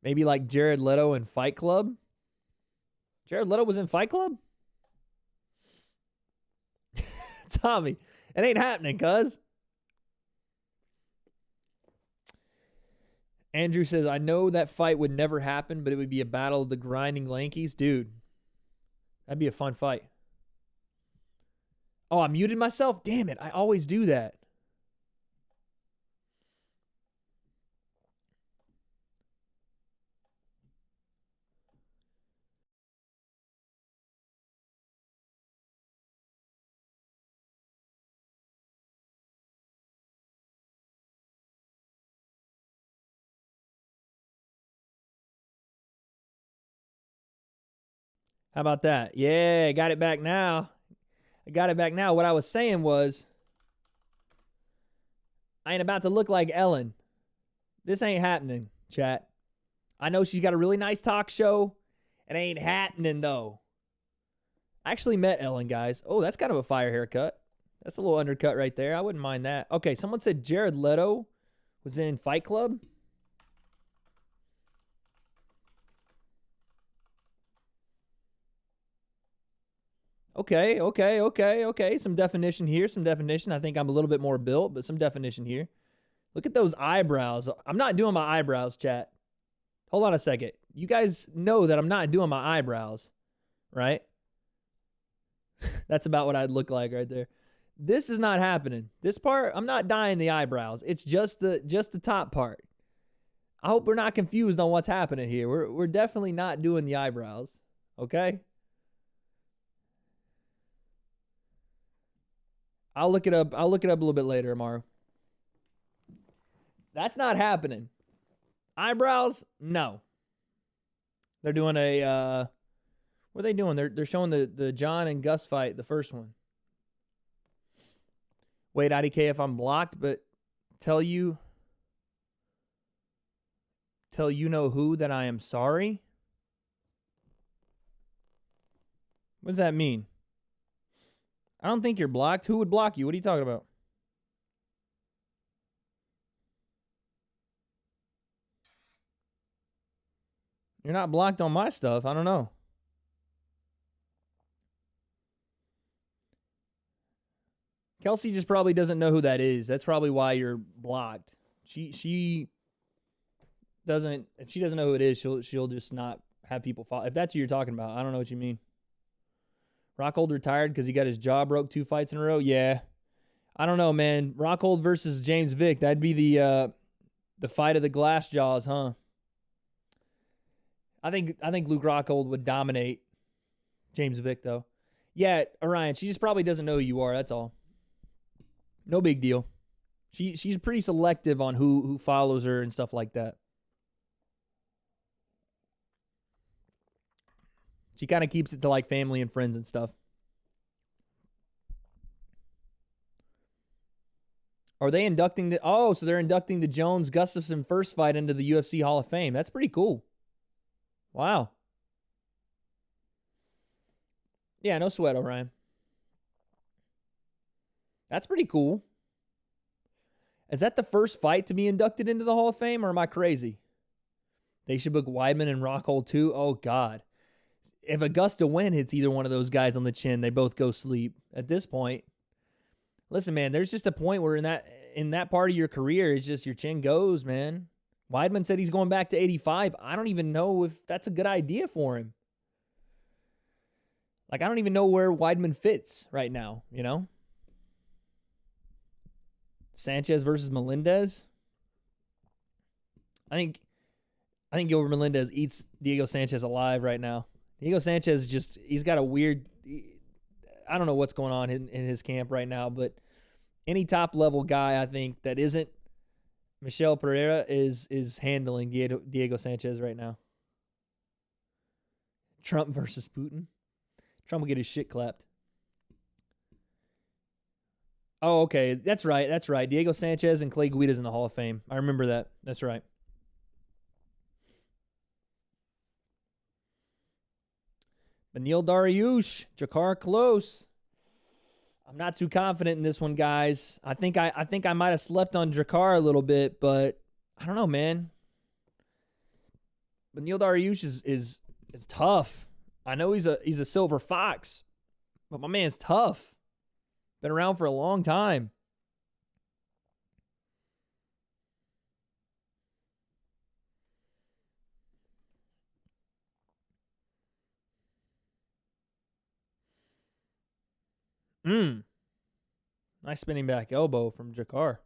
Speaker 3: Maybe like Jared Leto in Fight Club. Jared Leto was in Fight Club? Tommy, it ain't happening, cuz. Andrew says, I know that fight would never happen, but it would be a battle of the grinding Lankies. Dude, that'd be a fun fight. Oh, I muted myself? Damn it, I always do that. How about that? Yeah, I got it back now. What I was saying was, I ain't about to look like Ellen. This ain't happening, chat. I know she's got a really nice talk show. It ain't happening, though. I actually met Ellen, guys. Oh, that's kind of a fire haircut. That's a little undercut right there. I wouldn't mind that. Okay, someone said Jared Leto was in Fight Club. Okay. Some definition here, I think I'm a little bit more built, but some definition here. Look at those eyebrows. I'm not doing my eyebrows, chat. Hold on a second. You guys know that I'm not doing my eyebrows, right? That's about what I'd look like right there. This is not happening. This part, I'm not dyeing the eyebrows. It's just the top part. I hope we're not confused on what's happening here. We're definitely not doing the eyebrows, okay? I'll look it up. I'll look it up a little bit later, Amaru. That's not happening. Eyebrows? No. They're doing a what are they doing? They're showing the John and Gus fight, the first one. Wait, IDK, if I'm blocked, but tell you know who that I am sorry? What does that mean? I don't think you're blocked. Who would block you? What are you talking about? You're not blocked on my stuff. I don't know. Kelsey just probably doesn't know who that is. That's probably why you're blocked. She doesn't. If she doesn't know who it is, she'll just not have people follow. If that's who you're talking about, I don't know what you mean. Rockhold retired because he got his jaw broke 2 fights in a row. Yeah, I don't know, man. Rockhold versus James Vick. That'd be the fight of the glass jaws, huh? I think Luke Rockhold would dominate James Vick, though. Yeah, Orion, she just probably doesn't know who you are. That's all. No big deal. She's pretty selective on who follows her and stuff like that. She kind of keeps it to like family and friends and stuff. Are they inducting the... Oh, so they're inducting the Jones-Gustafsson first fight into the UFC Hall of Fame. That's pretty cool. Wow. Yeah, no sweat, Orion. That's pretty cool. Is that the first fight to be inducted into the Hall of Fame, or am I crazy? They should book Weidman and Rockhold too? Oh, God. If Augusta Win hits either one of those guys on the chin, they both go sleep. At this point, listen, man, there's just a point where in that part of your career, it's just your chin goes, man. Weidman said he's going back to 85. I don't even know if that's a good idea for him. Like, I don't even know where Weidman fits right now, you know? Sanchez versus Melendez. I think Gilbert Melendez eats Diego Sanchez alive right now. Diego Sanchez he's got a weird, I don't know what's going on in his camp right now, but any top level guy I think that isn't Michel Pereira is handling Diego Sanchez right now. Trump versus Putin. Trump will get his shit clapped. Oh, okay. That's right. Diego Sanchez and Clay Guida's in the Hall of Fame. I remember that. That's right. Beneil Dariush, Jakar Close. I'm not too confident in this one, guys. I think I might have slept on Jakar a little bit, but I don't know, man. Beneil Dariush is tough. I know he's a silver fox, but my man's tough. Been around for a long time. Nice spinning back elbow from Jakar.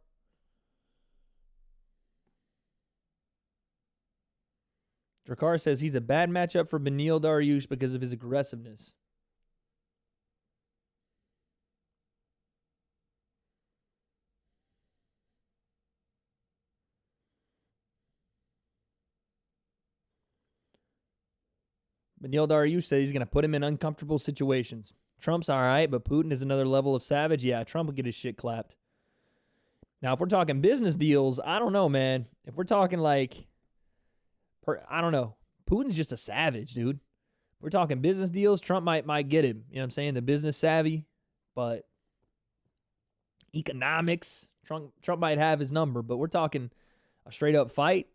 Speaker 3: Jakar says he's a bad matchup for Beneil Dariush because of his aggressiveness. Beneil Dariush says he's going to put him in uncomfortable situations. Trump's all right, but Putin is another level of savage. Yeah, Trump will get his shit clapped. Now, if we're talking business deals, I don't know, man. If we're talking like, I don't know. Putin's just a savage, dude. If we're talking business deals, Trump might get him. You know what I'm saying? The business savvy, but economics, Trump might have his number. But we're talking a straight up fight.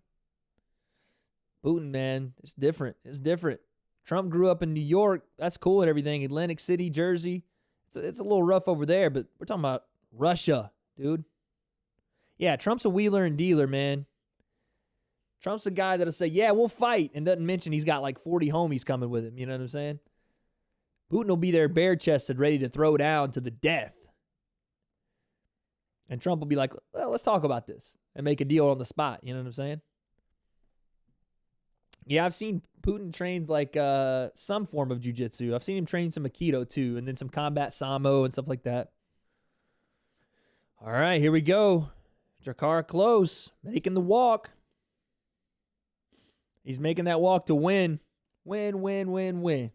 Speaker 3: Putin, man, it's different. It's different. Trump grew up in New York. That's cool and everything. Atlantic City, Jersey. It's a little rough over there, but we're talking about Russia, dude. Yeah, Trump's a wheeler and dealer, man. Trump's the guy that'll say, yeah, we'll fight, and doesn't mention he's got like 40 homies coming with him. You know what I'm saying? Putin will be there bare-chested, ready to throw down to the death. And Trump will be like, well, let's talk about this and make a deal on the spot. You know what I'm saying? Yeah, I've seen Putin trains like some form of jiu-jitsu. I've seen him train some Aikido too, and then some combat Samo and stuff like that. All right, here we go. Jakar close, making the walk. He's making that walk to win. Win, win, win, win.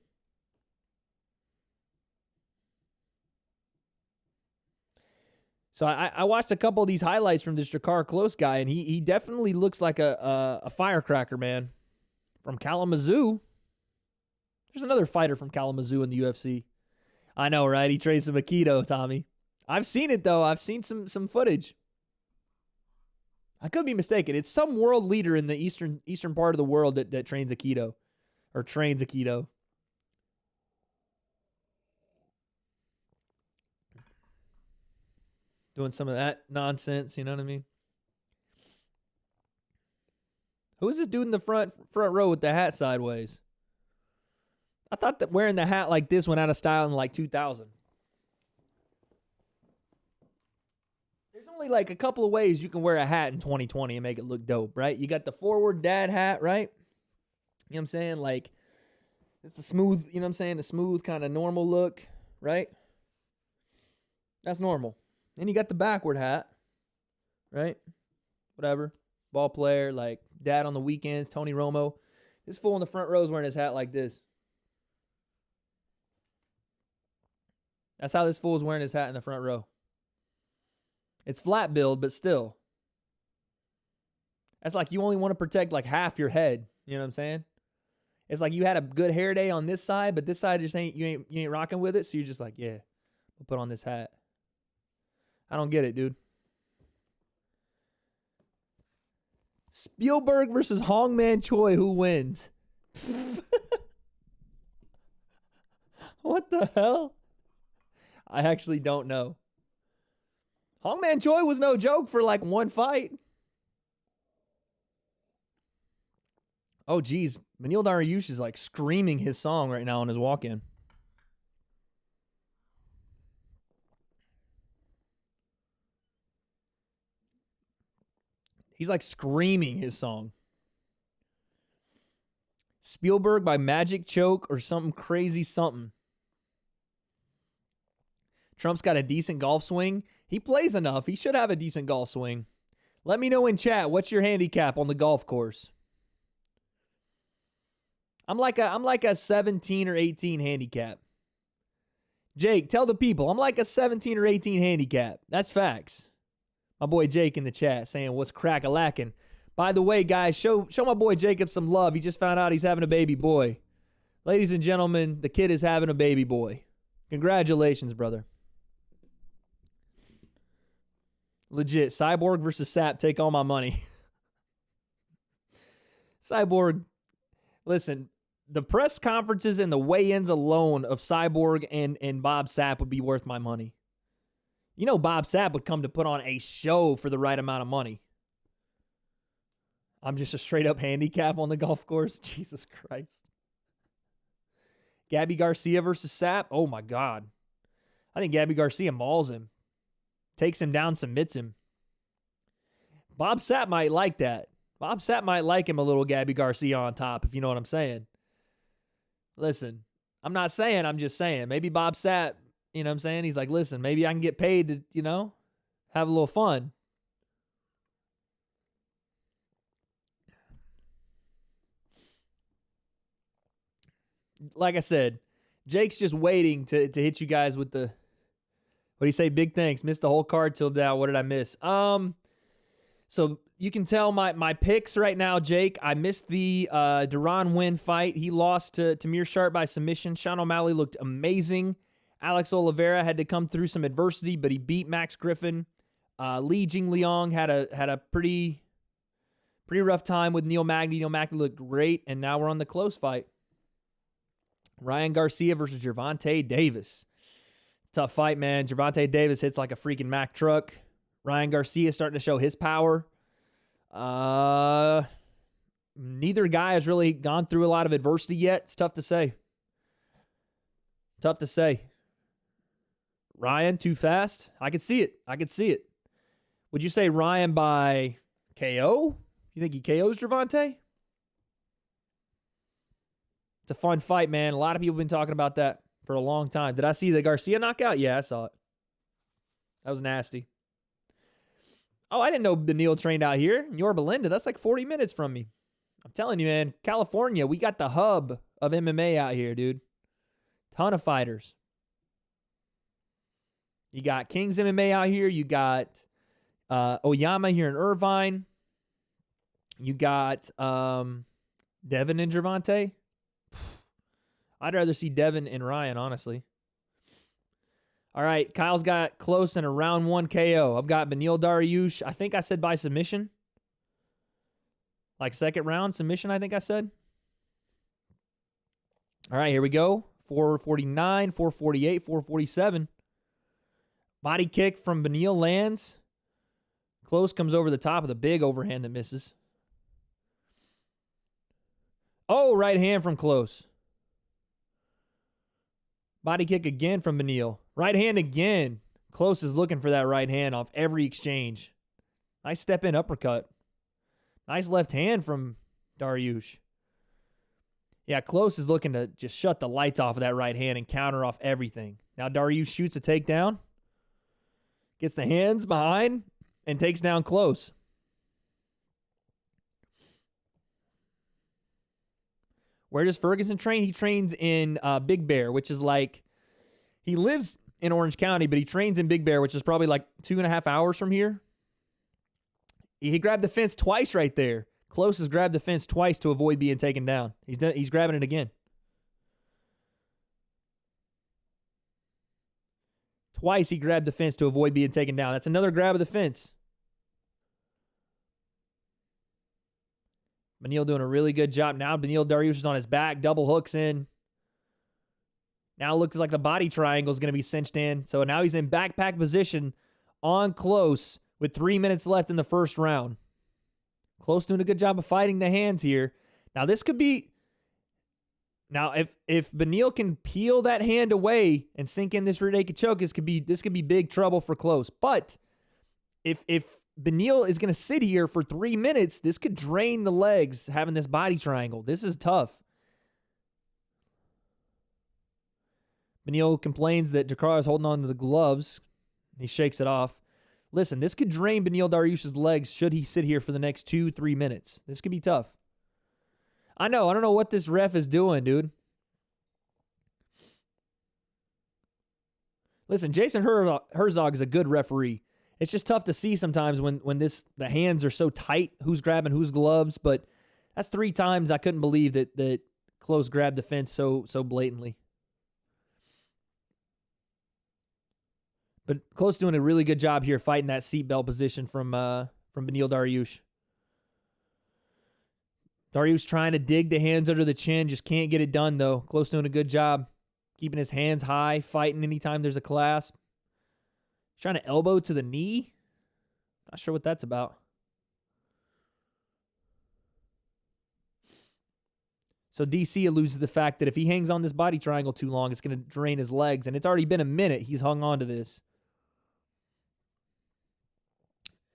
Speaker 3: So I watched a couple of these highlights from this Jakar Close guy, and he definitely looks like a firecracker, man. From Kalamazoo. There's another fighter from Kalamazoo in the UFC. I know, right? He trains some Aikido, Tommy. I've seen it, though. I've seen some footage. I could be mistaken. It's some world leader in the eastern part of the world that trains Aikido. Or trains Aikido. Doing some of that nonsense, you know what I mean? Who is this dude in the front row with the hat sideways? I thought that wearing the hat like this went out of style in like 2000. There's only like a couple of ways you can wear a hat in 2020 and make it look dope, right? You got the forward dad hat, right? You know what I'm saying? Like, it's the smooth, you know what I'm saying? The smooth kind of normal look, right? That's normal. Then you got the backward hat, right? Whatever. Ball player, like dad on the weekends, Tony Romo. This fool in the front row is wearing his hat like this. That's how this fool is wearing his hat in the front row. It's flat build, but still. That's like you only want to protect like half your head. You know what I'm saying? It's like you had a good hair day on this side, but this side just you ain't rocking with it. So you're just like, yeah, we'll put on this hat. I don't get it, dude. Spielberg versus Hongman Choi. Who wins? What the hell? I actually don't know. Hongman Choi was no joke for like one fight. Oh, geez. Beneil Dariush is like screaming his song right now on his walk-in. He's like screaming his song. Spielberg by Magic Choke or something crazy something. Trump's got a decent golf swing. He plays enough. He should have a decent golf swing. Let me know in chat, what's your handicap on the golf course? I'm like a 17 or 18 handicap. Jake, tell the people, I'm like a 17 or 18 handicap. That's facts. My boy Jake in the chat saying, what's crack-a-lackin'? By the way, guys, show my boy Jacob some love. He just found out he's having a baby boy. Ladies and gentlemen, the kid is having a baby boy. Congratulations, brother. Legit, Cyborg versus Sap, take all my money. Cyborg, listen, the press conferences and the weigh-ins alone of Cyborg and Bob Sapp would be worth my money. You know Bob Sapp would come to put on a show for the right amount of money. I'm just a straight-up handicap on the golf course. Jesus Christ. Gabby Garcia versus Sapp. Oh, my God. I think Gabby Garcia mauls him, takes him down, submits him. Bob Sapp might like that. Bob Sapp might like him a little Gabby Garcia on top, if you know what I'm saying. Listen, I'm not saying, I'm just saying. Maybe Bob Sapp, you know what I'm saying? He's like, listen, maybe I can get paid to, you know, have a little fun. Like I said, Jake's just waiting to hit you guys with the, what do you say? Big thanks. Missed the whole card till now. What did I miss? So you can tell my picks right now, Jake. I missed the Duran Win fight. He lost to Tamir Sharp by submission. Sean O'Malley looked amazing. Alex Oliveira had to come through some adversity, but he beat Max Griffin. Li Jingliang had a pretty rough time with Neil Magny. Neil Magny looked great, and now we're on the close fight. Ryan Garcia versus Gervonta Davis. Tough fight, man. Gervonta Davis hits like a freaking Mack truck. Ryan Garcia is starting to show his power. Neither guy has really gone through a lot of adversity yet. It's tough to say. Tough to say. Ryan, too fast? I could see it. Would you say Ryan by KO? You think he KOs Gervonta? It's a fun fight, man. A lot of people have been talking about that for a long time. Did I see the Garcia knockout? Yeah, I saw it. That was nasty. Oh, I didn't know Beneil trained out here. Yorba Linda, that's like 40 minutes from me. I'm telling you, man, California, we got the hub of MMA out here, dude. Ton of fighters. You got Kings MMA out here. You got Oyama here in Irvine. You got Devin and Gervonta. I'd rather see Devin and Ryan, honestly. All right, Kyle's got close in a round 1 KO. I've got Beneil Dariush. I think I said by submission. Like second round submission, I think I said. All right, here we go. 449, 448, 447. Body kick from Beneil lands. Close comes over the top of the big overhand that misses. Oh, right hand from Close. Body kick again from Beneil. Right hand again. Close is looking for that right hand off every exchange. Nice step in uppercut. Nice left hand from Dariush. Yeah, Close is looking to just shut the lights off of that right hand and counter off everything. Now Dariush shoots a takedown. Gets the hands behind and takes down Close. Where does Ferguson train? He trains in Big Bear, which is like, he lives in Orange County, but he trains in Big Bear, which is probably like 2.5 hours from here. He grabbed the fence twice right there. Close has grabbed the fence twice to avoid being taken down. He's grabbing it again. Twice he grabbed the fence to avoid being taken down. That's another grab of the fence. Beneil doing a really good job. Now Beneil Dariush is on his back. Double hooks in. Now it looks like the body triangle is going to be cinched in. So now he's in backpack position on Close with 3 minutes left in the first round. Close doing a good job of fighting the hands here. Now this could be... Now if Beneil can peel that hand away and sink in this rear naked choke, this could be big trouble for Close. But if Beneil is going to sit here for 3 minutes, this could drain the legs having this body triangle. This is tough. Beneil complains that Jakar is holding on to the gloves. He shakes it off. Listen, this could drain Beneil Dariush's legs should he sit here for the next 2-3 minutes. This could be tough. I don't know what this ref is doing, dude. Listen, Jason Herzog is a good referee. It's just tough to see sometimes when the hands are so tight, who's grabbing whose gloves. But that's 3 times I couldn't believe that Close grabbed the fence so blatantly. But Close doing a really good job here fighting that seatbelt position from Beneil Dariush. Dariush trying to dig the hands under the chin, just can't get it done though. Close doing a good job keeping his hands high, fighting anytime there's a clasp. Trying to elbow to the knee. Not sure what that's about. So DC alludes to the fact that if he hangs on this body triangle too long, it's going to drain his legs. And it's already been a minute he's hung on to this.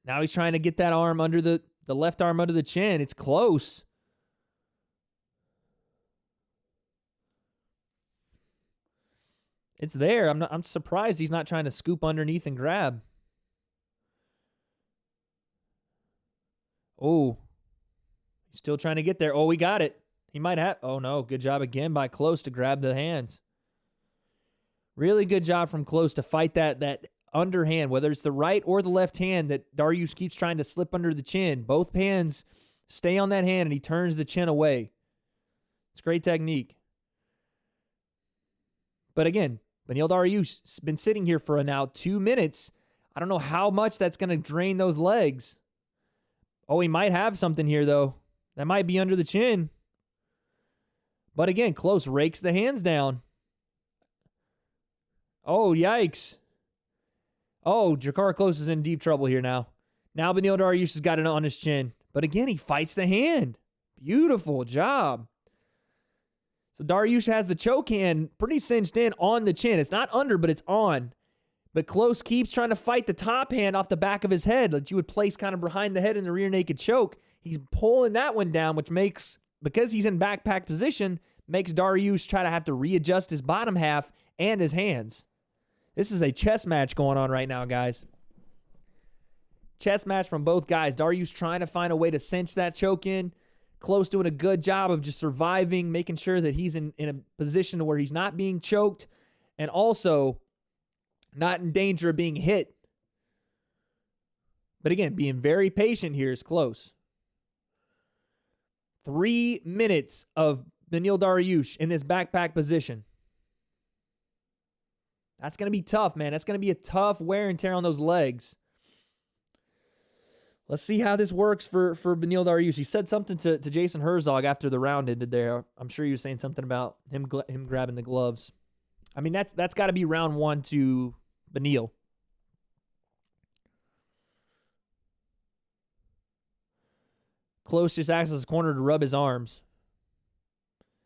Speaker 3: Now he's trying to get that arm under the left arm under the chin. It's close. It's there. I'm surprised he's not trying to scoop underneath and grab. Oh. He's still trying to get there. Oh, we got it. He might have. Oh, no. Good job again by Close to grab the hands. Really good job from Close to fight that underhand, whether it's the right or the left hand that Dariush keeps trying to slip under the chin. Both hands stay on that hand, and he turns the chin away. It's great technique. But again, Beneil Dariush's been sitting here for now 2 minutes. I don't know how much that's going to drain those legs. Oh, he might have something here, though. That might be under the chin. But again, Close rakes the hands down. Oh, yikes. Oh, Jakar Close is in deep trouble here now. Now Beneil Dariush has got it on his chin. But again, he fights the hand. Beautiful job. So Dariush has the choke hand pretty cinched in on the chin. It's not under, but it's on. But Close keeps trying to fight the top hand off the back of his head that you would place kind of behind the head in the rear naked choke. He's pulling that one down, which makes, because he's in backpack position, makes Dariush try to have to readjust his bottom half and his hands. This is a chess match going on right now, guys. Chess match from both guys. Dariush trying to find a way to cinch that choke in. Close doing a good job of just surviving, making sure that he's in a position where he's not being choked and also not in danger of being hit. But again, being very patient here is Close. 3 minutes of Beneil Dariush in this backpack position. That's going to be tough, man. That's going to be a tough wear and tear on those legs. Let's see how this works for Beneil Dariush. He said something to Jason Herzog after the round ended there. I'm sure he was saying something about him grabbing the gloves. I mean, that's got to be round one to Beneil. Close just acts as his corner to rub his arms.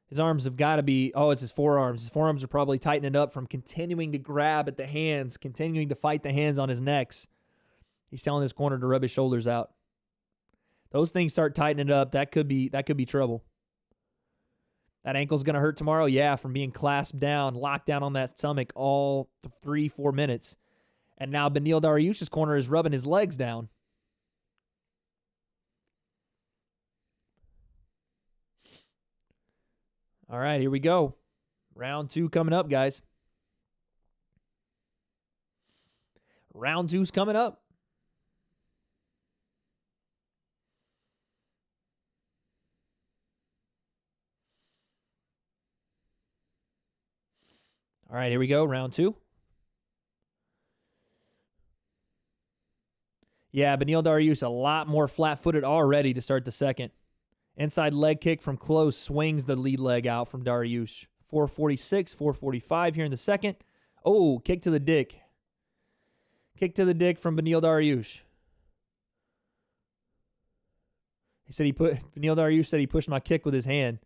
Speaker 3: His arms have got to be, it's his forearms. His forearms are probably tightening up from continuing to grab at the hands, continuing to fight the hands on his necks. He's telling his corner to rub his shoulders out. Those things start tightening up. That could be trouble. That ankle's going to hurt tomorrow. Yeah, from being clasped down, locked down on that stomach all 3-4 minutes. And now Beneil Dariush's corner is rubbing his legs down. All right, here we go. Round 2 coming up, guys. Round 2's coming up. All right, here we go. Round 2. Yeah, Beneil Dariush a lot more flat-footed already to start the second. Inside leg kick from Close swings the lead leg out from Dariush. 446, 445 here in the second. Oh, kick to the dick. Kick to the dick from Beneil Dariush. Beneil Dariush said he pushed my kick with his hand.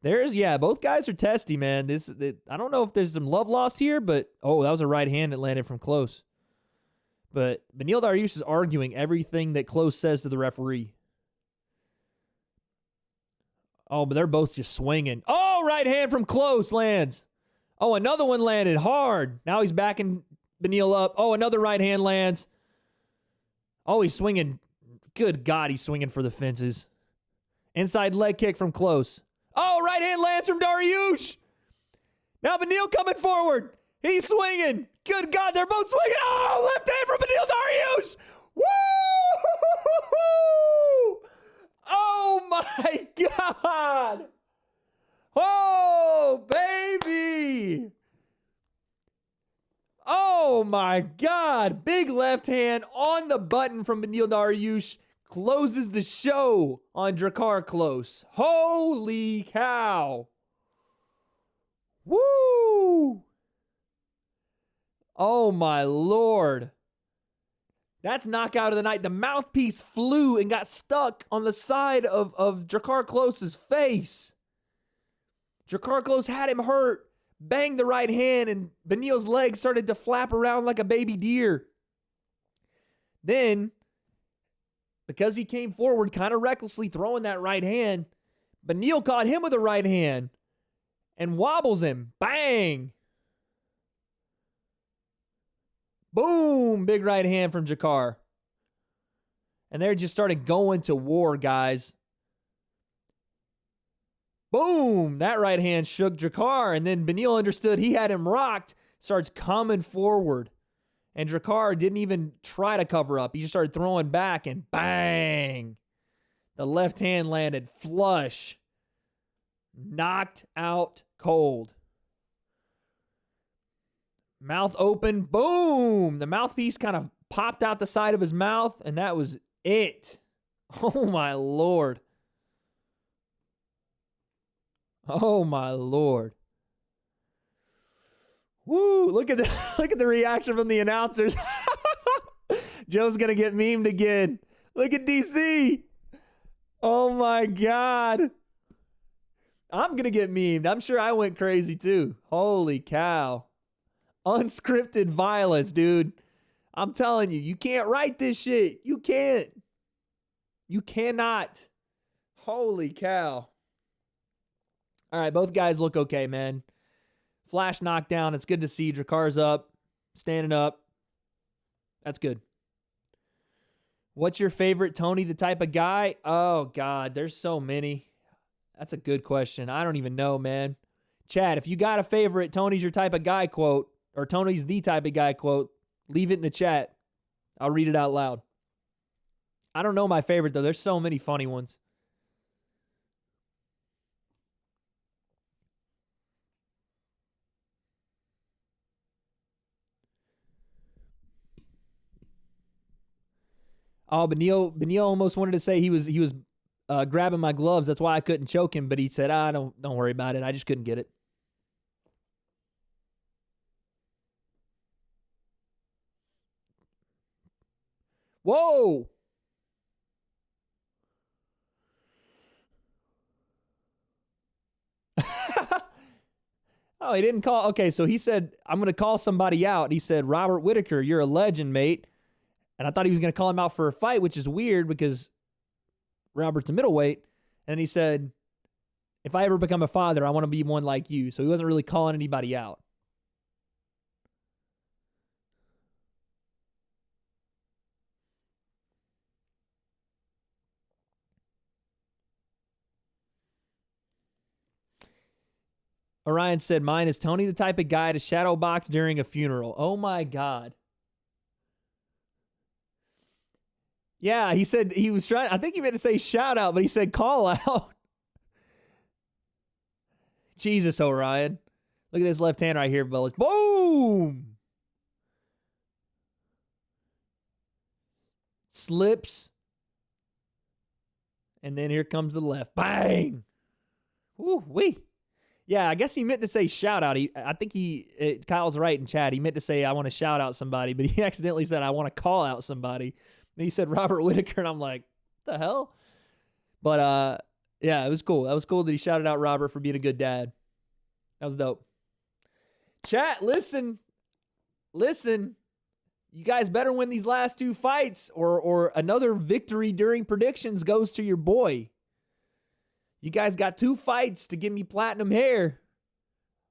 Speaker 3: Both guys are testy, man. I don't know if there's some love lost here, but that was a right hand that landed from Close. But Beneil Dariush is arguing everything that Close says to the referee. Oh, but they're both just swinging. Oh, right hand from Close lands. Oh, another one landed hard. Now he's backing Beneil up. Oh, another right hand lands. Oh, he's swinging. Good God, he's swinging for the fences. Inside leg kick from Close. Oh, right hand lands from Dariush. Now Beneil coming forward. He's swinging. Good God, they're both swinging. Oh, left hand from Beneil Dariush. Woo! Oh, my God. Oh, baby. Oh, my God. Big left hand on the button from Beneil Dariush. Closes the show on Jakar Close. Holy cow. Woo. Oh, my Lord. That's knockout of the night. The mouthpiece flew and got stuck on the side of Jakar Close's face. Jakar Close had him hurt, banged the right hand, and Beneil's legs started to flap around like a baby deer. Then, because he came forward kind of recklessly throwing that right hand, Beneil caught him with a right hand and wobbles him. Bang! Boom! Big right hand from Jakar. And they just started going to war, guys. Boom! That right hand shook Jakar, and then Beneil understood he had him rocked, starts coming forward. And Jakar didn't even try to cover up. He just started throwing back, and bang! The left hand landed flush. Knocked out cold. Mouth open. Boom! The mouthpiece kind of popped out the side of his mouth, and that was it. Oh, my Lord. Oh, my Lord. Woo! Look at the reaction from the announcers. Joe's going to get memed again. Look at DC. Oh, my God. I'm going to get memed. I'm sure I went crazy, too. Holy cow. Unscripted violence, dude. I'm telling you, you can't write this shit. You can't. You cannot. Holy cow. All right, both guys look okay, man. Flash knockdown. It's good to see. Drakar's up, standing up. That's good. What's your favorite Tony the type of guy? Oh, God, there's so many. That's a good question. I don't even know, man. Chad, if you got a favorite Tony's your type of guy quote, or Tony's the type of guy quote, leave it in the chat. I'll read it out loud. I don't know my favorite, though. There's so many funny ones. Oh, Beneil almost wanted to say he was grabbing my gloves. That's why I couldn't choke him. But he said, don't worry about it. I just couldn't get it. Whoa! Oh, he didn't call. Okay, so he said, I'm going to call somebody out. He said, Robert Whitaker, you're a legend, mate. And I thought he was going to call him out for a fight, which is weird because Robert's a middleweight. And he said, if I ever become a father, I want to be one like you. So he wasn't really calling anybody out. Orion said, mine is Tony the type of guy to shadow box during a funeral. Oh, my God. Yeah, he said he was trying. I think he meant to say shout out, but he said call out. Jesus, Orion. Look at this left hand right here, fellas. Boom! Slips. And then here comes the left. Bang! Woo-wee. Yeah, I guess he meant to say shout out. I think Kyle's right in chat. He meant to say I want to shout out somebody, but he accidentally said I want to call out somebody. And he said Robert Whitaker, and I'm like, what the hell? But yeah, it was cool. That was cool that he shouted out Robert for being a good dad. That was dope. Chat, listen. You guys better win these last two fights, or another victory during predictions goes to your boy. You guys got 2 fights to give me platinum hair,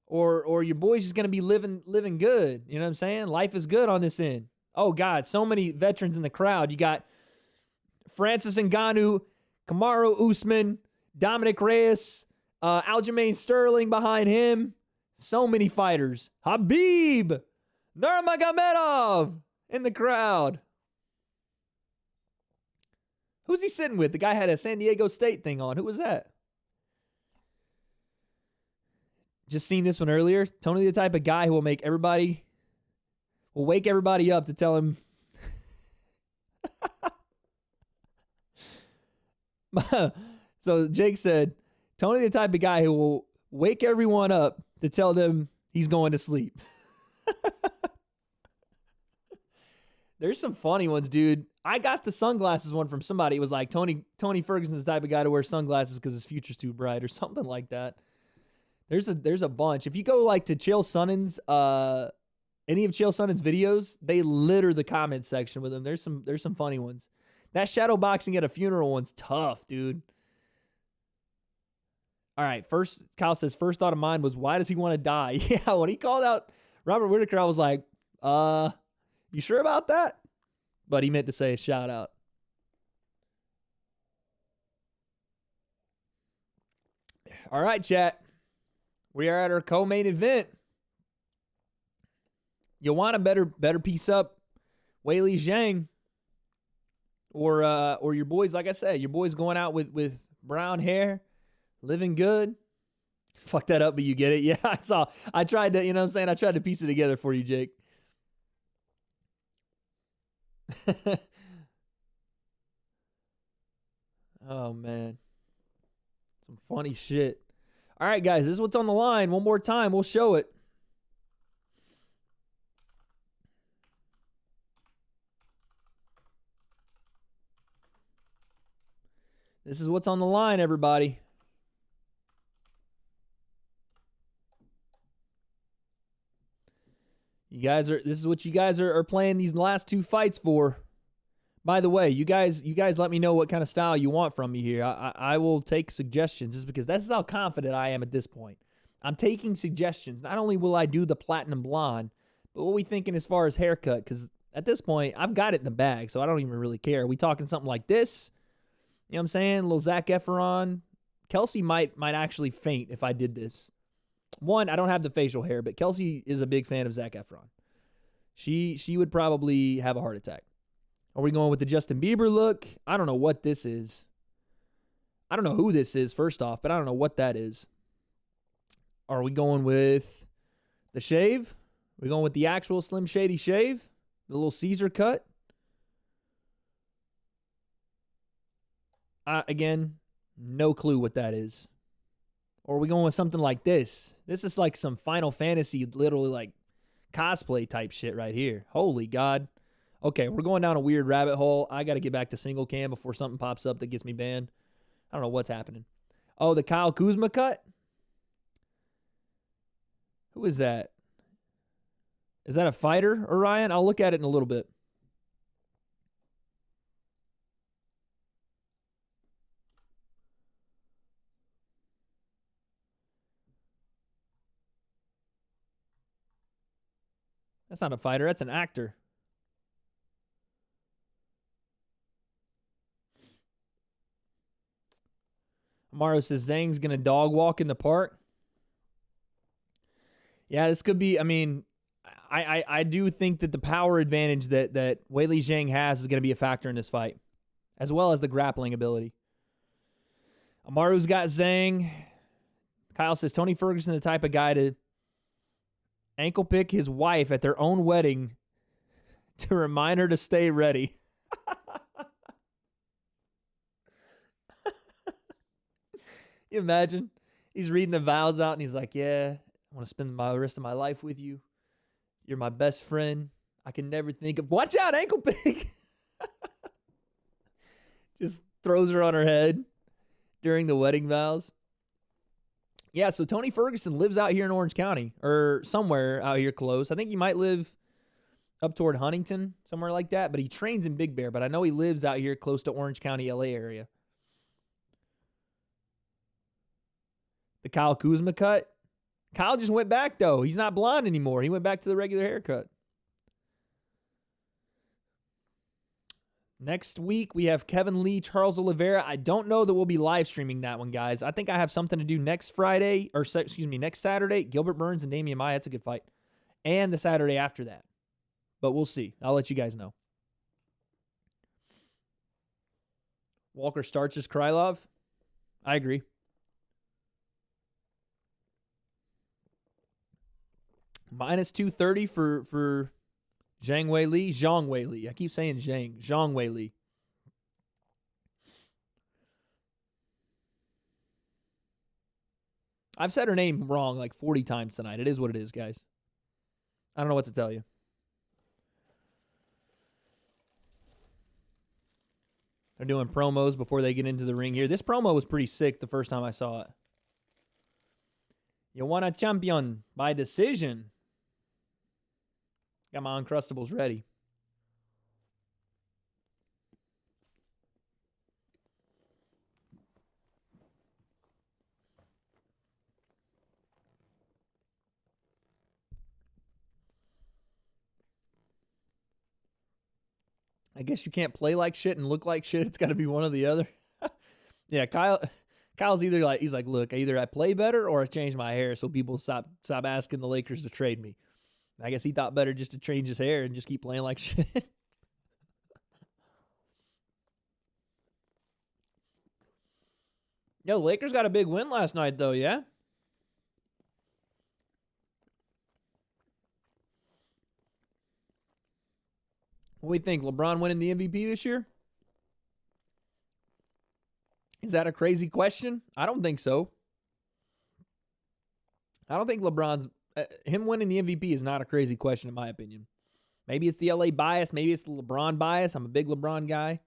Speaker 3: or your boy's just gonna be living good. You know what I'm saying? Life is good on this end. Oh, God, so many veterans in the crowd. You got Francis Ngannou, Kamaru Usman, Dominic Reyes, Aljamain Sterling behind him. So many fighters. Habib Nurmagomedov in the crowd. Who's he sitting with? The guy had a San Diego State thing on. Who was that? Just seen this one earlier. Tony the type of guy who will wake everybody up to tell him. So Jake said, Tony the type of guy who will wake everyone up to tell them he's going to sleep. There's some funny ones, dude. I got the sunglasses one from somebody. It was like Tony Ferguson's the type of guy to wear sunglasses because his future's too bright or something like that. There's a bunch. If you go like to Chael Sonnen's any of Chael Sonnen's videos, they litter the comment section with them. There's some funny ones. That shadow boxing at a funeral one's tough, dude. All right, Kyle says first thought of mine was why does he want to die? Yeah, when he called out Robert Whitaker, I was like, you sure about that? But he meant to say a shout out. All right, chat. We are at our co-main event. You want a better piece up Weili Zhang or your boys, like I said, your boys going out with brown hair, living good. Fuck that up, but you get it. Yeah, I tried to, you know what I'm saying? I tried to piece it together for you, Jake. Oh, man. Some funny shit. All right, guys, this is what's on the line. One more time, we'll show it. This is what's on the line, everybody. This is what you guys are playing these last two fights for. By the way, you guys let me know what kind of style you want from me here. I will take suggestions just because this is how confident I am at this point. I'm taking suggestions. Not only will I do the platinum blonde, but what we thinking as far as haircut? Because at this point, I've got it in the bag, so I don't even really care. Are we talking something like this? You know what I'm saying? A little Zac Efron. Kelsey might actually faint if I did this. One, I don't have the facial hair, but Kelsey is a big fan of Zac Efron. She would probably have a heart attack. Are we going with the Justin Bieber look? I don't know what this is. I don't know who this is, first off, but I don't know what that is. Are we going with the shave? Are we going with the actual Slim Shady shave? The little Caesar cut? Again, no clue what that is. Or are we going with something like this? This is like some Final Fantasy, literally like cosplay type shit right here. Holy God. Okay, we're going down a weird rabbit hole. I got to get back to single cam before something pops up that gets me banned. I don't know what's happening. Oh, the Kyle Kuzma cut? Who is that? Is that a fighter, Orion? I'll look at it in a little bit. That's not a fighter. That's an actor. Amaro says Zhang's going to dog walk in the park. Yeah, this could be, I mean, I do think that the power advantage that Weili Zhang has is going to be a factor in this fight, as well as the grappling ability. Amaru's got Zhang. Kyle says Tony Ferguson the type of guy to ankle pick his wife at their own wedding to remind her to stay ready. You imagine? He's reading the vows out and he's like, yeah, I want to spend the rest of my life with you. You're my best friend. I can never think of... Watch out, ankle pick! Just throws her on her head during the wedding vows. Yeah, so Tony Ferguson lives out here in Orange County, or somewhere out here close. I think he might live up toward Huntington, somewhere like that, but he trains in Big Bear, but I know he lives out here close to Orange County, LA area. The Kyle Kuzma cut. Kyle just went back, though. He's not blonde anymore. He went back to the regular haircut. Next week, we have Kevin Lee, Charles Oliveira. I don't know that we'll be live streaming that one, guys. I think I have something to do next Friday, or next Saturday. Gilbert Burns and Damian Maia. That's a good fight. And the Saturday after that. But we'll see. I'll let you guys know. Walker starches Krylov. I agree. Minus 230 for Zhang Weili. I keep saying Zhang Weili. I've said her name wrong like 40 times tonight. It is what it is, guys. I don't know what to tell you. They're doing promos before they get into the ring here. This promo was pretty sick the first time I saw it. You won a champion by decision. Got my Uncrustables ready. I guess you can't play like shit and look like shit. It's got to be one or the other. Yeah, Kyle's either like, he's like, look, either I play better or I change my hair so people stop asking the Lakers to trade me. I guess he thought better just to change his hair and just keep playing like shit. Yo, the Lakers got a big win last night, though, yeah? What do you think? LeBron winning the MVP this year? Is that a crazy question? I don't think so. I don't think LeBron's... him winning the MVP is not a crazy question, in my opinion. Maybe it's the LA bias. Maybe it's the LeBron bias. I'm a big LeBron guy.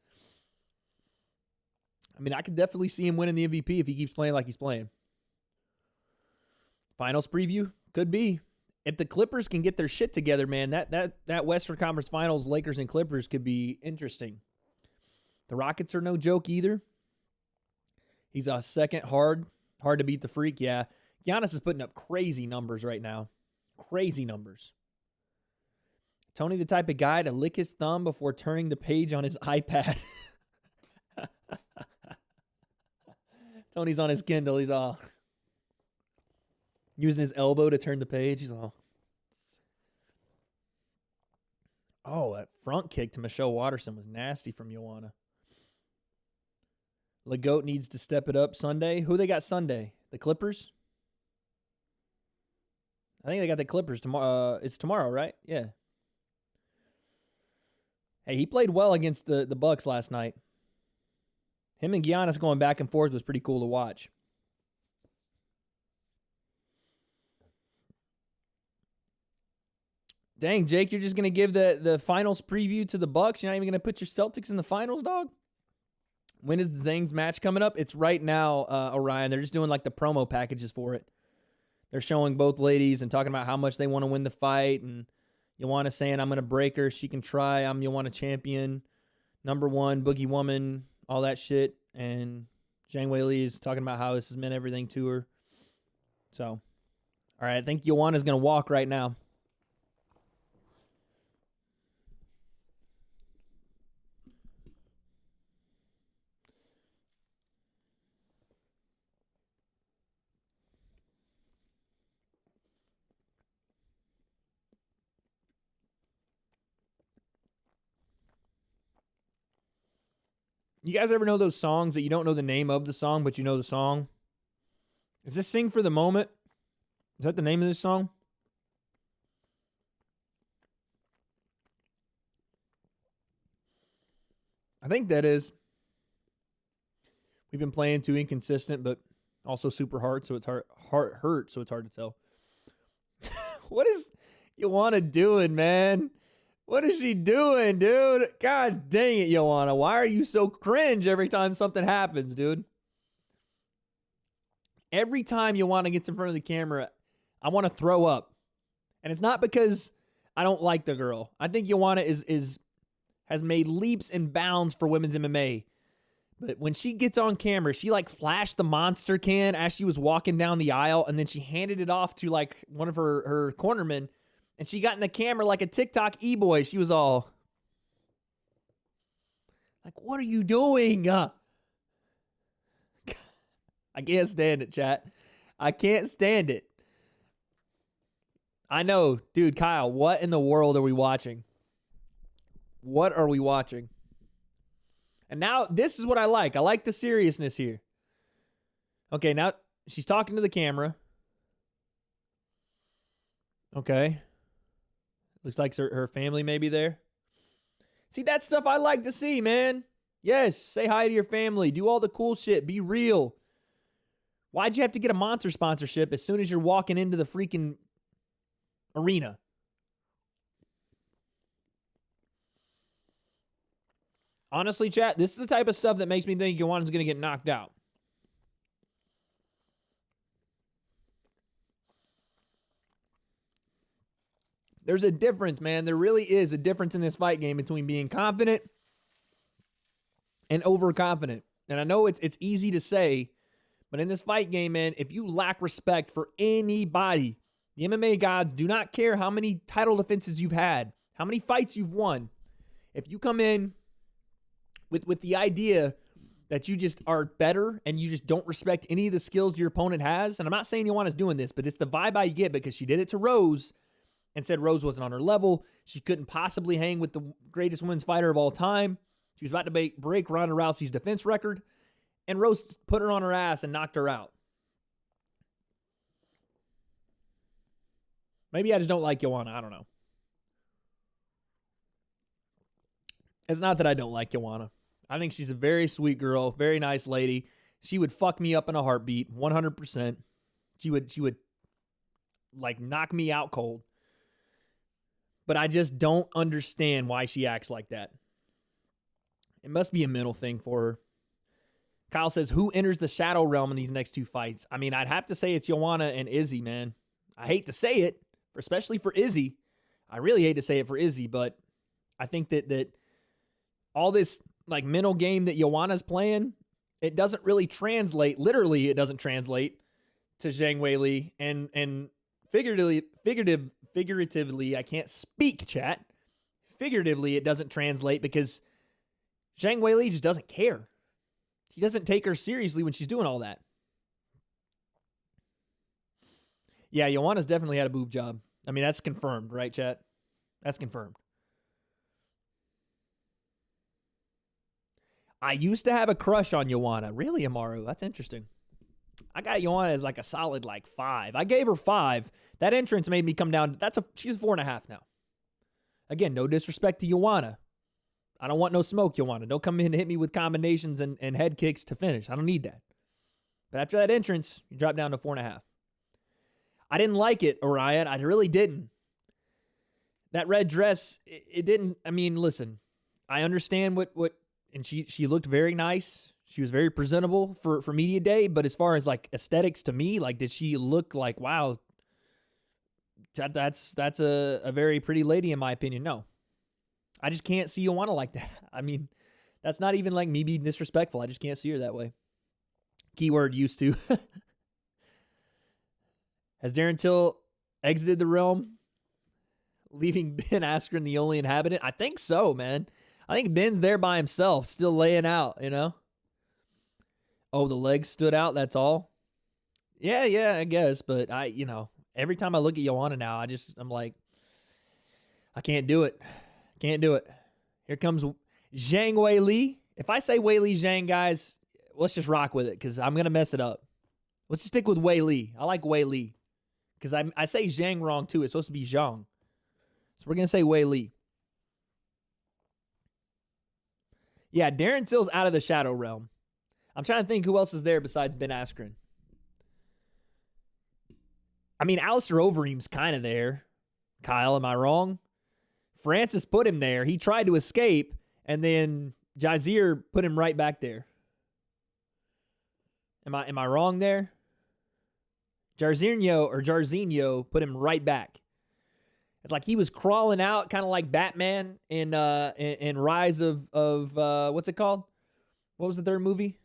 Speaker 3: I mean, I could definitely see him winning the MVP if he keeps playing like he's playing. Finals preview? Could be. If the Clippers can get their shit together, man, that Western Conference Finals, Lakers and Clippers, could be interesting. The Rockets are no joke either. He's a second hard to beat the freak, yeah. Giannis is putting up crazy numbers right now. Crazy numbers. Tony the type of guy to lick his thumb before turning the page on his iPad. Tony's on his Kindle. He's all using his elbow to turn the page. He's all... Oh, that front kick to Michelle Watterson was nasty from Joanna. LeGoat needs to step it up Sunday. Who they got Sunday? The Clippers? I think they got the Clippers tomorrow. It's tomorrow, right? Yeah. Hey, he played well against the Bucks last night. Him and Giannis going back and forth was pretty cool to watch. Dang, Jake, you're just going to give the finals preview to the Bucks? You're not even going to put your Celtics in the finals, dog? When is the Zang's match coming up? It's right now, Orion. They're just doing like the promo packages for it. They're showing both ladies and talking about how much they want to win the fight. And Joanna saying, I'm going to break her. She can try. I'm Joanna champion. Number one, Boogie Woman, all that shit. And Zhang Weili is talking about how this has meant everything to her. So, all right, I think Joanna's going to walk right now. You guys ever know those songs that you don't know the name of the song, but you know the song? Is this Sing for the Moment? Is that the name of this song? I think that is. We've been playing too inconsistent, but also super hard, so it's hurt, so it's hard to tell. What is Joanna doing, man? What is she doing, dude? God dang it, Joanna. Why are you so cringe every time something happens, dude? Every time Joanna gets in front of the camera, I want to throw up. And it's not because I don't like the girl. I think Joanna has made leaps and bounds for women's MMA. But when she gets on camera, she like flashed the monster can as she was walking down the aisle, and then she handed it off to like one of her cornermen. And she got in the camera like a TikTok e-boy. She was all like, what are you doing? I can't stand it, chat. I can't stand it. I know. Dude, Kyle, what in the world are we watching? What are we watching? And now, this is what I like. I like the seriousness here. Okay, now she's talking to the camera. Okay. Looks like her family may be there. See, that stuff I like to see, man. Yes, say hi to your family. Do all the cool shit. Be real. Why'd you have to get a Monster sponsorship as soon as you're walking into the freaking arena? Honestly, chat, this is the type of stuff that makes me think Joanna's going to get knocked out. There's a difference, man. There really is a difference in this fight game between being confident and overconfident. And I know it's easy to say, but in this fight game, man, if you lack respect for anybody, the MMA gods do not care how many title defenses you've had, how many fights you've won. If you come in with the idea that you just are better and you just don't respect any of the skills your opponent has, and I'm not saying Joanna's doing this, but it's the vibe I get because she did it to Rose and said Rose wasn't on her level. She couldn't possibly hang with the greatest women's fighter of all time. She was about to break Ronda Rousey's defense record, and Rose put her on her ass and knocked her out. Maybe I just don't like Joanna. I don't know. It's not that I don't like Joanna. I think she's a very sweet girl, very nice lady. She would fuck me up in a heartbeat, 100%. She would like knock me out cold. But I just don't understand why she acts like that. It must be a mental thing for her. Kyle says, who enters the shadow realm in these next two fights? I mean, I'd have to say it's Joanna and Izzy, man. I hate to say it, especially for Izzy. I really hate to say it for Izzy, but I think that all this like mental game that Joanna's playing, it doesn't really translate. Literally, it doesn't translate to Zhang Weili, and figuratively, I can't speak, chat. Figuratively, it doesn't translate because Zhang Weili just doesn't care. He doesn't take her seriously when she's doing all that. Yeah, Joanna's definitely had a boob job. I mean, that's confirmed, right, chat? That's confirmed. I used to have a crush on Joanna. Really, Amaru? That's interesting. I got Joanna as like a solid like 5. I gave her 5. That entrance made me come down. She's 4.5 now. Again, no disrespect to Joanna. I don't want no smoke, Joanna. Don't come in and hit me with combinations and head kicks to finish. I don't need that. But after that entrance, you drop down to 4.5. I didn't like it, Orion. I really didn't. That red dress, it didn't. I mean, listen, I understand what and she looked very nice. She was very presentable for media day. But as far as like aesthetics to me, like, did she look like, wow, that's a very pretty lady in my opinion? No. I just can't see Joanna like that. I mean, that's not even like me being disrespectful. I just can't see her that way. Keyword used to. Has Darren Till exited the realm, leaving Ben Askren the only inhabitant? I think so, man. I think Ben's there by himself, still laying out, you know? Oh, the legs stood out, that's all? Yeah, I guess. But every time I look at Joanna now, I'm like, I can't do it. Can't do it. Here comes Zhang Weili. If I say Weili Zhang, guys, let's just rock with it because I'm going to mess it up. Let's just stick with Weili. I like Weili because I say Zhang wrong too. It's supposed to be Zhang. So we're going to say Weili. Yeah, Darren Till's out of the shadow realm. I'm trying to think who else is there besides Ben Askren. I mean, Alistair Overeem's kind of there. Kyle, am I wrong? Francis put him there. He tried to escape, and then Jazeer put him right back there. Am I wrong there? Jarzinho put him right back. It's like he was crawling out, kind of like Batman in Rise of what's it called? What was the third movie?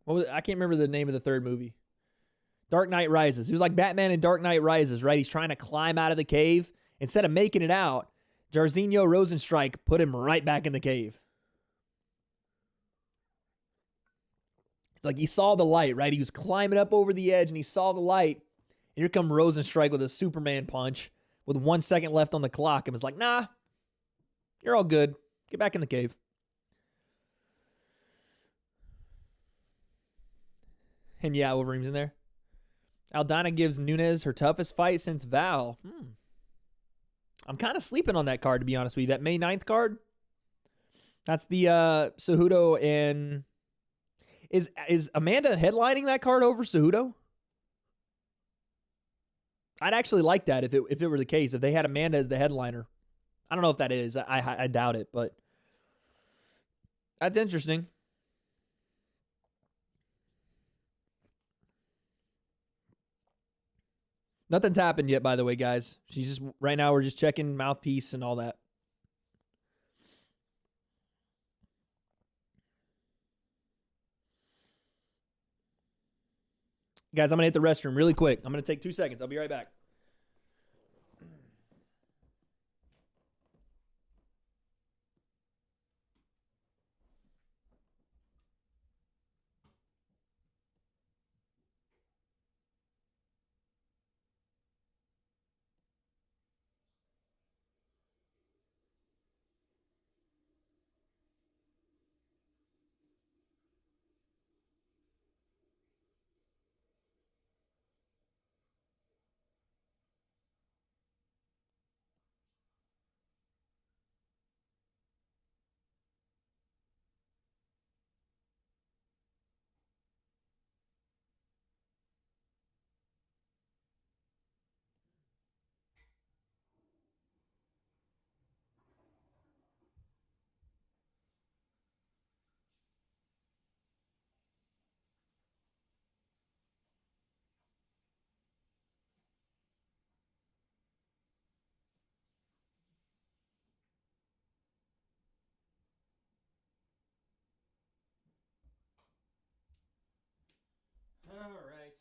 Speaker 3: I can't remember the name of the third movie. Dark Knight Rises. He was like Batman in Dark Knight Rises, right? He's trying to climb out of the cave. Instead of making it out, Jarzinho Rosenstrike put him right back in the cave. It's like he saw the light, right? He was climbing up over the edge and he saw the light. And here come Rosenstrike with a Superman punch with 1 second left on the clock and was like, nah, you're all good. Get back in the cave. And yeah, Overeem's in there. Aldana gives Nunes her toughest fight since Val. I'm kind of sleeping on that card, to be honest with you. That May 9th card. That's the Cejudo and... Is Amanda headlining that card over Cejudo? I'd actually like that if it were the case. If they had Amanda as the headliner. I don't know if that is. I doubt it, but... That's interesting. Nothing's happened yet, by the way, guys. She's just right now. We're just checking mouthpiece and all that. Guys, I'm gonna hit the restroom really quick. I'm gonna take 2 seconds. I'll be right back. All right.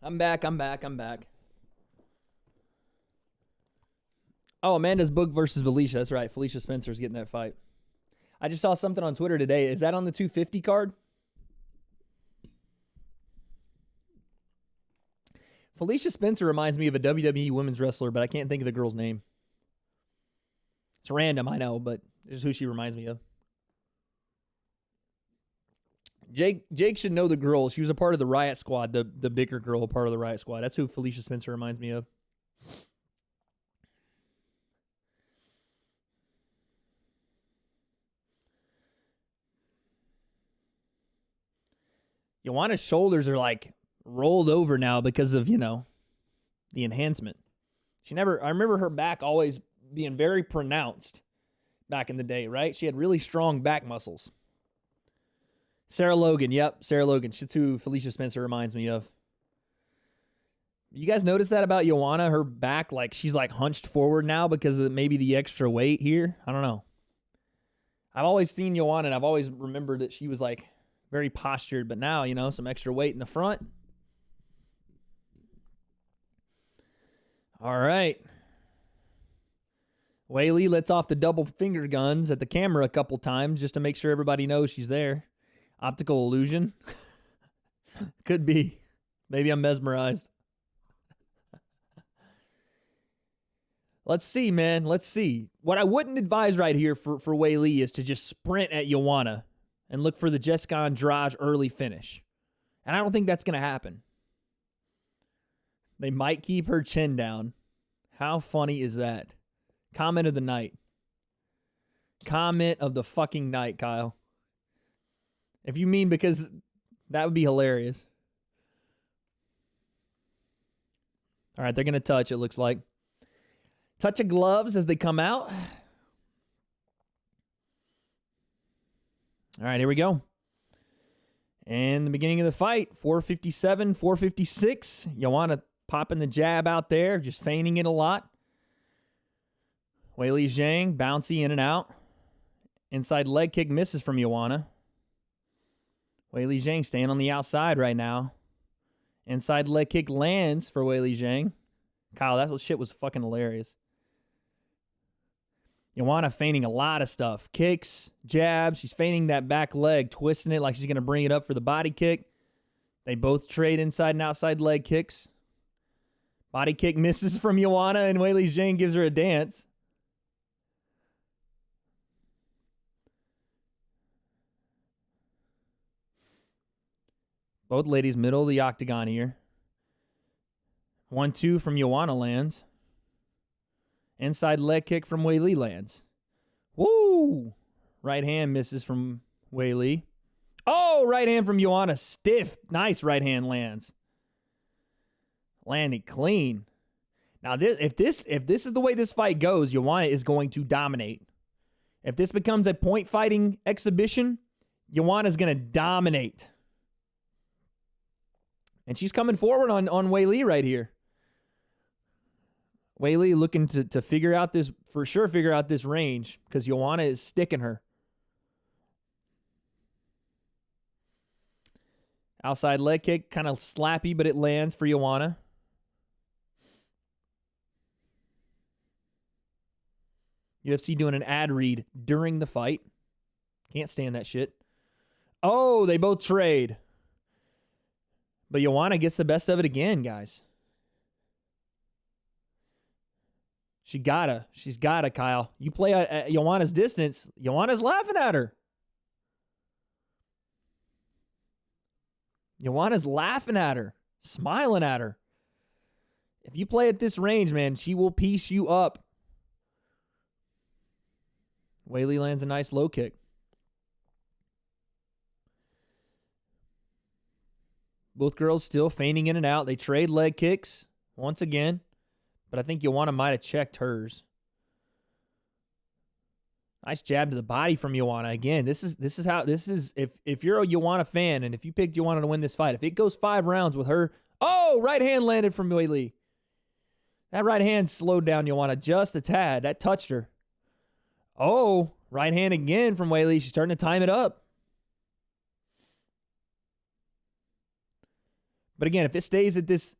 Speaker 3: I'm back. Oh, Amanda's book versus Felicia. That's right. Felicia Spencer's getting that fight. I just saw something on Twitter today. Is that on the 250 card? Felicia Spencer reminds me of a WWE women's wrestler, but I can't think of the girl's name. It's random, I know, but this is who she reminds me of. Jake should know the girl. She was a part of the Riot Squad, the bigger girl, a part of the Riot Squad. That's who Felicia Spencer reminds me of. Joanna's shoulders are like rolled over now because of, the enhancement. I remember her back always being very pronounced back in the day, right? She had really strong back muscles. Sarah Logan, yep, Sarah Logan. She's who Felicia Spencer reminds me of. You guys notice that about Joanna? Her back, like, she's like hunched forward now because of maybe the extra weight here. I don't know. I've always seen Joanna, and I've always remembered that she was like very postured, but now, some extra weight in the front. All right. Weili lets off the double finger guns at the camera a couple times just to make sure everybody knows she's there. Optical illusion. Could be. Maybe I'm mesmerized. Let's see, man. Let's see. What I wouldn't advise right here for Weili is to just sprint at Joanna and look for the Jessica Andrade early finish. And I don't think that's going to happen. They might keep her chin down. How funny is that? Comment of the night. Comment of the fucking night, Kyle. If you mean because that would be hilarious. All right, they're going to touch, it looks like. Touch of gloves as they come out. All right, here we go. And the beginning of the fight, 457, 456. Joanna popping the jab out there, just feigning it a lot. Weili Zhang, bouncy in and out. Inside leg kick misses from Joanna. Weili Zhang staying on the outside right now. Inside leg kick lands for Weili Zhang. Kyle, that shit was fucking hilarious. Joanna feigning a lot of stuff. Kicks, jabs. She's feigning that back leg, twisting it like she's going to bring it up for the body kick. They both trade inside and outside leg kicks. Body kick misses from Joanna, and Weili Zhang gives her a dance. Both ladies middle of the octagon here. 1-2 from Joanna lands. Inside leg kick from Weili lands. Woo! Right hand misses from Weili. Oh, right hand from Joanna. Stiff. Nice right hand lands. Landed clean. Now, if this is the way this fight goes, Joanna is going to dominate. If this becomes a point fighting exhibition, Joanna's going to dominate. And she's coming forward on Wei-Li right here. Wei-Li looking to figure out this, for sure figure out this range, because Joanna is sticking her. Outside leg kick, kind of slappy, but it lands for Joanna. UFC doing an ad read during the fight. Can't stand that shit. Oh, they both trade. But Joanna gets the best of it again, guys. She's gotta, Kyle. You play at Joanna's distance, Joanna's laughing at her. Joanna's laughing at her, smiling at her. If you play at this range, man, she will piece you up. Wei-Li lands a nice low kick. Both girls still feigning in and out. They trade leg kicks once again, but I think Joanna might have checked hers. Nice jab to the body from Joanna. Again, this is if you're a Joanna fan and if you picked Joanna to win this fight, if it goes 5 rounds with her, right hand landed from Wei-Li. That right hand slowed down Joanna just a tad. That touched her. Oh, right hand again from Wei-Li. She's starting to time it up. But again, if it stays at this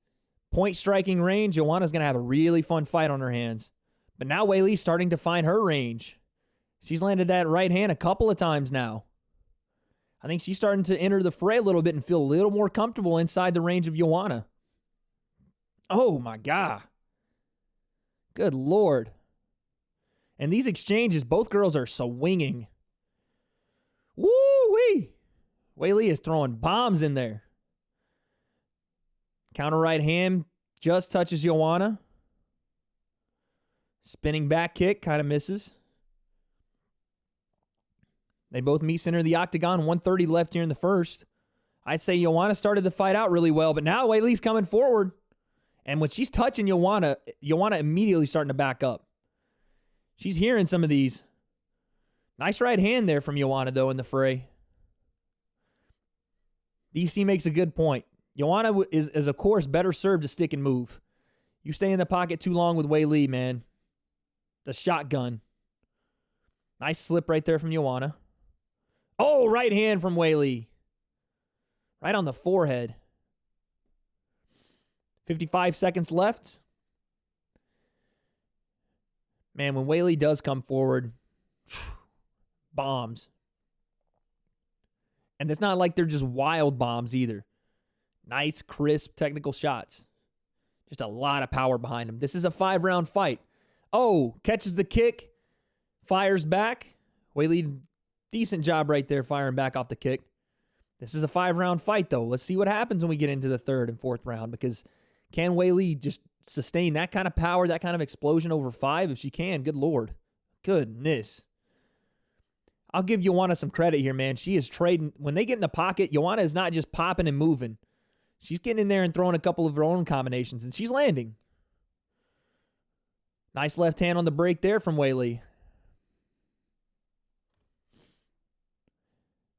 Speaker 3: point striking range, Joanna's going to have a really fun fight on her hands. But now Wei-Li's starting to find her range. She's landed that right hand a couple of times now. I think she's starting to enter the fray a little bit and feel a little more comfortable inside the range of Joanna. Oh, my God. Good Lord. And these exchanges, both girls are swinging. Woo-wee. Wei-Li is throwing bombs in there. Counter right hand just touches Joanna. Spinning back kick kind of misses. They both meet center of the octagon. 1:30 left here in the first. I'd say Joanna started the fight out really well, but now Wei-Li's coming forward. And when she's touching Joanna immediately starting to back up. She's hearing some of these. Nice right hand there from Joanna, though, in the fray. DC makes a good point. Joanna is of course, better served to stick and move. You stay in the pocket too long with Wei-Li, man. The shotgun. Nice slip right there from Joanna. Oh, right hand from Wei-Li. Right on the forehead. 55 seconds left. Man, when Wei-Li does come forward, bombs. And it's not like they're just wild bombs either. Nice, crisp, technical shots. Just a lot of power behind them. This is a 5-round fight. Oh, catches the kick. Fires back. Wei-Li, decent job right there firing back off the kick. This is a 5-round fight, though. Let's see what happens when we get into the 3rd and 4th round, because can Wei-Li just sustain that kind of power, that kind of explosion over 5? If she can, good Lord. Goodness. I'll give Joanna some credit here, man. She is trading. When they get in the pocket, Joanna is not just popping and moving. She's getting in there and throwing a couple of her own combinations, and she's landing. Nice left hand on the break there from Wei-Li.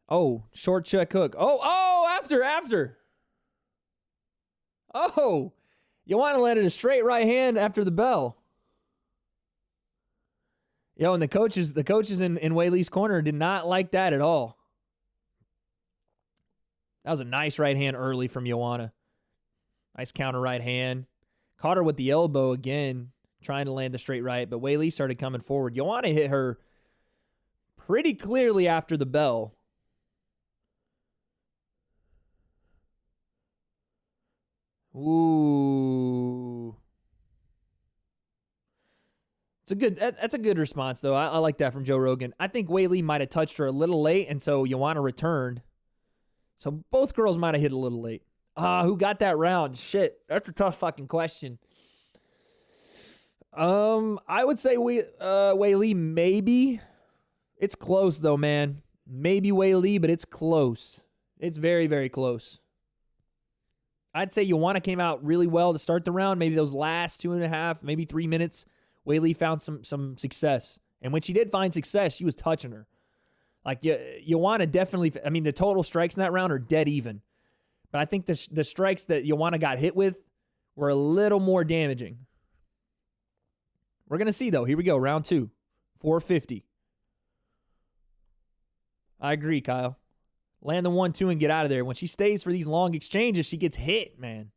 Speaker 3: Oh, short check hook. After. Oh, Joanna landed a straight right hand after the bell. Yo, and the coaches in Wei-Li's corner did not like that at all. That was a nice right hand early from Joanna. Nice counter right hand. Caught her with the elbow again, trying to land the straight right, but Wei-Li started coming forward. Joanna hit her pretty clearly after the bell. Ooh. That's a good response, though. I like that from Joe Rogan. I think Wei-Li might have touched her a little late, and so Joanna returned. So both girls might have hit a little late. Who got that round? Shit, that's a tough fucking question. I would say Wei-Li maybe. It's close, though, man. Maybe Wei-Li, but it's close. It's very, very close. I'd say Joanna came out really well to start the round. Maybe those last 2.5, maybe 3 minutes, Wei-Li found some success. And when she did find success, she was touching her. Like, Joanna definitely, I mean, the total strikes in that round are dead even. But I think the strikes that Joanna got hit with were a little more damaging. We're going to see, though. Here we go. Round 2. 450. I agree, Kyle. Land the 1-2 and get out of there. When she stays for these long exchanges, she gets hit, man.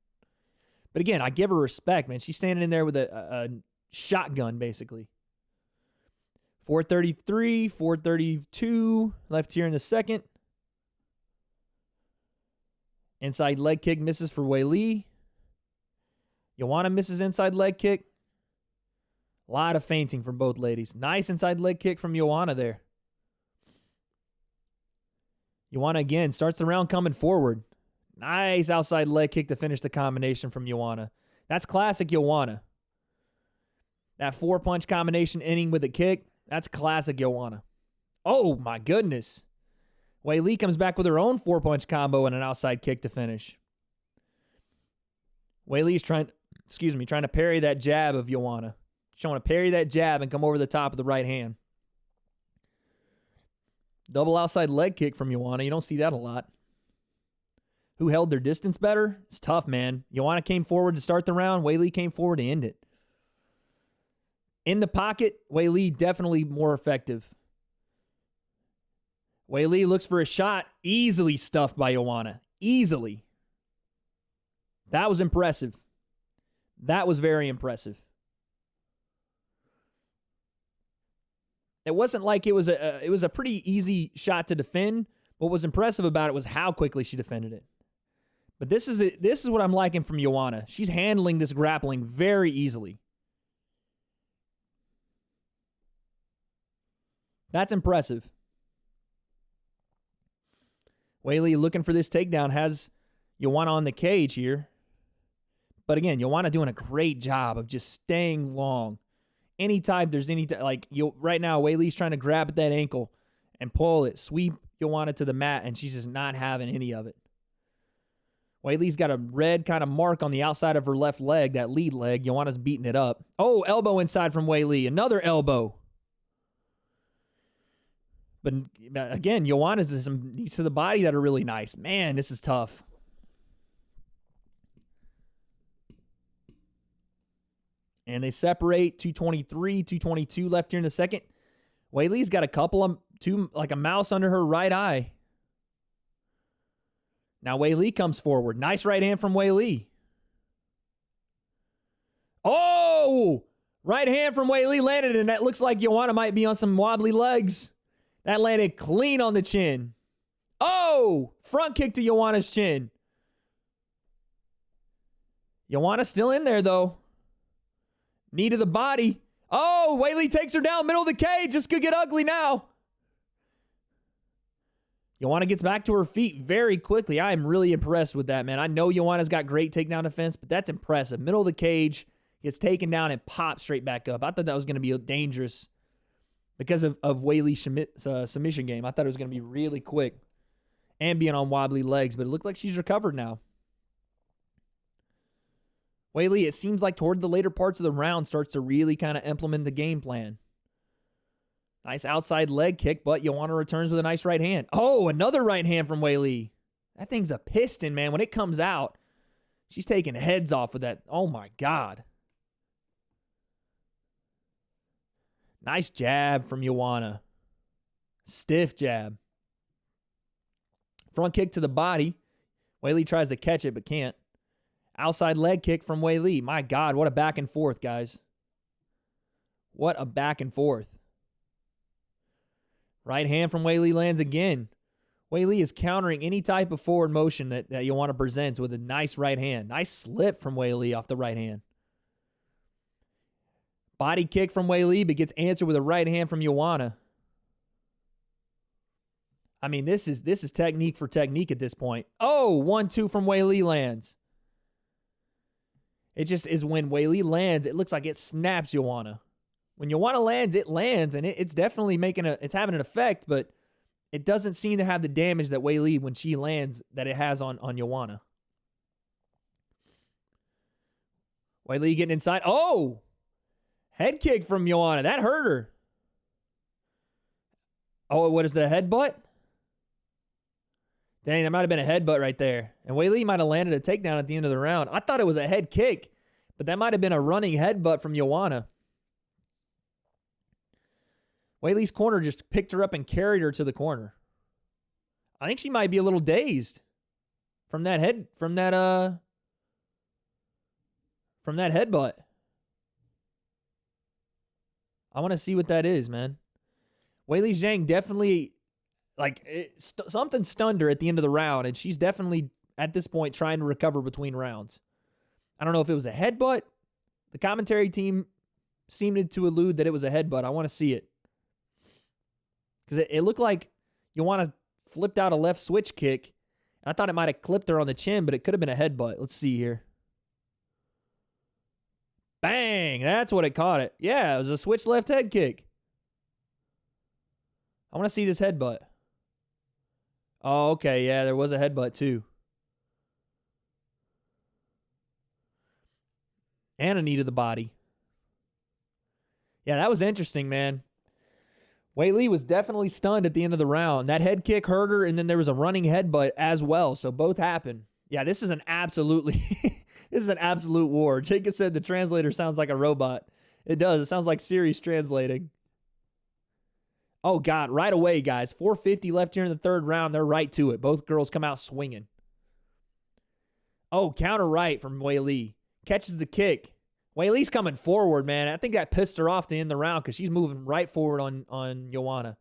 Speaker 3: But again, I give her respect, man. She's standing in there with a shotgun, basically. 433, 432. Left here in the second. Inside leg kick misses for Weili. Joanna misses inside leg kick. A lot of feinting from both ladies. Nice inside leg kick from Joanna there. Joanna again starts the round coming forward. Nice outside leg kick to finish the combination from Joanna. That's classic Joanna. That 4-punch combination ending with a kick, that's classic Joanna. Oh my goodness. Weili comes back with her own 4-punch combo and an outside kick to finish. Weili's trying to parry that jab of Joanna. She's trying to parry that jab and come over the top of the right hand. Double outside leg kick from Joanna. You don't see that a lot. Who held their distance better? It's tough, man. Joanna came forward to start the round. Weili came forward to end it. In the pocket, Weili definitely more effective. Weili looks for a shot. Easily stuffed by Joanna. Easily. That was impressive. That was very impressive. It wasn't like it was a pretty easy shot to defend. What was impressive about it was how quickly she defended it. But this is what I'm liking from Joanna. She's handling this grappling very easily. That's impressive. Weili looking for this takedown, has Joanna on the cage here. But again, Joanna doing a great job of just staying long. Anytime there's right now, Weili's trying to grab at that ankle and pull it, sweep Joanna to the mat, and she's just not having any of it. Weili's got a red kind of mark on the outside of her left leg, that lead leg. Joanna's beating it up. Oh, elbow inside from Weili. Another elbow. But again, Joanna's does some knees to the body that are really nice. Man, this is tough. And they separate. 223, 222 left here in the second. Weili's got like a mouse under her right eye. Now Weili comes forward. Nice right hand from Weili. Oh! Right hand from Weili landed, and that looks like Joanna might be on some wobbly legs. That landed clean on the chin. Oh! Front kick to Joanna's chin. Joanna's still in there, though. Knee to the body. Oh, Weili takes her down, middle of the cage. This could get ugly now. Joanna gets back to her feet very quickly. I am really impressed with that, man. I know Joanna's got great takedown defense, but that's impressive. Middle of the cage, gets taken down and pops straight back up. I thought that was going to be dangerous because of Weili's submission game. I thought it was going to be really quick and being on wobbly legs, but it looked like she's recovered now. Weili, it seems like toward the later parts of the round, starts to really kind of implement the game plan. Nice outside leg kick, but Joanna returns with a nice right hand. Oh, another right hand from Weili. That thing's a piston, man. When it comes out, she's taking heads off with that. Oh, my God. Nice jab from Joanna. Stiff jab. Front kick to the body. Weili tries to catch it, but can't. Outside leg kick from Weili. My God, what a back and forth, guys. What a back and forth. Right hand from Weili lands again. Weili is countering any type of forward motion that Joanna presents with a nice right hand. Nice slip from Weili off the right hand. Body kick from Weili, but gets answered with a right hand from Joanna. I mean, this is technique for technique at this point. Oh, 1-2 from Weili lands. It just is when Weili lands, it looks like it snaps Joanna. When Joanna lands, it lands, and it's definitely it's having an effect, but it doesn't seem to have the damage that Weili, when she lands, that it has on Joanna. Weili getting inside. Oh! Head kick from Joanna. That hurt her. Oh, what is the headbutt? Dang, there might have been a headbutt right there. And Wei Li might have landed a takedown at the end of the round. I thought it was a head kick, but that might have been a running headbutt from Joanna. Wei Li's corner just picked her up and carried her to the corner. I think she might be a little dazed from that headbutt. I want to see what that is, man. Weili Zhang definitely, something stunned her at the end of the round, and she's definitely, at this point, trying to recover between rounds. I don't know if it was a headbutt. The commentary team seemed to allude that it was a headbutt. I want to see it. Because it looked like Joanna flipped out a left switch kick. I thought it might have clipped her on the chin, but it could have been a headbutt. Let's see here. Bang! That's what it caught it. Yeah, it was a switch left head kick. I want to see this headbutt. Oh, okay. Yeah, there was a headbutt too. And a knee to the body. Yeah, that was interesting, man. Wei Li was definitely stunned at the end of the round. That head kick hurt her, and then there was a running headbutt as well. So both happened. Yeah, this is an absolute war. Jacob said the translator sounds like a robot. It does. It sounds like Siri's translating. Oh, God. Right away, guys. 4:50 left here in the third round. They're right to it. Both girls come out swinging. Oh, counter right from Wei Li. Catches the kick. Wei Li's coming forward, man. I think that pissed her off to end the round because she's moving right forward on Joanna.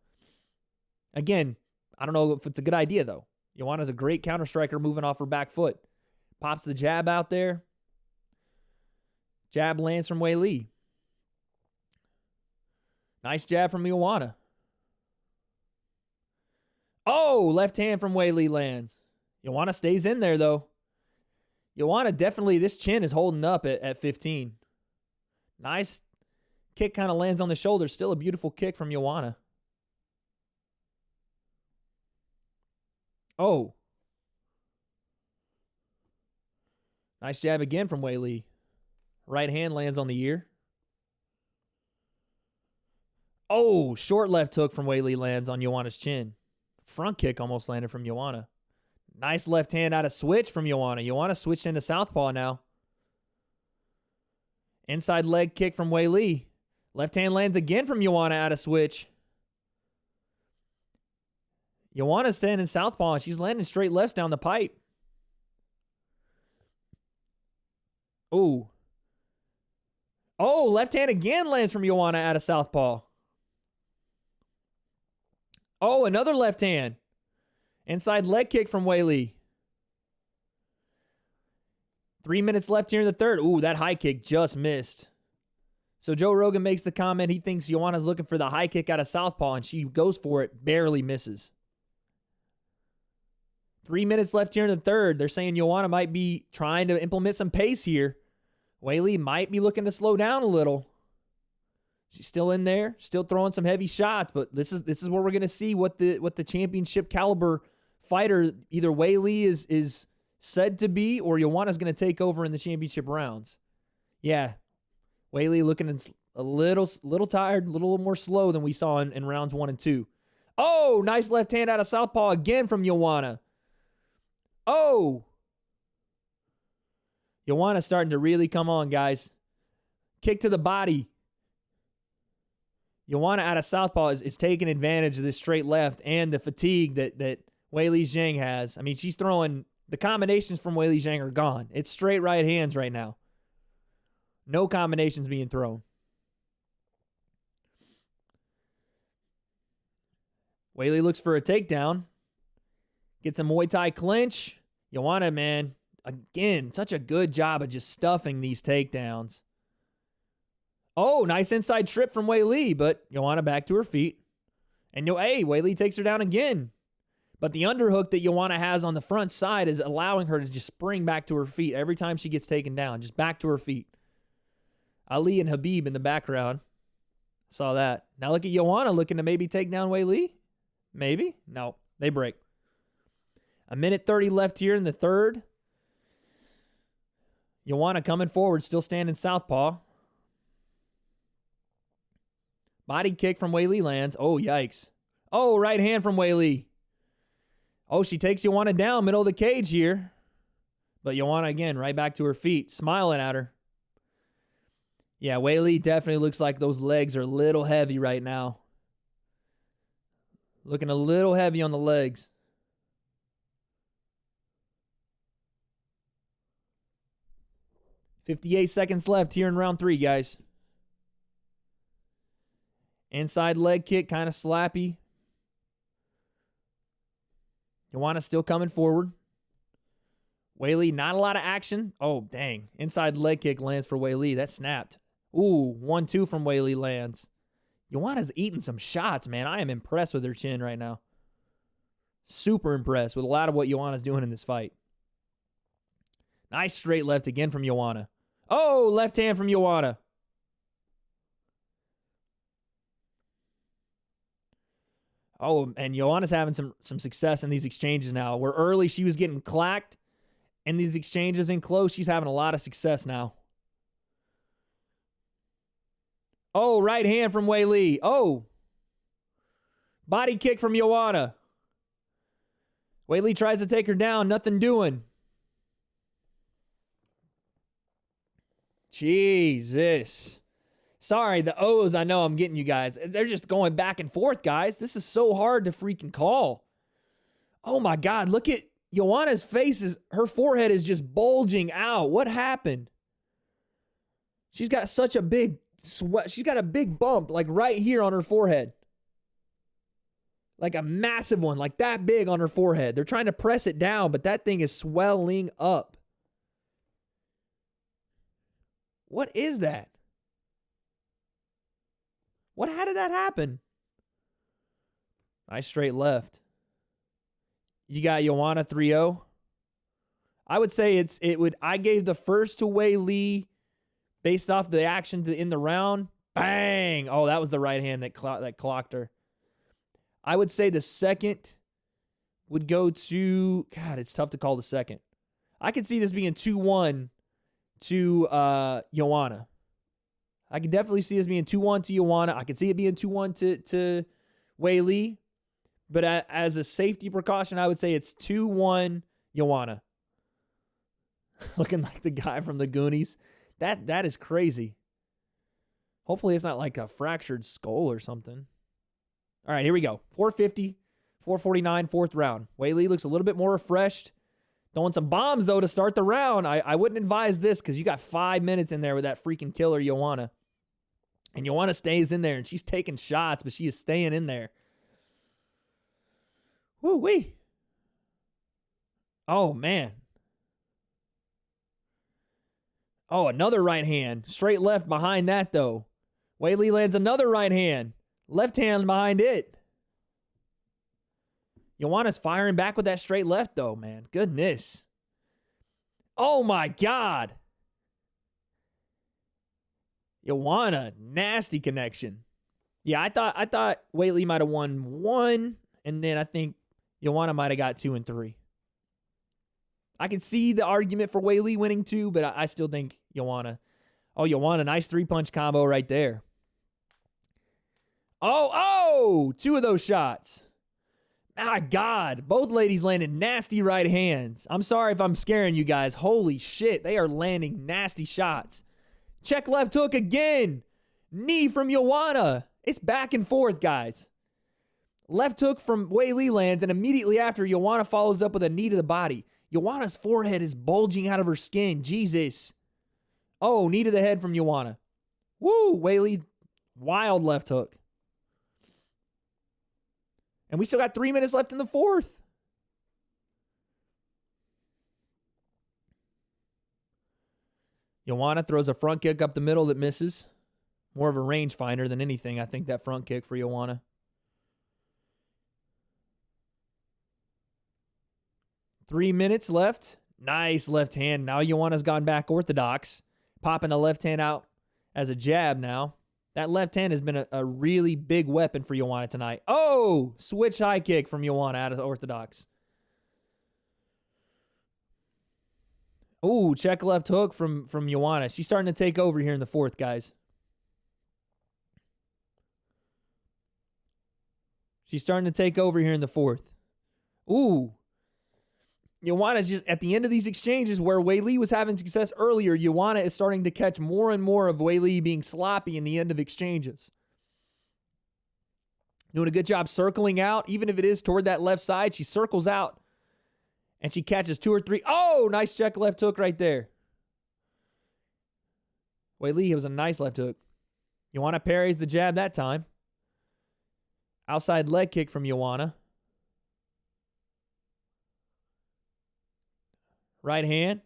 Speaker 3: Again, I don't know if it's a good idea, though. Joanna's a great counter striker moving off her back foot. Pops the jab out there. Jab lands from Wei Li. Nice jab from Joanna. Oh, left hand from Wei Li lands. Joanna stays in there, though. Joanna definitely, this chin is holding up at 15. Nice kick kind of lands on the shoulder. Still a beautiful kick from Joanna. Oh. Nice jab again from Wei Li. Right hand lands on the ear. Oh, short left hook from Wei Li lands on Joanna's chin. Front kick almost landed from Joanna. Nice left hand out of switch from Joanna. Joanna switched into southpaw now. Inside leg kick from Wei Li. Left hand lands again from Joanna out of switch. Joanna's standing southpaw, and she's landing straight lefts down the pipe. Ooh. Oh, left hand again lands from Joanna out of southpaw. Oh, another left hand. Inside leg kick from Wei Li. 3 minutes left here in the third. Ooh, that high kick just missed. So Joe Rogan makes the comment he thinks Joanna's looking for the high kick out of southpaw, and she goes for it, barely misses. 3 minutes left here in the third. They're saying Joanna might be trying to implement some pace here. Wei Li might be looking to slow down a little. She's still in there, still throwing some heavy shots, but this is where we're going to see what the championship caliber fighter either Wei Li is said to be, or Joanna's going to take over in the championship rounds. Yeah, Wei Li looking a little tired, a little more slow than we saw in rounds 1 and 2. Oh, nice left hand out of southpaw again from Joanna. Oh, Joanna's starting to really come on, guys. Kick to the body. Joanna out of southpaw is taking advantage of this straight left and the fatigue that Wei Li Zhang has. I mean, she's throwing, the combinations from Wei Li Zhang are gone. It's straight right hands right now. No combinations being thrown. Wei Li looks for a takedown. Gets a Muay Thai clinch. Joanna, man, again, such a good job of just stuffing these takedowns. Oh, nice inside trip from Wei Li, but Joanna back to her feet. And Wei Li takes her down again. But the underhook that Joanna has on the front side is allowing her to just spring back to her feet every time she gets taken down, just back to her feet. Ali and Habib in the background. Saw that. Now look at Joanna looking to maybe take down Wei Li. Maybe? No, they break. 1:30 left here in the third. Joanna coming forward, still standing southpaw. Body kick from Wei Li lands. Oh, yikes. Oh, right hand from Wei Li. Oh, she takes Joanna down, middle of the cage here. But Joanna, again, right back to her feet, smiling at her. Yeah, Weili definitely looks like those legs are a little heavy right now. Looking a little heavy on the legs. .58 seconds left here in round 3, guys. Inside leg kick, kind of slappy. Joanna still coming forward. Weili, not a lot of action. Oh, dang. Inside leg kick lands for Weili. That snapped. Ooh, 1-2 from Weili lands. Joanna's eating some shots, man. I am impressed with her chin right now. Super impressed with a lot of what Joanna's doing in this fight. Nice straight left again from Joanna. Oh, left hand from Joanna. Oh, and Joanna's having some success in these exchanges now. Where early she was getting clacked in these exchanges in close, she's having a lot of success now. Oh, right hand from Weili. Oh. Body kick from Joanna. Weili tries to take her down. Nothing doing. Jesus. Sorry, the O's, I know I'm getting you guys. They're just going back and forth, guys. This is so hard to freaking call. Oh, my God. Look at Joanna's face. Her forehead is just bulging out. What happened? She's got such a big sweat. She's got a big bump, like right here on her forehead. Like a massive one, like that big on her forehead. They're trying to press it down, but that thing is swelling up. What is that? How did that happen? Nice straight left. You got Joanna 3-0. I would say I gave the first to Weili based off the action in the round. Bang! Oh, that was the right hand that clocked her. I would say the second would go to... God, it's tough to call the second. I could see this being 2-1 to Joanna. I could definitely see this being 2-1 to Joanna. I could see it being 2-1 to Weili. But as a safety precaution, I would say it's 2-1 Joanna. Looking like the guy from the Goonies. That is crazy. Hopefully it's not like a fractured skull or something. All right, here we go. 450, 449, fourth round. Weili looks a little bit more refreshed. Throwing some bombs, though, to start the round. I wouldn't advise this because you got 5 minutes in there with that freaking killer, Joanna. And Joanna stays in there, and she's taking shots, but she is staying in there. Woo-wee. Oh, man. Oh, another right hand. Straight left behind that, though. Weili lands another right hand. Left hand behind it. Joanna's firing back with that straight left, though, man. Goodness. Oh, my God. Joanna, nasty connection. Yeah, I thought Weili might have won 1, and then I think Joanna might have got 2 and 3. I can see the argument for Weili winning 2, but I still think Joanna. Oh, Joanna, nice 3-punch combo right there. Oh, 2 of those shots. My God, both ladies landed nasty right hands. I'm sorry if I'm scaring you guys. Holy shit, they are landing nasty shots. Check left hook again. Knee from Joanna. It's back and forth, guys. Left hook from Weili lands, and immediately after, Joanna follows up with a knee to the body. Joanna's forehead is bulging out of her skin. Jesus. Oh, knee to the head from Joanna. Woo, Weili. Wild left hook. And we still got 3 minutes left in the fourth. Joanna throws a front kick up the middle that misses. More of a rangefinder than anything, I think, that front kick for Joanna. Three minutes left. Nice left hand. Now Joanna's gone back orthodox. Popping the left hand out as a jab now. That left hand has been a really big weapon for Joanna tonight. Oh, switch high kick from Joanna out of orthodox. Oh, check left hook from Joanna. She's starting to take over here in the fourth, guys. She's starting to take over here in the fourth. Ooh. Joanna's just at the end of these exchanges where Weili was having success earlier. Joanna is starting to catch more and more of Weili being sloppy in the end of exchanges. Doing a good job circling out, even if it is toward that left side. She circles out and she catches 2 or 3. Oh, nice check left hook right there. Weili, it was a nice left hook. Joanna parries the jab that time. Outside leg kick from Joanna. Right hand.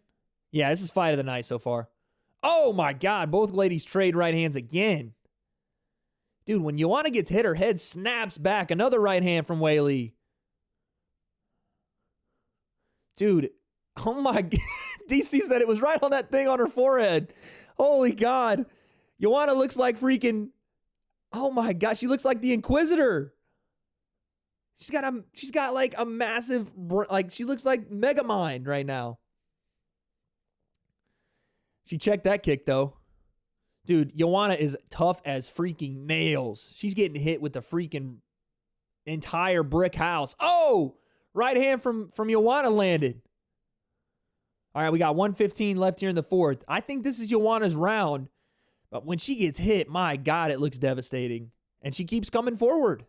Speaker 3: Yeah, this is fight of the night so far. Oh my God, both ladies trade right hands again. Dude, when Joanna gets hit, her head snaps back. Another right hand from Weili. Dude, oh my God. DC said it was right on that thing on her forehead. Holy God. Joanna looks like freaking, oh my God, she looks like the Inquisitor. She's got like a massive, like she looks like Megamind right now. She checked that kick though. Dude, Joanna is tough as freaking nails. She's getting hit with the freaking entire brick house. Oh, right hand from Joanna landed. All right, we got 1:15 left here in the fourth. I think this is Joanna's round, but when she gets hit, my God, it looks devastating. And she keeps coming forward.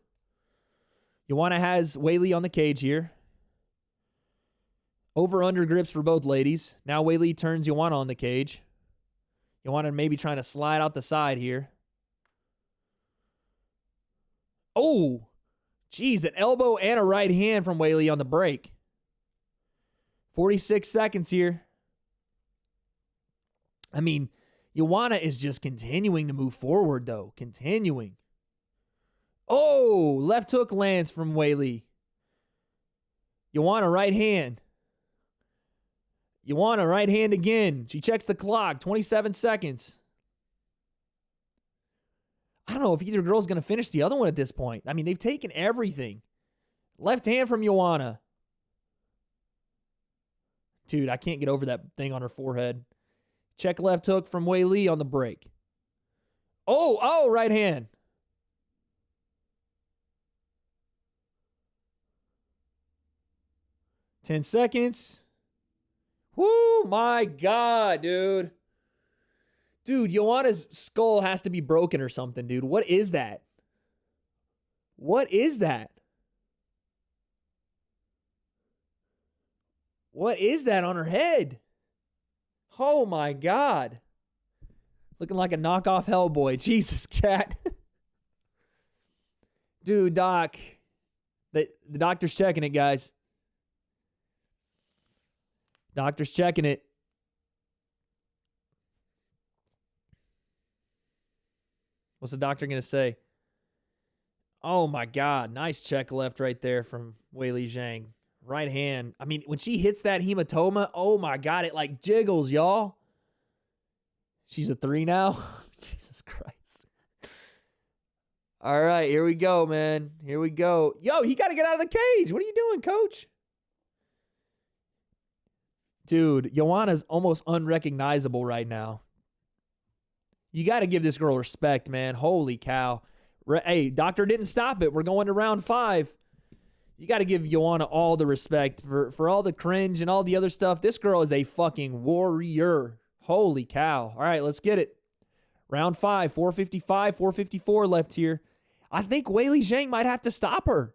Speaker 3: Joanna has Weili on the cage here. Over-under grips for both ladies. Now Weili turns Joanna on the cage. Joanna maybe trying to slide out the side here. Oh, geez, an elbow and a right hand from Weili on the break. 46 seconds here. I mean, Joanna is just continuing to move forward, though. Continuing. Oh, left hook lands from Weili. Joanna right hand. Joanna right hand again. She checks the clock. 27 seconds. I don't know if either girl's going to finish the other one at this point. I mean, they've taken everything. Left hand from Joanna. Dude, I can't get over that thing on her forehead. Check left hook from Weili on the break. Oh, right hand. Ten seconds. Whoo, my God, dude. Dude, Joanna's skull has to be broken or something, dude. What is that? What is that? What is that on her head? Oh, my God. Looking like a knockoff Hellboy. Jesus, chat. Dude, Doc. The doctor's checking it, guys. Doctor's checking it. What's the doctor going to say? Oh, my God. Nice check left right there from Weili Zhang. Right hand. I mean, when she hits that hematoma, oh, my God, it like jiggles, y'all. She's a 3 now? Jesus Christ. All right, here we go, man. Here we go. Yo, he got to get out of the cage. What are you doing, coach? Dude, Joanna's almost unrecognizable right now. You got to give this girl respect, man. Holy cow. Hey, doctor didn't stop it. We're going to round 5. You got to give Joanna all the respect for all the cringe and all the other stuff. This girl is a fucking warrior. Holy cow. All right, let's get it. Round 5, 455, 454 left here. I think Weili Zhang might have to stop her.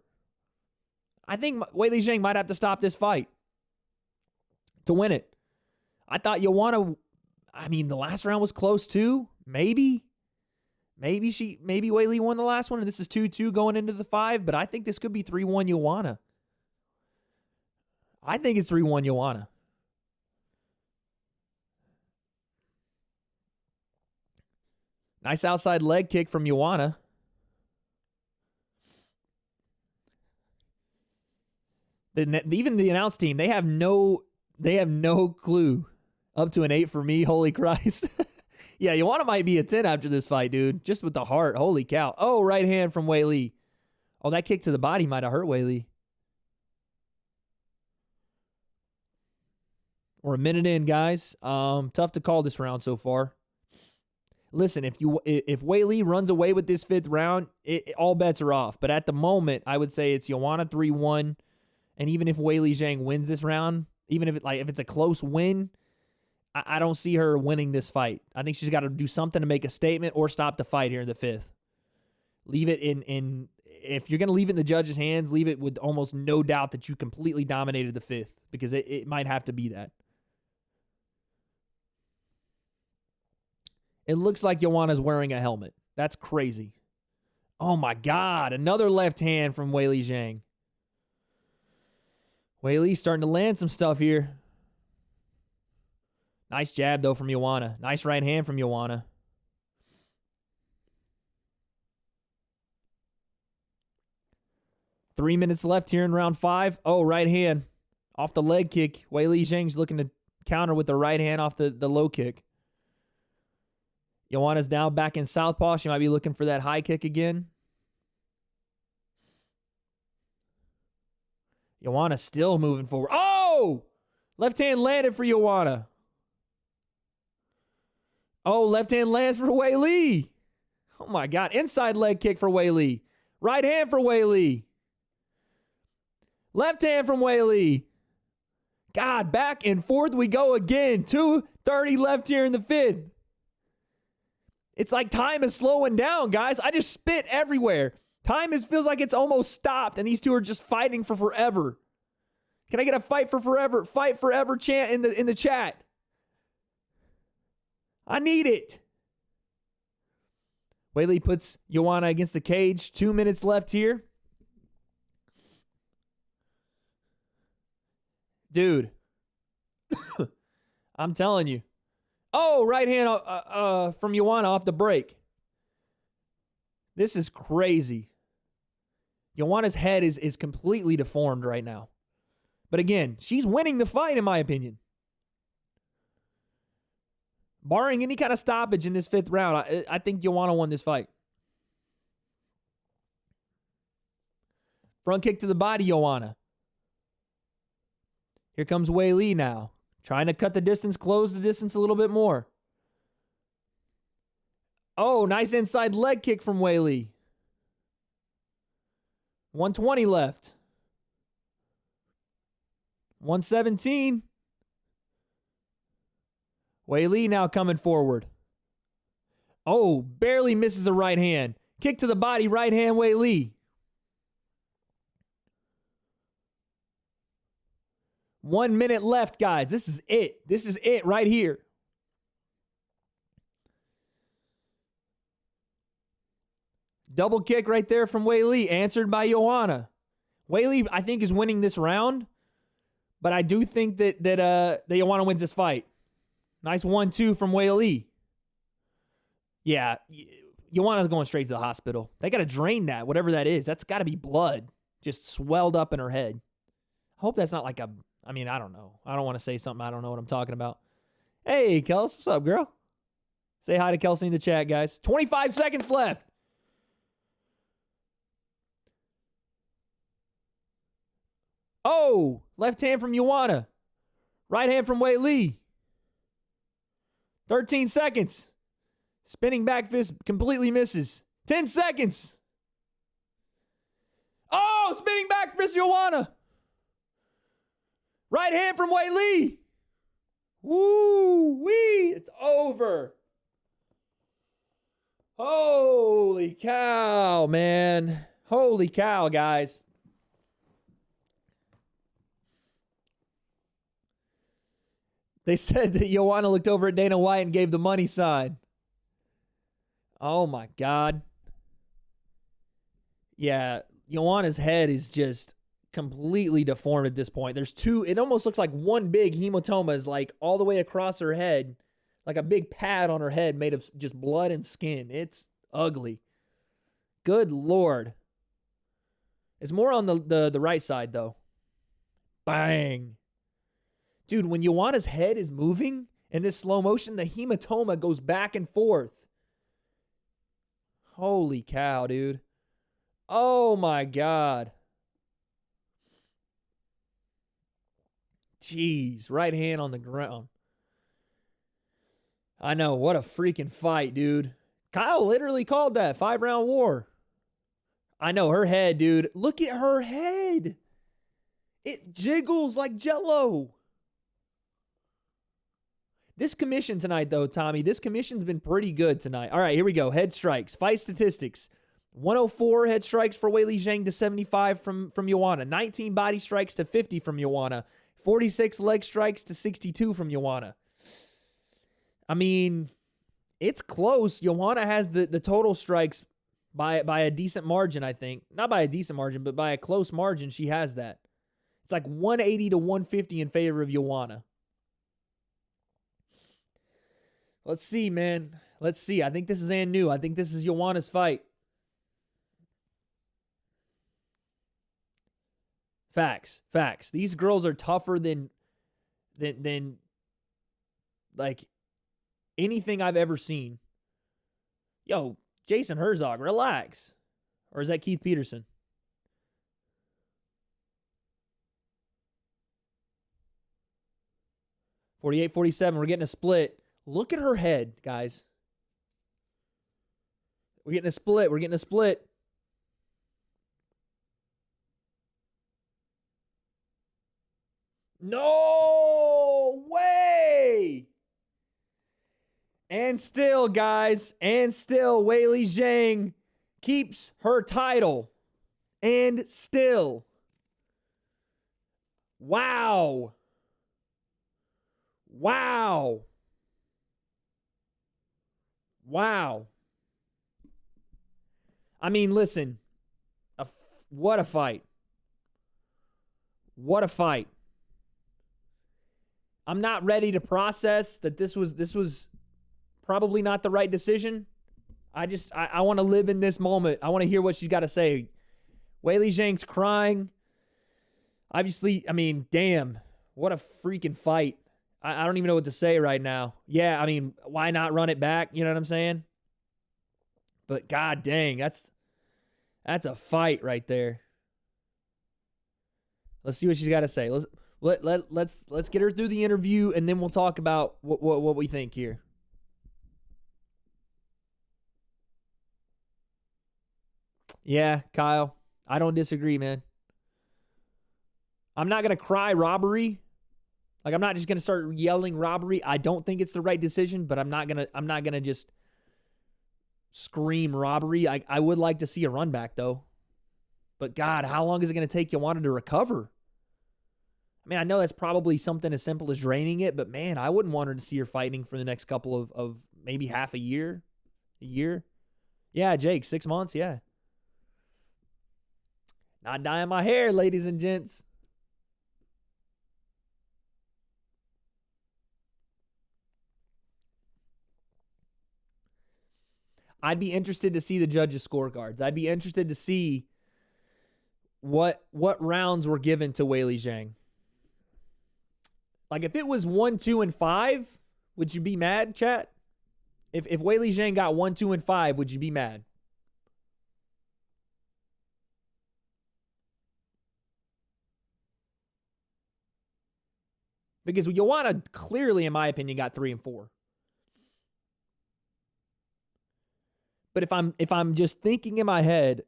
Speaker 3: I think Weili Zhang might have to stop this fight to win it. I thought Joanna, I mean, the last round was close too. Maybe Weili won the last one, and this is 2-2 going into the 5, but I think this could be 3-1 Joanna. I think it's 3-1 Joanna. Nice outside leg kick from Joanna. Even the announce team, they have no clue. Up to an 8 for me. Holy Christ. Yeah, Joanna might be a 10 after this fight, dude. Just with the heart. Holy cow. Oh, right hand from Weili. Oh, that kick to the body might have hurt Weili. We're a minute in, guys. Tough to call this round so far. Listen, if Weili runs away with this 5th round, all bets are off. But at the moment, I would say it's Joanna 3-1. And even if Weili Zhang wins this round, even if it's a close win, I don't see her winning this fight. I think she's got to do something to make a statement or stop the fight here in the 5th. Leave it in if you're going to leave it in the judge's hands, leave it with almost no doubt that you completely dominated the 5th, because it might have to be that. It looks like Joanna's wearing a helmet. That's crazy. Oh my God, another left hand from Weili Zhang. Weili starting to land some stuff here. Nice jab, though, from Joanna. Nice right hand from Joanna. Three minutes left here in round 5. Oh, right hand off the leg kick. Weili Zhang's looking to counter with the right hand off the low kick. Joanna's now back in southpaw. She might be looking for that high kick again. Joanna still moving forward. Oh! Left hand landed for Joanna. Oh, left hand lands for Weili. Oh my God. Inside leg kick for Weili. Right hand for Weili. Left hand from Weili. God, back and forth we go again. 2:30 left here in the 5th. It's like time is slowing down, guys. I just spit everywhere. Time feels like it's almost stopped, and these two are just fighting for forever. Can I get a fight forever chant in the chat? I need it. Weili puts Joanna against the cage. 2 minutes left here. Dude. I'm telling you. Oh, right hand from Joanna off the break. This is crazy. Joanna's head is completely deformed right now. But again, she's winning the fight in my opinion. Barring any kind of stoppage in this 5th round, I think Joanna won this fight. Front kick to the body, Joanna. Here comes Weili now. Trying to cut the distance, close the distance a little bit more. Oh, nice inside leg kick from Weili. 120 left. 117. Weili now coming forward. Oh, barely misses a right hand. Kick to the body, right hand Weili. 1 minute left, guys. This is it. This is it right here. Double kick right there from Weili, answered by Joanna. Weili, I think, is winning this round, but I do think that Joanna wins this fight. Nice 1-2 from Weili. Yeah, Joanna's going straight to the hospital. They got to drain that, whatever that is. That's got to be blood just swelled up in her head. I hope that's not like a... I mean, I don't know. I don't want to say something I don't know what I'm talking about. Hey, Kels, what's up, girl? Say hi to Kelsey in the chat, guys. 25 seconds left. Oh, left hand from Joanna. Right hand from Weili. 13 seconds. Spinning back fist completely misses. 10 seconds. Oh, spinning back fist, Joanna. Right hand from Weili. Woo-wee. It's over. Holy cow, man. Holy cow, guys. They said that Joanna looked over at Dana White and gave the money sign. Oh, my God. Yeah, Joanna's head is just completely deformed at this point. There's two, it almost looks like one big hematoma is like all the way across her head, like a big pad on her head made of just blood and skin. It's ugly. Good Lord. It's more on the right side, though. Bang. Dude, when Joanna's head is moving in this slow motion, the hematoma goes back and forth. Holy cow, dude. Oh, my God. Jeez, right hand on the ground. I know, what a freaking fight, dude. Kyle literally called that 5-round war. I know, her head, dude. Look at her head. It jiggles like Jell-O. This commission tonight, though, Tommy, this commission's been pretty good tonight. All right, here we go. Head strikes. Fight statistics. 104 head strikes for Weili Zhang to 75 from Joanna. 19 body strikes to 50 from Joanna. 46 leg strikes to 62 from Joanna. I mean, it's close. Joanna has the total strikes by a decent margin, I think. Not by a decent margin, but by a close margin, she has that. It's like 180 to 150 in favor of Joanna. Let's see, man. Let's see. I think this is Anu. I think this is Joanna's fight. Facts. These girls are tougher than like anything I've ever seen. Yo, Jason Herzog, relax. Or is that Keith Peterson? .48-47. We're getting a split. Look at her head, guys. We're getting a split. No way! And still, guys, Weili Zhang keeps her title. And still. Wow. I mean, listen. What a fight. I'm not ready to process that this was probably not the right decision. I want to live in this moment. I want to hear what she's got to say. Weili Zhang's crying. Obviously, I mean, damn. What a freaking fight. I don't even know what to say right now. Yeah, I mean, why not run it back? You know what I'm saying? But god dang, that's a fight right there. Let's see what she's got to say. Let's get her through the interview, and then we'll talk about what we think here. Yeah, Kyle, I don't disagree, man. I'm not gonna cry robbery. Like, I'm not just gonna start yelling robbery. I don't think it's the right decision, but I'm not gonna just scream robbery. I would like to see a run back though. But God, how long is it gonna take Joanna to recover? I mean, I know that's probably something as simple as draining it, but man, I wouldn't want her to see her fighting for the next couple of maybe half a year. A year? Yeah, Jake, 6 months, yeah. Not dyeing my hair, ladies and gents. I'd be interested to see the judges' scorecards. I'd be interested to see what rounds were given to Weili Zhang. Like, if it was 1, 2, and 5, would you be mad, chat? If Weili Zhang got 1, 2, and 5, would you be mad? Because Joanna clearly, in my opinion, got 3 and 4. But if I'm just thinking in my head,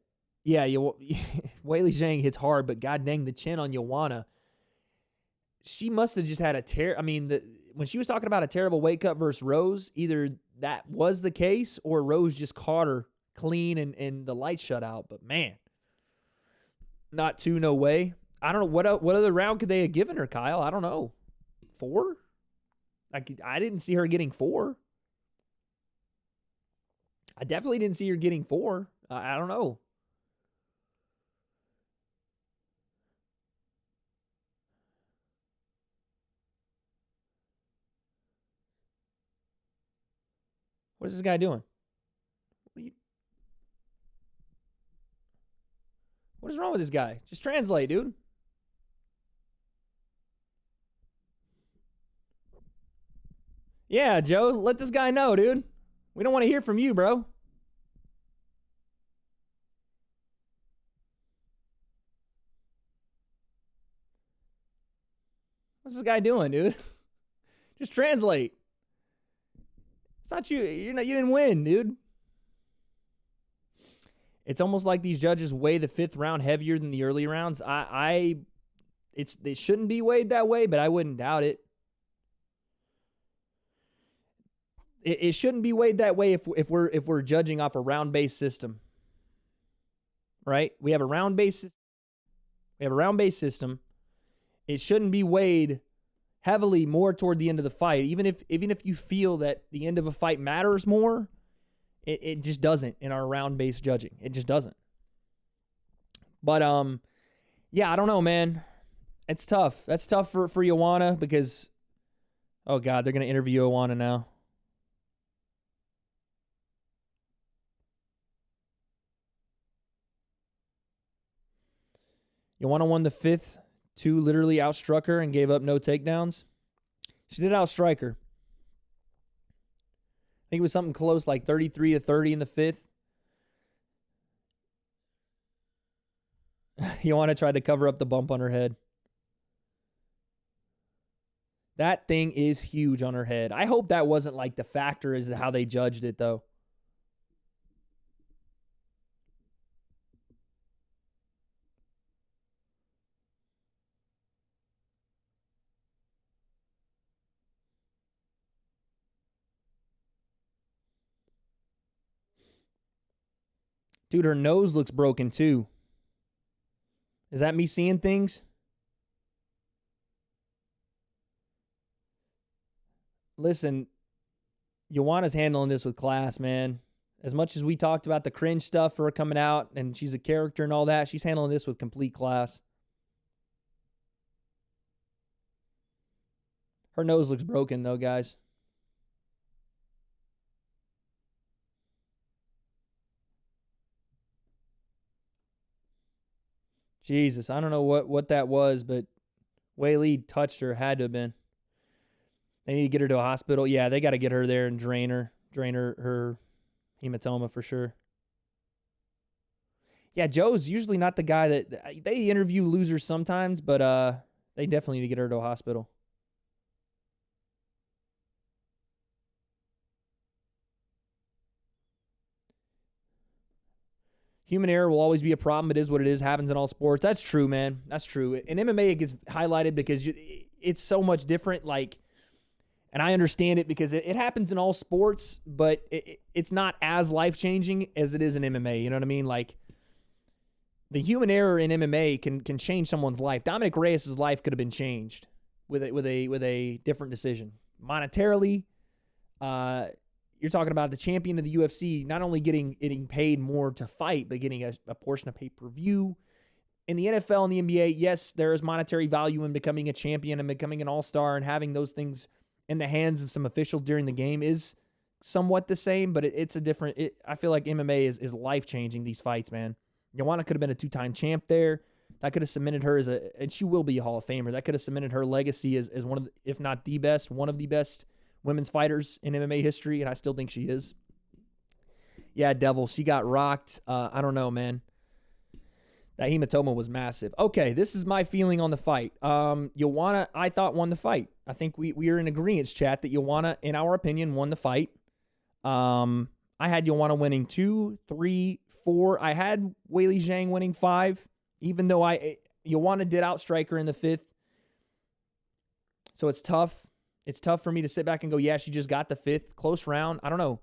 Speaker 3: yeah, Weili Zhang hits hard, but god dang, the chin on Joanna. She must have just had a when she was talking about a terrible weight cut versus Rose, either that was the case or Rose just caught her clean and the light shut out. But man, not 2, no way. I don't know what other round could they have given her, Kyle. I don't know. 4? I didn't see her getting 4. I definitely didn't see her getting 4. I don't know. What is this guy doing? What is wrong with this guy? Just translate, dude. Yeah, Joe, let this guy know, dude. We don't want to hear from you, bro. What's this guy doing, dude? Just translate. It's not you. You didn't win, dude. It's almost like these judges weigh the 5th round heavier than the early rounds. It shouldn't be weighed that way, but I wouldn't doubt it. It shouldn't be weighed that way if we're judging off a round-based system. Right? We have a round-based system. It shouldn't be weighed heavily more toward the end of the fight. Even if you feel that the end of a fight matters more, it just doesn't in our round-based judging. It just doesn't. But yeah, I don't know, man. It's tough. That's tough for Joanna because, oh God, they're gonna interview Joanna now. Joanna won the 5th. 2 literally outstruck her and gave up no takedowns. She did outstrike her. I think it was something close, like 33-30 in the 5th. Joanna tried to cover up the bump on her head. That thing is huge on her head. I hope that wasn't like the factor as to how they judged it, though. Dude, her nose looks broken too. Is that me seeing things? Listen, Joanna's handling this with class, man. As much as we talked about the cringe stuff for her coming out and she's a character and all that, she's handling this with complete class. Her nose looks broken though, guys. Jesus, I don't know what that was, but W.A.D.E touched her, had to have been. They need to get her to a hospital. Yeah, they got to get her there and drain her hematoma for sure. Yeah, Joe's usually not the guy that they interview losers sometimes, but they definitely need to get her to a hospital. Human error will always be a problem. It is what it is. Happens in all sports. That's true, man. That's true. In MMA, it gets highlighted because it's so much different. Like, and I understand it because it happens in all sports, but it's not as life-changing as it is in MMA. You know what I mean? Like, the human error in MMA can change someone's life. Dominic Reyes' life could have been changed with a different decision. Monetarily, you're talking about the champion of the UFC not only getting paid more to fight, but getting a portion of pay-per-view. In the NFL and the NBA, yes, there is monetary value in becoming a champion and becoming an all-star, and having those things in the hands of some official during the game is somewhat the same, but it's a different... I feel like MMA is life-changing, these fights, man. Joanna could have been a 2-time champ there. That could have cemented her and she will be a Hall of Famer. That could have cemented her legacy as one of the, if not the best, one of the best women's fighters in MMA history, and I still think she is. Yeah, Devil, she got rocked. I don't know, man. That hematoma was massive. Okay, this is my feeling on the fight. Joanna, I thought, won the fight. I think we are in agreement, chat, that Joanna, in our opinion, won the fight. I had Joanna winning 2, 3, 4. I had Weili Zhang winning 5, even though Joanna did outstrike her in the 5th. So it's tough. It's tough for me to sit back and go, yeah, she just got the 5th. Close round. I don't know.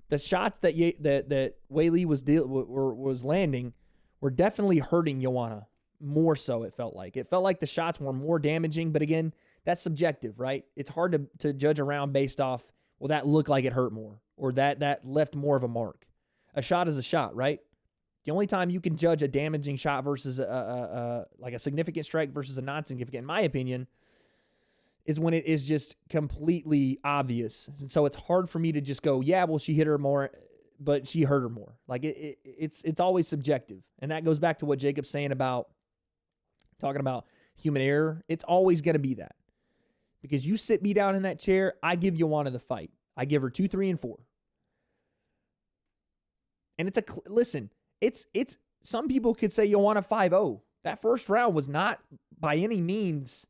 Speaker 3: The shots that Weili was landing were definitely hurting Joanna more so, it felt like. It felt like the shots were more damaging, but again, that's subjective, right? It's hard to judge a round based off, well, that looked like it hurt more, or that left more of a mark. A shot is a shot, right? The only time you can judge a damaging shot versus like a significant strike versus a non-significant, in my opinion, is when it is just completely obvious. And so it's hard for me to just go, yeah, well, she hit her more, but she hurt her more. Like it's always subjective. And that goes back to what Jacob's saying about talking about human error. It's always going to be that. Because you sit me down in that chair, I give Joanna the fight. I give her 2, 3, and 4. And listen, it's some people could say Joanna 5-0. That first round was not by any means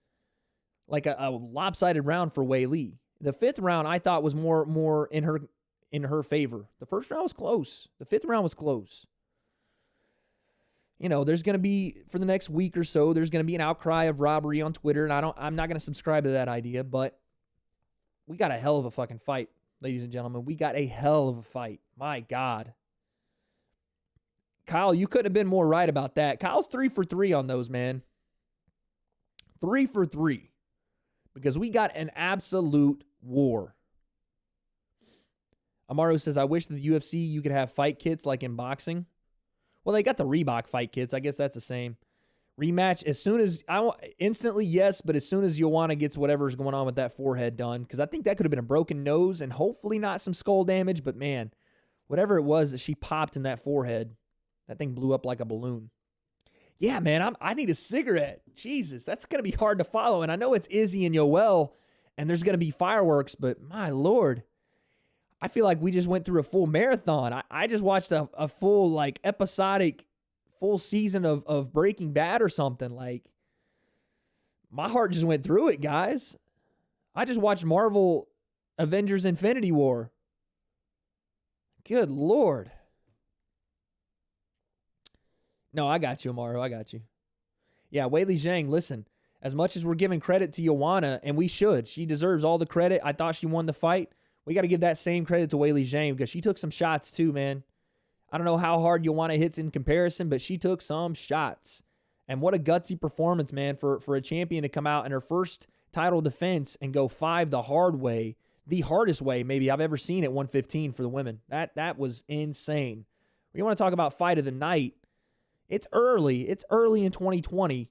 Speaker 3: like a lopsided round for Weili. The 5th round I thought was more in her favor. The first round was close. The 5th round was close. you know, there's going to be, for the next week or so, there's going to be an outcry of robbery on Twitter, and I'm not going to subscribe to that idea, but we got a hell of a fucking fight, ladies and gentlemen. We got a hell of a fight. My God. Kyle, you couldn't have been more right about that. Kyle's 3 for 3 on those, man. 3 for 3. Because we got an absolute war. Amaro says, I wish that the UFC you could have fight kits like in boxing. Well, they got the Reebok fight kits. I guess that's the same. Rematch as soon as instantly, yes, but as soon as Joanna gets whatever's going on with that forehead done, because I think that could have been a broken nose and hopefully not some skull damage, but man, whatever it was that she popped in that forehead, that thing blew up like a balloon. Yeah, man, I need a cigarette. Jesus, that's going to be hard to follow. And I know it's Izzy and Yoel, and there's going to be fireworks, but my Lord, I feel like we just went through a full marathon. I just watched a full, like, episodic, full season of Breaking Bad or something. Like, my heart just went through it, guys. I just watched Marvel Avengers Infinity War. Good Lord. No, I got you, Amaro. I got you. Yeah, Weili Zhang, listen, as much as we're giving credit to Joanna, and we should, she deserves all the credit. I thought she won the fight. We got to give that same credit to Weili Zhang because she took some shots too, man. I don't know how hard Joanna hits in comparison, but she took some shots. And what a gutsy performance, man, for a champion to come out in her first title defense and go 5 the hard way, the hardest way maybe I've ever seen at 115 for the women. That was insane. You want to talk about fight of the night? It's early. It's early in 2020.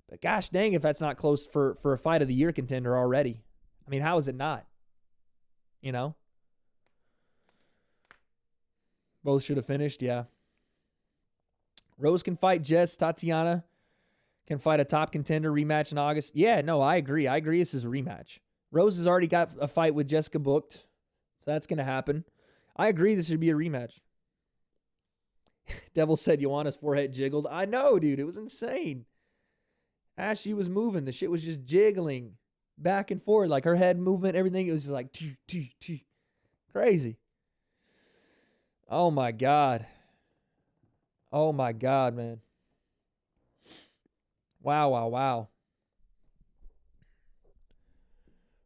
Speaker 3: But gosh dang if that's not close for a fight of the year contender already. I mean, how is it not? You know? Both should have finished, yeah. Rose can fight Jess. Tatiana can fight a top contender rematch in August. Yeah, no, I agree. I agree this is a rematch. Rose has already got a fight with Jessica booked, so that's going to happen. I agree this should be a rematch. Devil said Joanna's forehead jiggled. I know, dude. It was insane. As she was moving, the shit was just jiggling back and forth. Like her head movement, everything. It was just like, crazy. Oh, my God. Oh, my God, man. Wow, wow, wow.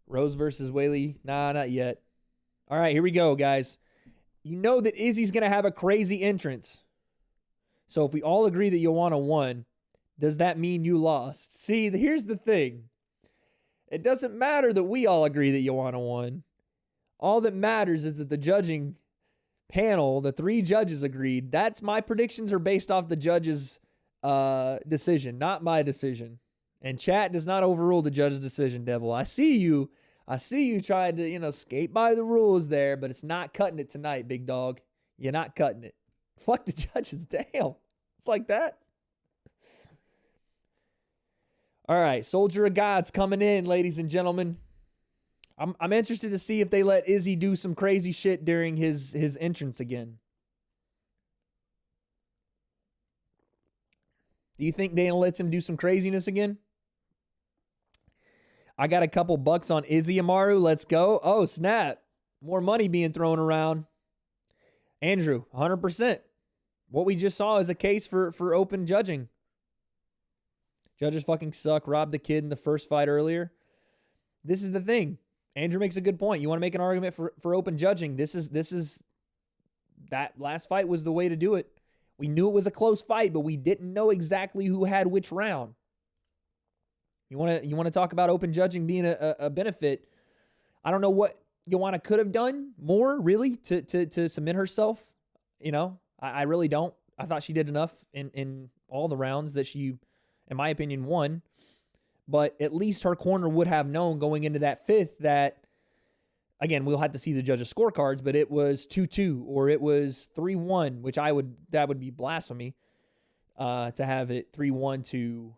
Speaker 3: Rose versus Weili. Nah, not yet. All right, here we go, guys. You know that Izzy's going to have a crazy entrance. So if we all agree that Joanna won, does that mean you lost? See, here's the thing. It doesn't matter that we all agree that Joanna won. All that matters is that the judging panel, the 3 judges agreed. That's my predictions are based off the judge's decision, not my decision. And chat does not overrule the judge's decision, Devil. I see you trying to, skate by the rules there, but it's not cutting it tonight, big dog. You're not cutting it. Fuck the judges. Damn. It's like that. All right. Soldier of God's coming in, ladies and gentlemen. I'm interested to see if they let Izzy do some crazy shit during his entrance again. Do you think Dana lets him do some craziness again? I got a couple bucks on Izzy Amaru. Let's go. Oh, snap. More money being thrown around. Andrew, 100%. What we just saw is a case for open judging. Judges fucking suck. Robbed the kid in the first fight earlier. This is the thing. Andrew makes a good point. You want to make an argument for open judging. This is that last fight was the way to do it. We knew it was a close fight, but we didn't know exactly who had which round. You want to talk about open judging being a benefit. I don't know what Joanna could have done more, really, to submit herself. I really don't. I thought she did enough in all the rounds that she, in my opinion, won. But at least her corner would have known going into that 5th that, again, we'll have to see the judges' scorecards, but it was 2-2 or it was 3-1, which that would be blasphemy to have it 3-1 to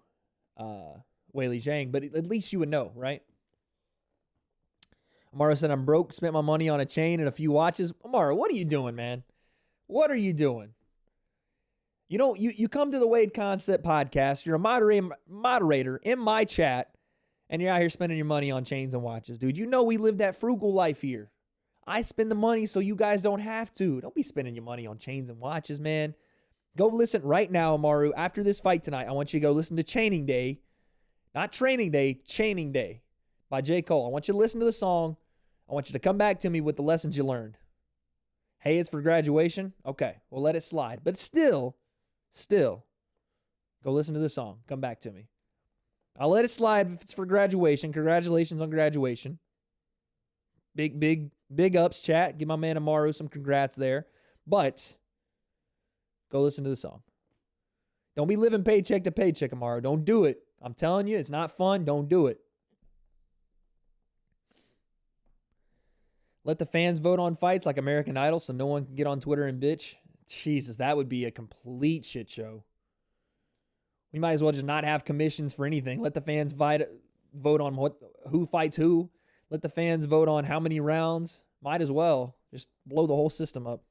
Speaker 3: Weili Zhang. But at least you would know, right? Amara said, I'm broke, spent my money on a chain and a few watches. Amara, what are you doing, man? What are you doing? You come to the W.A.D.E Concept podcast. You're a moderator in my chat, and you're out here spending your money on chains and watches. Dude, we live that frugal life here. I spend the money so you guys don't have to. Don't be spending your money on chains and watches, man. Go listen right now, Amaru. After this fight tonight, I want you to go listen to Chaining Day. Not Training Day, Chaining Day by J. Cole. I want you to listen to the song. I want you to come back to me with the lessons you learned. Hey, it's for graduation? Okay, we'll let it slide. But still, go listen to the song. Come back to me. I'll let it slide if it's for graduation. Congratulations on graduation. Big ups, chat. Give my man Amaru some congrats there. But go listen to the song. Don't be living paycheck to paycheck, Amaru. Don't do it. I'm telling you, it's not fun. Don't do it. Let the fans vote on fights like American Idol so no one can get on Twitter and bitch. Jesus, that would be a complete shit show. We might as well just not have commissions for anything. Let the fans vote on who fights who. Let the fans vote on how many rounds. Might as well. Just blow the whole system up.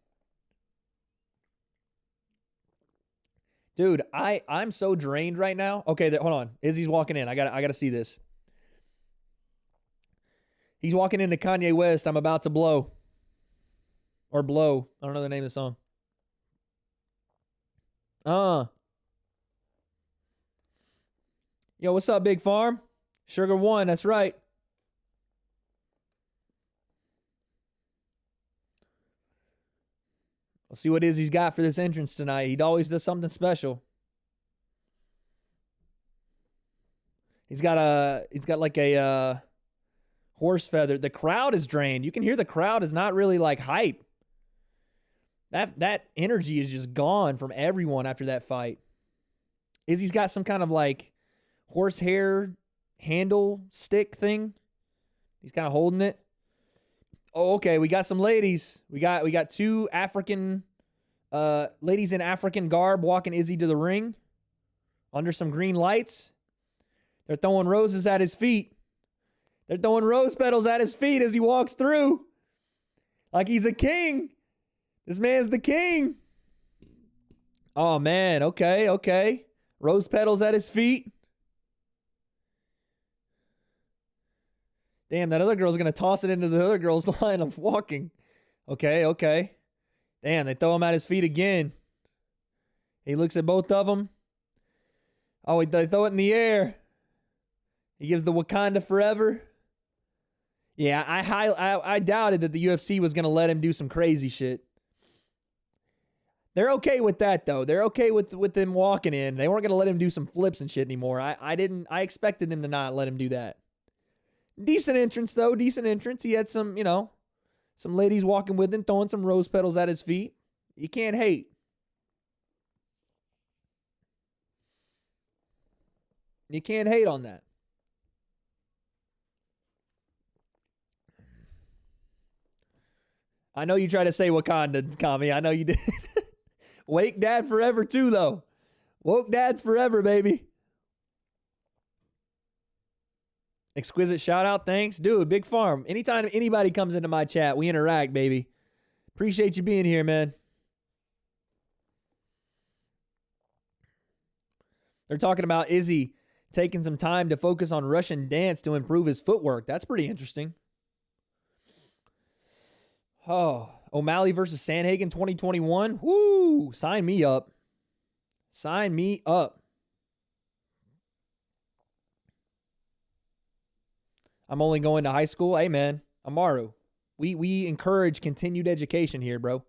Speaker 3: Dude, I'm so drained right now. Okay, hold on. Izzy's walking in. I gotta see this. He's walking into Kanye West. I'm about to blow. Or blow. I don't know the name of the song. Yo, what's up, Big Farm? Sugar One, that's right. We'll see what Izzy's got for this entrance tonight. He always does something special. He's got like a horse feather. The crowd is drained. You can hear the crowd is not really like hype. That energy is just gone from everyone after that fight. Izzy's got some kind of like horsehair handle stick thing. He's kind of holding it. Oh, okay. We got some ladies. We got two African ladies in African garb walking Izzy to the ring under some green lights. They're throwing roses at his feet. They're throwing rose petals at his feet as he walks through. Like he's a king. This man's the king. Oh, man. Okay. Rose petals at his feet. Damn, that other girl's going to toss it into the other girl's line of walking. Okay. Damn, they throw him at his feet again. He looks at both of them. Oh, they throw it in the air. He gives the Wakanda forever. Yeah, I doubted that the UFC was going to let him do some crazy shit. They're okay with that, though. They're okay with him walking in. They weren't going to let him do some flips and shit anymore. I expected them to not let him do that. Decent entrance, though. Decent entrance. He had some ladies walking with him, throwing some rose petals at his feet. You can't hate. You can't hate on that. I know you tried to say Wakanda, Kami. I know you did. Wake Dad forever, too, though. Woke Dad's forever, baby. Exquisite shout out. Thanks. Dude, Big Farm. Anytime anybody comes into my chat, we interact, baby. Appreciate you being here, man. They're talking about Izzy taking some time to focus on Russian dance to improve his footwork. That's pretty interesting. Oh, O'Malley versus Sandhagen 2021. Woo! Sign me up. Sign me up. I'm only going to high school. Hey, man. Amaru. We encourage continued education here, bro.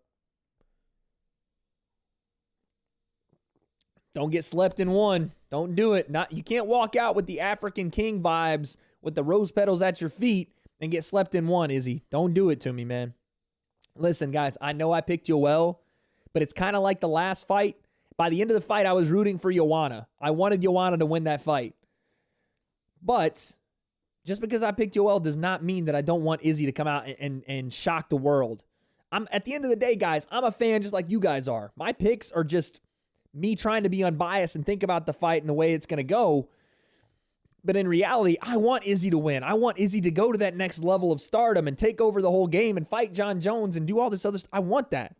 Speaker 3: Don't get slept in one. Don't do it. You can't walk out with the African King vibes with the rose petals at your feet and get slept in one, Izzy. Don't do it to me, man. Listen, guys, I know I picked Yoel, but it's kind of like the last fight. By the end of the fight, I was rooting for Joanna. I wanted Joanna to win that fight. But just because I picked Yoel does not mean that I don't want Izzy to come out and shock the world. At the end of the day, guys, I'm a fan just like you guys are. My picks are just me trying to be unbiased and think about the fight and the way it's going to go. But in reality, I want Izzy to win. I want Izzy to go to that next level of stardom and take over the whole game and fight John Jones and do all this other stuff. I want that.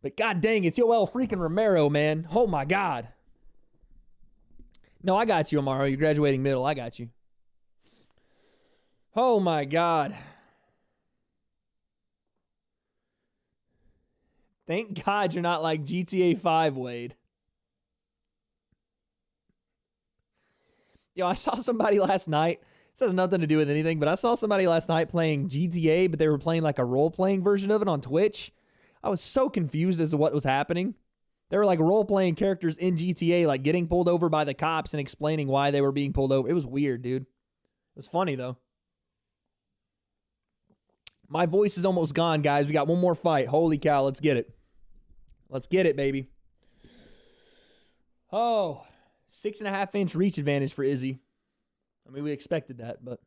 Speaker 3: But god dang, it's Yoel freaking Romero, man. Oh my god. No, I got you, Amaro. You're graduating middle. I got you. Oh my god. Thank God you're not like GTA 5, Wade. Yo, I saw somebody last night. This has nothing to do with anything, but I saw somebody last night playing GTA, but they were playing like a role-playing version of it on Twitch. I was so confused as to what was happening. They were like role-playing characters in GTA, like getting pulled over by the cops and explaining why they were being pulled over. It was weird, dude. It was funny, though. My voice is almost gone, guys. We got one more fight. Holy cow, let's get it. Let's get it, baby. Oh, 6.5-inch reach advantage for Izzy. I mean, we expected that, but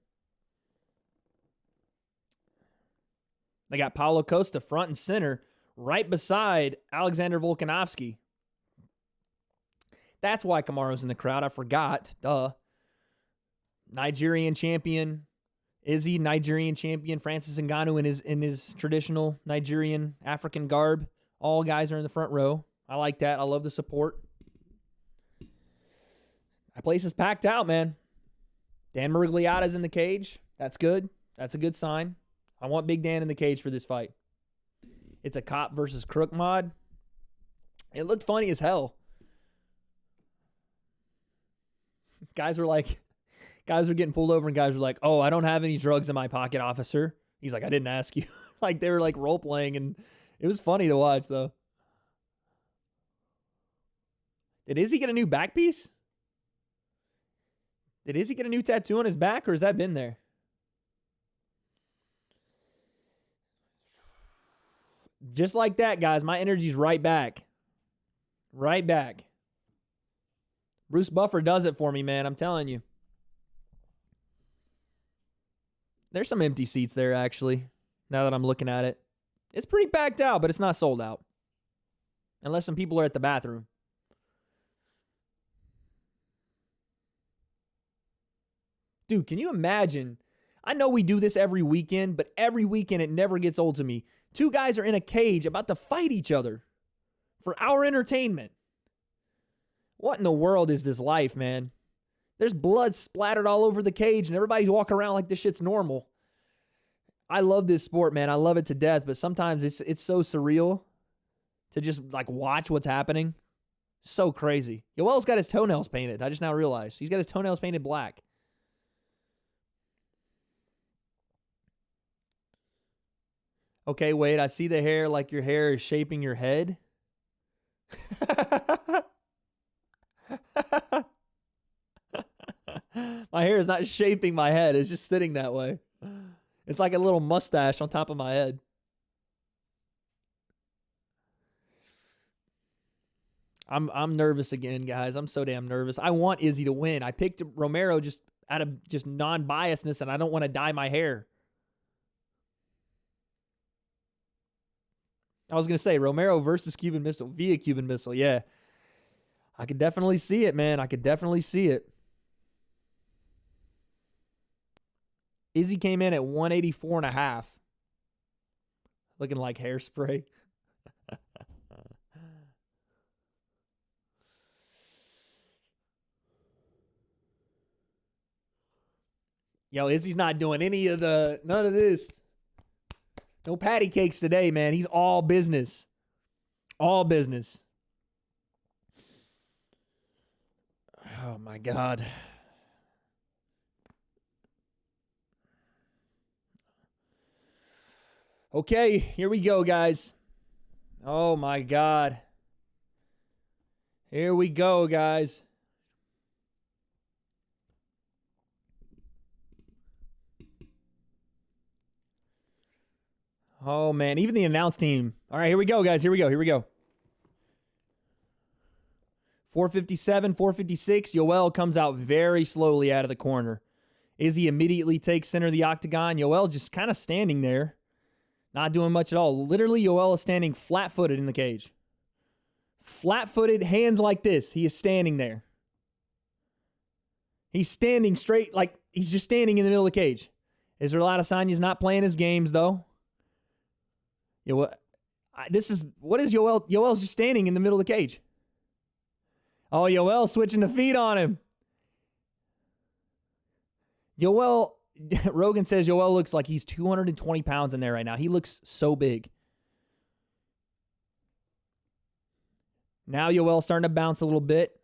Speaker 3: they got Paulo Costa front and center right beside Alexander Volkanovski. That's why Kamaru's in the crowd. I forgot. Duh. Nigerian champion. Izzy, Nigerian champion. Francis Ngannou in his traditional Nigerian African garb. All guys are in the front row. I like that. I love the support. That place is packed out, man. Dan Miragliotta's in the cage. That's good. That's a good sign. I want Big Dan in the cage for this fight. It's a cop versus crook mod. It looked funny as hell. Guys were getting pulled over and guys were like, "Oh, I don't have any drugs in my pocket, officer." He's like, "I didn't ask you." Like they were like role playing, and it was funny to watch though. Did Izzy get a new back piece? Did Izzy get a new tattoo on his back, or has that been there? Just like that, guys, my energy's right back. Right back. Bruce Buffer does it for me, man. I'm telling you. There's some empty seats there, actually, now that I'm looking at it. It's pretty packed out, but it's not sold out. Unless some people are at the bathroom. Dude, can you imagine? I know we do this every weekend, but every weekend it never gets old to me. Two guys are in a cage about to fight each other for our entertainment. What in the world is this life, man? There's blood splattered all over the cage and everybody's walking around like this shit's normal. I love this sport, man. I love it to death, but sometimes it's so surreal to just like watch what's happening. So crazy. Yoel's got his toenails painted. I just now realized. He's got his toenails painted black. Okay, wait, I see the hair like your hair is shaping your head. My hair is not shaping my head. It's just sitting that way. It's like a little mustache on top of my head. I'm nervous again, guys. I'm so damn nervous. I want Izzy to win. I picked Romero just out of just non-biasness, and I don't want to dye my hair. I was going to say Romero versus Cuban Missile via Cuban Missile. Yeah. I could definitely see it, man. I could definitely see it. Izzy came in at 184.5. Looking like hairspray. Yo, Izzy's not doing none of this. No patty cakes today, man. He's all business. All business. Oh, my God. Okay, here we go, guys. Oh, my God. Here we go, guys. Oh, man. Even the announce team. All right, here we go, guys. Here we go. 457, 456. Yoel comes out very slowly out of the corner. Izzy immediately takes center of the octagon. Yoel just kind of standing there. Not doing much at all. Literally, Yoel is standing flat-footed in the cage. Flat-footed, hands like this. He is standing there. He's standing straight, like he's just standing in the middle of the cage. Israel Adesanya's not playing his games, though. What is Yoel? Yoel's just standing in the middle of the cage. Oh, Yoel switching the feet on him. Yoel, Rogan says Yoel looks like he's 220 pounds in there right now. He looks so big. Now Yoel starting to bounce a little bit.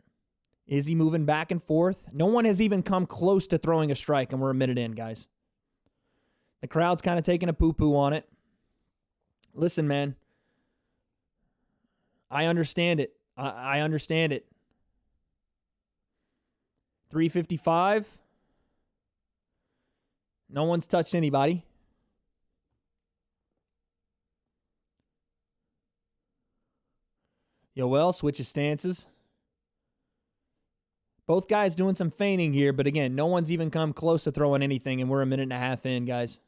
Speaker 3: Izzy moving back and forth. No one has even come close to throwing a strike, and we're a minute in, guys. The crowd's kind of taking a poo-poo on it. Listen, man. I understand it. I understand it. 355. No one's touched anybody. Yoel switches stances. Both guys doing some feigning here, but again, no one's even come close to throwing anything, and we're a minute and a half in, guys.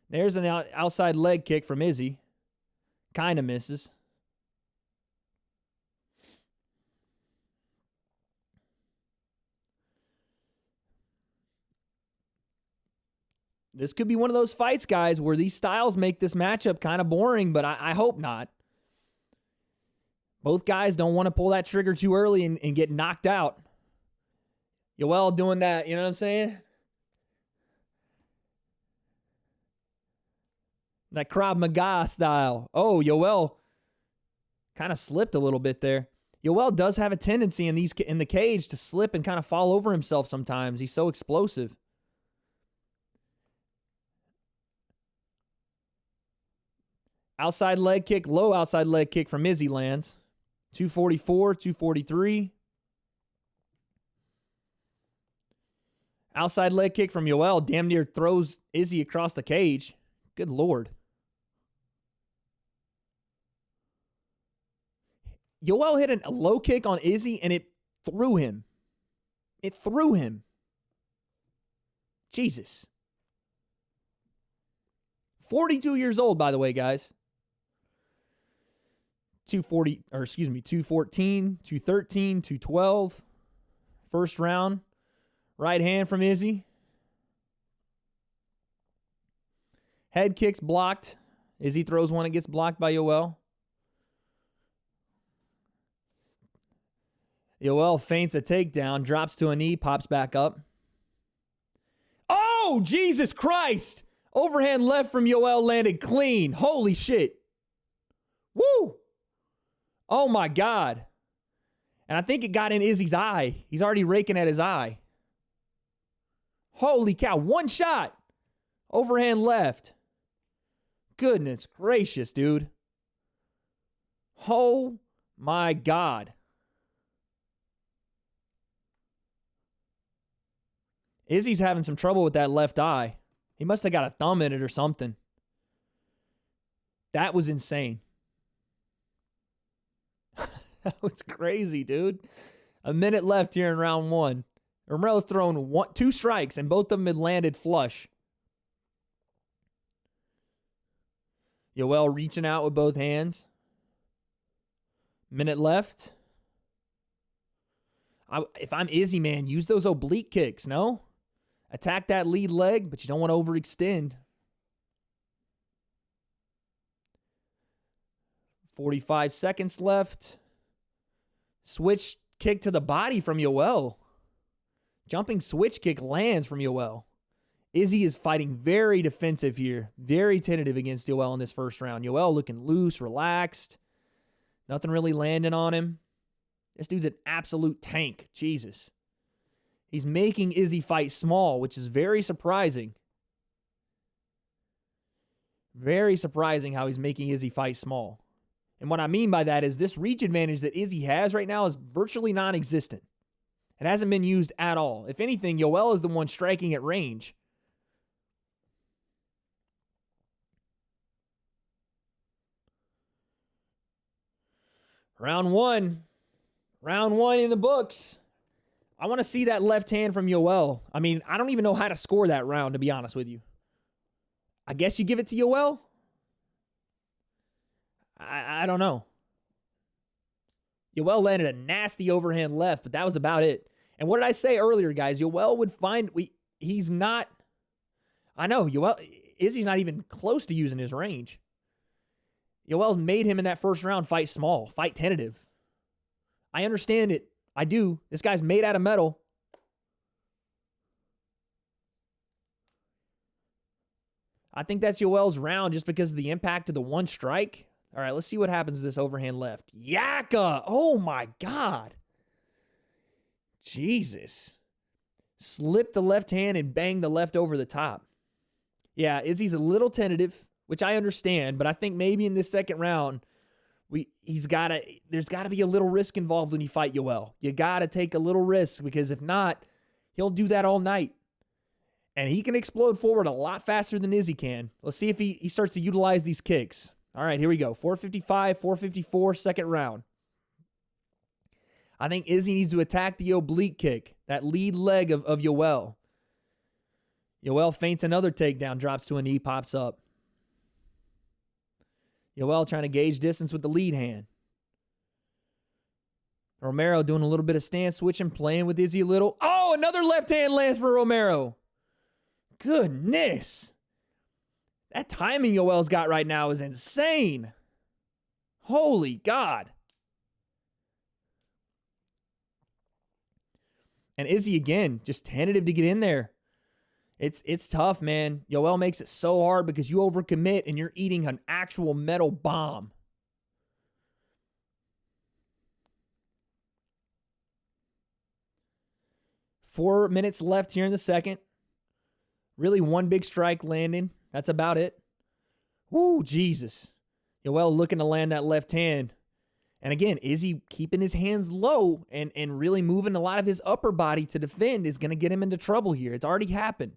Speaker 3: There's an outside leg kick from Izzy. Kind of misses. This could be one of those fights, guys, where these styles make this matchup kind of boring, but I hope not. Both guys don't want to pull that trigger too early and get knocked out. Yoel doing that, you know what I'm saying? That Krav Maga style. Oh, Yoel kind of slipped a little bit there. Yoel does have a tendency in the cage to slip and kind of fall over himself sometimes. He's so explosive. Outside leg kick, low outside leg kick from Izzy lands. 244, 243. Outside leg kick from Yoel damn near throws Izzy across the cage. Good Lord. Yoel hit a low kick on Izzy and it threw him. It threw him. Jesus. 42 years old, by the way, guys. 214, 213, 212. First round. Right hand from Izzy. Head kicks blocked. Izzy throws one and gets blocked by Yoel. Yoel feints a takedown, drops to a knee, pops back up. Oh, Jesus Christ! Overhand left from Yoel landed clean. Holy shit. Woo! Oh my God. And I think it got in Izzy's eye. He's already raking at his eye. Holy cow. One shot. Overhand left. Goodness gracious, dude. Oh my God. Izzy's having some trouble with that left eye. He must have got a thumb in it or something. That was insane. That was crazy, dude. A minute left here in round one. Romero's thrown two strikes, and both of them had landed flush. Yoel reaching out with both hands. Minute left. If I'm Izzy, man, use those oblique kicks, no? Attack that lead leg, but you don't want to overextend. 45 seconds left. Switch kick to the body from Yoel. Jumping switch kick lands from Yoel. Izzy is fighting very defensive here. Very tentative against Yoel in this first round. Yoel looking loose, relaxed. Nothing really landing on him. This dude's an absolute tank. Jesus. He's making Izzy fight small, which is very surprising. Very surprising how he's making Izzy fight small. And what I mean by that is this reach advantage that Izzy has right now is virtually non-existent. It hasn't been used at all. If anything, Yoel is the one striking at range. Round one. Round one in the books. I want to see that left hand from Yoel. I mean, I don't even know how to score that round, to be honest with you. I guess you give it to Yoel? I don't know. Yoel landed a nasty overhand left, but that was about it. And what did I say earlier, guys? Yoel would find... He's not... I know, Izzy's not even close to using his range. Yoel made him in that first round fight small, fight tentative. I understand it. I do. This guy's made out of metal. I think that's Yoel's round just because of the impact of the one strike. All right, let's see what happens with this overhand left. Yaka! Oh, my God. Jesus. Slip the left hand and bang the left over the top. Yeah, Izzy's a little tentative, which I understand, but I think maybe in this second round, there's got to be a little risk involved when you fight Yoel. You got to take a little risk, because if not, he'll do that all night. And he can explode forward a lot faster than Izzy can. Let's see if he starts to utilize these kicks. All right, here we go. 455, 454, second round. I think Izzy needs to attack the oblique kick, that lead leg of Yoel. Yoel feints another takedown, drops to a knee, pops up. Yoel trying to gauge distance with the lead hand. Romero doing a little bit of stance switching, playing with Izzy a little. Oh, another left hand lands for Romero. Goodness. That timing Yoel's got right now is insane. Holy God. And Izzy, again, just tentative to get in there. It's tough, man. Yoel makes it so hard because you overcommit and you're eating an actual metal bomb. Four minutes left here in the second. Really one big strike landing. That's about it. Woo, Jesus. Yoel looking to land that left hand. And again, Izzy keeping his hands low and really moving a lot of his upper body to defend is going to get him into trouble here. It's already happened.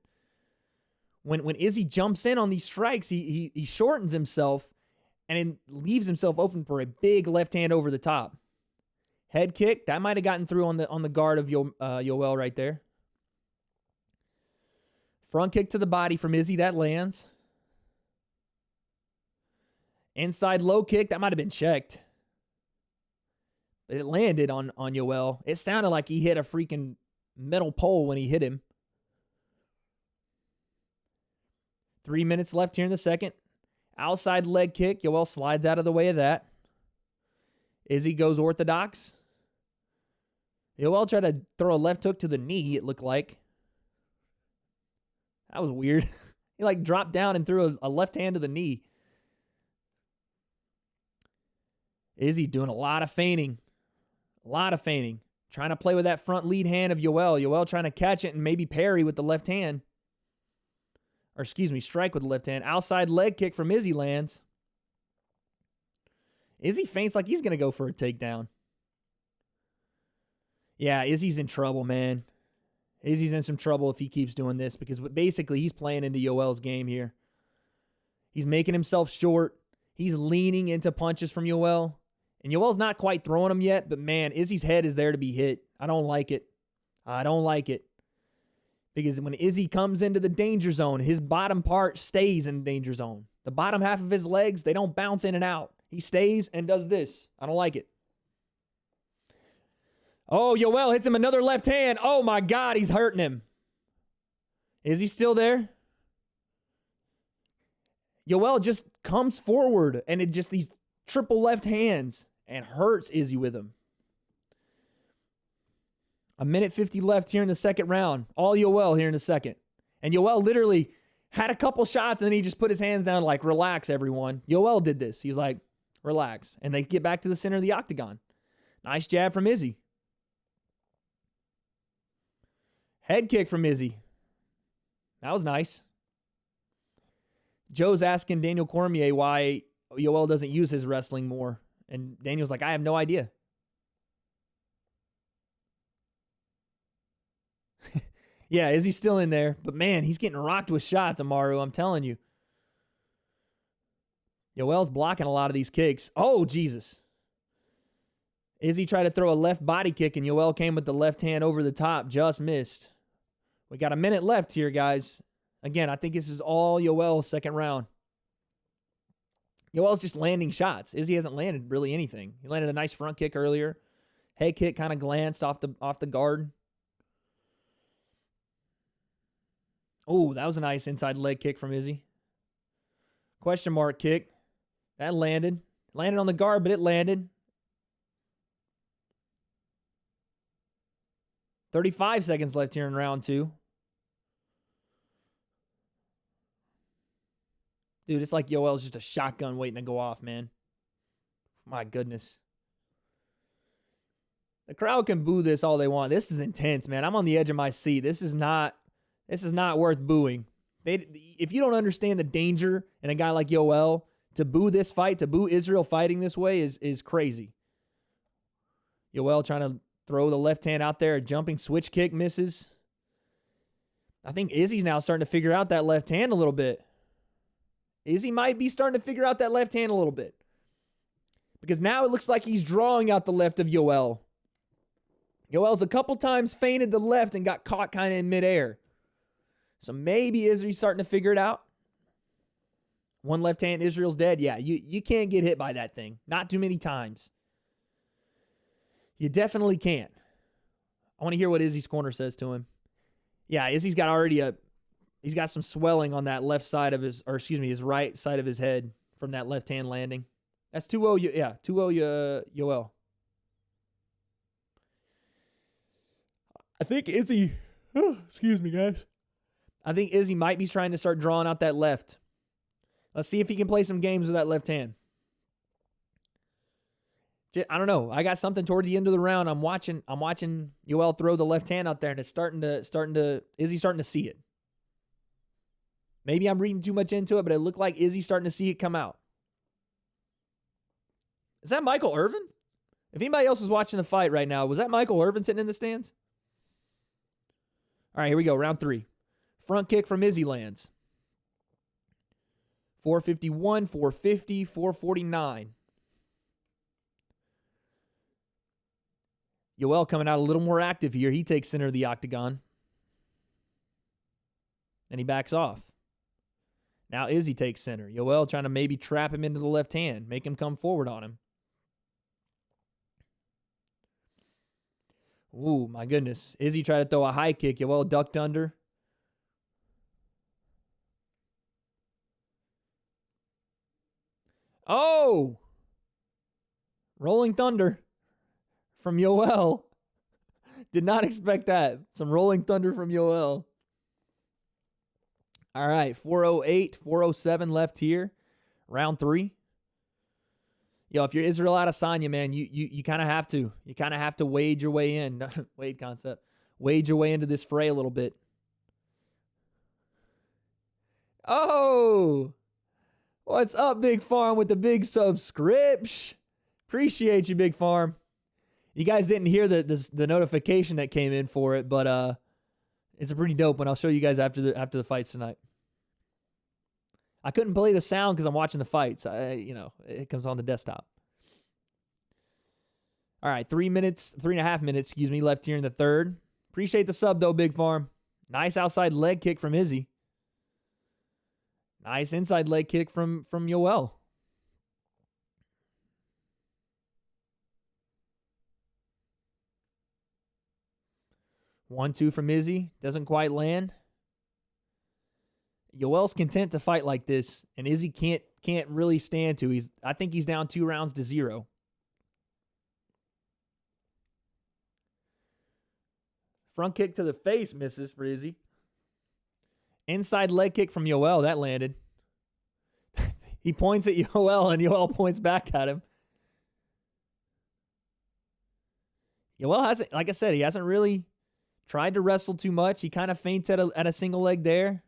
Speaker 3: When Izzy jumps in on these strikes, he shortens himself and it leaves himself open for a big left hand over the top. Head kick, that might have gotten through on the guard of Yoel right there. Front kick to the body from Izzy, that lands. Inside low kick, that might have been checked. But it landed on Yoel. It sounded like he hit a freaking metal pole when he hit him. 3 minutes left here in the second. Outside leg kick. Yoel slides out of the way of that. Izzy goes orthodox. Yoel tried to throw a left hook to the knee, it looked like. That was weird. He like dropped down and threw a left hand to the knee. Izzy doing a lot of feigning. A lot of feigning. Trying to play with that front lead hand of Yoel. Yoel trying to catch it and maybe parry with the left hand. Or excuse me, strike with the left hand. Outside leg kick from Izzy lands. Izzy feints like he's going to go for a takedown. Yeah, Izzy's in trouble, man. Izzy's in some trouble if he keeps doing this because basically he's playing into Yoel's game here. He's making himself short. He's leaning into punches from Yoel. And Yoel's not quite throwing them yet, but man, Izzy's head is there to be hit. I don't like it. I don't like it. Because when Izzy comes into the danger zone, his bottom part stays in the danger zone. The bottom half of his legs, they don't bounce in and out. He stays and does this. I don't like it. Oh, Yoel hits him another left hand. Oh, my God, he's hurting him. Is he still there? Yoel just comes forward and it just these triple left hands and hurts Izzy with him. 1:50 left here in the second round. All Yoel here in the second. And Yoel literally had a couple shots and then he just put his hands down like, relax, everyone. Yoel did this. He's like, relax. And they get back to the center of the octagon. Nice jab from Izzy. Head kick from Izzy. That was nice. Joe's asking Daniel Cormier why Yoel doesn't use his wrestling more. And Daniel's like, I have no idea. Yeah, Izzy's still in there. But man, he's getting rocked with shots, Amaru. I'm telling you. Yoel's blocking a lot of these kicks. Oh, Jesus. Izzy tried to throw a left body kick, and Yoel came with the left hand over the top. Just missed. We got a minute left here, guys. Again, I think this is all Yoel's second round. Yoel's just landing shots. Izzy hasn't landed really anything. He landed a nice front kick earlier. Head kick kind of glanced off the guard. Oh, that was a nice inside leg kick from Izzy. Question mark kick. That landed. Landed on the guard, but it landed. 35 seconds left here in round two. Dude, it's like Yoel's just a shotgun waiting to go off, man. My goodness. The crowd can boo this all they want. This is intense, man. I'm on the edge of my seat. This is not worth booing. If you don't understand the danger in a guy like Yoel, to boo this fight, to boo Israel fighting this way is crazy. Yoel trying to throw the left hand out there, a jumping switch kick misses. I think Izzy's now starting to figure out that left hand a little bit. Izzy might be starting to figure out that left hand a little bit. Because now it looks like he's drawing out the left of Yoel. Yoel's a couple times feinted the left and got caught kind of in midair. So maybe Izzy's starting to figure it out. One left hand, Israel's dead. Yeah, you can't get hit by that thing. Not too many times. You definitely can't. I want to hear what Izzy's corner says to him. Yeah, Izzy's got he's got some swelling on that left side of his right side of his head from that left hand landing. That's 2-0, yeah, 2-0 Yoel. I think Izzy, excuse me, guys. I think Izzy might be trying to start drawing out that left. Let's see if he can play some games with that left hand. I don't know. I got something toward the end of the round. I'm watching Yoel throw the left hand out there, and it's Izzy's starting to see it. Maybe I'm reading too much into it, but it looked like Izzy's starting to see it come out. Is that Michael Irvin? If anybody else is watching the fight right now, was that Michael Irvin sitting in the stands? All right, here we go. Round 3. Front kick from Izzy lands. 451, 450, 449. Yoel coming out a little more active here. He takes center of the octagon. And he backs off. Now Izzy takes center. Yoel trying to maybe trap him into the left hand. Make him come forward on him. Ooh, my goodness. Izzy tried to throw a high kick. Yoel ducked under. Oh! Rolling thunder from Yoel. Did not expect that. Some rolling thunder from Yoel. All right, 408, 407 left here. Round 3. Yo, if you're Israel Adesanya, man, you kind of have to. You kind of have to wade your way in. Wade concept. Wade your way into this fray a little bit. Oh! What's up, Big Farm, with the big subscription? Appreciate you, Big Farm. You guys didn't hear the notification that came in for it, but it's a pretty dope one. I'll show you guys after the fights tonight. I couldn't play the sound because I'm watching the fights. It comes on the desktop. All right, 3.5 minutes, left here in the third. Appreciate the sub, though, Big Farm. Nice outside leg kick from Izzy. Nice inside leg kick from Yoel. One, two from Izzy. Doesn't quite land. Yoel's content to fight like this, and Izzy can't really stand to. I think he's down 2-0. Front kick to the face misses for Izzy. Inside leg kick from Yoel. That landed. He points at Yoel, and Yoel points back at him. Yoel hasn't, like I said, he hasn't really tried to wrestle too much. He kind of feints at a single leg there.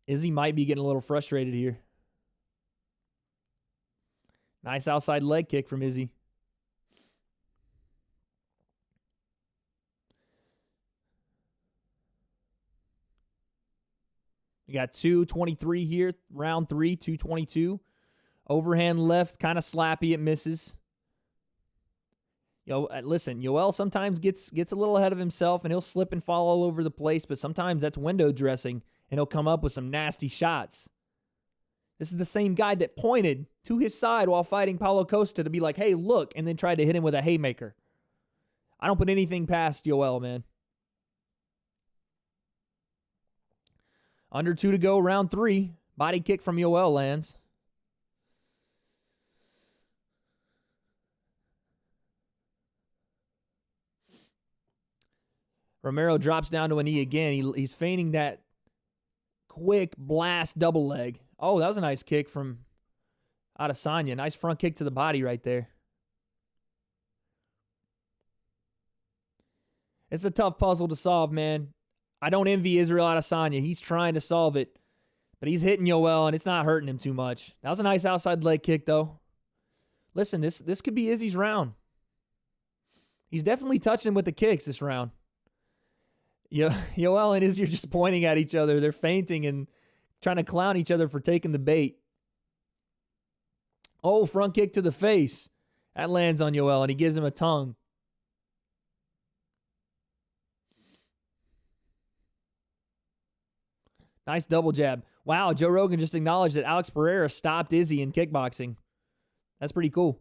Speaker 3: Izzy might be getting a little frustrated here. Nice outside leg kick from Izzy. We got 2:23 here. Round 3, 2:22. Overhand left, kind of slappy. It misses. Listen, Yoel sometimes gets a little ahead of himself, and he'll slip and fall all over the place, but sometimes that's window dressing, and he'll come up with some nasty shots. This is the same guy that pointed to his side while fighting Paulo Costa to be like, hey, look, and then tried to hit him with a haymaker. I don't put anything past Yoel, man. Under 2 to go, round 3. Body kick from Yoel lands. Romero drops down to a knee again. He's feigning that quick blast double leg. Oh, that was a nice kick from Adesanya, nice front kick to the body right there. It's a tough puzzle to solve, man. I don't envy Israel Adesanya. He's trying to solve it, but he's hitting Yoel, and it's not hurting him too much. That was a nice outside leg kick, though. Listen, this could be Izzy's round. He's definitely touching him with the kicks this round. Yoel and Izzy are just pointing at each other. They're feinting and trying to clown each other for taking the bait. Oh, front kick to the face. That lands on Yoel, and he gives him a tongue. Nice double jab. Wow, Joe Rogan just acknowledged that Alex Pereira stopped Izzy in kickboxing. That's pretty cool.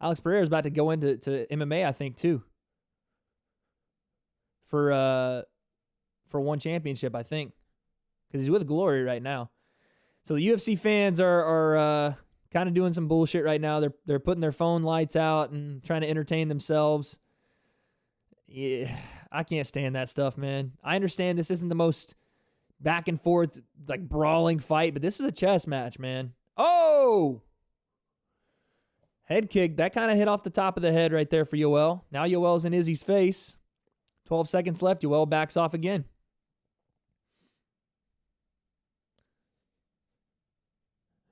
Speaker 3: Alex Pereira's about to go into MMA, I think, too. For one championship, I think. Because he's with Glory right now. So the UFC fans are kind of doing some bullshit right now. They're putting their phone lights out and trying to entertain themselves. Yeah, I can't stand that stuff, man. I understand this isn't the most back and forth, like, brawling fight, but this is a chess match, man. Oh! Head kick. That kind of hit off the top of the head right there for Yoel. Now Yoel's in Izzy's face. 12 seconds left. Yoel backs off again.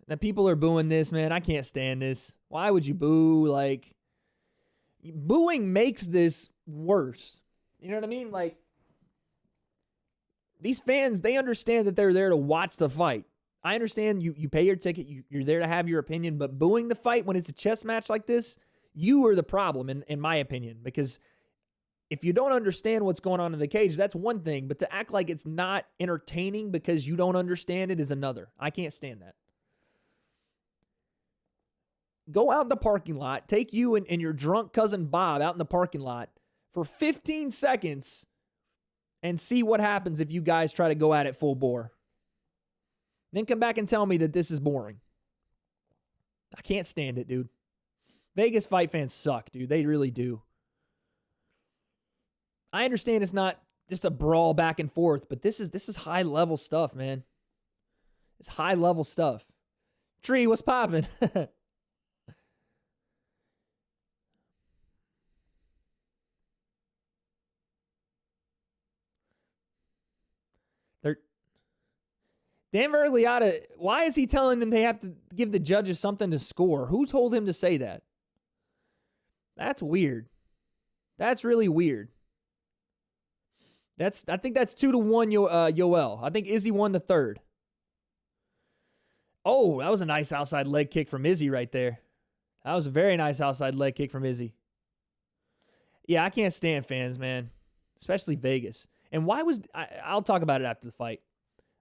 Speaker 3: Now people are booing this, man. I can't stand this. Why would you boo? Like, booing makes this worse. You know what I mean? Like, these fans, they understand that they're there to watch the fight. I understand you pay your ticket, you're there to have your opinion, but booing the fight when it's a chess match like this, you are the problem, in my opinion, because if you don't understand what's going on in the cage, that's one thing, but to act like it's not entertaining because you don't understand it is another. I can't stand that. Go out in the parking lot, take you and your drunk cousin Bob out in the parking lot for 15 seconds and see what happens if you guys try to go at it full bore. Then come back and tell me that this is boring. I can't stand it, dude. Vegas fight fans suck, dude. They really do. I understand it's not just a brawl back and forth, but this is high level stuff, man. It's high level stuff. Tree, what's popping? Dan Vergliotta, why is he telling them they have to give the judges something to score? Who told him to say that? That's weird. That's really weird. I think that's 2-1 Yoel. I think Izzy won the third. Oh, that was a nice outside leg kick from Izzy right there. That was a very nice outside leg kick from Izzy. Yeah, I can't stand fans, man. Especially Vegas. And why was... I'll talk about it after the fight.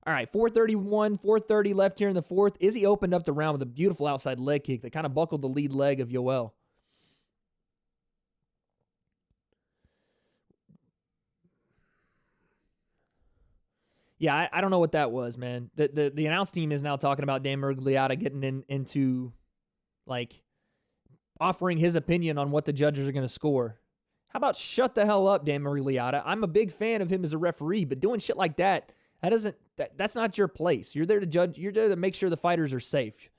Speaker 3: All right, 4:30 left here in the fourth. Izzy opened up the round with a beautiful outside leg kick that kind of buckled the lead leg of Yoel. Yeah, I don't know what that was, man. The announce team is now talking about Dan Vergliotta getting into, like, offering his opinion on what the judges are going to score. How about shut the hell up, Dan Vergliotta? I'm a big fan of him as a referee, but doing shit like that, that's not your place. You're there to judge. You're there to make sure the fighters are safe,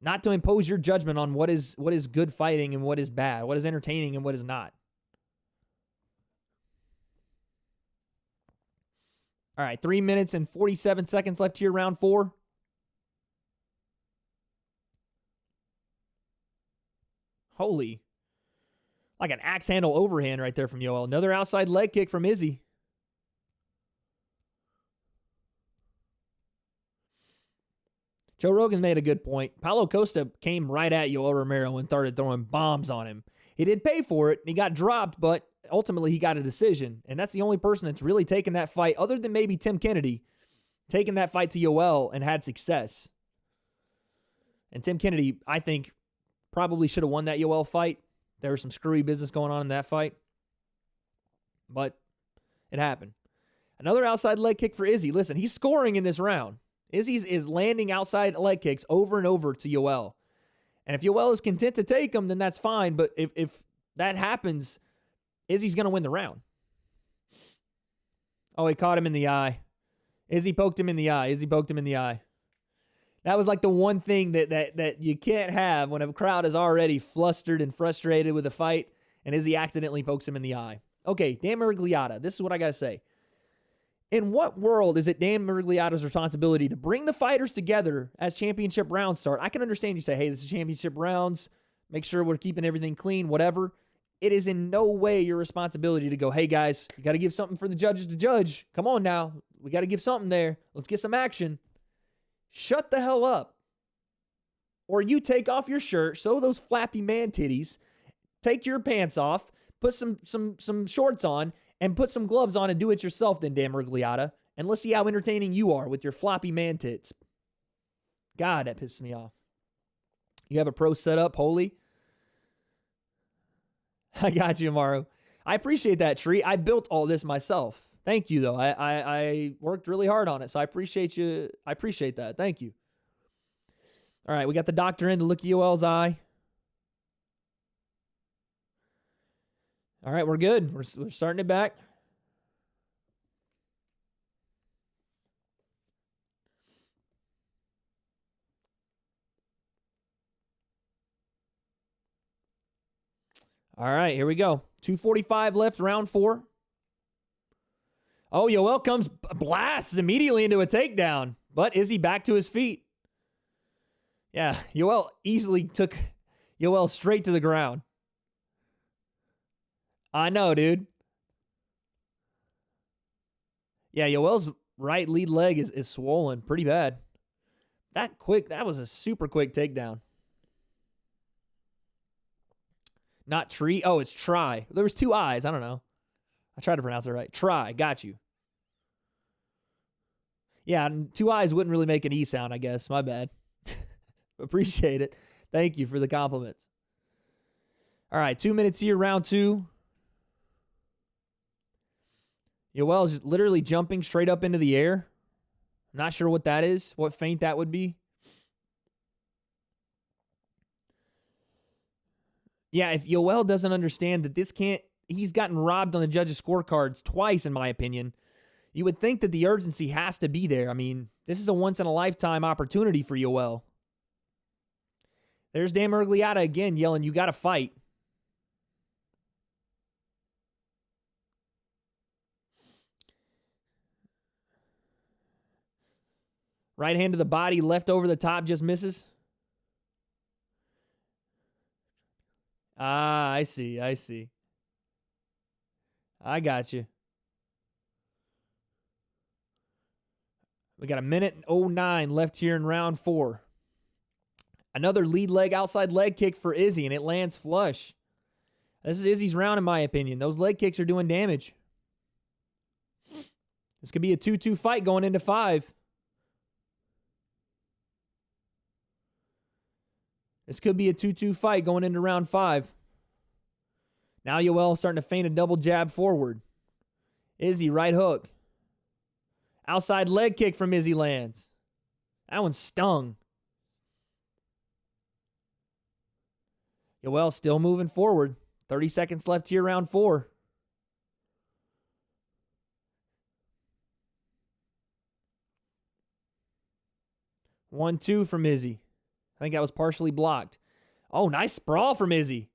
Speaker 3: not to impose your judgment on what is good fighting and what is bad, what is entertaining and what is not. All right, 3 minutes and 47 seconds left here, round 4. Holy, like an axe handle overhand right there from Yoel. Another outside leg kick from Izzy. Joe Rogan made a good point. Paulo Costa came right at Yoel Romero and started throwing bombs on him. He did pay for it, and he got dropped, but ultimately he got a decision. And that's the only person that's really taken that fight, other than maybe Tim Kennedy, taken that fight to Yoel and had success. And Tim Kennedy, I think, probably should have won that Yoel fight. There was some screwy business going on in that fight. But it happened. Another outside leg kick for Izzy. Listen, he's scoring in this round. Izzy is landing outside leg kicks over and over to Yoel. And if Yoel is content to take them, then that's fine. But if that happens, Izzy's going to win the round. Oh, he caught him in the eye. Izzy poked him in the eye. That was like the one thing that you can't have when a crowd is already flustered and frustrated with a fight, and Izzy accidentally pokes him in the eye. Okay, Dan Miragliotta, this is what I got to say. In what world is it Dan Miragliotta's responsibility to bring the fighters together as championship rounds start? I can understand you say, hey, this is championship rounds. Make sure we're keeping everything clean, whatever. It is in no way your responsibility to go, hey, guys, you got to give something for the judges to judge. Come on now. We got to give something there. Let's get some action. Shut the hell up. Or you take off your shirt, show those flappy man titties, take your pants off, put some shorts on, and put some gloves on and do it yourself then, Dan Miragliotta. And let's see how entertaining you are with your floppy man tits. God, that pisses me off. You have a pro set up, holy. I got you, Amaro. I appreciate that, Tree. I built all this myself. Thank you, though. I worked really hard on it, so I appreciate you. I appreciate that. Thank you. All right, we got the doctor in to look at Yoel's eye. All right, we're good. We're starting it back. All right, here we go. 2:45 left, round 4. Oh, Yoel comes, blasts immediately into a takedown. But is he back to his feet? Yeah, Yoel easily took Yoel straight to the ground. I know, dude. Yeah, Yoel's right lead leg is swollen pretty bad. That was a super quick takedown. Not tree. Oh, it's try. There was 2 eyes. I don't know. I tried to pronounce it right. Try. Got you. Yeah, 2 eyes wouldn't really make an E sound, I guess. My bad. Appreciate it. Thank you for the compliments. All right, 2 minutes here, round 2. Yoel's literally jumping straight up into the air. I'm not sure what that is, what feint that would be. Yeah, if Yoel doesn't understand that he's gotten robbed on the judges' scorecards twice, in my opinion. You would think that the urgency has to be there. I mean, this is a once-in-a-lifetime opportunity for Yoel. There's Dan Miragliotta again yelling, you got to fight. Right hand to the body, left over the top, just misses. Ah, I see. I got you. We got 1:09 left here in round 4. Another lead leg, outside leg kick for Izzy, and it lands flush. This is Izzy's round, in my opinion. Those leg kicks are doing damage. This could be a 2-2 fight going into 5. This could be a 2-2 fight going into round 5. Now Yoel starting to feint a double jab forward. Izzy, right hook. Outside leg kick from Izzy lands. That one stung. Yoel still moving forward. 30 seconds left here, round 4. One, 2 from Izzy. I think that was partially blocked. Oh, nice sprawl from Izzy.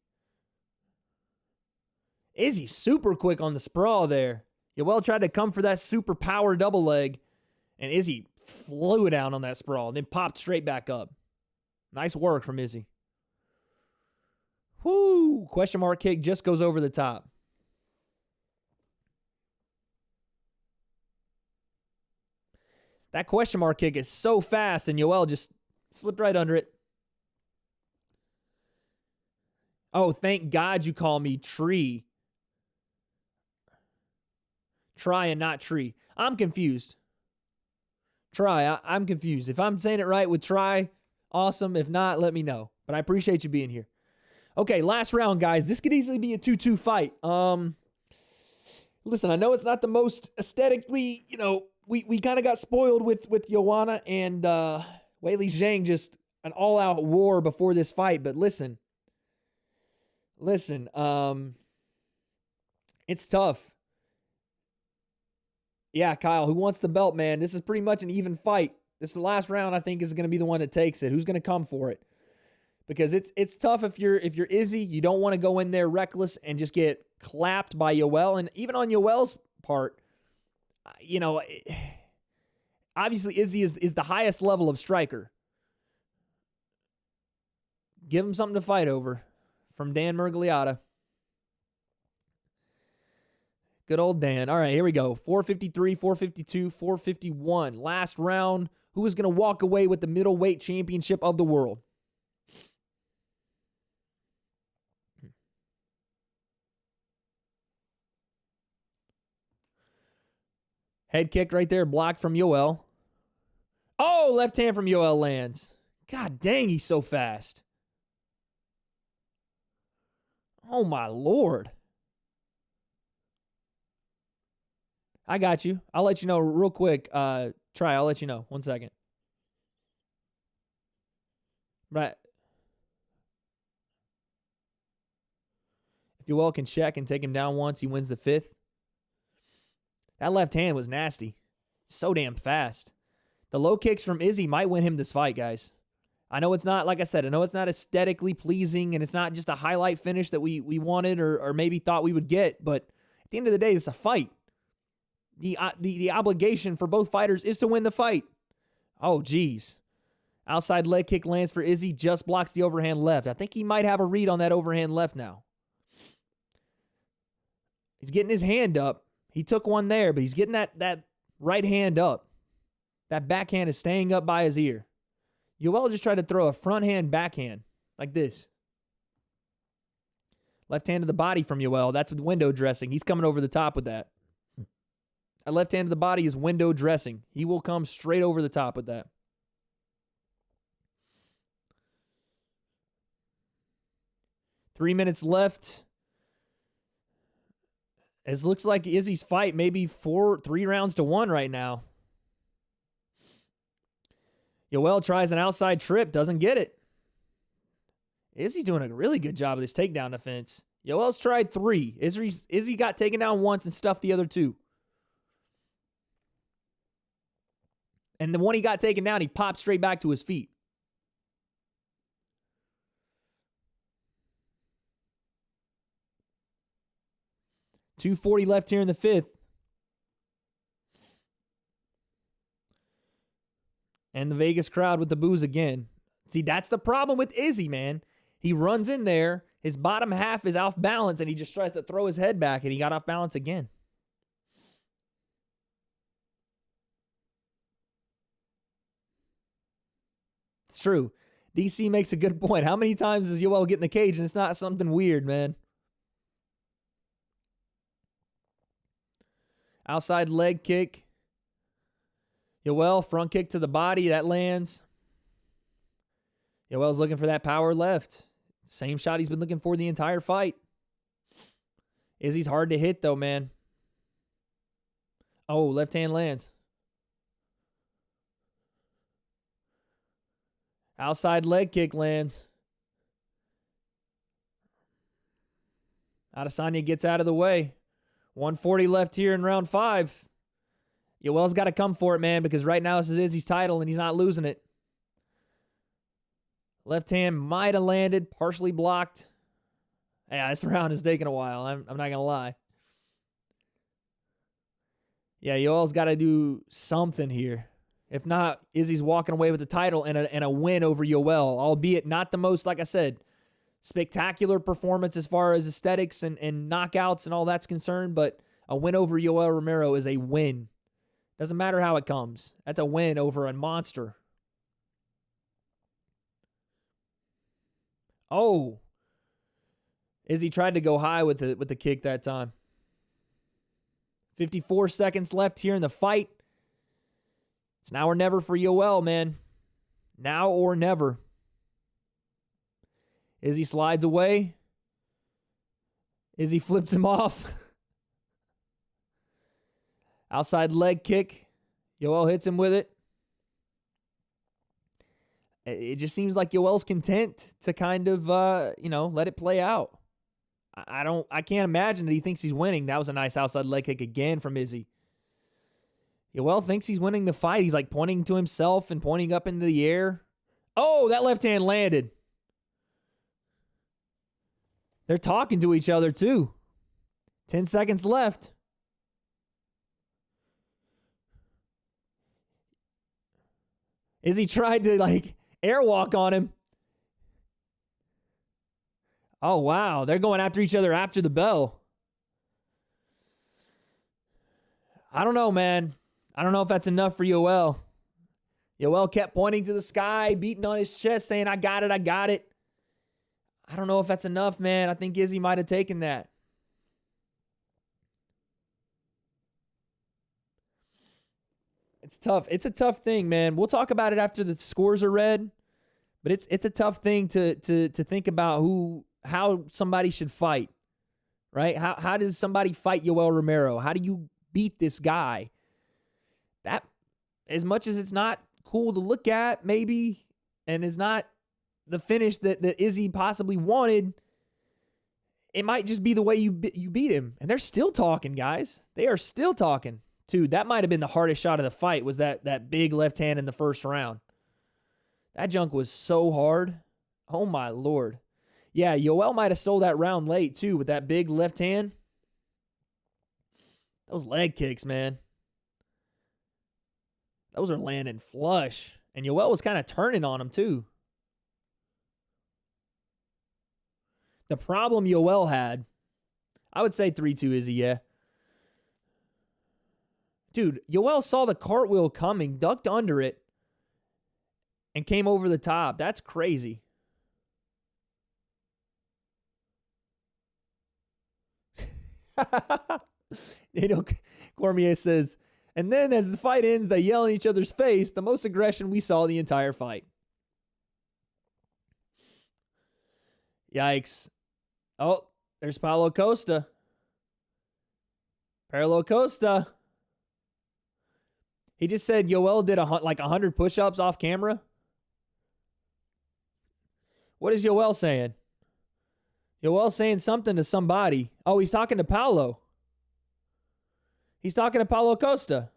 Speaker 3: Izzy super quick on the sprawl there. Yoel tried to come for that super power double leg, and Izzy flew down on that sprawl and then popped straight back up. Nice work from Izzy. Whoo! Question mark kick just goes over the top. That question mark kick is so fast, and Yoel just slipped right under it. Oh, thank God you call me Tree. Try and not Tree. I'm confused. Try. I'm confused. If I'm saying it right with try, awesome. If not, let me know. But I appreciate you being here. Okay, last round, guys. This could easily be a 2-2 fight. Listen, I know it's not the most aesthetically, we kind of got spoiled with Joanna and Weili Zhang, just an all-out war before this fight. But listen, it's tough. Yeah, Kyle, who wants the belt, man? This is pretty much an even fight. This last round, I think, is going to be the one that takes it. Who's going to come for it? Because it's tough if you're Izzy. You don't want to go in there reckless and just get clapped by Yoel. And even on Yoel's part, you know, obviously Izzy is the highest level of striker. Give him something to fight over. From Dan Murgliata. Good old Dan. All right, here we go. 453, 452, 451. Last round. Who is going to walk away with the middleweight championship of the world? Head kick right there, blocked from Yoel. Oh, left hand from Yoel lands. God dang, he's so fast. Oh, my Lord. I got you. I'll let you know real quick. I'll let you know. 1 second. Right. If Yoel can check and take him down once, he wins the 5th. That left hand was nasty. So damn fast. The low kicks from Izzy might win him this fight, guys. I know it's not, like I said, I know it's not aesthetically pleasing, and it's not just a highlight finish that we wanted or maybe thought we would get, but at the end of the day, it's a fight. The obligation for both fighters is to win the fight. Oh, geez. Outside leg kick lands for Izzy, just blocks the overhand left. I think he might have a read on that overhand left now. He's getting his hand up. He took one there, but he's getting that right hand up. That backhand is staying up by his ear. Yoel just tried to throw a front hand backhand like this. Left hand to the body from Yoel. That's with window dressing. He's coming over the top with that. A left hand to the body is window dressing. He will come straight over the top with that. Three minutes left. It looks like Izzy's fight maybe 3 rounds to 1 right now. Yoel tries an outside trip, doesn't get it. Izzy's doing a really good job of this takedown defense. Yoel's tried 3. Izzy got taken down once and stuffed the other 2. And the one he got taken down, he popped straight back to his feet. .240 left here in the 5th. And the Vegas crowd with the boos again. See, that's the problem with Izzy, man. He runs in there, his bottom half is off balance, and he just tries to throw his head back, and he got off balance again. It's true. DC makes a good point. How many times does Yoel get in the cage and it's not something weird, man? Outside leg kick. Yoel, front kick to the body. That lands. Yoel's looking for that power left. Same shot he's been looking for the entire fight. Izzy's hard to hit, though, man. Oh, left hand lands. Outside leg kick lands. Adesanya gets out of the way. 140 left here in round 5. Yoel's got to come for it, man, because right now this is Izzy's title and he's not losing it. Left hand might have landed, partially blocked. Yeah, this round is taking a while. I'm not going to lie. Yeah, Yoel's got to do something here. If not, Izzy's walking away with the title and a win over Yoel, albeit not the most, like I said, spectacular performance as far as aesthetics and knockouts and all that's concerned, but a win over Yoel Romero is a win. Doesn't matter how it comes. That's a win over a monster. Oh. Izzy tried to go high with the kick that time. 54 seconds left here in the fight. It's now or never for Yoel, man. Now or never. Izzy slides away. Izzy flips him off. Outside leg kick. Yoel hits him with it. It just seems like Yoel's content to kind of, let it play out. I can't imagine that he thinks he's winning. That was a nice outside leg kick again from Izzy. Yoel thinks he's winning the fight. He's like pointing to himself and pointing up into the air. Oh, that left hand landed. They're talking to each other too. 10 seconds left. Izzy tried to like airwalk on him. Oh, wow. They're going after each other after the bell. I don't know, man. I don't know if that's enough for Yoel. Yoel kept pointing to the sky, beating on his chest, saying, I got it, I got it. I don't know if that's enough, man. I think Izzy might have taken that. It's tough. It's a tough thing, man. We'll talk about it after the scores are read, but it's a tough thing to think about how somebody should fight, right? How does somebody fight Yoel Romero? How do you beat this guy? That, as much as it's not cool to look at, maybe, and is not the finish that Izzy possibly wanted, it might just be the way you beat him. And they're still talking, guys. They are still talking. Dude, that might have been the hardest shot of the fight, was that big left hand in the first round. That junk was so hard. Oh, my Lord. Yeah, Yoel might have stole that round late, too, with that big left hand. Those leg kicks, man. Those are landing flush. And Yoel was kind of turning on him, too. The problem Yoel had, I would say 3-2 Izzy, yeah. Dude, Yoel saw the cartwheel coming, ducked under it, and came over the top. That's crazy. Cormier says, and then as the fight ends, they yell in each other's face, the most aggression we saw the entire fight. Yikes. Oh, there's Paulo Costa. Paulo Costa. He just said Yoel did like 100 push-ups off camera. What is Yoel saying? Yoel saying something to somebody. Oh, he's talking to Paulo. He's talking to Paulo Costa.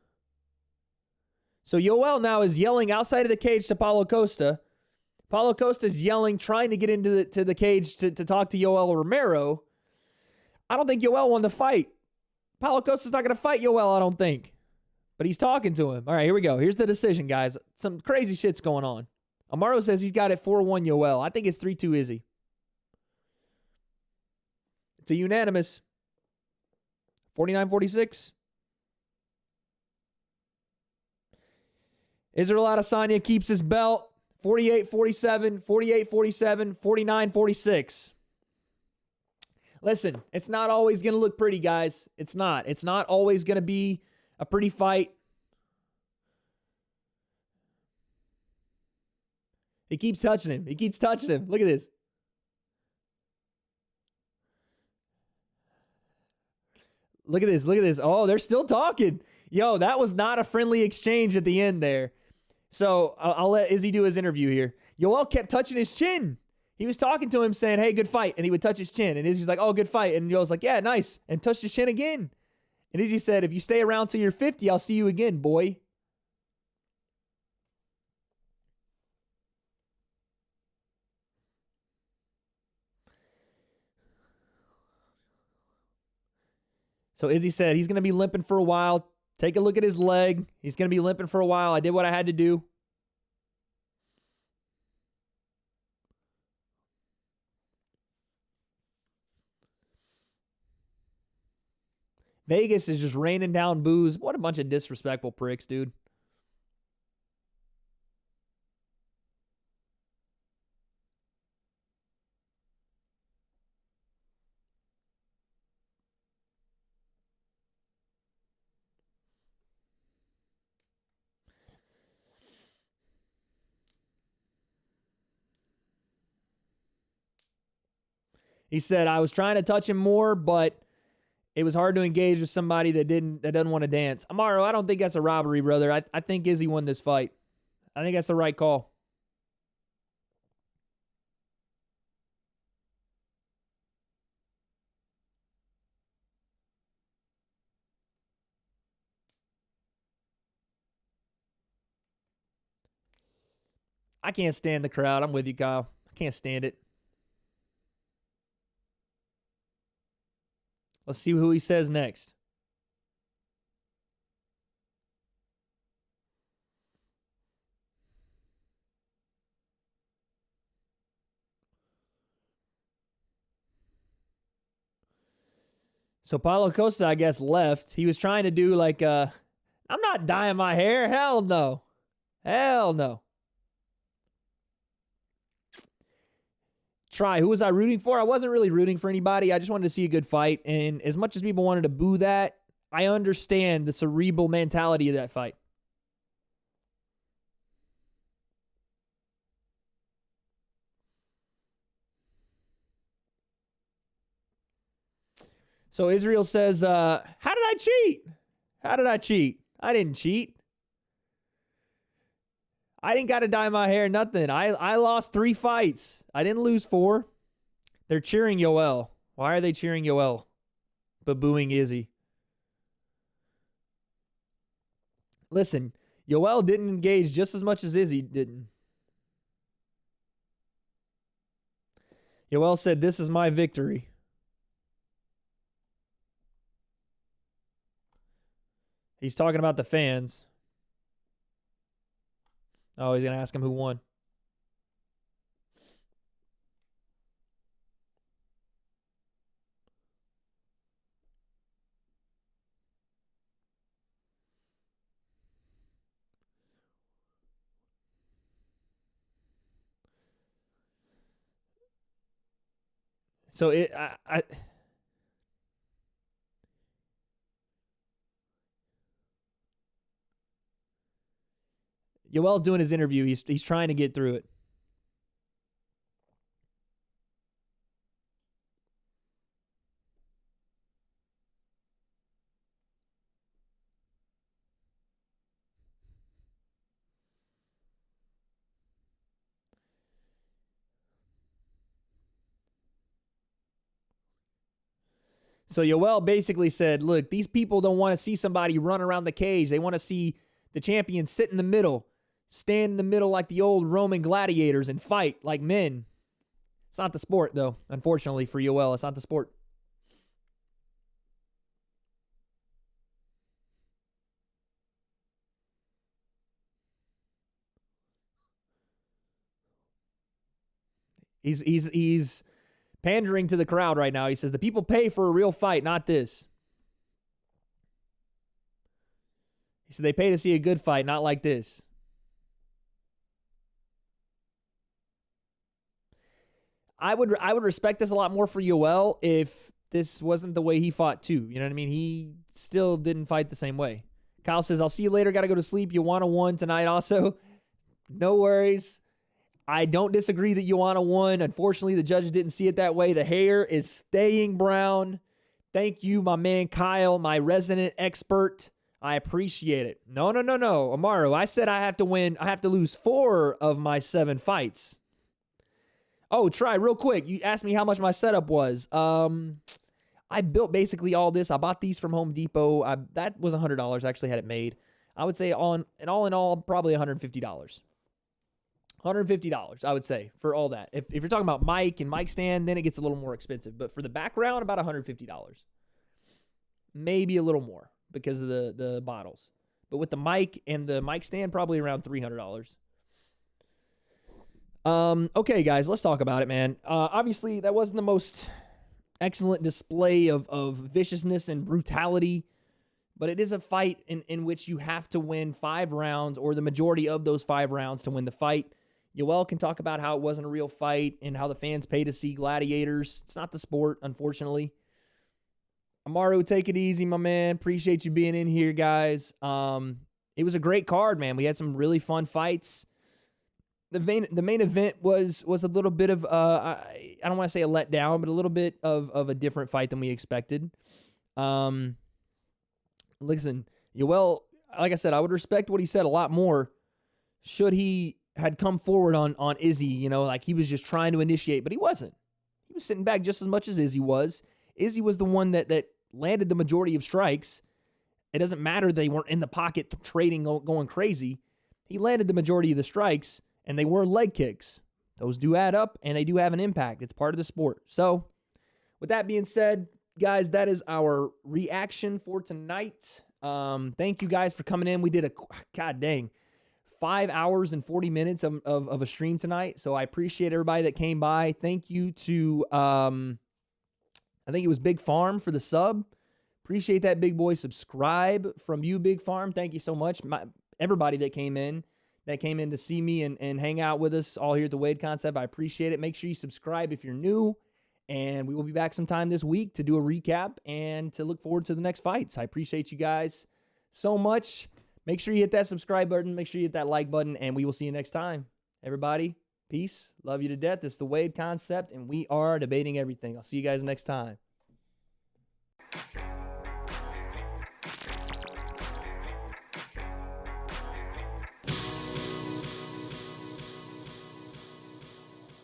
Speaker 3: So Yoel now is yelling outside of the cage to Paulo Costa. Paulo Costa's yelling, trying to get into the cage to talk to Yoel Romero. I don't think Yoel won the fight. Paulo Costa's not going to fight Yoel, I don't think. But he's talking to him. All right, here we go. Here's the decision, guys. Some crazy shit's going on. Amaro says he's got it 4-1 Yoel. I think it's 3-2 Izzy. It's a unanimous. 49-46. Israel Adesanya keeps his belt. 48-47, 48-47, 49-46. Listen, it's not always going to look pretty, guys. It's not. It's not always going to be a pretty fight. He keeps touching him. He keeps touching him. Look at this. Look at this. Look at this. Oh, they're still talking. Yo, that was not a friendly exchange at the end there. So I'll let Izzy do his interview here. Yoel kept touching his chin. He was talking to him saying, hey, good fight. And he would touch his chin. And Izzy's like, oh, good fight. And Yoel's like, yeah, nice. And touched his chin again. And Izzy said, if you stay around till you're 50, I'll see you again, boy. So Izzy said he's going to be limping for a while. Take a look at his leg. He's going to be limping for a while. I did what I had to do. Vegas is just raining down booze. What a bunch of disrespectful pricks, dude. He said, I was trying to touch him more, but it was hard to engage with somebody that doesn't want to dance. Amaro, I don't think that's a robbery, brother. I think Izzy won this fight. I think that's the right call. I can't stand the crowd. I'm with you, Kyle. I can't stand it. Let's see who he says next. So Paulo Costa, I guess, left. He was trying to do like, I'm not dyeing my hair. Hell no. Hell no. Try. Who was I rooting for? I wasn't really rooting for anybody. I just wanted to see a good fight. And as much as people wanted to boo that, I understand the cerebral mentality of that fight. So Israel says, how did I cheat? How did I cheat? I didn't cheat. I didn't got to dye my hair, nothing. I lost 3 fights. I didn't lose 4. They're cheering Yoel. Why are they cheering Yoel, but booing Izzy? Listen, Yoel didn't engage just as much as Izzy didn't. Yoel said, this is my victory. He's talking about the fans. Oh, he's going to ask him who won. So Yoel's doing his interview. He's trying to get through it. So Yoel basically said, look, these people don't want to see somebody run around the cage. They want to see the champion sit in the middle, stand in the middle like the old Roman gladiators and fight like men. It's not the sport, though. Unfortunately for Yoel, it's not the sport. He's pandering to the crowd right now. He says the people pay for a real fight, not this. He said they pay to see a good fight, not like this. I would respect this a lot more for Yoel if this wasn't the way he fought too. You know what I mean? He still didn't fight the same way. Kyle says, I'll see you later. Got to go to sleep. Joanna won tonight also. No worries. I don't disagree that Joanna won. Unfortunately, the judges didn't see it that way. The hair is staying brown. Thank you, my man Kyle, my resident expert. I appreciate it. No. Amaru, I said I have to win. I have to lose 4 of my 7 fights. Oh, try real quick. You asked me how much my setup was. I built basically all this. I bought these from Home Depot. That was $100. I actually had it made. I would say all in all, probably $150. $150, I would say, for all that. If you're talking about mic and mic stand, then it gets a little more expensive. But for the background, about $150. Maybe a little more because of the bottles. But with the mic and the mic stand, probably around $300. Okay, guys, let's talk about it, man. Obviously, that wasn't the most excellent display of viciousness and brutality, but it is a fight in which you have to win 5 rounds or the majority of those 5 rounds to win the fight. Yoel can talk about how it wasn't a real fight and how the fans pay to see gladiators. It's not the sport, unfortunately. Amaru, take it easy, my man. Appreciate you being in here, guys. It was a great card, man. We had some really fun fights. The main event was a little bit of, I don't want to say a letdown, but a little bit of a different fight than we expected. Listen, Yoel, like I said, I would respect what he said a lot more should he had come forward on Izzy, like he was just trying to initiate, but he wasn't. He was sitting back just as much as Izzy was. Izzy was the one that landed the majority of strikes. It doesn't matter they weren't in the pocket trading, going crazy. He landed the majority of the strikes, and they were leg kicks. Those do add up, and they do have an impact. It's part of the sport. So, with that being said, guys, that is our reaction for tonight. Thank you guys for coming in. We did god dang, 5 hours and 40 minutes of a stream tonight. So I appreciate everybody that came by. Thank you to, I think it was Big Farm for the sub. Appreciate that, big boy. Subscribe from you, Big Farm. Thank you so much. Everybody that came in to see me and hang out with us all here at the W.A.D.E Concept. I appreciate it. Make sure you subscribe if you're new. And we will be back sometime this week to do a recap and to look forward to the next fights. I appreciate you guys so much. Make sure you hit that subscribe button. Make sure you hit that like button. And we will see you next time. Everybody, peace. Love you to death. This is the W.A.D.E Concept, and we are debating everything. I'll see you guys next time.